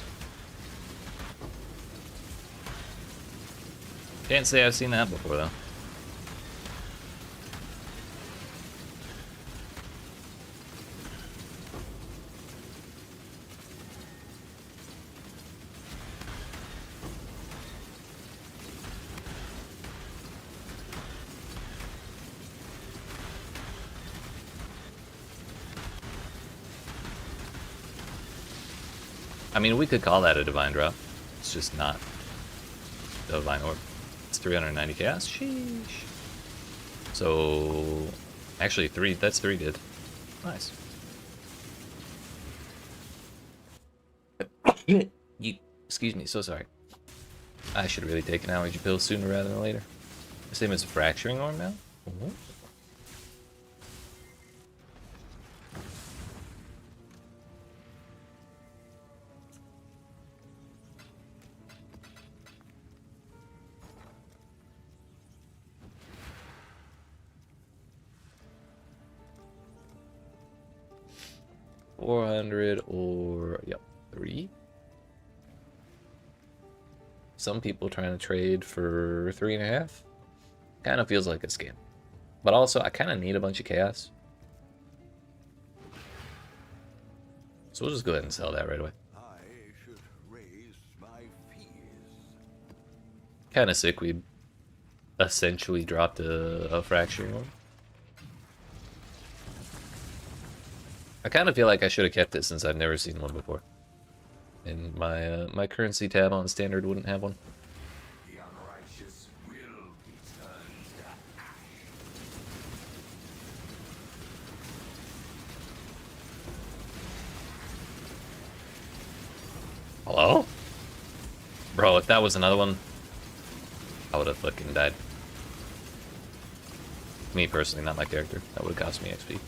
[SPEAKER 1] Can't say I've seen that before, though. I mean, we could call that a divine drop. It's just not the divine orb. It's 390 chaos. Sheesh. So, actually, that's 3 good. Nice. Excuse me, so sorry. I should really take an allergy pill sooner rather than later. Same as a fracturing orb now. Ooh. 400 or, yep, 3. Some people trying to trade for 3.5. Kind of feels like a scam. But also, I kind of need a bunch of chaos. So we'll just go ahead and sell that right away.
[SPEAKER 3] I should raise my fees.
[SPEAKER 1] Kind of sick we essentially dropped a fracturing one. I kind of feel like I should have kept it since I've never seen one before. And my my currency tab on standard wouldn't have one.
[SPEAKER 3] The unrighteous will be turned to ash.
[SPEAKER 1] Hello? Bro, if that was another one, I would have fucking died. Me personally, not my character. That would have cost me XP.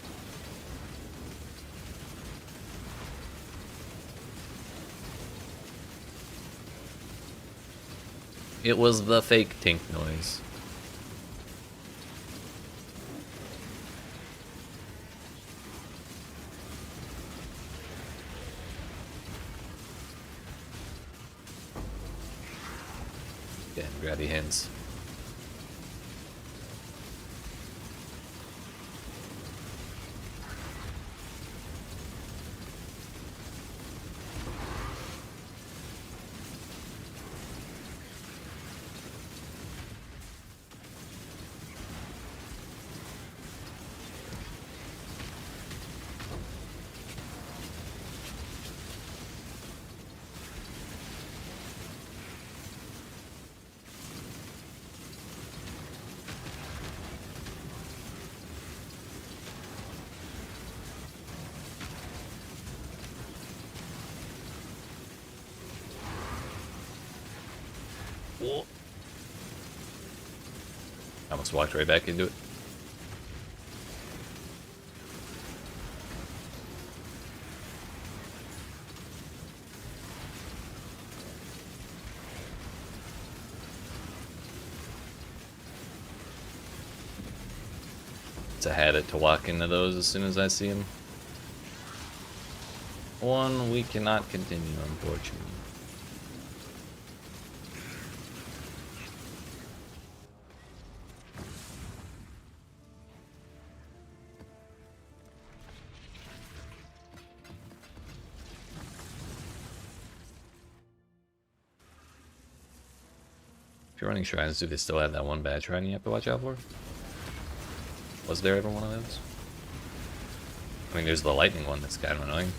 [SPEAKER 1] It was the fake tink noise. Yeah, grabby hands. Whoa. I almost walked right back into it. It's a habit to walk into those as soon as I see them. One we cannot continue, unfortunately. If you're running shrines, do they still have that one bad shrine you have to watch out for? Was there ever one of those? I mean, there's the lightning one that's kind of annoying.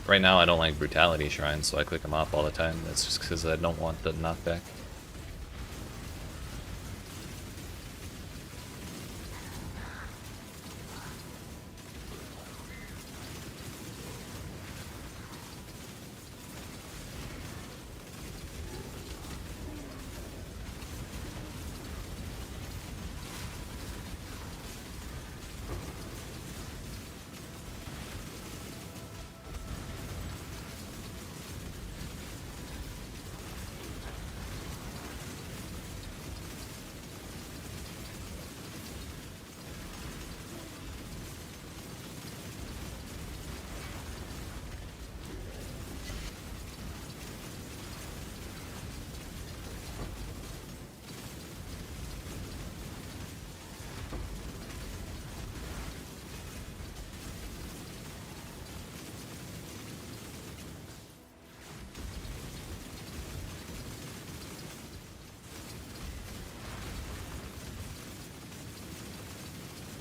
[SPEAKER 1] Right now, I don't like brutality shrines, so I click them off all the time. That's just because I don't want the knockback.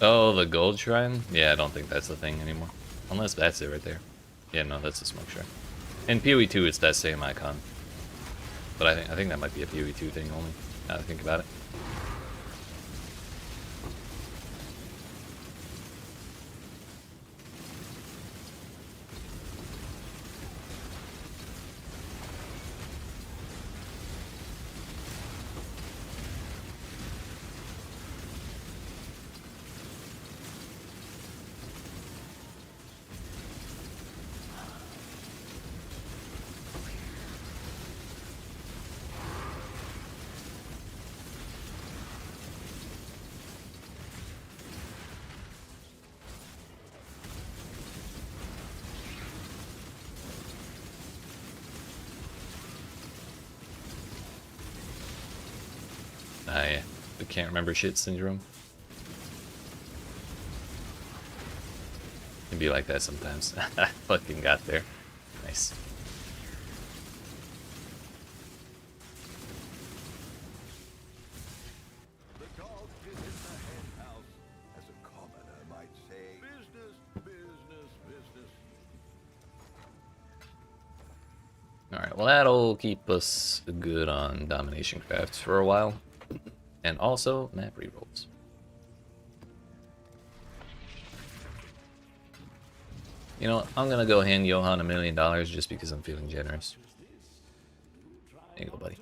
[SPEAKER 1] Oh, the gold shrine? Yeah, I don't think that's the thing anymore. Unless that's it right there. Yeah, no, that's the smoke shrine. In PoE 2, it's that same icon. But I think that might be a PoE 2 thing only, now that I think about it. Yeah. We can't remember shit syndrome. Can be like that sometimes. I fucking got there. Nice.
[SPEAKER 3] The dog is in the hen house, as a commoner might say. Business, business, business.
[SPEAKER 1] Alright, well that'll keep us good on domination crafts for a while. And also map rerolls. You know what? I'm gonna go hand Johan $1 million just because I'm feeling generous. There you go, buddy.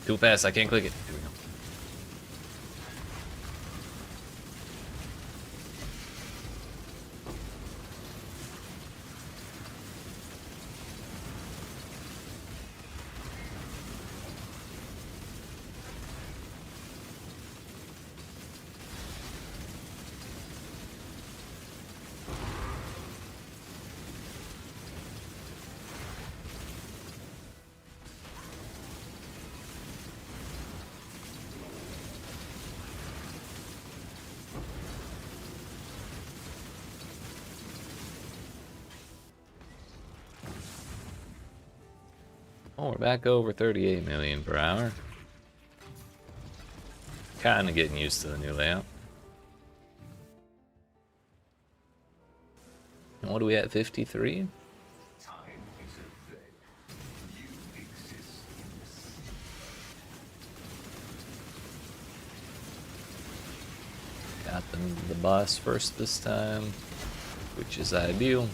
[SPEAKER 1] Too fast, I can't click it. Here we go. Oh, we're back over 38 million per hour. Kind of getting used to the new layout. And what are we at, 53? Got the boss first this time, which is ideal.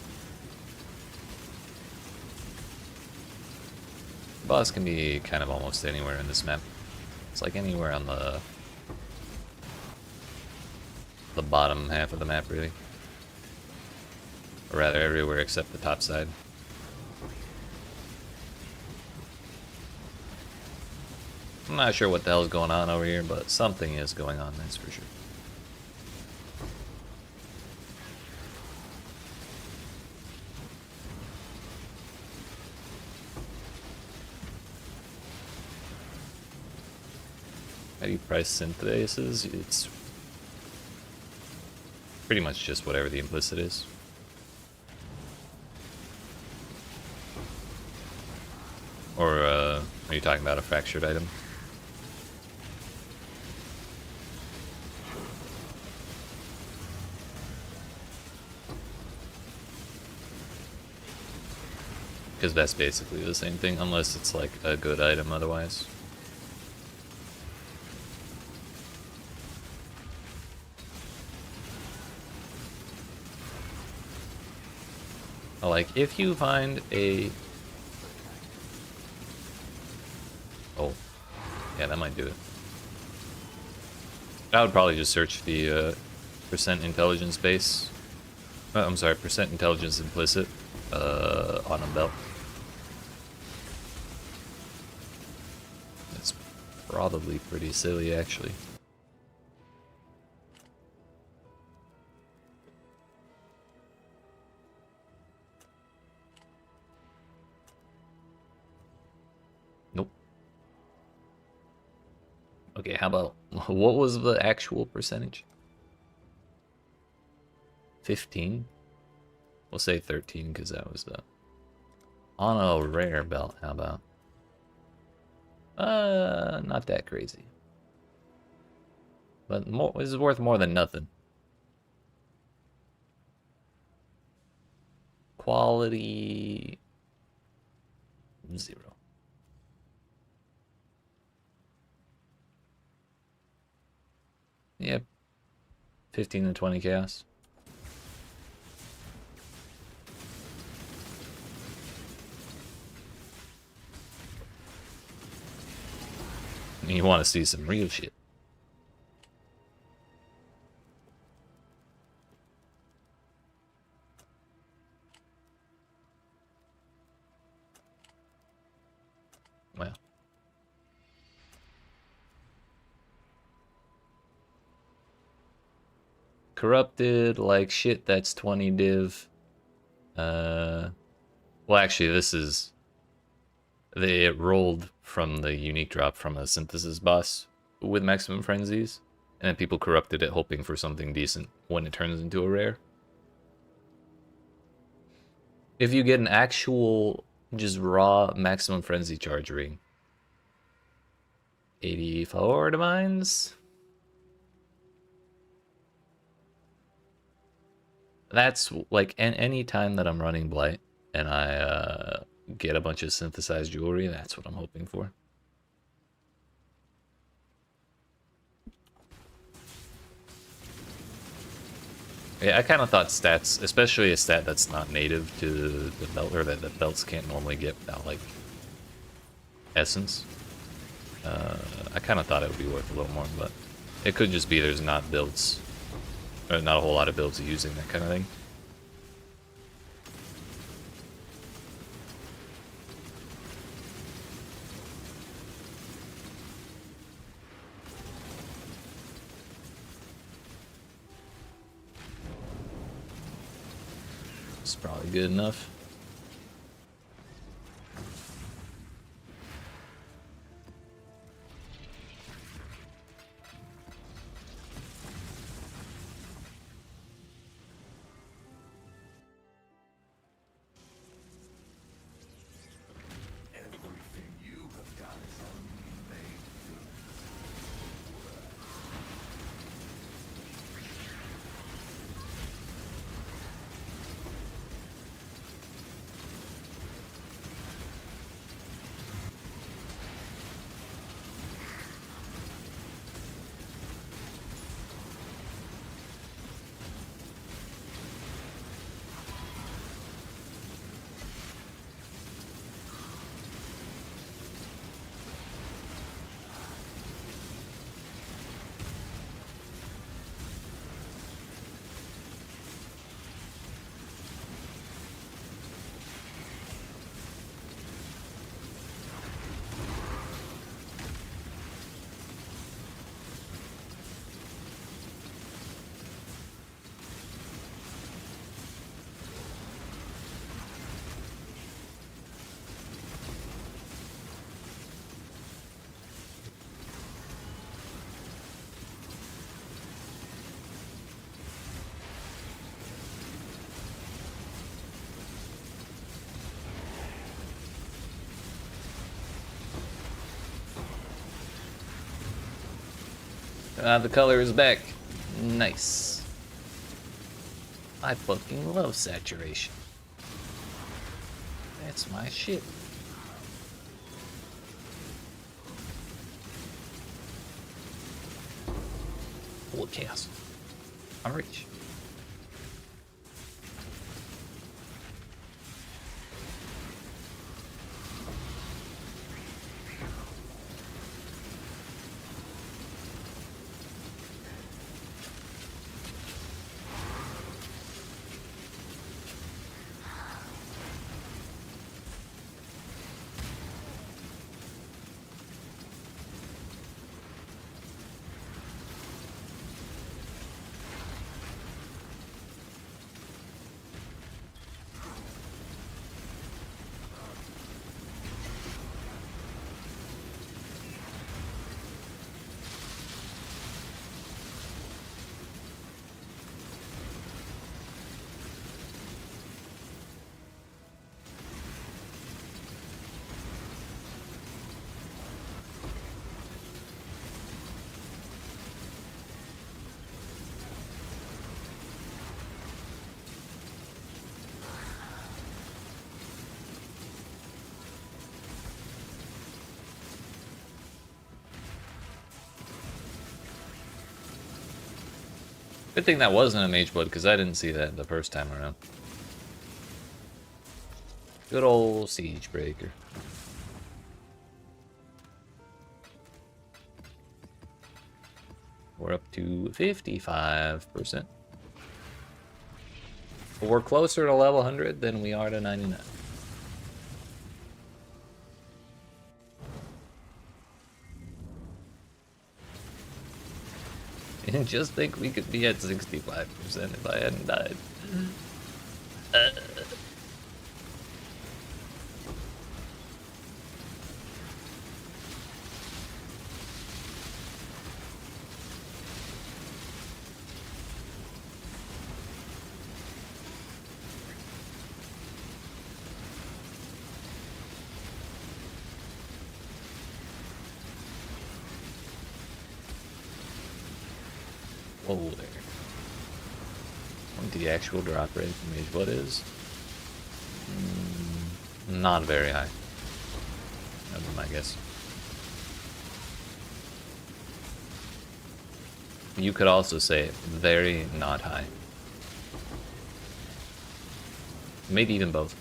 [SPEAKER 1] The boss can be kind of almost anywhere in this map. It's like anywhere on the bottom half of the map, really. Or rather, everywhere except the top side. I'm not sure what the hell's going on over here, but something is going on, that's for sure. How do you price syntheses? It's pretty much just whatever the implicit is. Or are you talking about a fractured item? Because that's basically the same thing, unless it's like a good item otherwise. Like, if you find a... Oh. Yeah, that might do it. I would probably just search the percent intelligence base. I'm sorry, percent intelligence implicit on a belt. That's probably pretty silly, actually. Nope. Okay, how about, what was the actual percentage? 15? We'll say 13 because that was the... On a rare belt, how about? Not that crazy. But more, this is worth more than nothing. Quality... 0. Yep. 15 to 20 chaos. You want to see some real shit. Well. Corrupted, like shit, that's 20 div. Well, actually, this is... It rolled from the unique drop from a synthesis boss with maximum frenzies, and then people corrupted it hoping for something decent when it turns into a rare. If you get an actual, just raw maximum frenzy charge ring, 84 divines. That's like any time that I'm running Blight and I get a bunch of synthesized jewelry, that's what I'm hoping for. Yeah, I kind of thought stats, especially a stat that's not native to the belt, or that the belts can't normally get without, like, essence. I kind of thought it would be worth a little more, but it could just be there's not builds, or not a whole lot of builds using that kind of thing. It's probably good enough.
[SPEAKER 3] Everything you have done is only made good.
[SPEAKER 1] The color is back. Nice. I fucking love saturation. That's my shit. Full of chaos. I'm rich. Good thing that wasn't a Mage Blood, because I didn't see that the first time around. Good old Siege Breaker. We're up to 55%. We're closer to level 100 than we are to 99. And just think we could be at 65% if I hadn't died. Whoa there. What the actual drop rate for Mage Blood is? Not very high. That'd be my guess. You could also say very not high. Maybe even both.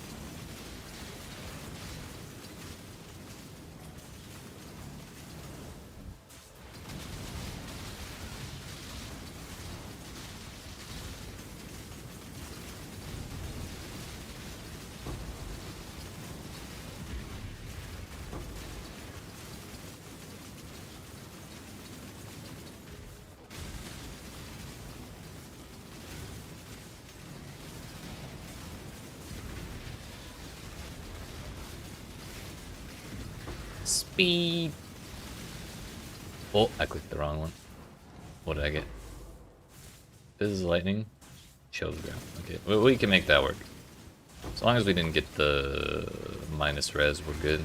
[SPEAKER 1] Speed. Oh, I clicked the wrong one. What did I get? This is lightning. Show the ground. Okay, we can make that work. As long as we didn't get the minus res, we're good.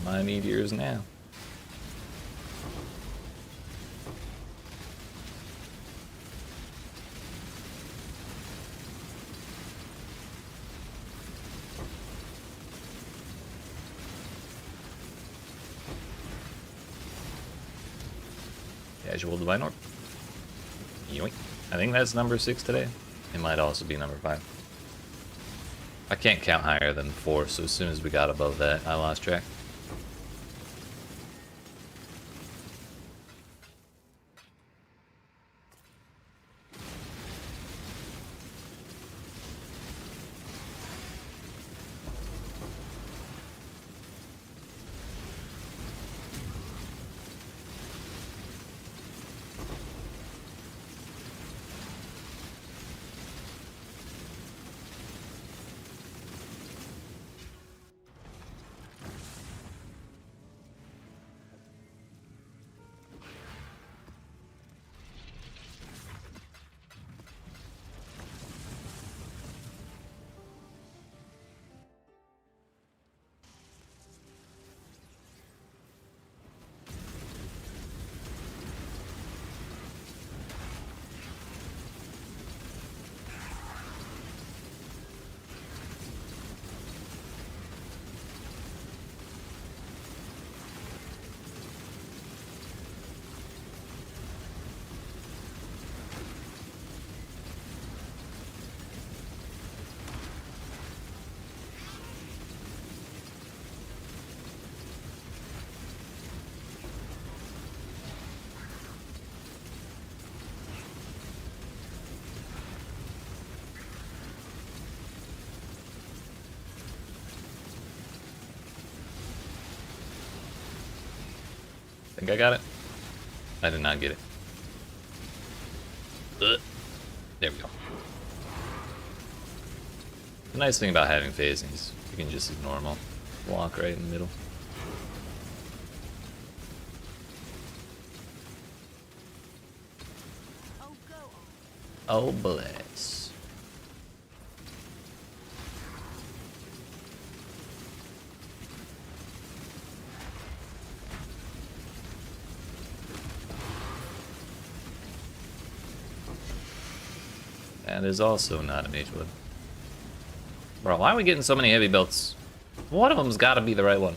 [SPEAKER 1] My meteors now. Casual Divine Orb. Yoink. I think that's number 6 today. It might also be number 5. I can't count higher than 4, so as soon as we got above that, I lost track. Think I got it? I did not get it. Ugh. There we go. The nice thing about having phasing is you can just ignore them all. Walk right in the middle. Oh, bless. That is also not an H-Wood. Bro, why are we getting so many heavy belts? One of them's gotta be the right one.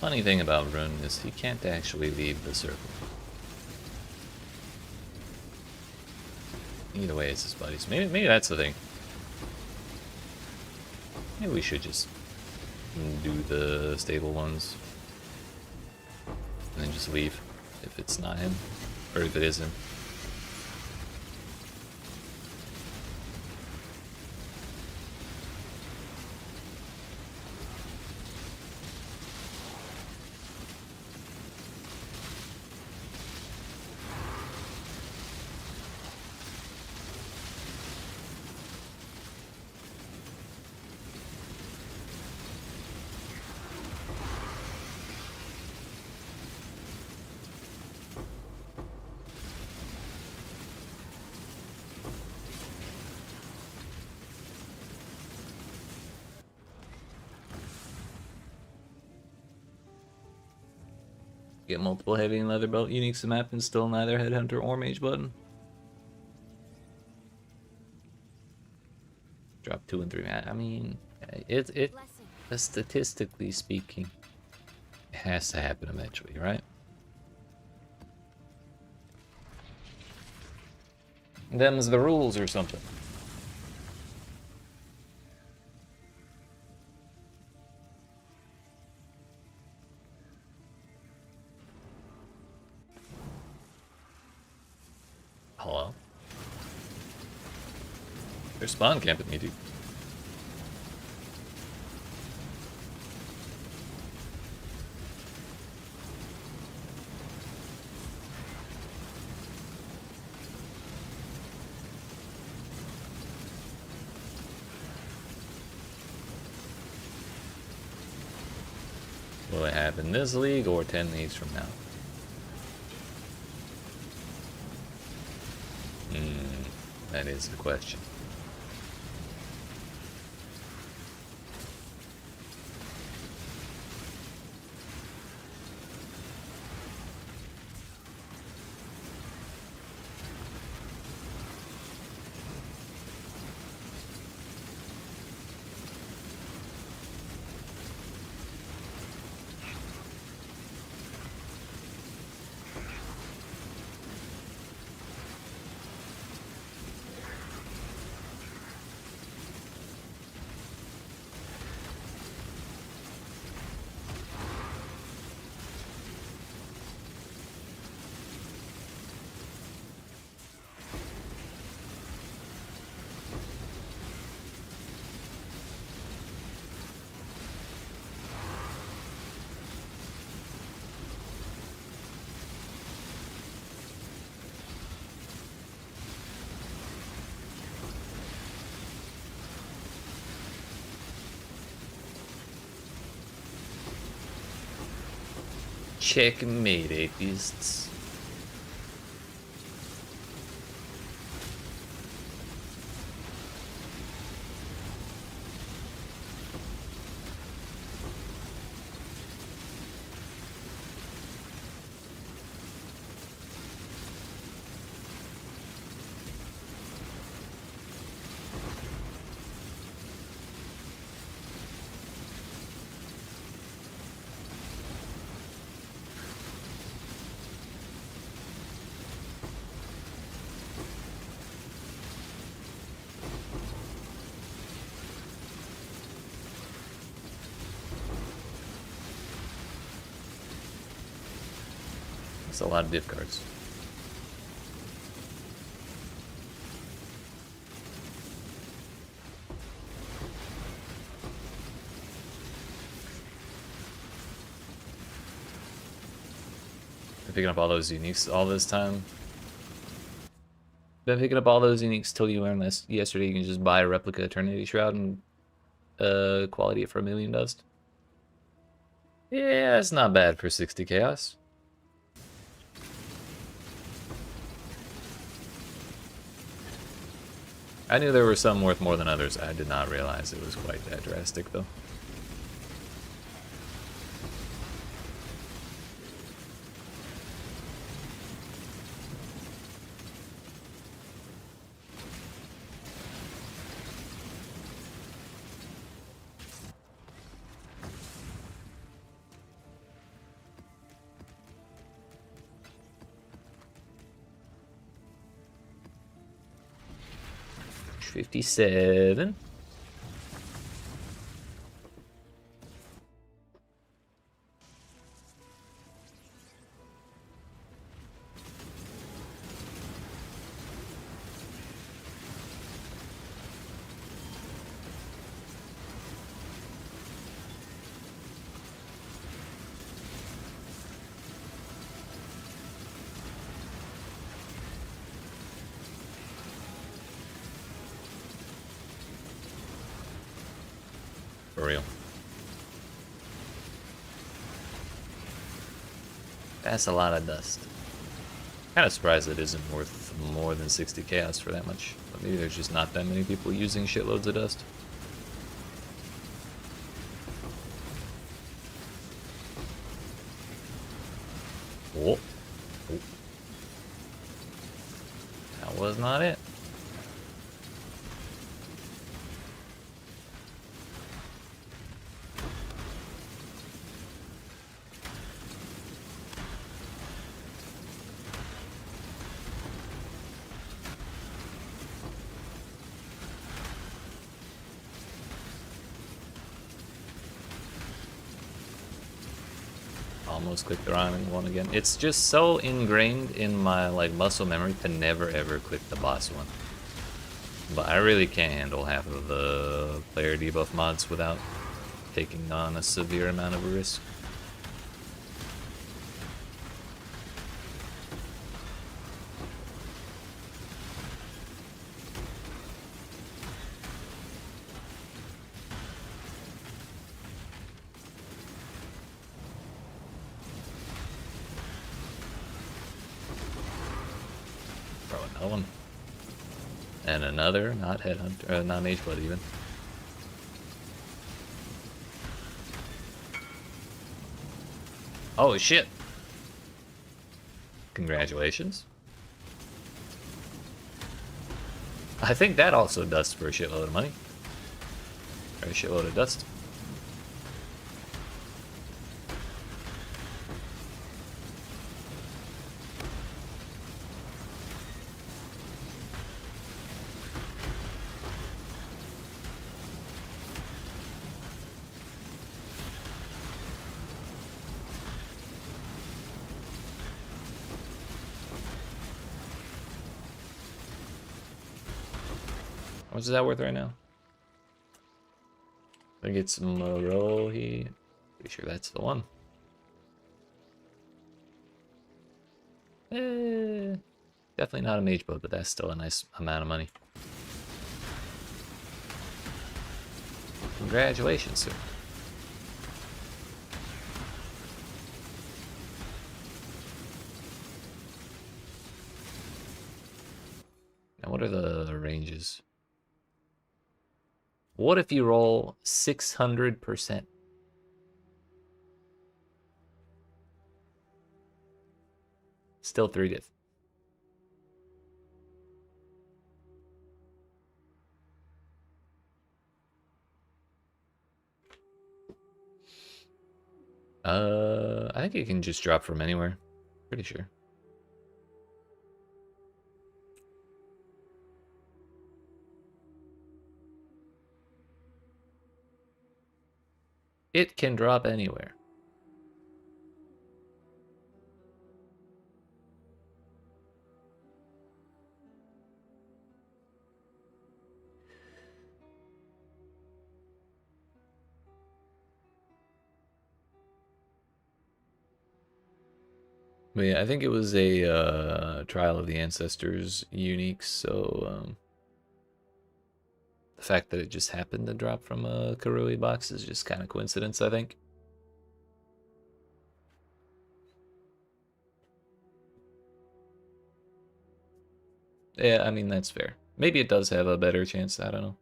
[SPEAKER 1] Funny thing about Rune is he can't actually leave the circle. Either way, it's his buddies. Maybe that's the thing. Maybe we should just do the stable ones. And then just leave if it's not him. Or if it is him. Get multiple heavy and leather belt uniques to map and still neither headhunter or mage button. Drop 2 and 3. I mean, it statistically speaking, it has to happen eventually, right? Them's the rules or something. Hello? They're spawn camping me, dude. Will it happen this league or 10 leagues from now? That is the question. Checkmate, atheists. That's a lot of diff cards. Been picking up all those uniques all this time. Been picking up all those uniques till you learned this yesterday. You can just buy a replica Eternity Shroud and quality it for 1,000,000 dust. Yeah, it's not bad for 60 chaos. I knew there were some worth more than others. I did not realize it was quite that drastic, though. 57. For real. That's a lot of dust. Kind of surprised it isn't worth more than 60 chaos for that much. But maybe there's just not that many people using shitloads of dust. Oh. Oh. That was not it. Almost clicked the wrong one again. It's just so ingrained in my like muscle memory to never ever click the boss one. But I really can't handle half of the player debuff mods without taking on a severe amount of risk. Another one. And another, not headhunter, not mage blood even. Oh shit! Congratulations. I think that also dusts for a shitload of money. Or a shitload of dust. How much is that worth right now? I think it's Morohi. Pretty sure that's the one. Definitely not a mage boat, but that's still a nice amount of money. Congratulations, sir. Now, what are the ranges? What if you roll 600%? Still 3 diff. I think it can just drop from anywhere. Pretty sure. It can drop anywhere. But yeah, I think it was a Trial of the Ancestors unique, so the fact that it just happened to drop from a Karui box is just kind of coincidence, I think. Yeah, I mean, that's fair. Maybe it does have a better chance, I don't know.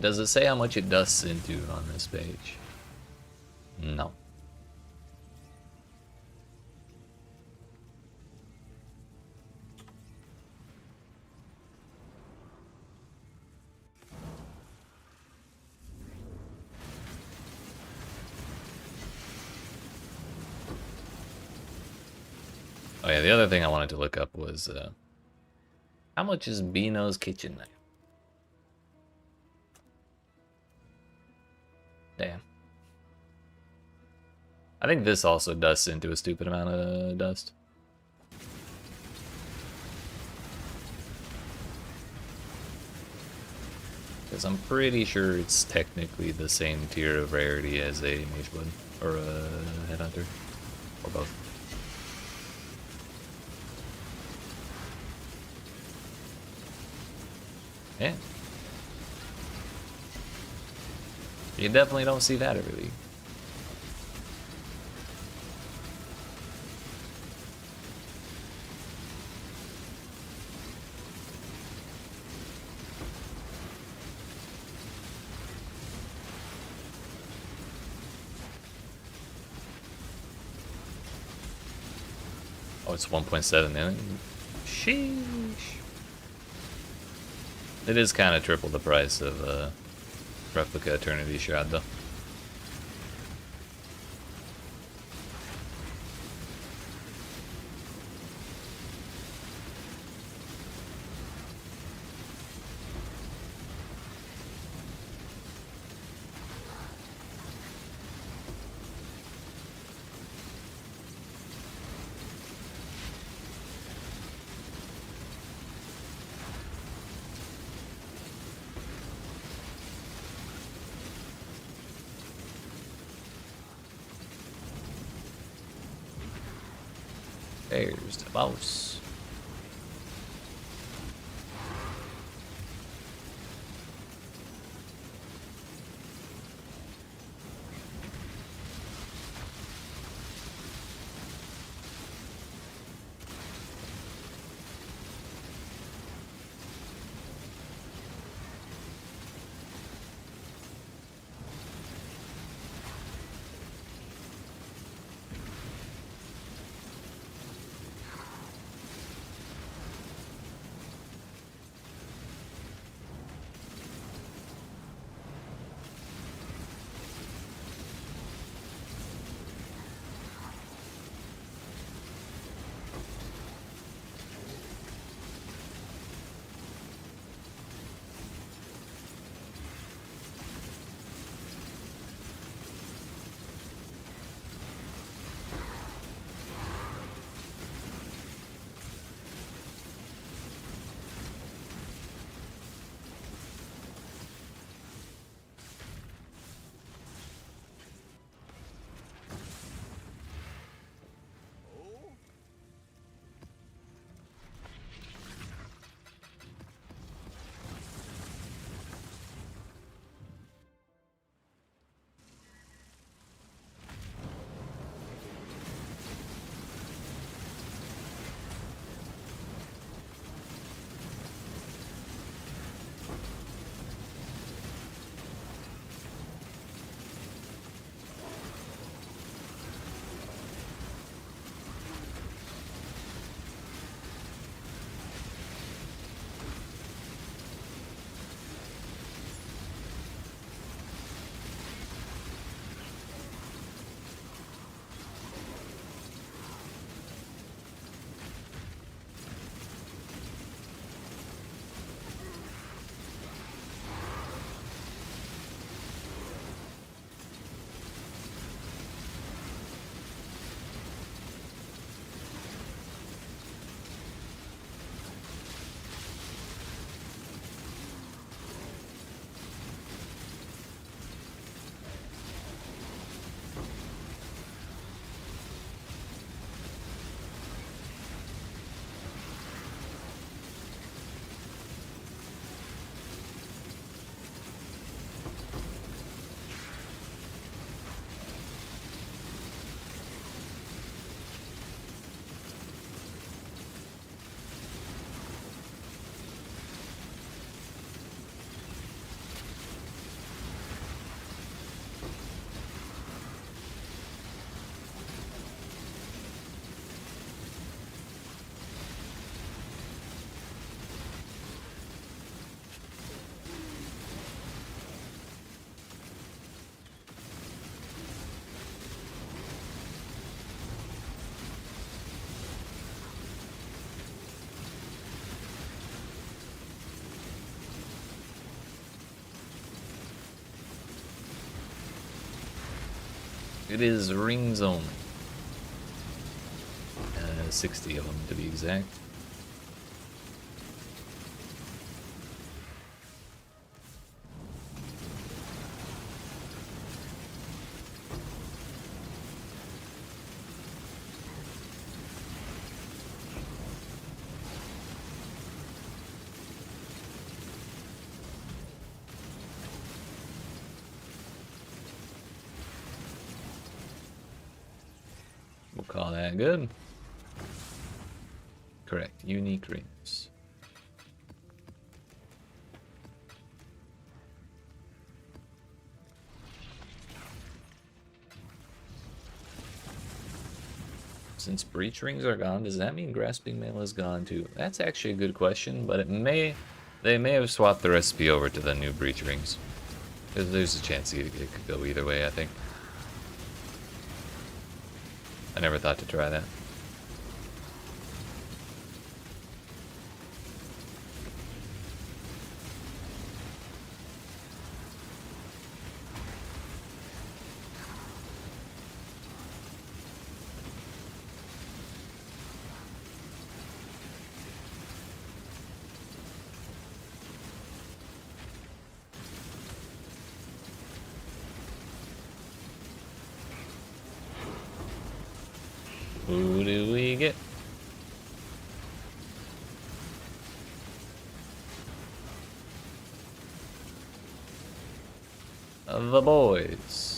[SPEAKER 1] Does it say how much it dusts into on this page? No. Oh yeah, the other thing I wanted to look up was how much is Beano's kitchen knife? Damn. I think this also dusts into a stupid amount of dust. Because I'm pretty sure it's technically the same tier of rarity as a Mage Blood or a Headhunter, or both. Yeah. You definitely don't see that every league. Oh, it's 1.7 million. Sheesh. It is kind of triple the price of Replica Eternity Shroud, though. There's the mouse. It is rings only. 60 of them to be exact. We'll call that good. Correct. Unique rings. Since breach rings are gone, does that mean grasping mail is gone too? That's actually a good question, but they may have swapped the recipe over to the new breach rings. There's a chance it could go either way, I think. I never thought to try that. Who do we get? The boys.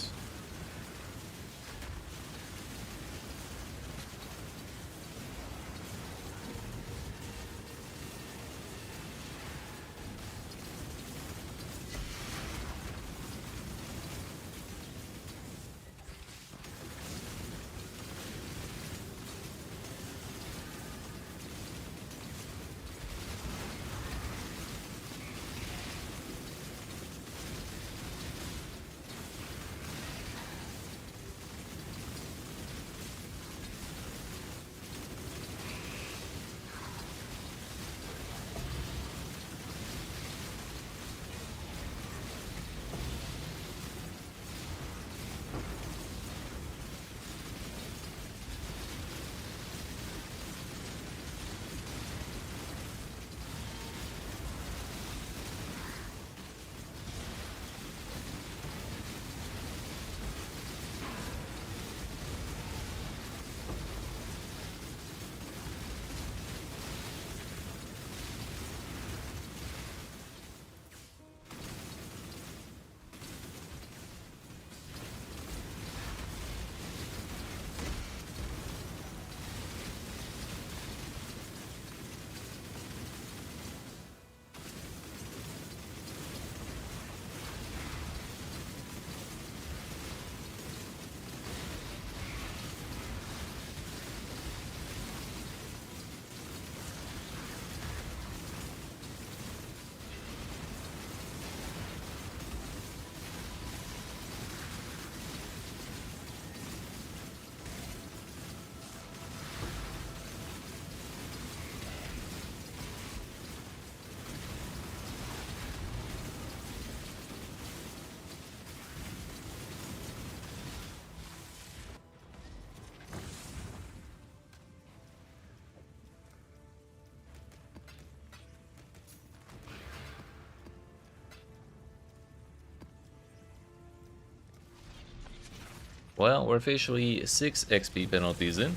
[SPEAKER 1] Well, we're officially 6 XP penalties in.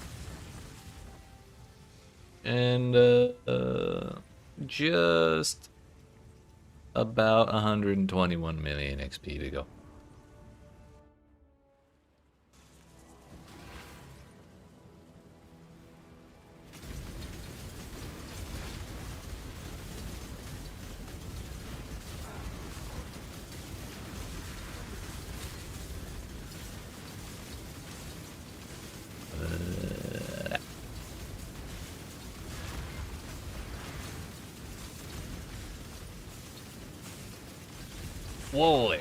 [SPEAKER 1] And just about 121 million XP to go. Whoa there.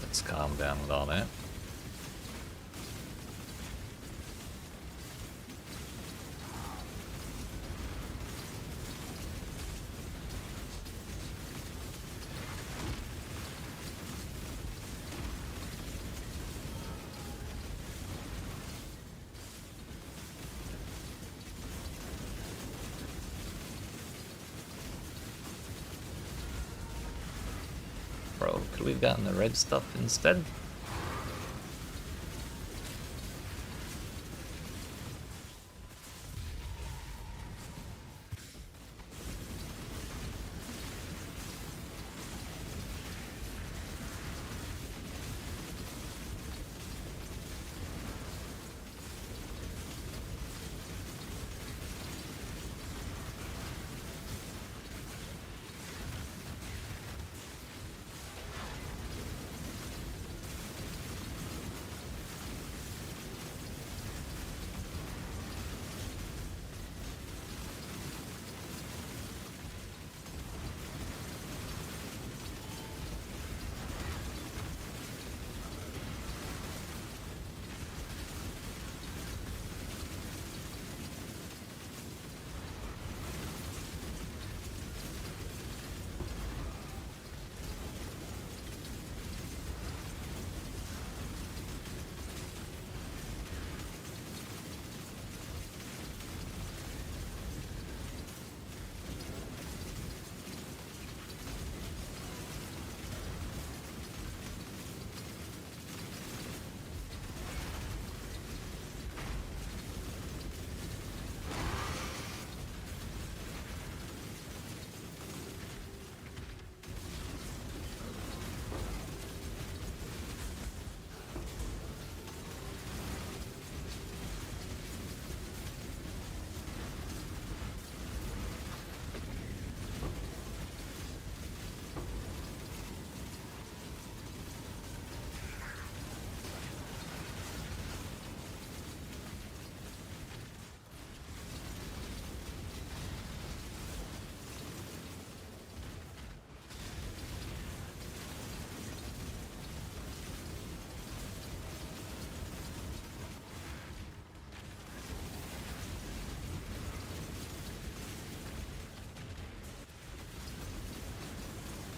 [SPEAKER 1] Let's calm down with all that. Should we have gotten the red stuff instead?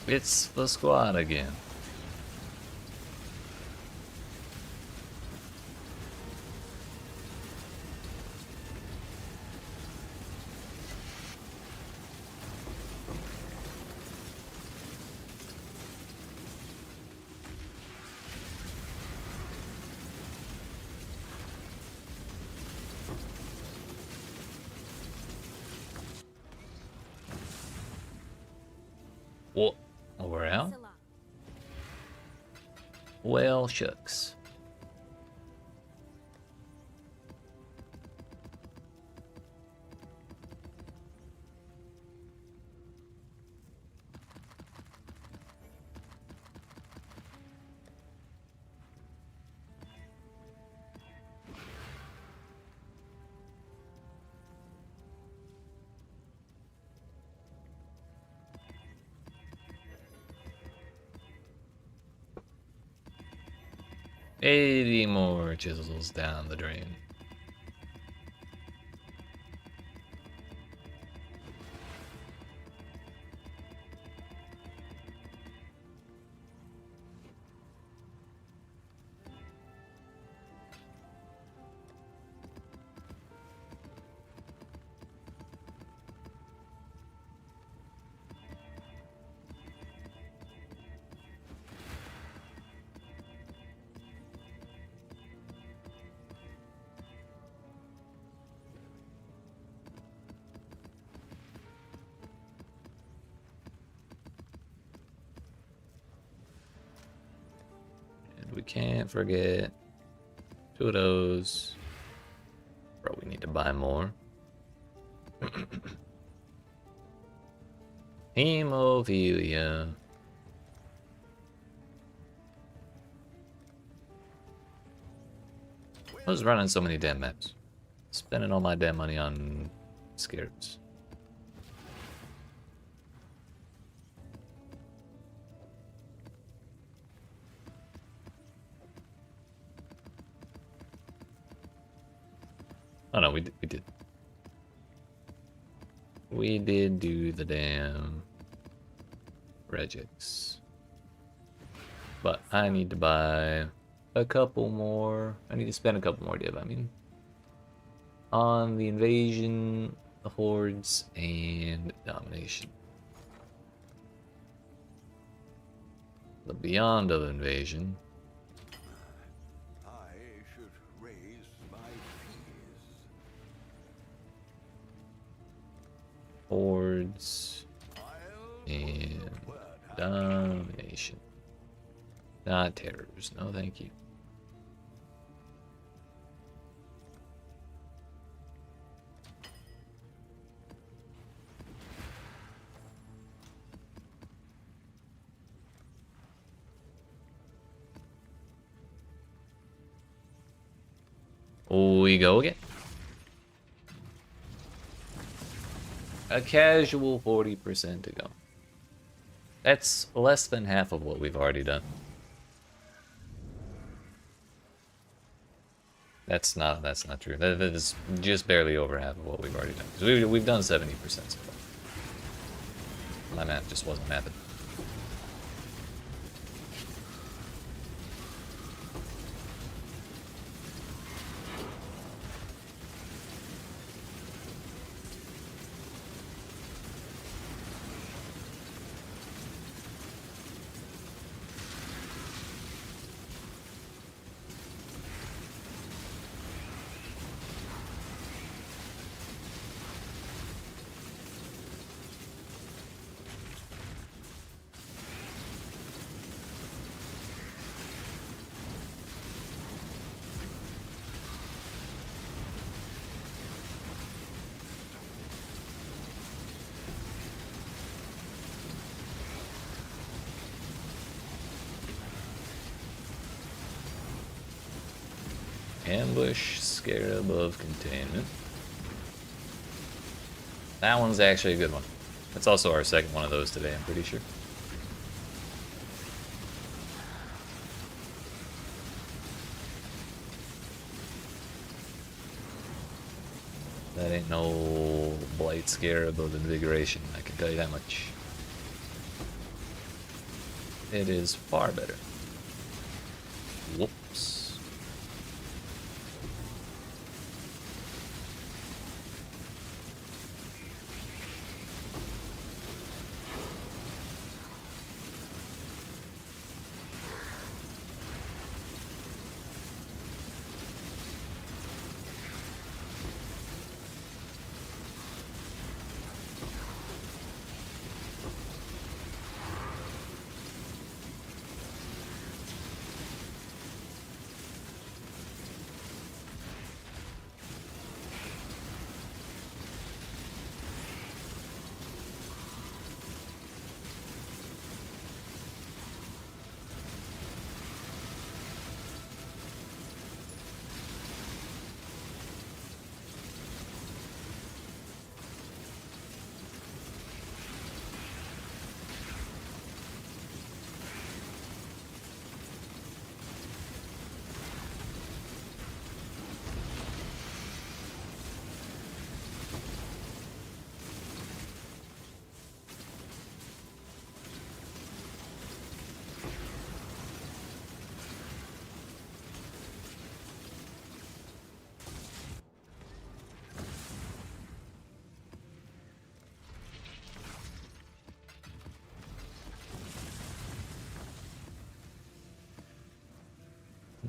[SPEAKER 1] It's the squad again. What? Oh, we're out? Well, shucks. $80 more chisels down the drain. We can't forget 2 of those. Bro, we need to buy more. Hemophilia. I was running so many damn maps. Spending all my damn money on scarabs. Oh no, we did. We did do the damn regex. But I need to buy a couple more. I need to spend a couple more div, I mean. On the invasion, the hordes, and domination. the Beyond of Invasion.
[SPEAKER 3] I should raise my fees.
[SPEAKER 1] Hordes
[SPEAKER 3] I'll
[SPEAKER 1] and
[SPEAKER 3] word out.
[SPEAKER 1] domination. Not terrors. No, thank you. We go again. A casual 40% to go. That's less than half of what we've already done. That's not true. That is just barely over half of what we've already done. 'Cause we've done 70% so far. My math just wasn't mapping. Ambush, Scarab of Containment. That one's actually a good one. That's also our second one of those today, I'm pretty sure. That ain't no Blight Scarab of Invigoration, I can tell you that much. It is far better. Whoops.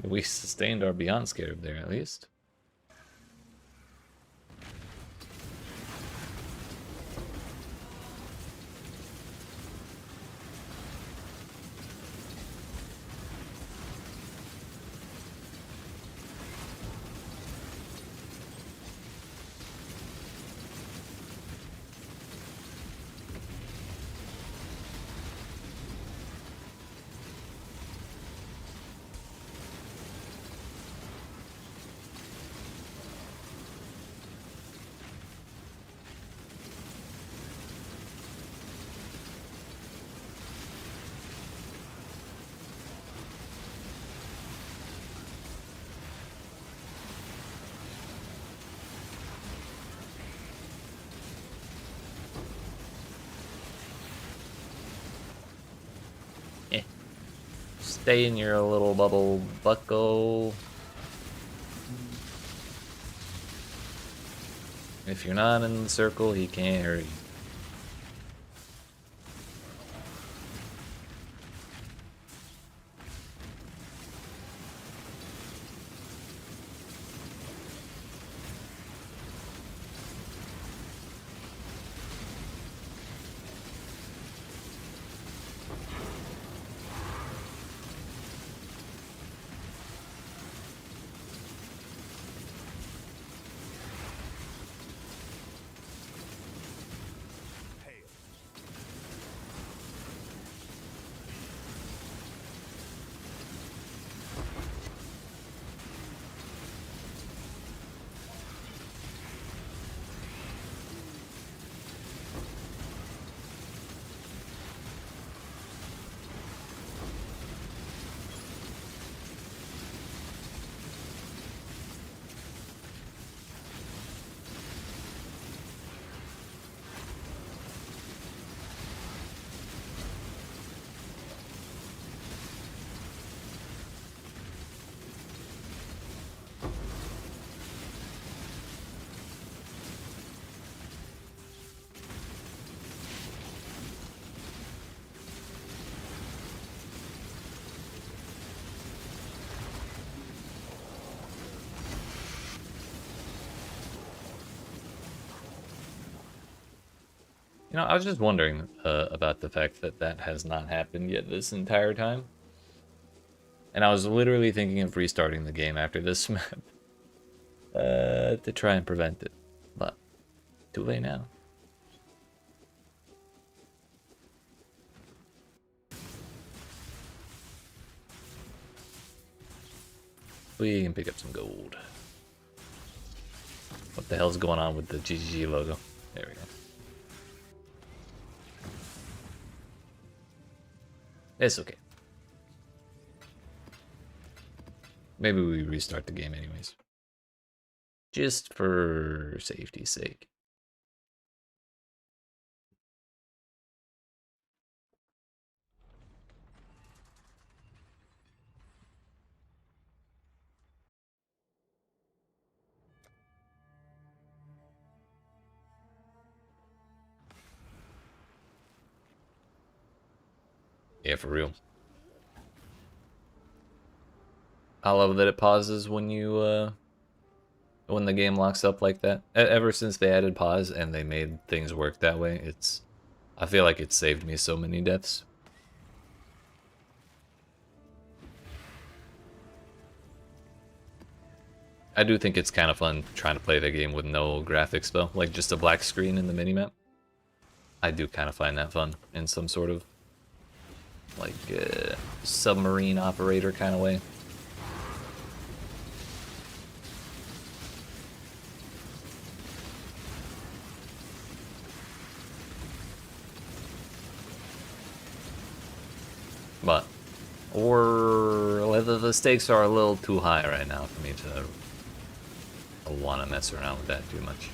[SPEAKER 1] We sustained our Beyond Scarab there, at least. Stay in your little bubble, bucko. If you're not in the circle, he can't hurt you. You know, I was just wondering about the fact that that has not happened yet this entire time. And I was literally thinking of restarting the game after this map to try and prevent it. But too late now. We can pick up some gold. What the hell's going on with the GGG logo? There we go. It's okay. Maybe we restart the game anyways. Just for safety's sake. Yeah, for real. I love that it pauses when you when the game locks up like that. Ever since they added pause and they made things work that way, I feel like it saved me so many deaths. I do think it's kind of fun trying to play the game with no graphics though, like just a black screen in the minimap. I do kind of find that fun in some sort of like submarine operator kind of way. But, or whether the stakes are a little too high right now for me to want to mess around with that too much.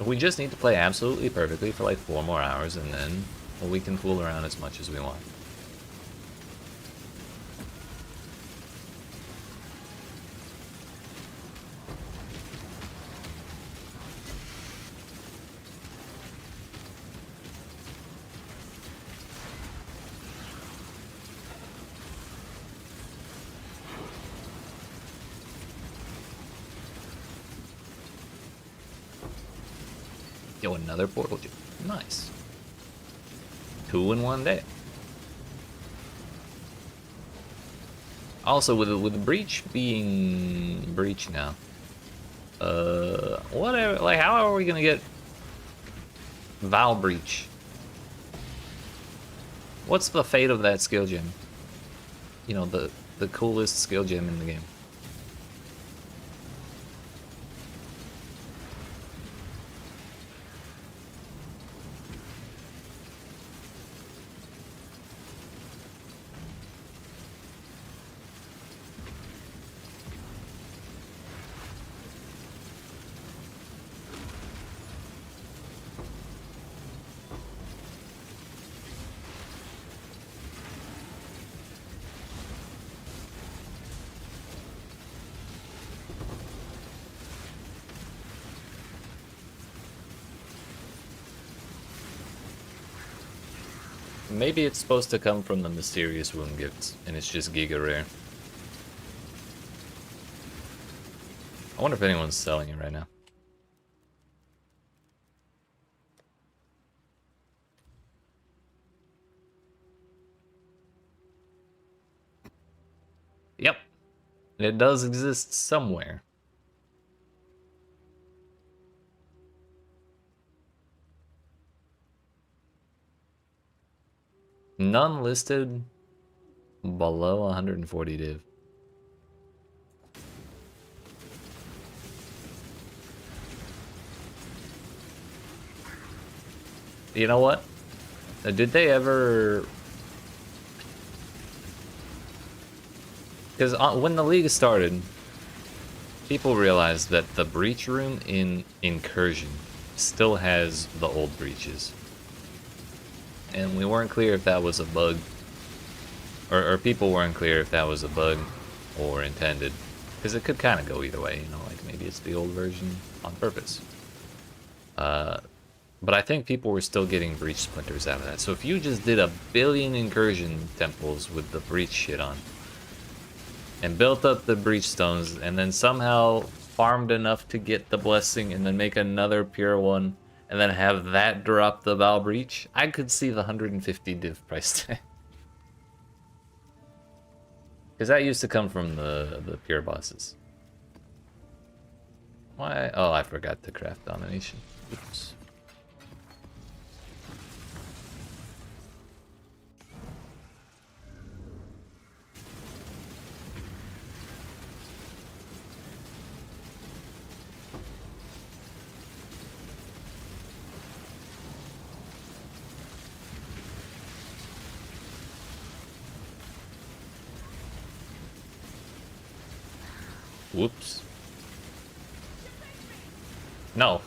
[SPEAKER 1] We just need to play absolutely perfectly for like 4 more hours, and then we can fool around as much as we want. Yo, another portal gem. Nice. 2 in 1 day. Also, with the breach being breach now, whatever. Like, how are we gonna get Val breach? What's the fate of that skill gem? You know, the coolest skill gem in the game. Maybe it's supposed to come from the mysterious wound gifts, and it's just giga rare. I wonder if anyone's selling it right now. Yep. It does exist somewhere. None listed below 140 div. You know what? Did they ever... Because when the league started, people realized that the breach room in Incursion still has the old breaches. And we weren't clear if that was a bug, or people weren't clear if that was a bug or intended, because it could kind of go either way, you know, like maybe it's the old version on purpose. But I think people were still getting breach splinters out of that. So if you just did 1 billion incursion temples with the breach shit on, and built up the breach stones, and then somehow farmed enough to get the blessing and then make another pure one and then have that drop the Val Breach, I could see the 150 div price tag. Because that used to come from the pure bosses. Why? Oh, I forgot to craft domination. Oops. Whoops. No.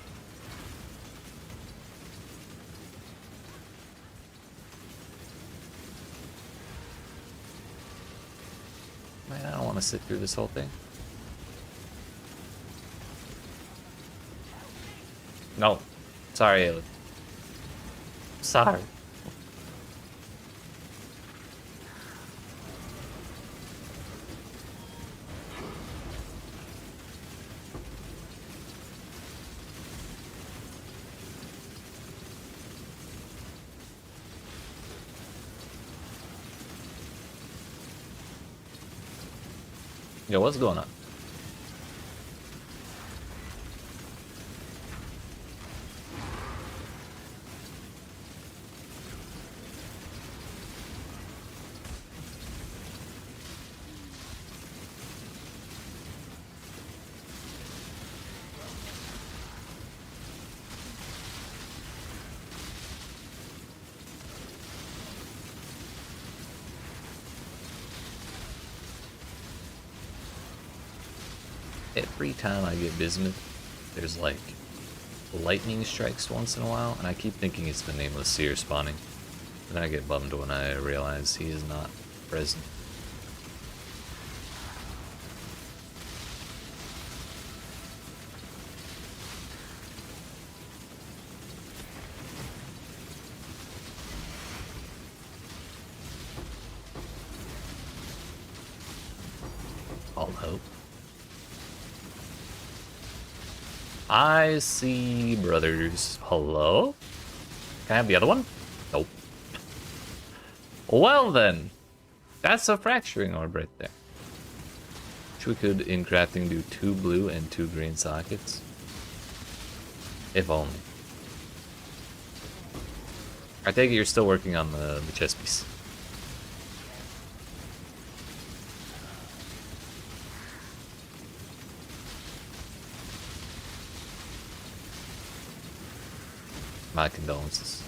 [SPEAKER 1] Man, I don't want to sit through this whole thing. No. Sorry, Ailey. Sorry. Yo, what's going on? Every time I get Bismuth, there's like lightning strikes once in a while, and I keep thinking it's the Nameless Seer spawning. And then I get bummed when I realize he is not present. All hope. I see brothers. Hello? Can I have the other one? Nope. Well then, that's a fracturing orb right there. Which we could, in crafting, do 2 blue and 2 green sockets. If only. I take it you're still working on the chest piece. My condolences.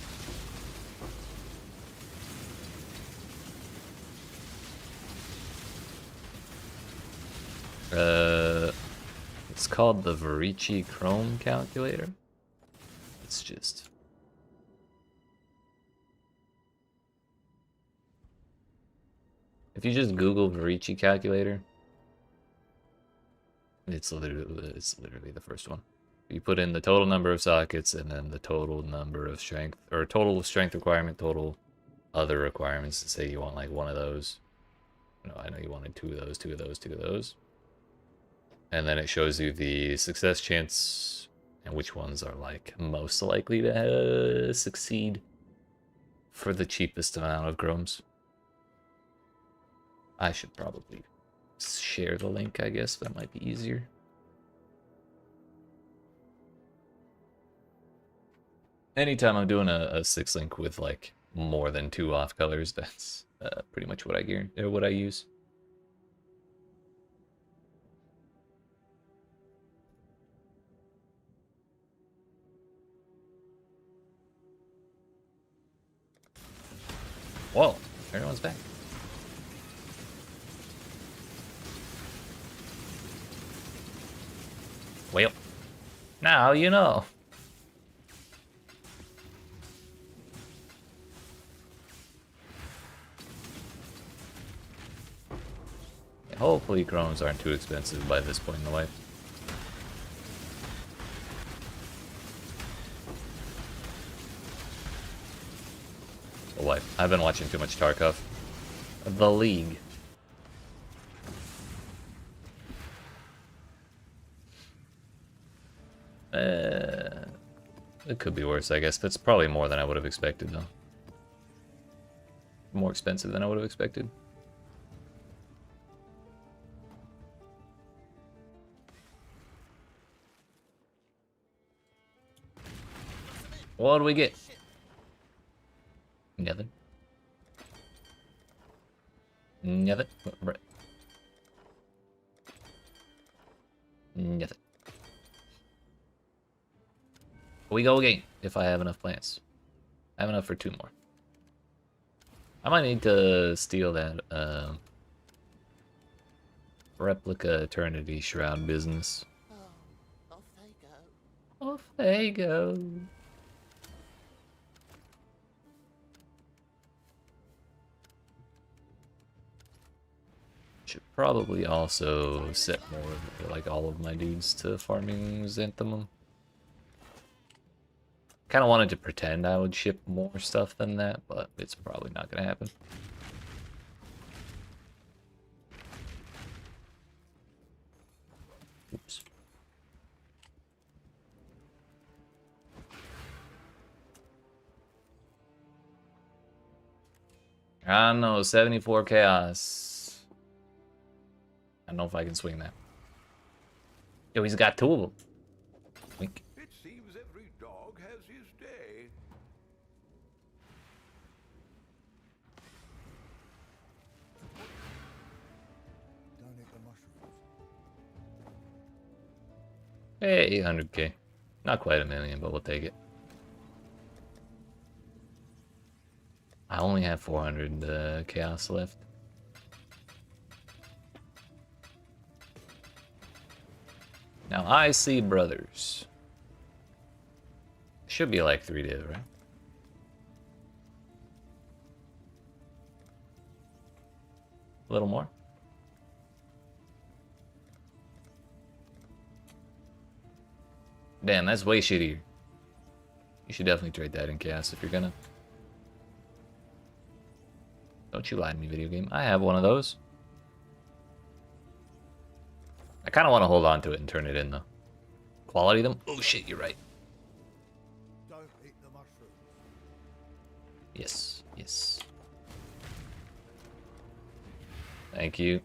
[SPEAKER 1] It's called the Verici Chrome Calculator. It's just... if you just Google Verici Calculator, it's literally the first one. You put in the total number of sockets and then the total number of strength, or total strength requirement, total other requirements. To say you want like one of those. No, I know you wanted 2 of those, 2 of those, 2 of those. And then it shows you the success chance and which ones are like most likely to succeed for the cheapest amount of chromes. I should probably share the link, I guess. That might be easier. Anytime I'm doing a 6-link with like more than 2 off colors, that's pretty much what I use. Whoa, everyone's back. Well, now you know. Hopefully chromes aren't too expensive by this point in the life. Oh, what? I've been watching too much Tarkov. The League. It could be worse, I guess. That's probably more than I would have expected, though. More expensive than I would have expected. What do we get? Nothing. Nothing. Right. Nothing. We go again if I have enough plants. I have enough for 2 more. I might need to steal that replica Eternity Shroud business.
[SPEAKER 2] Oh, off they go.
[SPEAKER 1] Off they go. Should probably also set more of, like, all of my dudes to farming Xanthemum. Kind of wanted to pretend I would ship more stuff than that, but it's probably not going to happen. Oops. I don't know, 74 chaos. I don't know if I can swing that. Yo, he's got 2 of them. Wink.
[SPEAKER 3] It seems every dog has his day.
[SPEAKER 4] Don't eat the mushrooms.
[SPEAKER 1] Hey, 800k. Not quite a million, but we'll take it. I only have 400 chaos left. Now I see brothers. Should be like 3 div, right? A little more. Damn, that's way shittier. You should definitely trade that in chaos if you're gonna. Don't you lie to me, video game. I have one of those. I kind of want to hold on to it and turn it in, though. Quality them? Oh shit, you're right.
[SPEAKER 4] Don't eat the mushrooms.
[SPEAKER 1] Yes, yes. Thank you.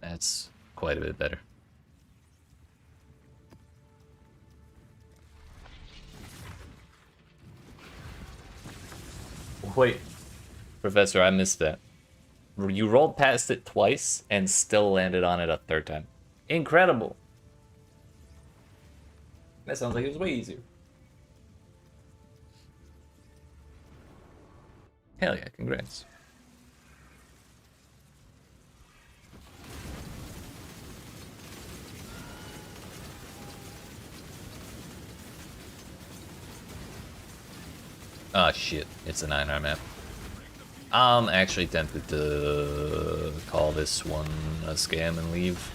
[SPEAKER 1] That's quite a bit better. Wait, Professor, I missed that. You rolled past it twice and still landed on it a 3rd time. Incredible. That sounds like it was way easier. Hell yeah, congrats. Oh shit, it's a 9R map. I'm actually tempted to call this one a scam and leave.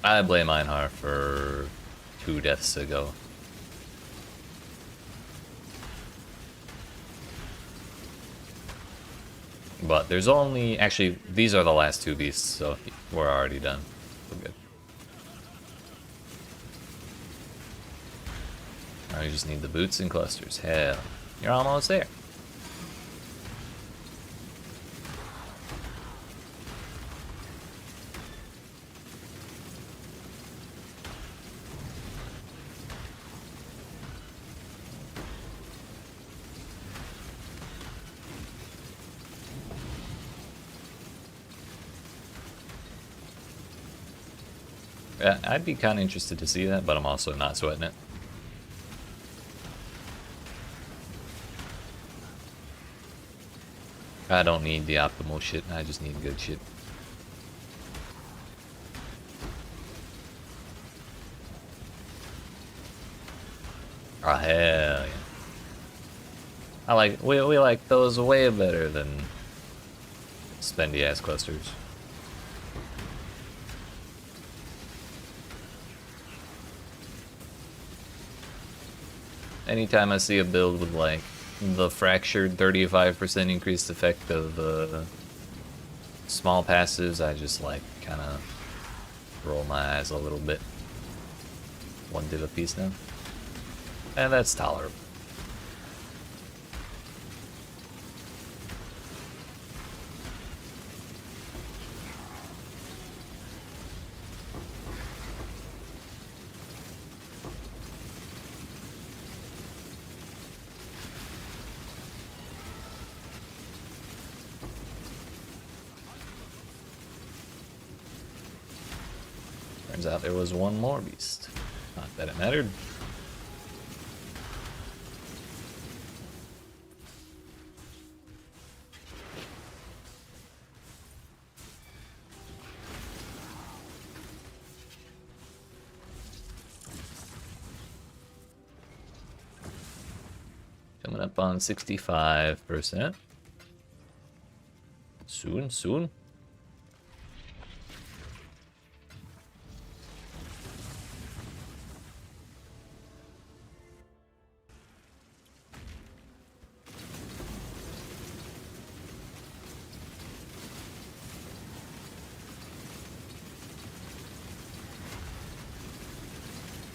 [SPEAKER 1] I blame Einhar for 2 deaths ago. But there's only... Actually, these are the last 2 beasts, so we're already done. We're good. Now you just need the boots and clusters. Hell, you're almost there. Yeah, I'd be kind of interested to see that, but I'm also not sweating it. I don't need the optimal shit, I just need good shit. Oh, hell yeah. We like those way better than spendy ass clusters. anytime I see a build with like the fractured 35% increased effect of small passives, I just like kind of roll my eyes a little bit. 1 div a piece now. And that's tolerable. Turns out there was one more beast. Not that it mattered. Coming up on 65%. Soon, soon.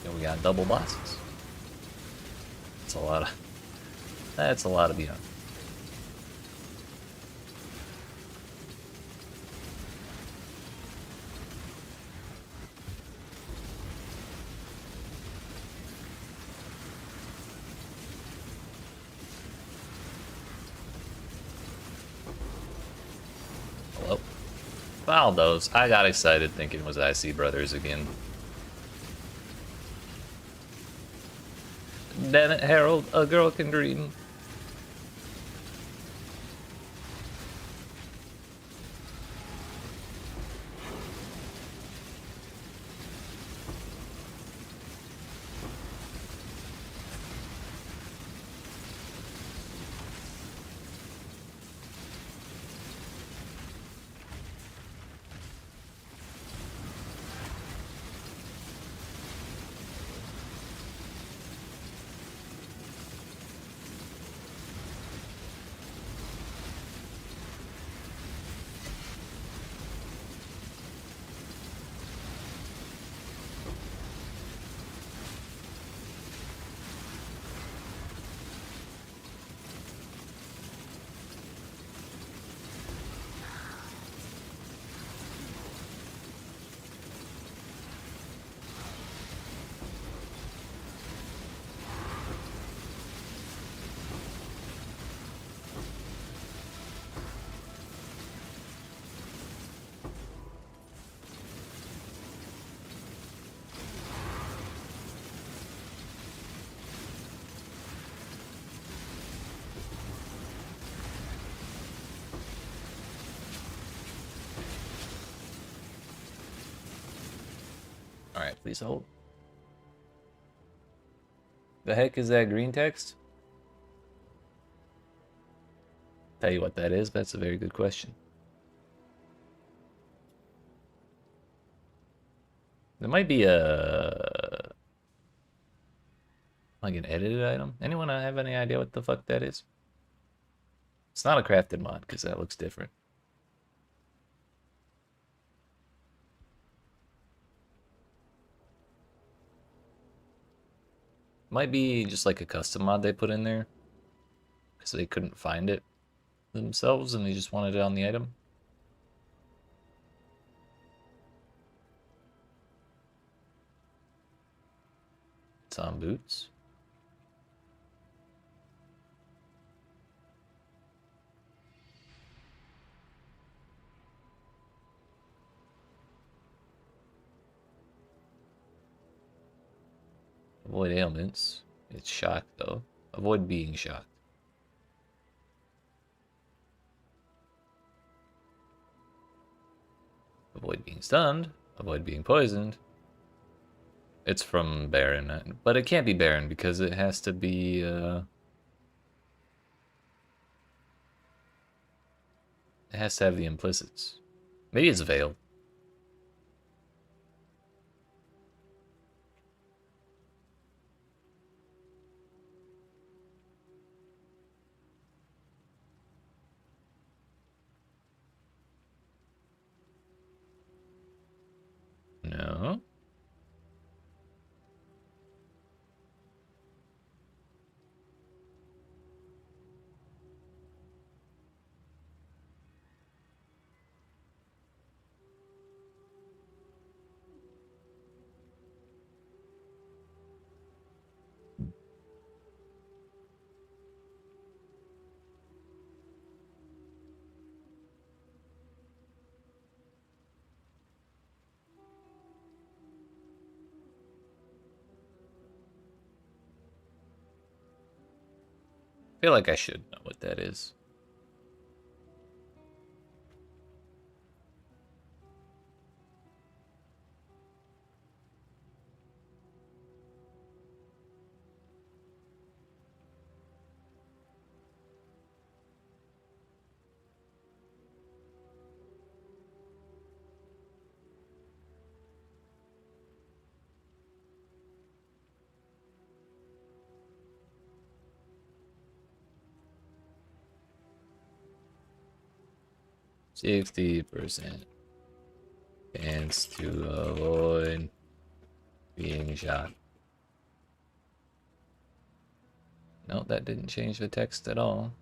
[SPEAKER 1] And we got double bosses. That's a lot of. That's a lot of beyond. Hello. Fouled those. I got excited thinking it was IC Brothers again. Damn it, Harold, a girl can dream. Alright, please hold. The heck is that green text? Tell you what that is, that's a very good question. There might be a... like an edited item? Anyone have any idea what the fuck that is? It's not a crafted mod, because that looks different. Might be just like a custom mod they put in there, because they couldn't find it themselves and they just wanted it on the item. It's on boots. Avoid ailments. It's shocked though. Avoid being shocked. Avoid being stunned. Avoid being poisoned. It's from Baron, but it can't be Baron because it has to be it has to have the implicits. Maybe it's Veiled. feel like I should know what that is. %60 chance to avoid being shot. No, that didn't change the text at all.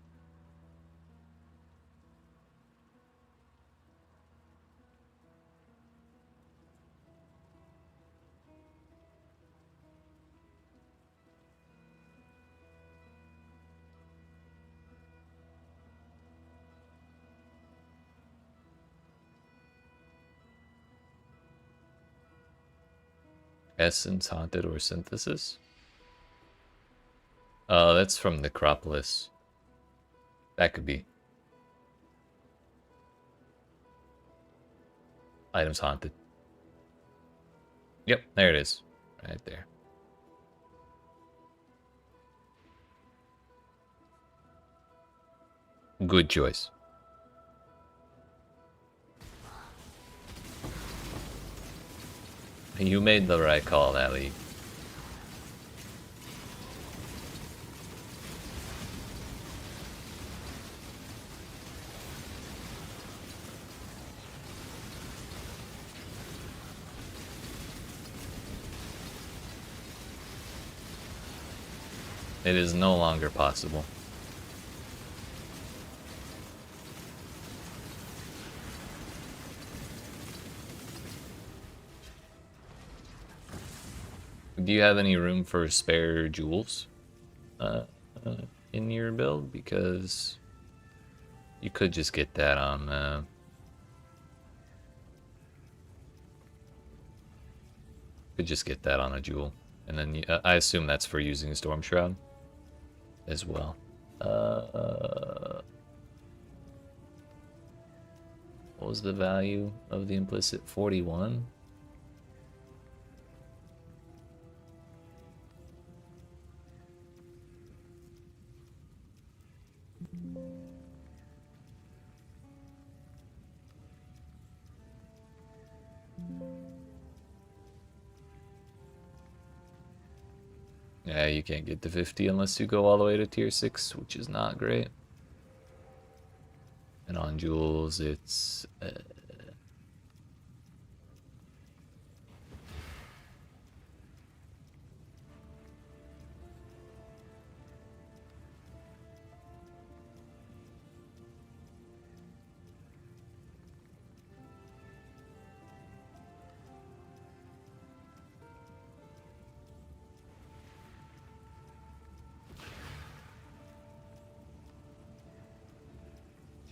[SPEAKER 1] Essence, Haunted, or Synthesis? That's from Necropolis. That could be. Items Haunted. Yep, there it is. Right there. Good choice. You made the right call, Ali. It is no longer possible. Do you have any room for spare jewels in your build? Because you could just get that on could just get that on a jewel, and then I assume that's for using Storm Shroud as well. What was the value of the implicit? 41. Yeah, you can't get to 50 unless you go all the way to tier 6, which is not great. And on jewels, it's...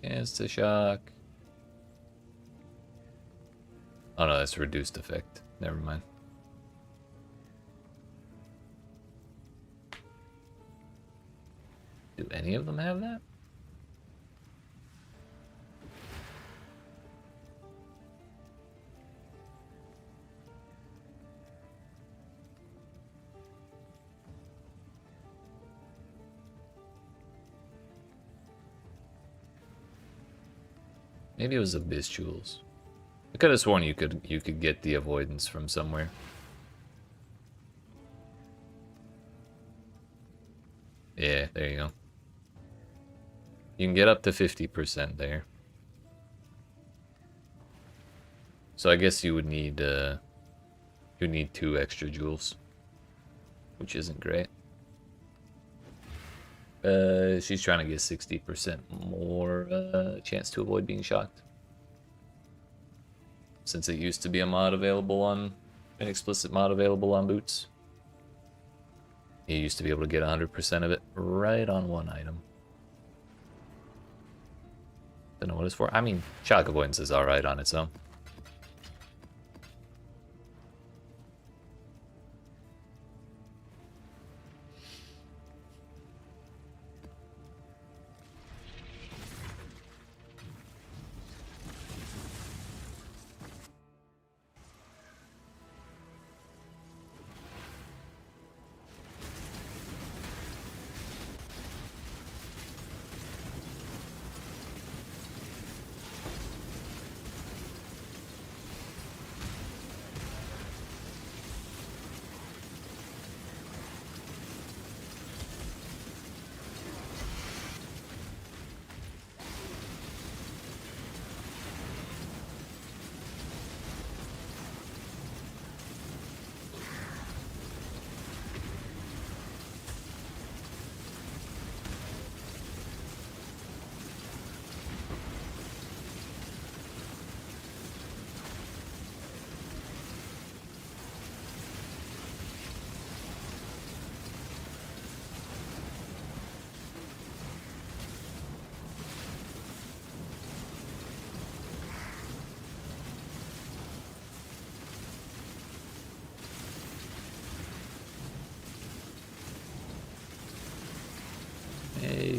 [SPEAKER 1] Chance to shock. Oh no, that's reduced effect. Never mind. Do any of them have that? Maybe it was Abyss Jewels. I could have sworn you could get the avoidance from somewhere. Yeah, there you go. You can get up to 50% there. So I guess you would need 2 extra jewels, which isn't great. She's trying to get 60% more chance to avoid being shocked. Since it used to be a mod available on, an explicit mod available on boots. You used to be able to get 100% of it right on one item. Don't know what it's for. I mean, shock avoidance is alright on its own.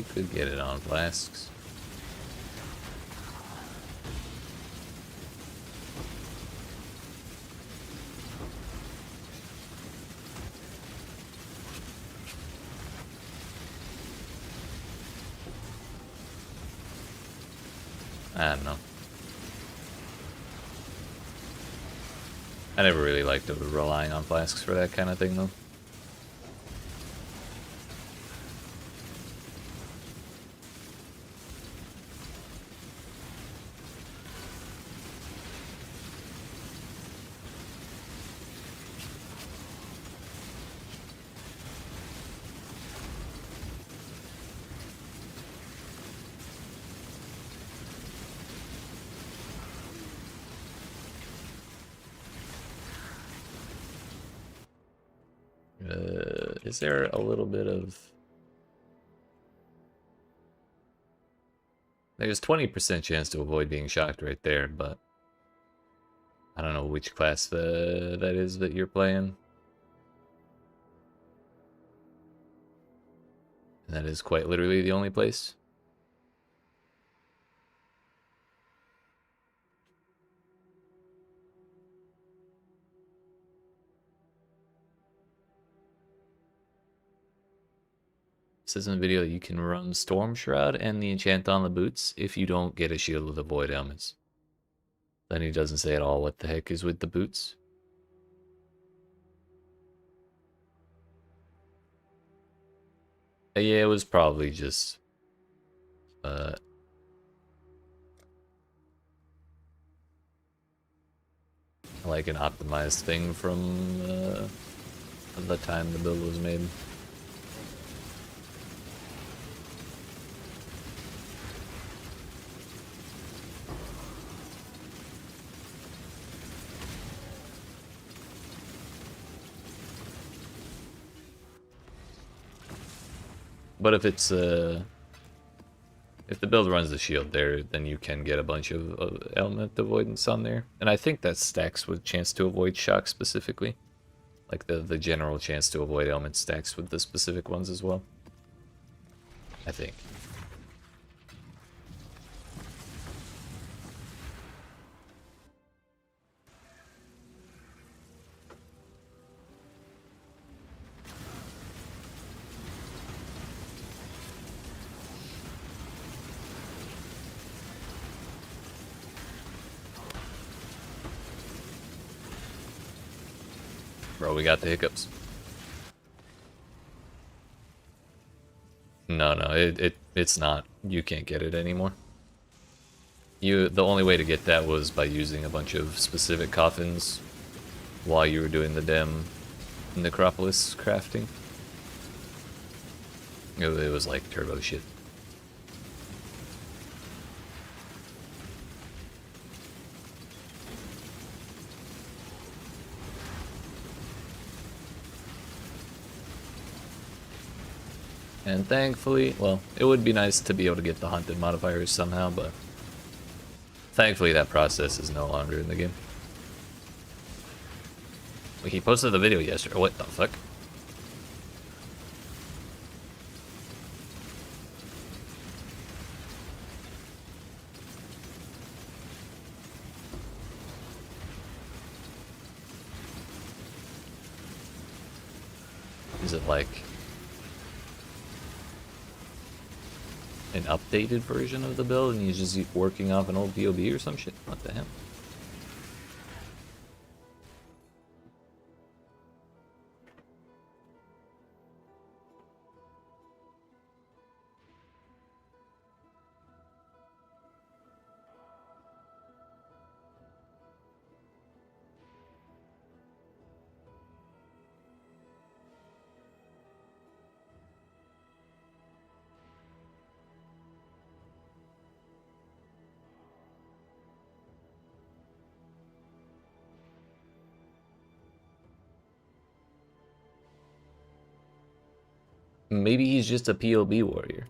[SPEAKER 1] you could get it on flasks. I don't know. I never really liked relying on flasks for that kind of thing, though. Is there a little bit of... There's 20% chance to avoid being shocked right there, but I don't know which class that is that you're playing. And that is quite literally the only place. Says in the video you can run Storm Shroud and the enchant on the boots if you don't get a shield with the void elements. Then he doesn't say at all what the heck is with the boots. Yeah, it was probably just like an optimized thing from the time the build was made. But if it's if the build runs the shield there, then you can get a bunch of element avoidance on there. And I think that stacks with chance to avoid shock specifically. Like the general chance to avoid element stacks with the specific ones as well. I think. Bro, we got the hiccups. No, it's not. You can't get it anymore. The only way to get that was by using a bunch of specific coffins while you were doing the Dem Necropolis crafting. It was like turbo shit. And thankfully, well, it would be nice to be able to get the hunted modifiers somehow, but thankfully that process is no longer in the game. He posted the video yesterday. What the fuck? Is it like an updated version of the build and he's just working off an old PoE or some shit? What the hell? Maybe he's just a PoB warrior.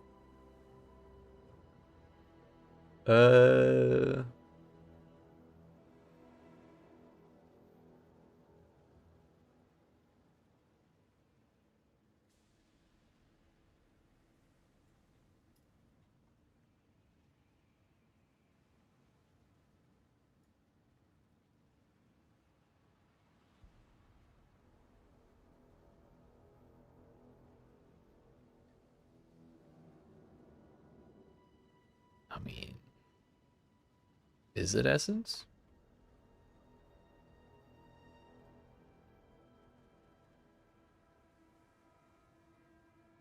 [SPEAKER 1] Is it Essence?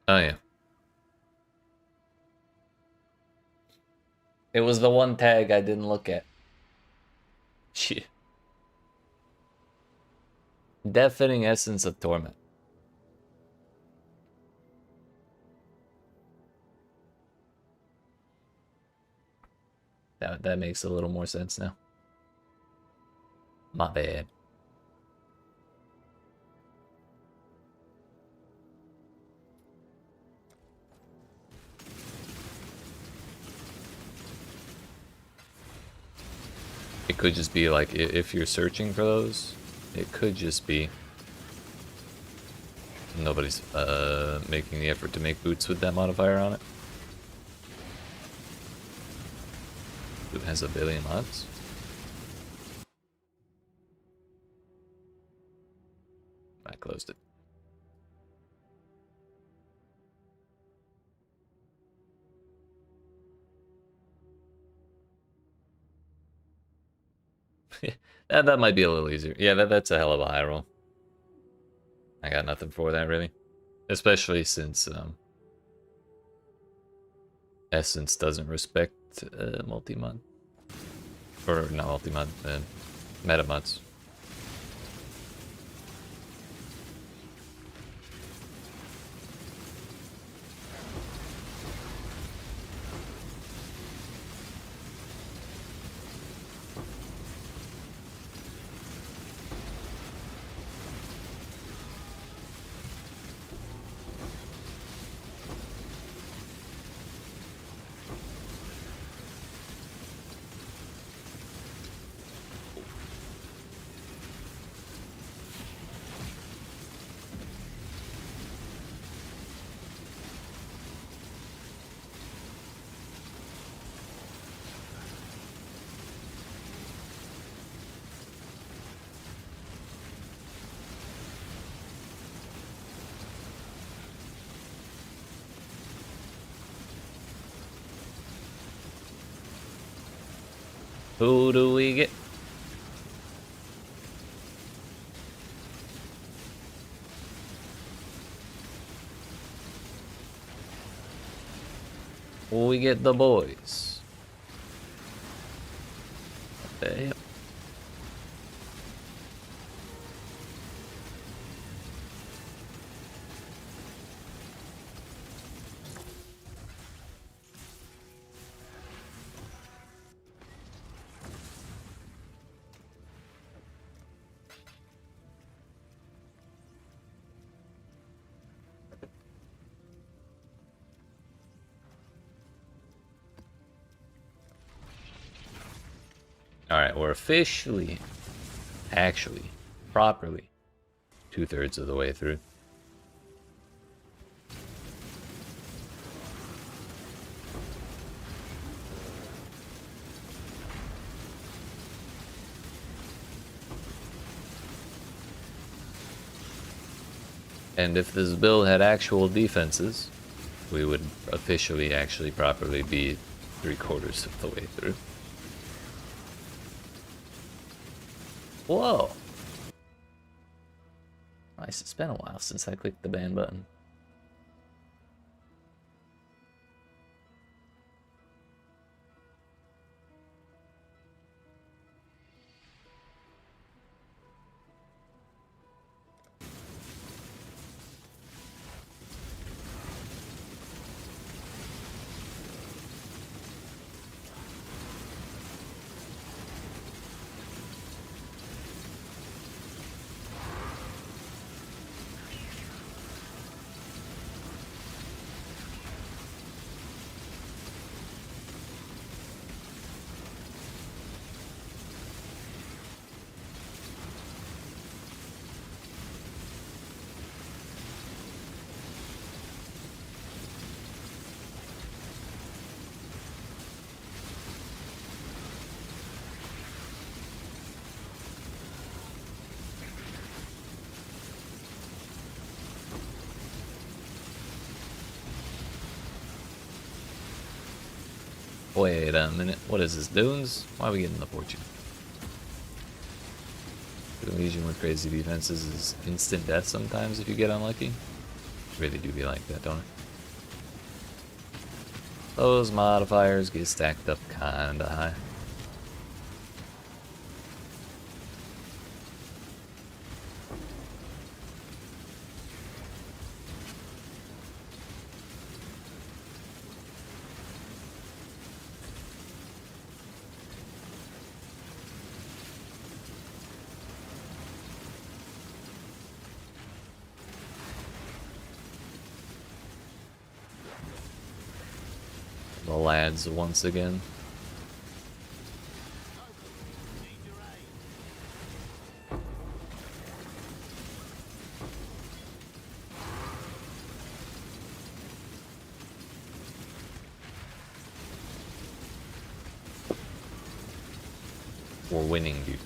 [SPEAKER 1] Oh yeah. It was the one tag I didn't look at. Shit. Deafening Essence of Torment. That makes a little more sense now. My bad. It could just be like, if you're searching for those, it could just be nobody's making the effort to make boots with that modifier on it. Boot has 1 billion mods. I closed it. that might be a little easier. Yeah, that's a hell of a high roll. I got nothing for that really, especially since Essence doesn't respect multi-mod, or not multi-mod, meta mods. Who do we get? We get the boys. What the hell? Alright, we're officially, actually, properly, 2/3 of the way through. And if this build had actual defenses, we would officially, actually, properly be 3/4 of the way through. Whoa! Nice, it's been a while since I clicked the ban button. Wait a minute. What is this? Dunes? Why are we getting the fortune? The Legion with crazy defenses is instant death sometimes if you get unlucky. Really do be like that, don't it? Those modifiers get stacked up kinda high. The lads once again. We're winning, dude.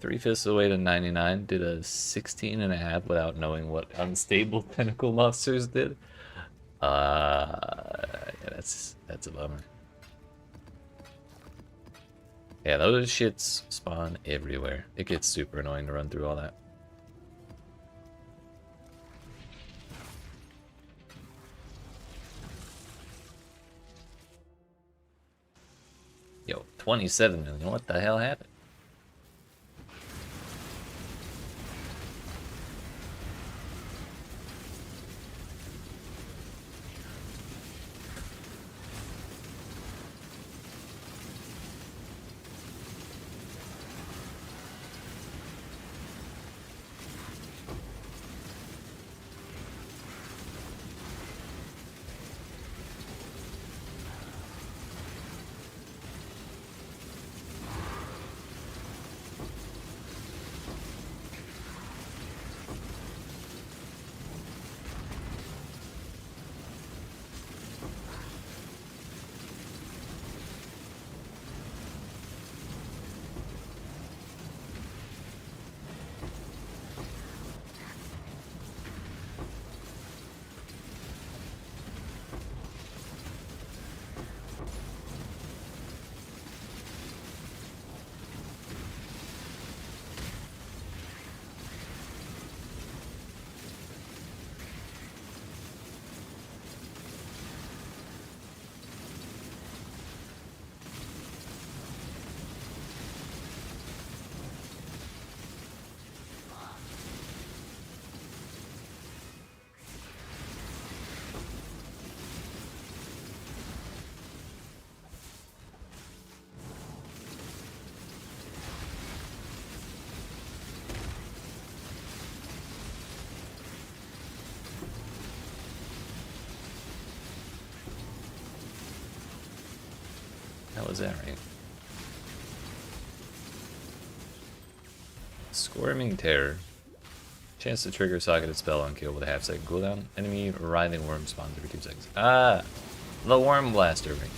[SPEAKER 1] Three fifths of the way to 99. Did a 16.5 without knowing what unstable tentacle monsters did. Yeah, that's a bummer. Yeah, those shits spawn everywhere. It gets super annoying to run through all that. Yo, 27 million. What the hell happened? How was that right? Squirming Terror. Chance to trigger socketed spell on kill with a half-second cooldown. Enemy writhing worm spawns every 2 seconds. Ah! The Worm Blaster ring.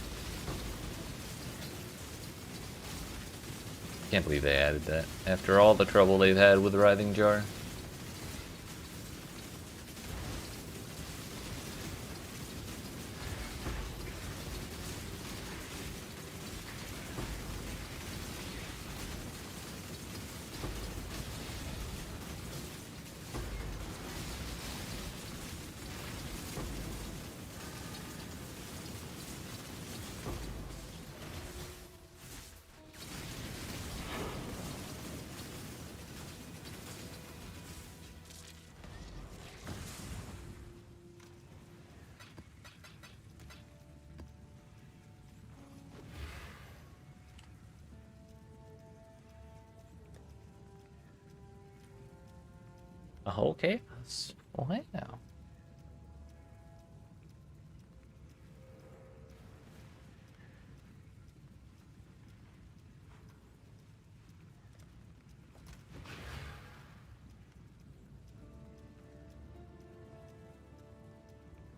[SPEAKER 1] Can't believe they added that. After all the trouble they've had with the Writhing Jar. A whole chaos. Wow.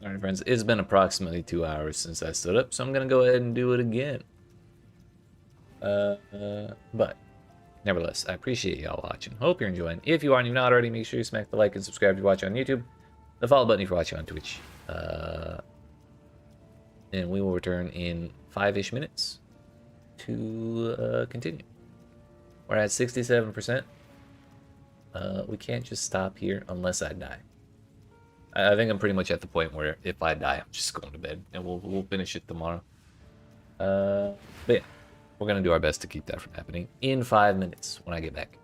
[SPEAKER 1] Alright, friends, it's been approximately 2 hours since I stood up, so I'm gonna go ahead and do it again. But nevertheless, I appreciate y'all watching. Hope you're enjoying. If you are and you're not already, make sure you smack the like and subscribe if you're watching on YouTube. The follow button if you're watching on Twitch. And we will return in 5-ish minutes to continue. We're at 67%. We can't just stop here unless I die. I think I'm pretty much at the point where if I die, I'm just going to bed, and we'll finish it tomorrow. But yeah, we're gonna do our best to keep that from happening in 5 minutes when I get back.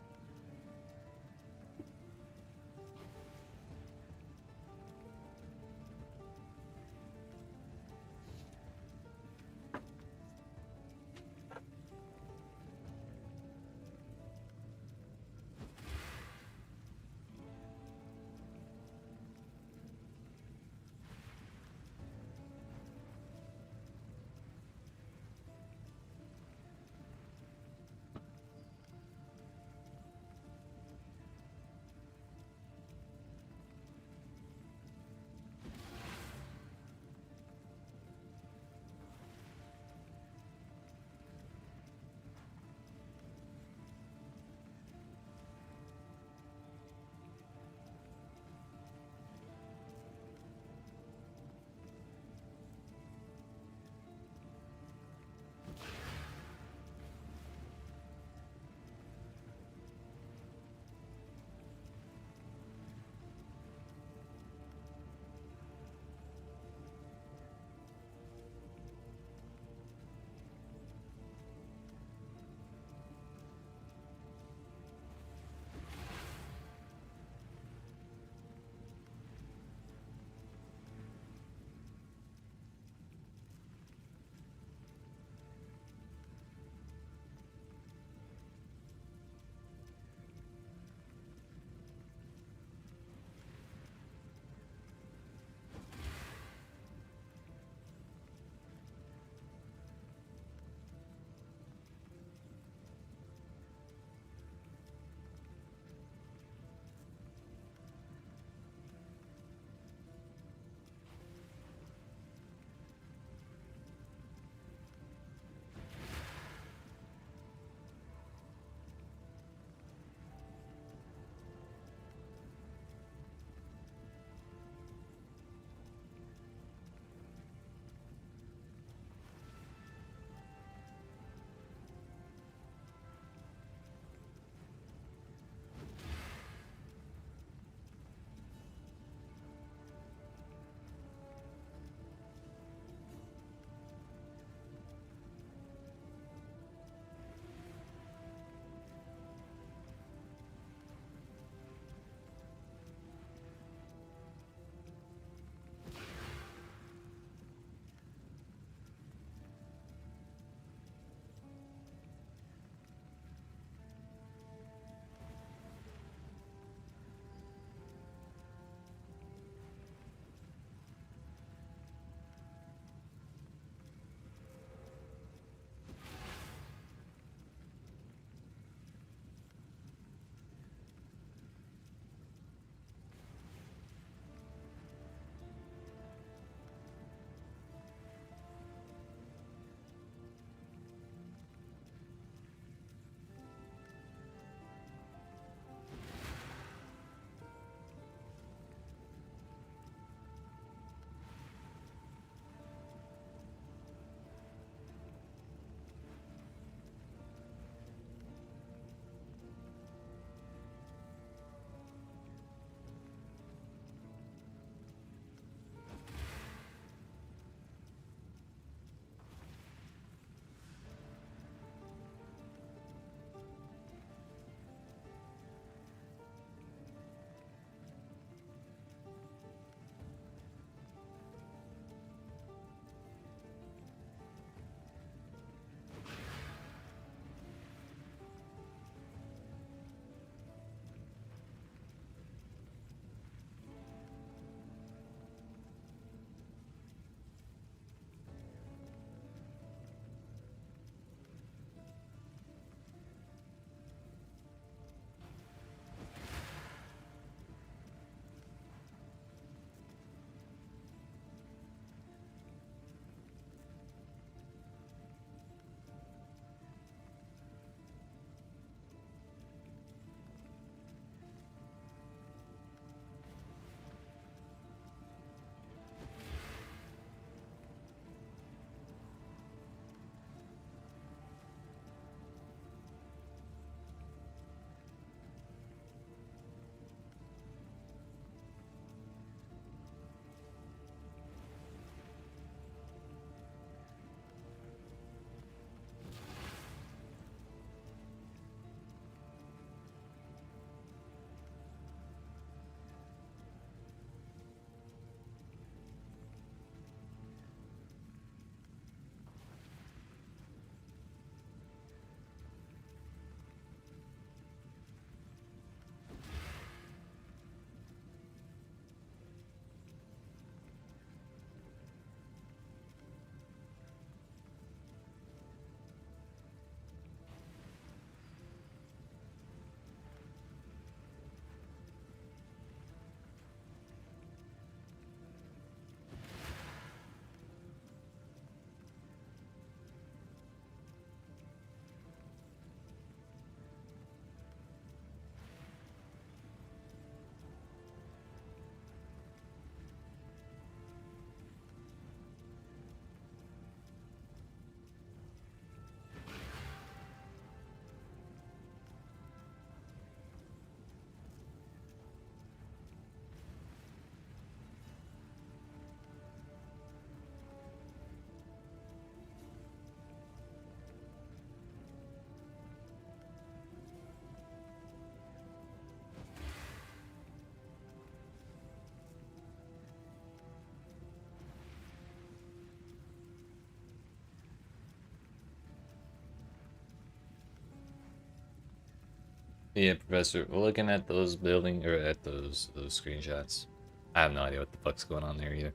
[SPEAKER 1] Yeah, Professor, looking at those building or at those screenshots, I have no idea what the fuck's going on there either.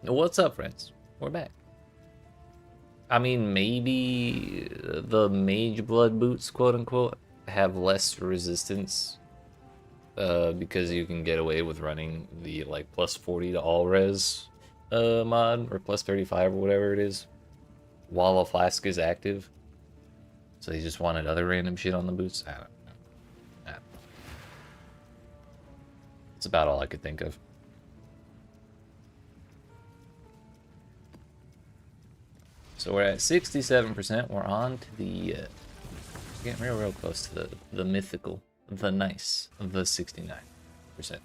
[SPEAKER 1] What's up, friends? We're back. I mean, maybe the mage blood boots, quote unquote, have less resistance because you can get away with running the like plus 40 to all res mod or plus 35 or whatever it is while a flask is active. So they just wanted other random shit on the boots. I don't know. It's about all I could think of. So we're at 67%. We're on to the getting real close to the mythical, the nice, the 69%.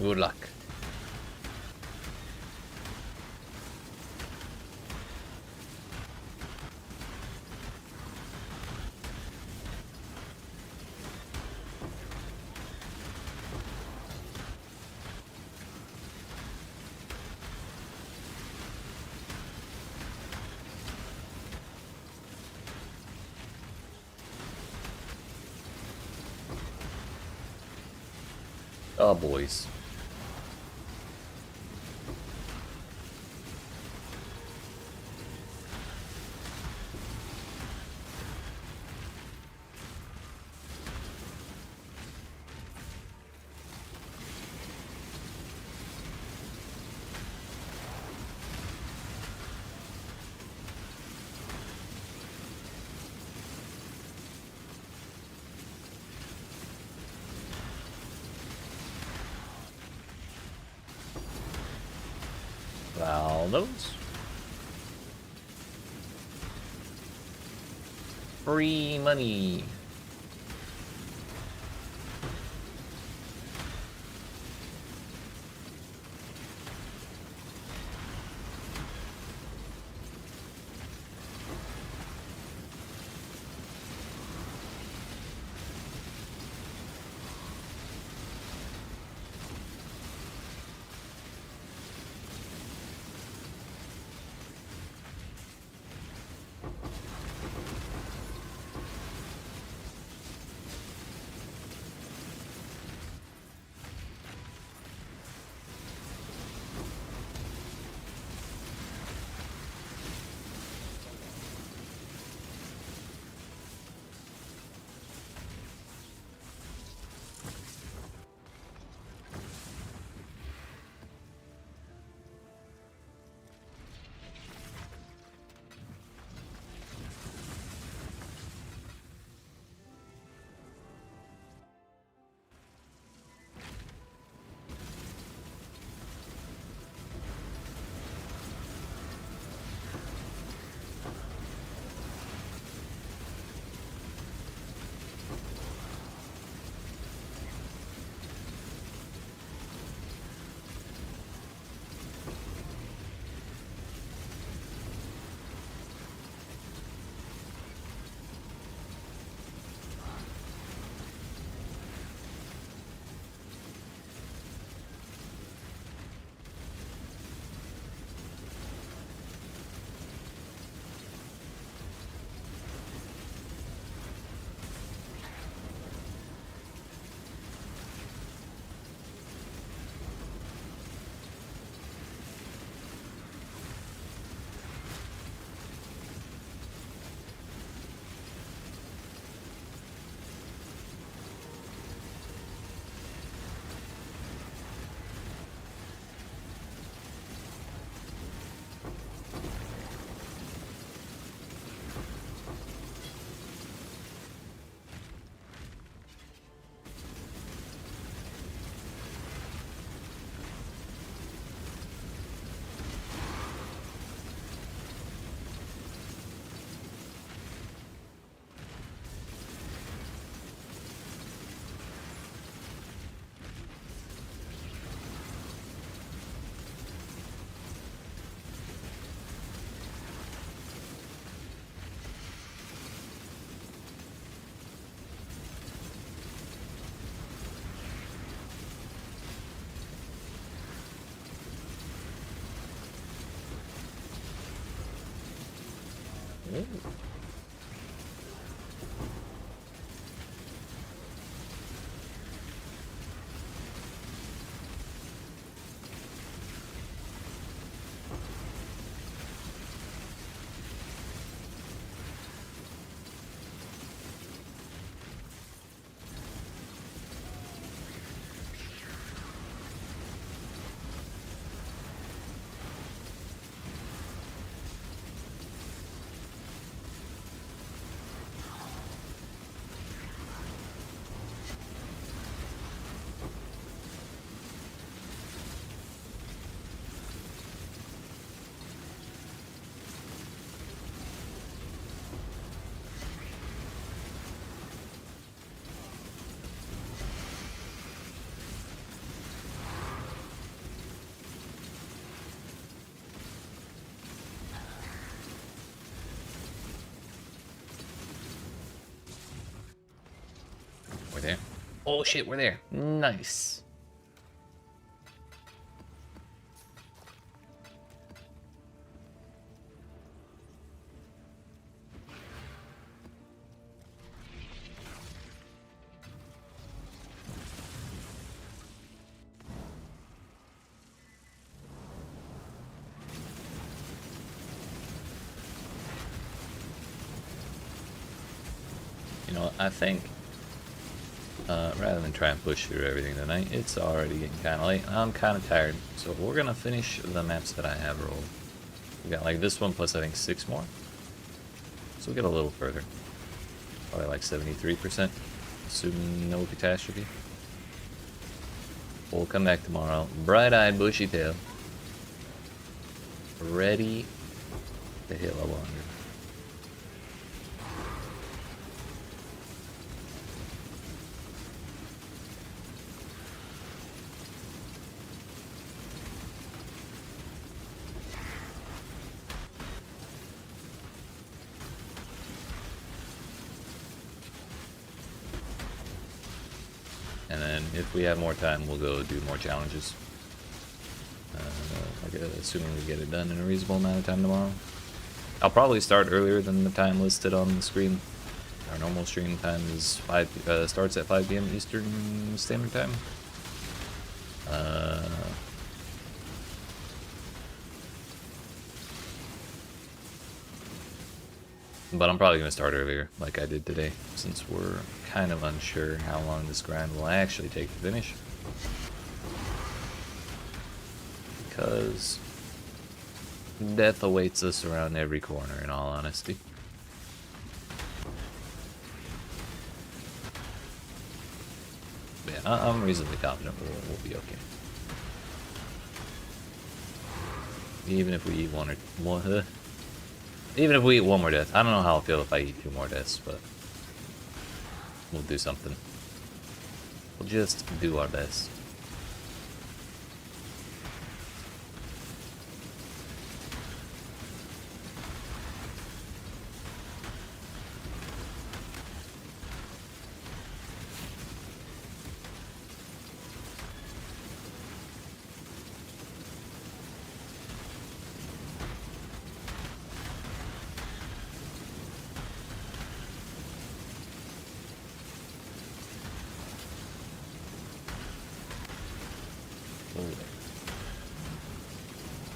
[SPEAKER 1] Good luck. Oh, boys. Valdos. Free money. Ooh. We're there. Oh shit, we're there. Nice. You know, I think rather than try and push through everything tonight, it's already getting kind of late. I'm kind of tired, so we're gonna finish the maps that I have rolled. We got like this one plus I think 6 more, so we'll get a little further. Probably like 73%, assuming no catastrophe. We'll come back tomorrow, bright-eyed, bushy-tailed, ready to hit level 100. And then if we have more time, we'll go do more challenges. Assuming we get it done in a reasonable amount of time tomorrow. I'll probably start earlier than the time listed on the screen. Our normal stream time is starts at 5 p.m. Eastern Standard Time. But I'm probably going to start earlier, like I did today, since we're kind of unsure how long this grind will actually take to finish. Because death awaits us around every corner, in all honesty. But yeah, I'm reasonably confident we'll be okay. Even if we eat one more death. I don't know how I'll feel if I eat 2 more deaths, but we'll do something. We'll just do our best.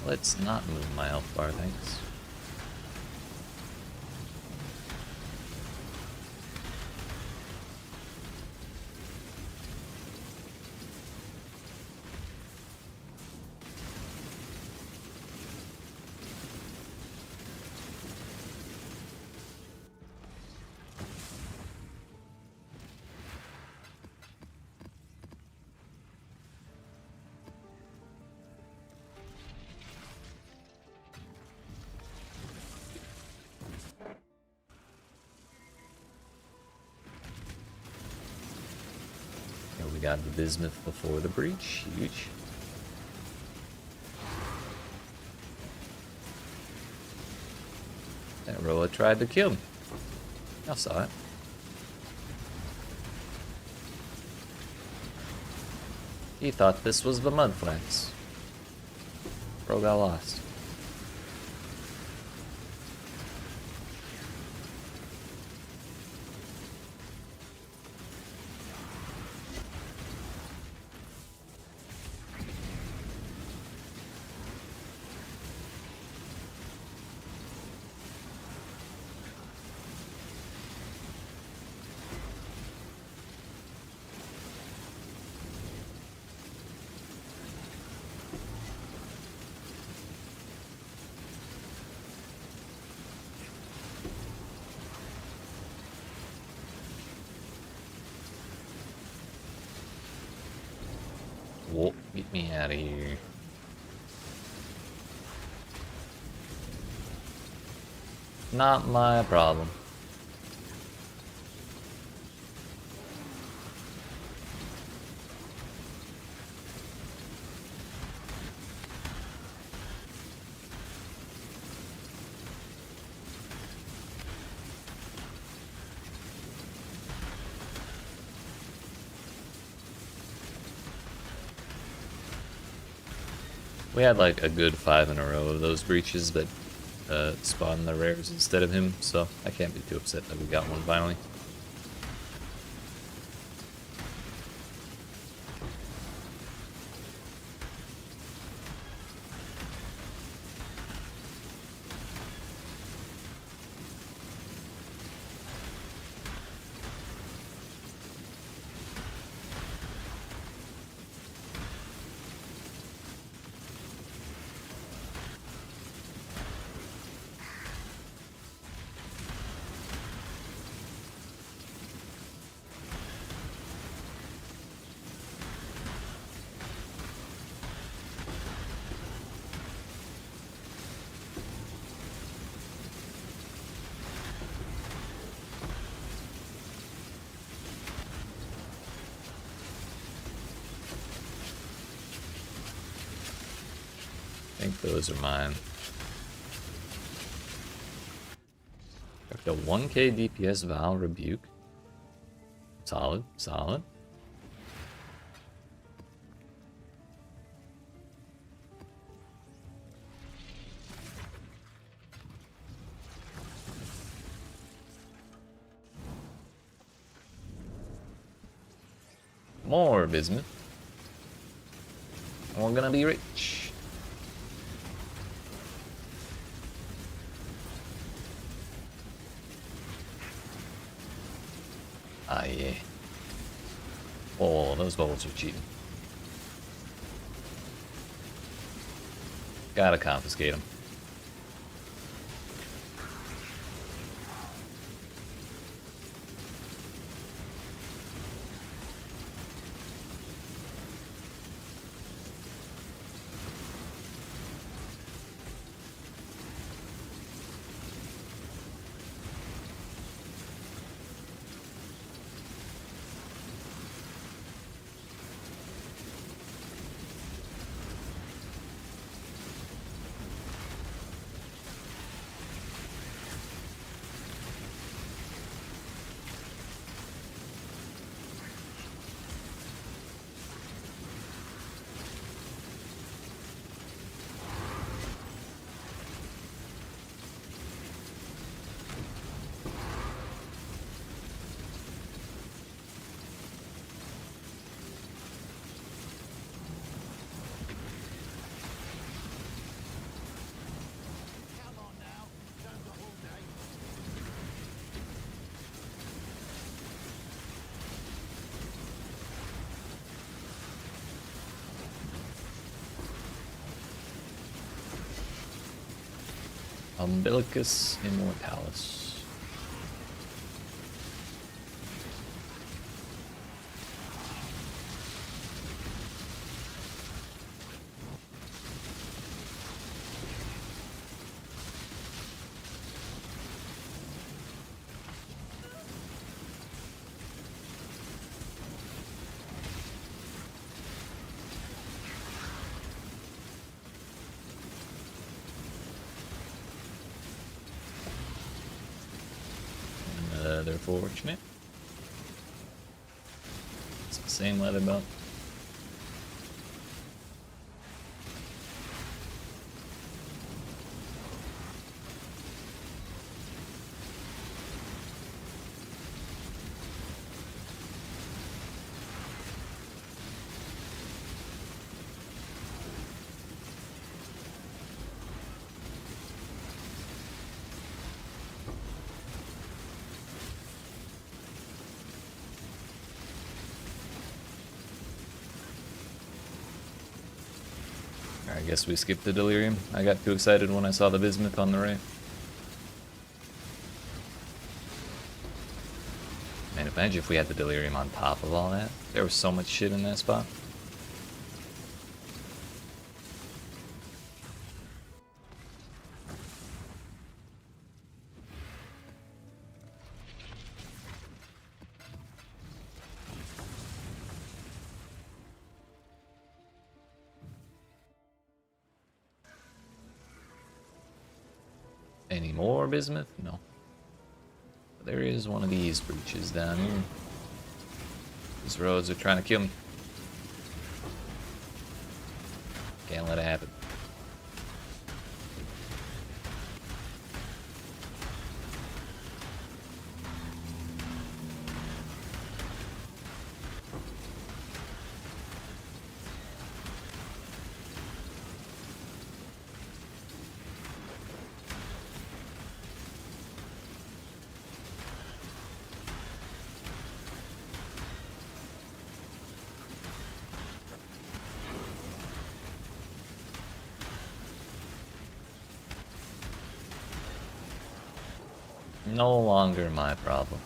[SPEAKER 1] Let's not move my health bar, thanks. We got the bismuth before the breach. Huge. That Roa tried to kill me. I saw it. He thought this was the mud flats. Bro got lost. me out of here. Not my problem. We had like a good 5 in a row of those breaches that spawned the rares instead of him, so I can't be too upset that we got one finally. I think those are mine. Got a 1k DPS Val Rebuke. Solid, solid. More bismuth. And we're gonna be rich. Ah, yeah. Oh, those bubbles are cheating. Gotta confiscate them. Umbilicus Immortalis. They're fortunate. It's the same leather belt. I guess we skipped the delirium. I got too excited when I saw the bismuth on the ray. Man, imagine if we had the delirium on top of all that. There was so much shit in that spot. Any more bismuth? No. There is one of these breaches down here. These roads are trying to kill me. Can't let it happen. No longer my problem.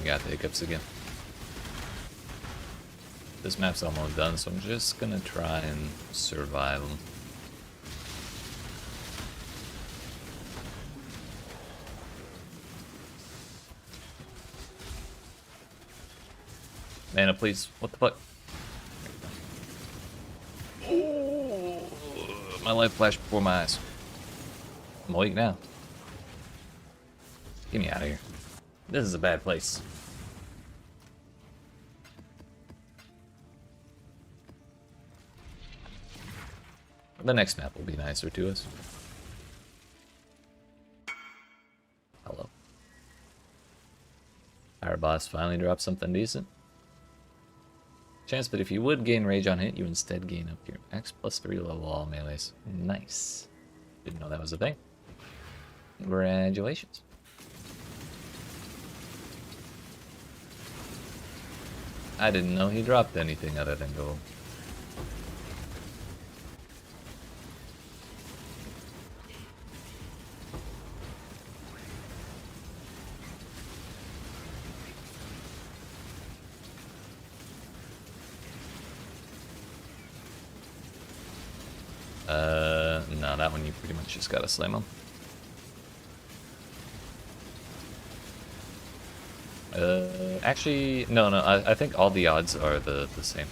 [SPEAKER 1] Got the hiccups again. This map's almost done, so I'm just gonna try and survive them. Mana, please. What the fuck? Oh, my life flashed before my eyes. I'm awake now. Get me out of here. This is a bad place. The next map will be nicer to us. Hello. Our boss finally dropped something decent. Chance, but if you would gain rage on hit, you instead gain up your max +3 level all melees. Nice. Didn't know that was a thing. Congratulations. I didn't know he dropped anything other than gold. No, that one you pretty much just gotta slam him. Actually, no, I think all the odds are the same.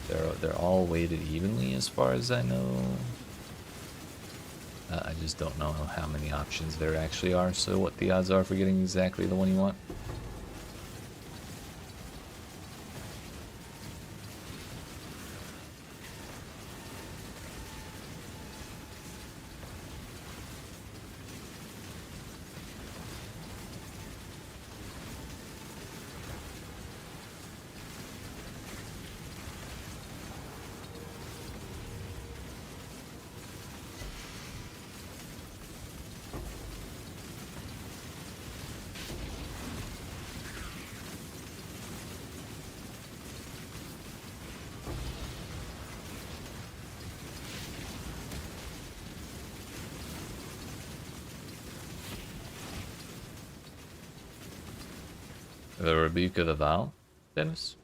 [SPEAKER 1] They're all weighted evenly as far as I know. I just don't know how many options there actually are, so what the odds are for getting exactly the one you want. The Rebuke of the Vow, Dennis?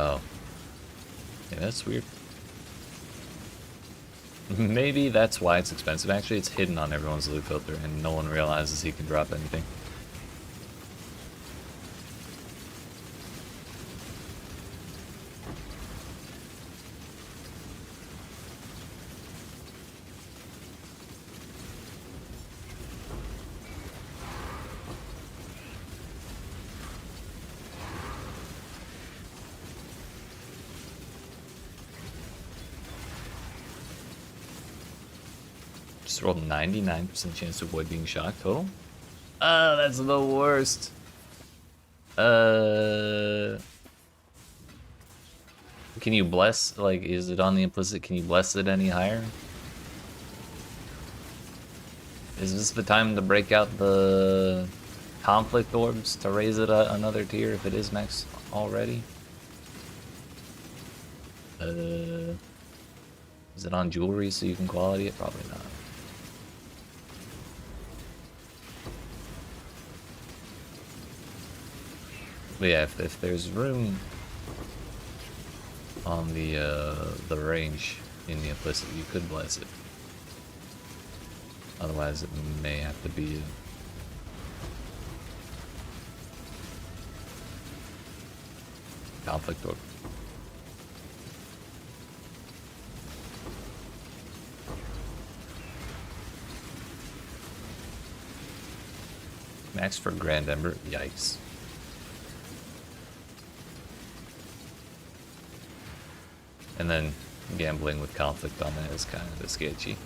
[SPEAKER 1] Oh. Yeah, that's weird. Maybe that's why it's expensive. Actually, it's hidden on everyone's loot filter, and no one realizes he can drop anything. Just rolled 99% chance to avoid being shocked total. Oh, that's the worst. Can you bless, like, is it on the implicit? Can you bless it any higher? Is this the time to break out the conflict orbs to raise it another tier if it is max already? Is it on jewelry so you can quality it? Probably not. But yeah, if there's room on the range in the implicit, you could bless it. Otherwise, it may have to be a conflict orb. Max for Grand Ember? Yikes. And then gambling with conflict on that is kind of sketchy.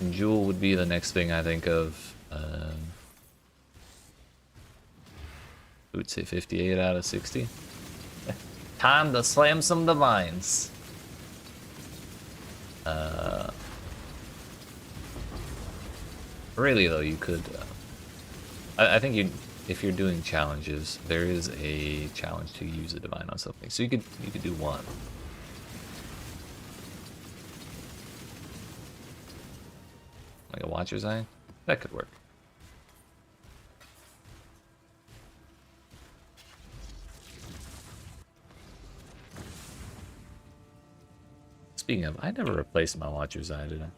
[SPEAKER 1] And Jewel would be the next thing I think of. I would say 58 out of 60. Time to slam some divines. Really though, you could. I think you, if you're doing challenges, there is a challenge to use a divine on something, so you could do one. Like a Watcher's Eye, that could work. Speaking of, I never replaced my Watcher's Eye, did I?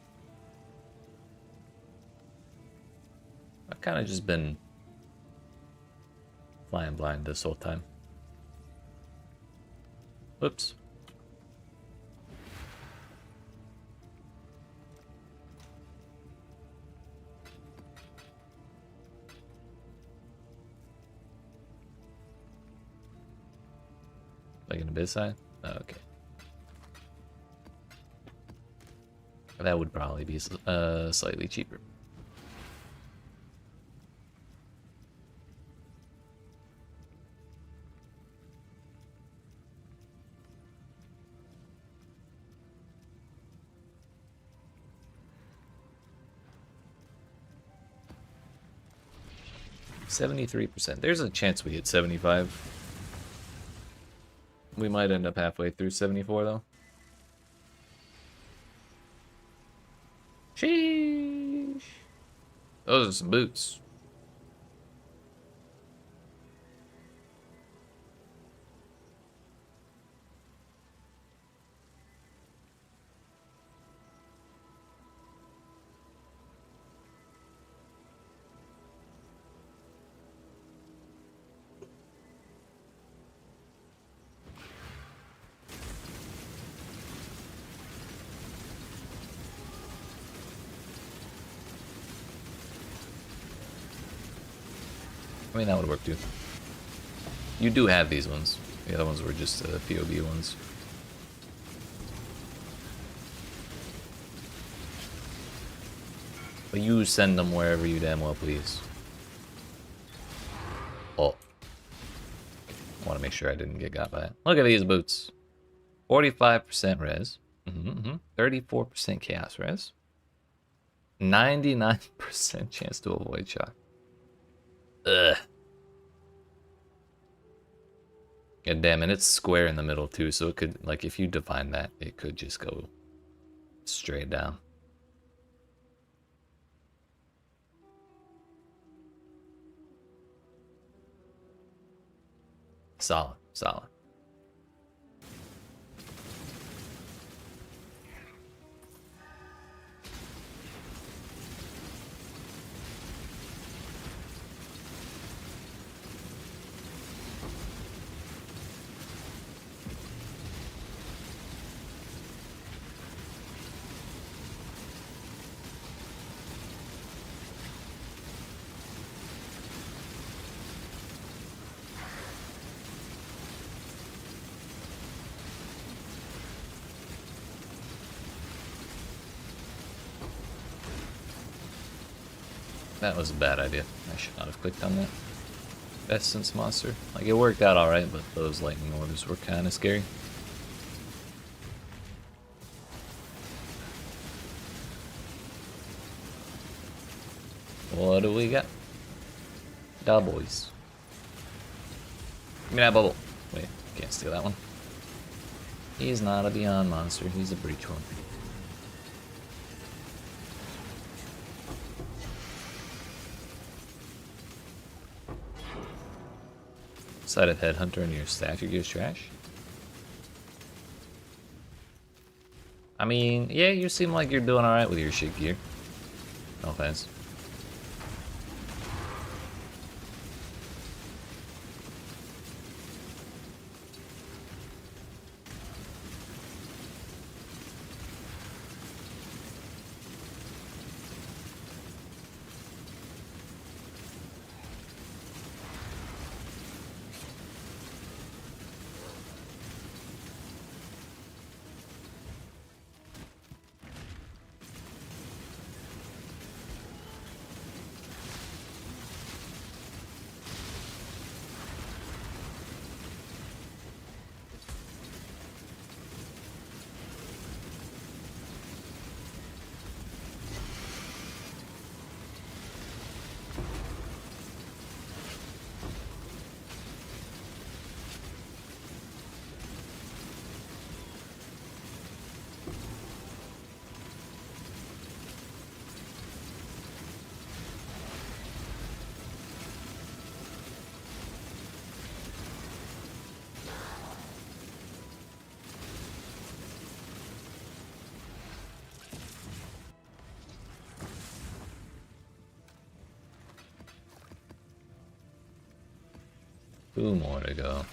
[SPEAKER 1] I've kind of just been flying blind this whole time. Whoops. Like an Abyss Eye? Oh, okay. That would probably be slightly cheaper. %. There's a chance we hit 75. We might end up halfway through 74 though. Sheesh. Those are some boots. I mean, that would work too. You do have these ones. The other ones were just PoB ones. But you send them wherever you damn well please. Oh. I want to make sure I didn't get got by it. Look at these boots. 45% res. 34% chaos res. 99% chance to avoid shock. Ugh. God damn it, it's square in the middle too, so it could, like, if you define that, it could just go straight down. solid, solid. That was a bad idea. I should not have clicked on that. Essence monster. Like, it worked out alright, but those lightning orbs were kind of scary. What do we got? Da boys. Give me that bubble. Wait, can't steal that one. He's not a Beyond monster, he's a Breach one. Side of Headhunter in your staff, your gear's trash. I mean, yeah, you seem like you're doing alright with your shit gear. No offense. Two more to go.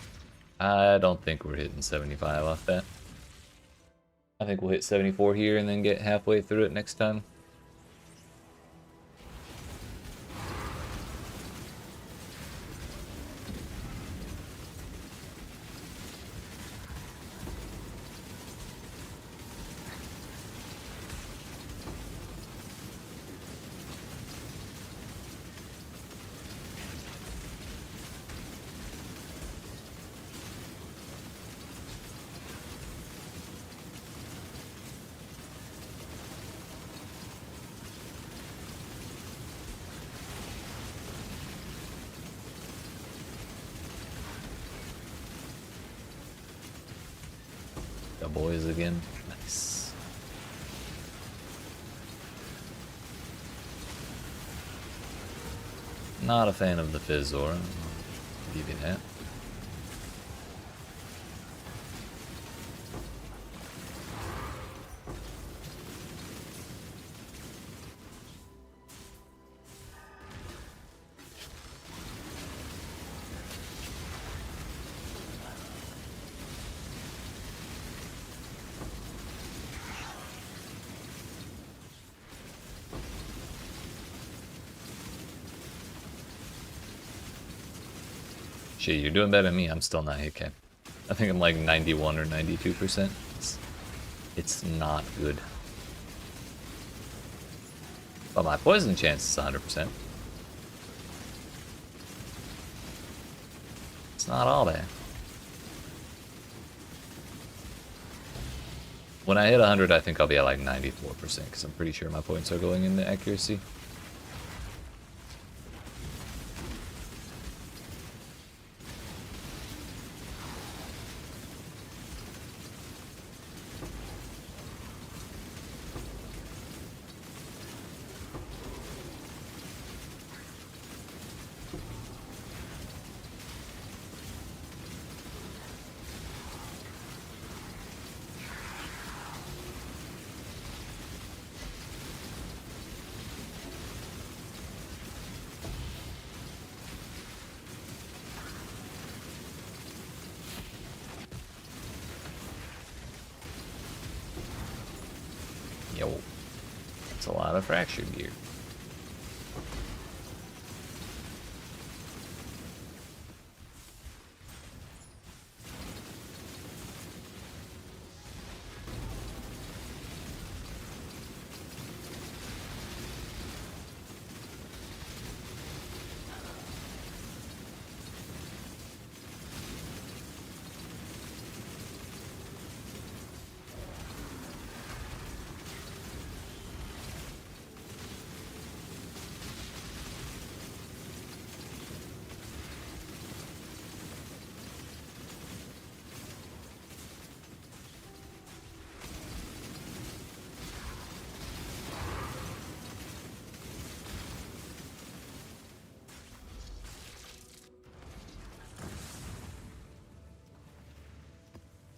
[SPEAKER 1] I don't think we're hitting 75 off that. I think we'll hit 74 here and then get halfway through it next time. The boys again. Nice. Not a fan of the Fizzor. I'll give you that. Shit, you're doing better than me. I'm still not hit cap. I think I'm like 91 or 92%. It's not good. But my poison chance is 100%. It's not all bad. When I hit 100, I think I'll be at like 94% because I'm pretty sure my points are going into accuracy. That's a lot of fractured gear.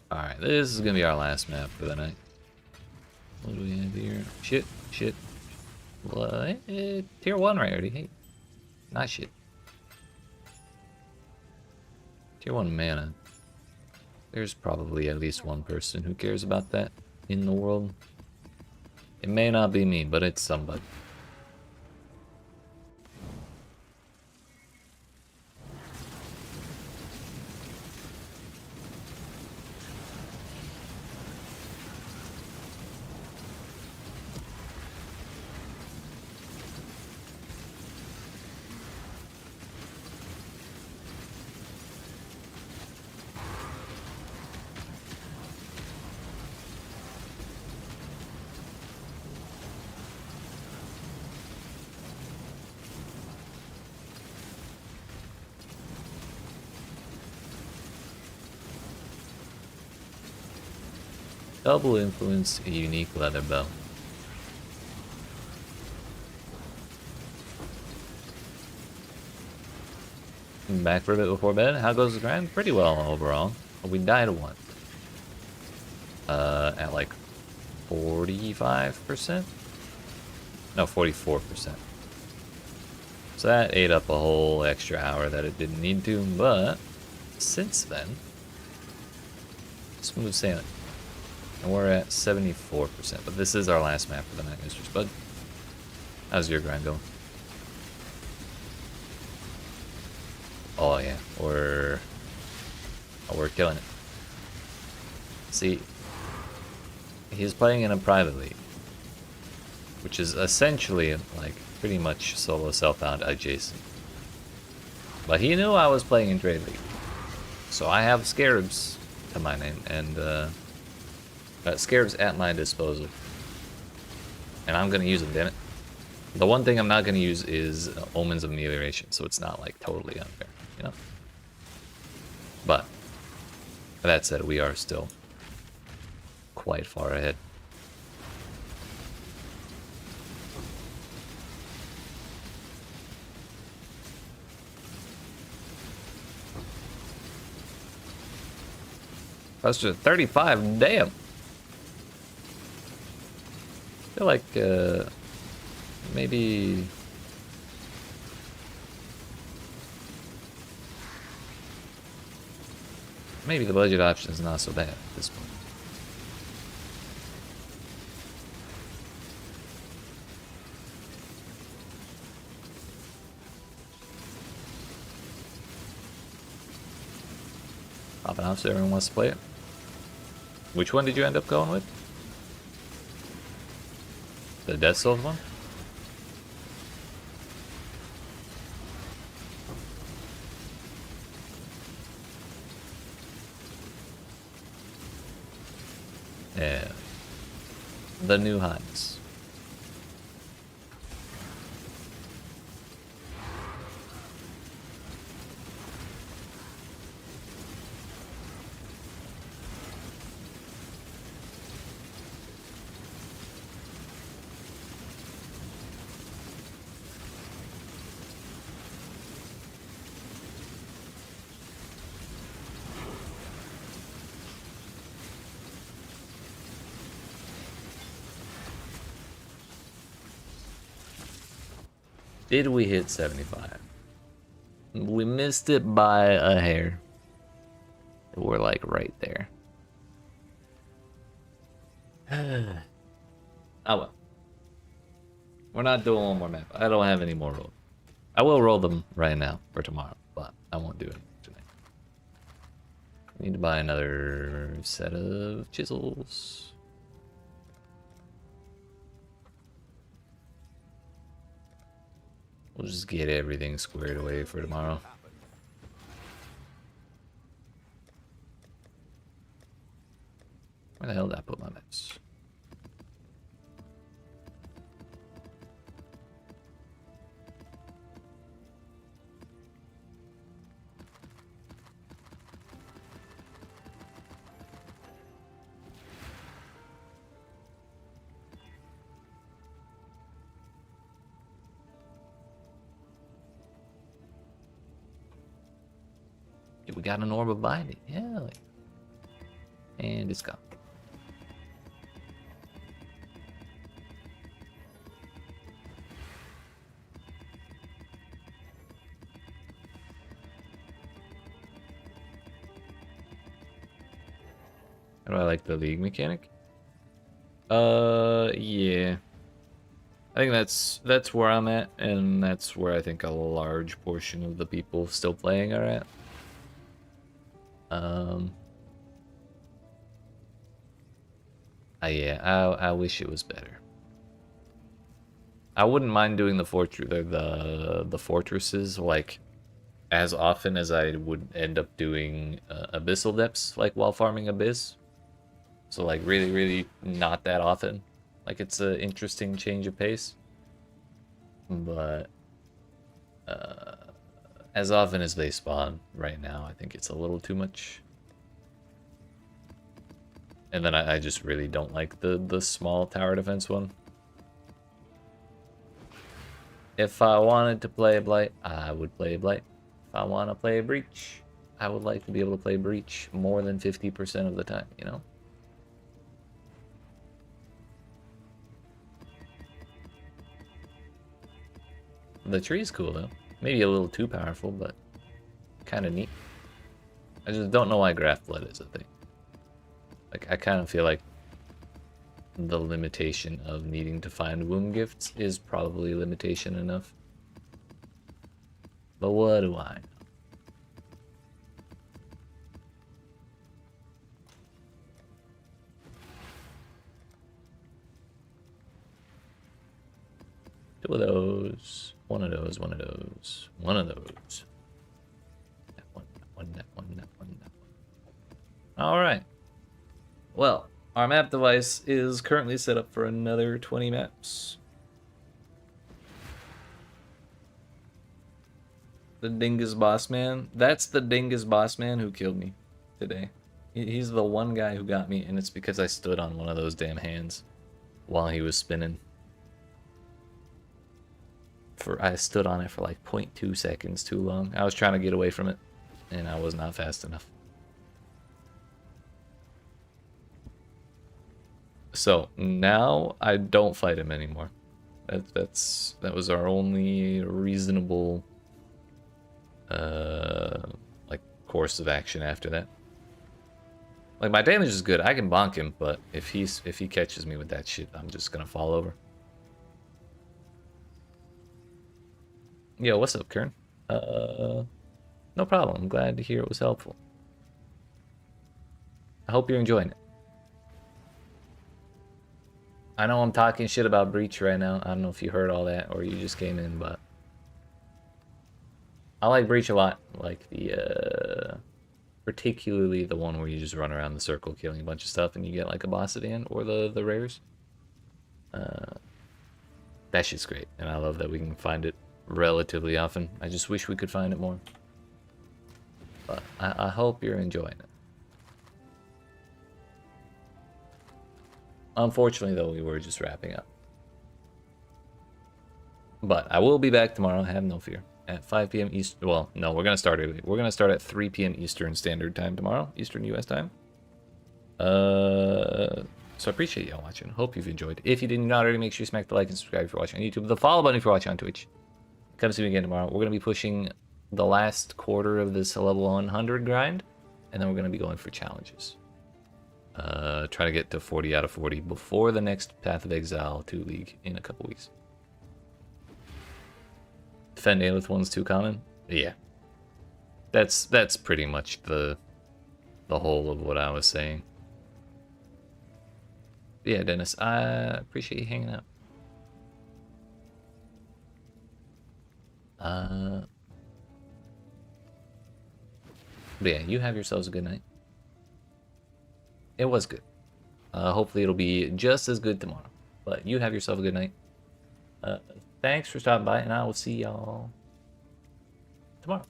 [SPEAKER 1] Alright, this is gonna be our last map for the night. What do we have here? Shit. Well, tier 1 rarity. Hey, nice shit. Tier 1 mana. There's probably at least one person who cares about that in the world. It may not be me, but it's somebody. Double influence, a unique leather belt. Back for a bit before bed. How goes the grind? Pretty well overall. We died once. At like 45%? No, 44%. So that ate up a whole extra hour that it didn't need to, but since then, smooth sailing. And we're at 74%, but this is our last map for the night, Mr. Spud. How's your grind going? Oh yeah, we're killing it. See, he's playing in a private league, which is essentially like pretty much solo self-bound adjacent. But he knew I was playing in trade league, so I have scarabs to my name, and scarabs at my disposal, and I'm gonna use them. Damn it! The one thing I'm not gonna use is Omens of Amelioration, so it's not like totally unfair, you know. But that said, we are still quite far ahead. That's just 35. Damn. I feel like maybe the budget option is not so bad at this point. Popping off so everyone wants to play it. Which one did you end up going with? The Death Souls one? Yeah. The new hotness. Did we hit 75? We missed it by a hair. We're like right there. Oh well. We're not doing one more map. I don't have any more roll. I will roll them right now for tomorrow, but I won't do it tonight. I need to buy another set of chisels. We'll just get everything squared away for tomorrow. Where the hell did I put my maps? We got an orb of binding. Yeah. And it's gone. How do I like the league mechanic? Yeah. I think that's where I'm at, and that's where I think a large portion of the people still playing are at. Yeah, I wish it was better. I wouldn't mind doing the fortresses like as often as I would end up doing abyssal depths, like while farming abyss. So like really not that often. Like it's an interesting change of pace, but as often as they spawn right now, I think it's a little too much. And then I just really don't like the small tower defense one. If I wanted to play a Blight, I would play a Blight. If I want to play a Breach, I would like to be able to play Breach more than 50% of the time, you know? The tree is cool though. Maybe a little too powerful, but kind of neat. I just don't know why Graft Blood is a thing. Like, I kind of feel like the limitation of needing to find womb gifts is probably limitation enough. But what do I know? Two of those. One of those, one of those, one of those. That one, that one, that one, that one, that one. Alright. Well, our map device is currently set up for another 20 maps. The Dingus Boss Man. That's the Dingus Boss Man who killed me today. He's the one guy who got me, and it's because I stood on one of those damn hands while he was spinning. I stood on it for like 0.2 seconds too long. I was trying to get away from it, and I was not fast enough. So now I don't fight him anymore. That was our only reasonable like course of action after that. Like, my damage is good. I can bonk him, but if he catches me with that shit, I'm just gonna fall over. Yo, what's up, Kern? No problem. I'm glad to hear it was helpful. I hope you're enjoying it. I know I'm talking shit about Breach right now. I don't know if you heard all that or you just came in, but I like Breach a lot. Like the particularly the one where you just run around the circle killing a bunch of stuff and you get like a boss at the end, or the rares. That shit's great, and I love that we can find it relatively often. I just wish we could find it more. But I hope you're enjoying it. Unfortunately, though, we were just wrapping up. But I will be back tomorrow, have no fear. At 5 p.m. Eastern. Well, no, we're going to start early. We're going to start at 3 p.m. Eastern Standard Time tomorrow. Eastern US time. So I appreciate y'all watching. Hope you've enjoyed. If you did not already, make sure you smack the like and subscribe if you're watching on YouTube. The follow button if you're watching on Twitch. Come see me again tomorrow. We're going to be pushing the last quarter of this level 100 grind. And then we're going to be going for challenges. Try to get to 40 out of 40 before the next Path of Exile 2 League in a couple weeks. Defend Aelith one's too common. Yeah. That's pretty much the whole of what I was saying. Yeah, Dennis, I appreciate you hanging out. But yeah, you have yourselves a good night. It was good. Hopefully it'll be just as good tomorrow. But you have yourself a good night. Thanks for stopping by, and I will see y'all tomorrow.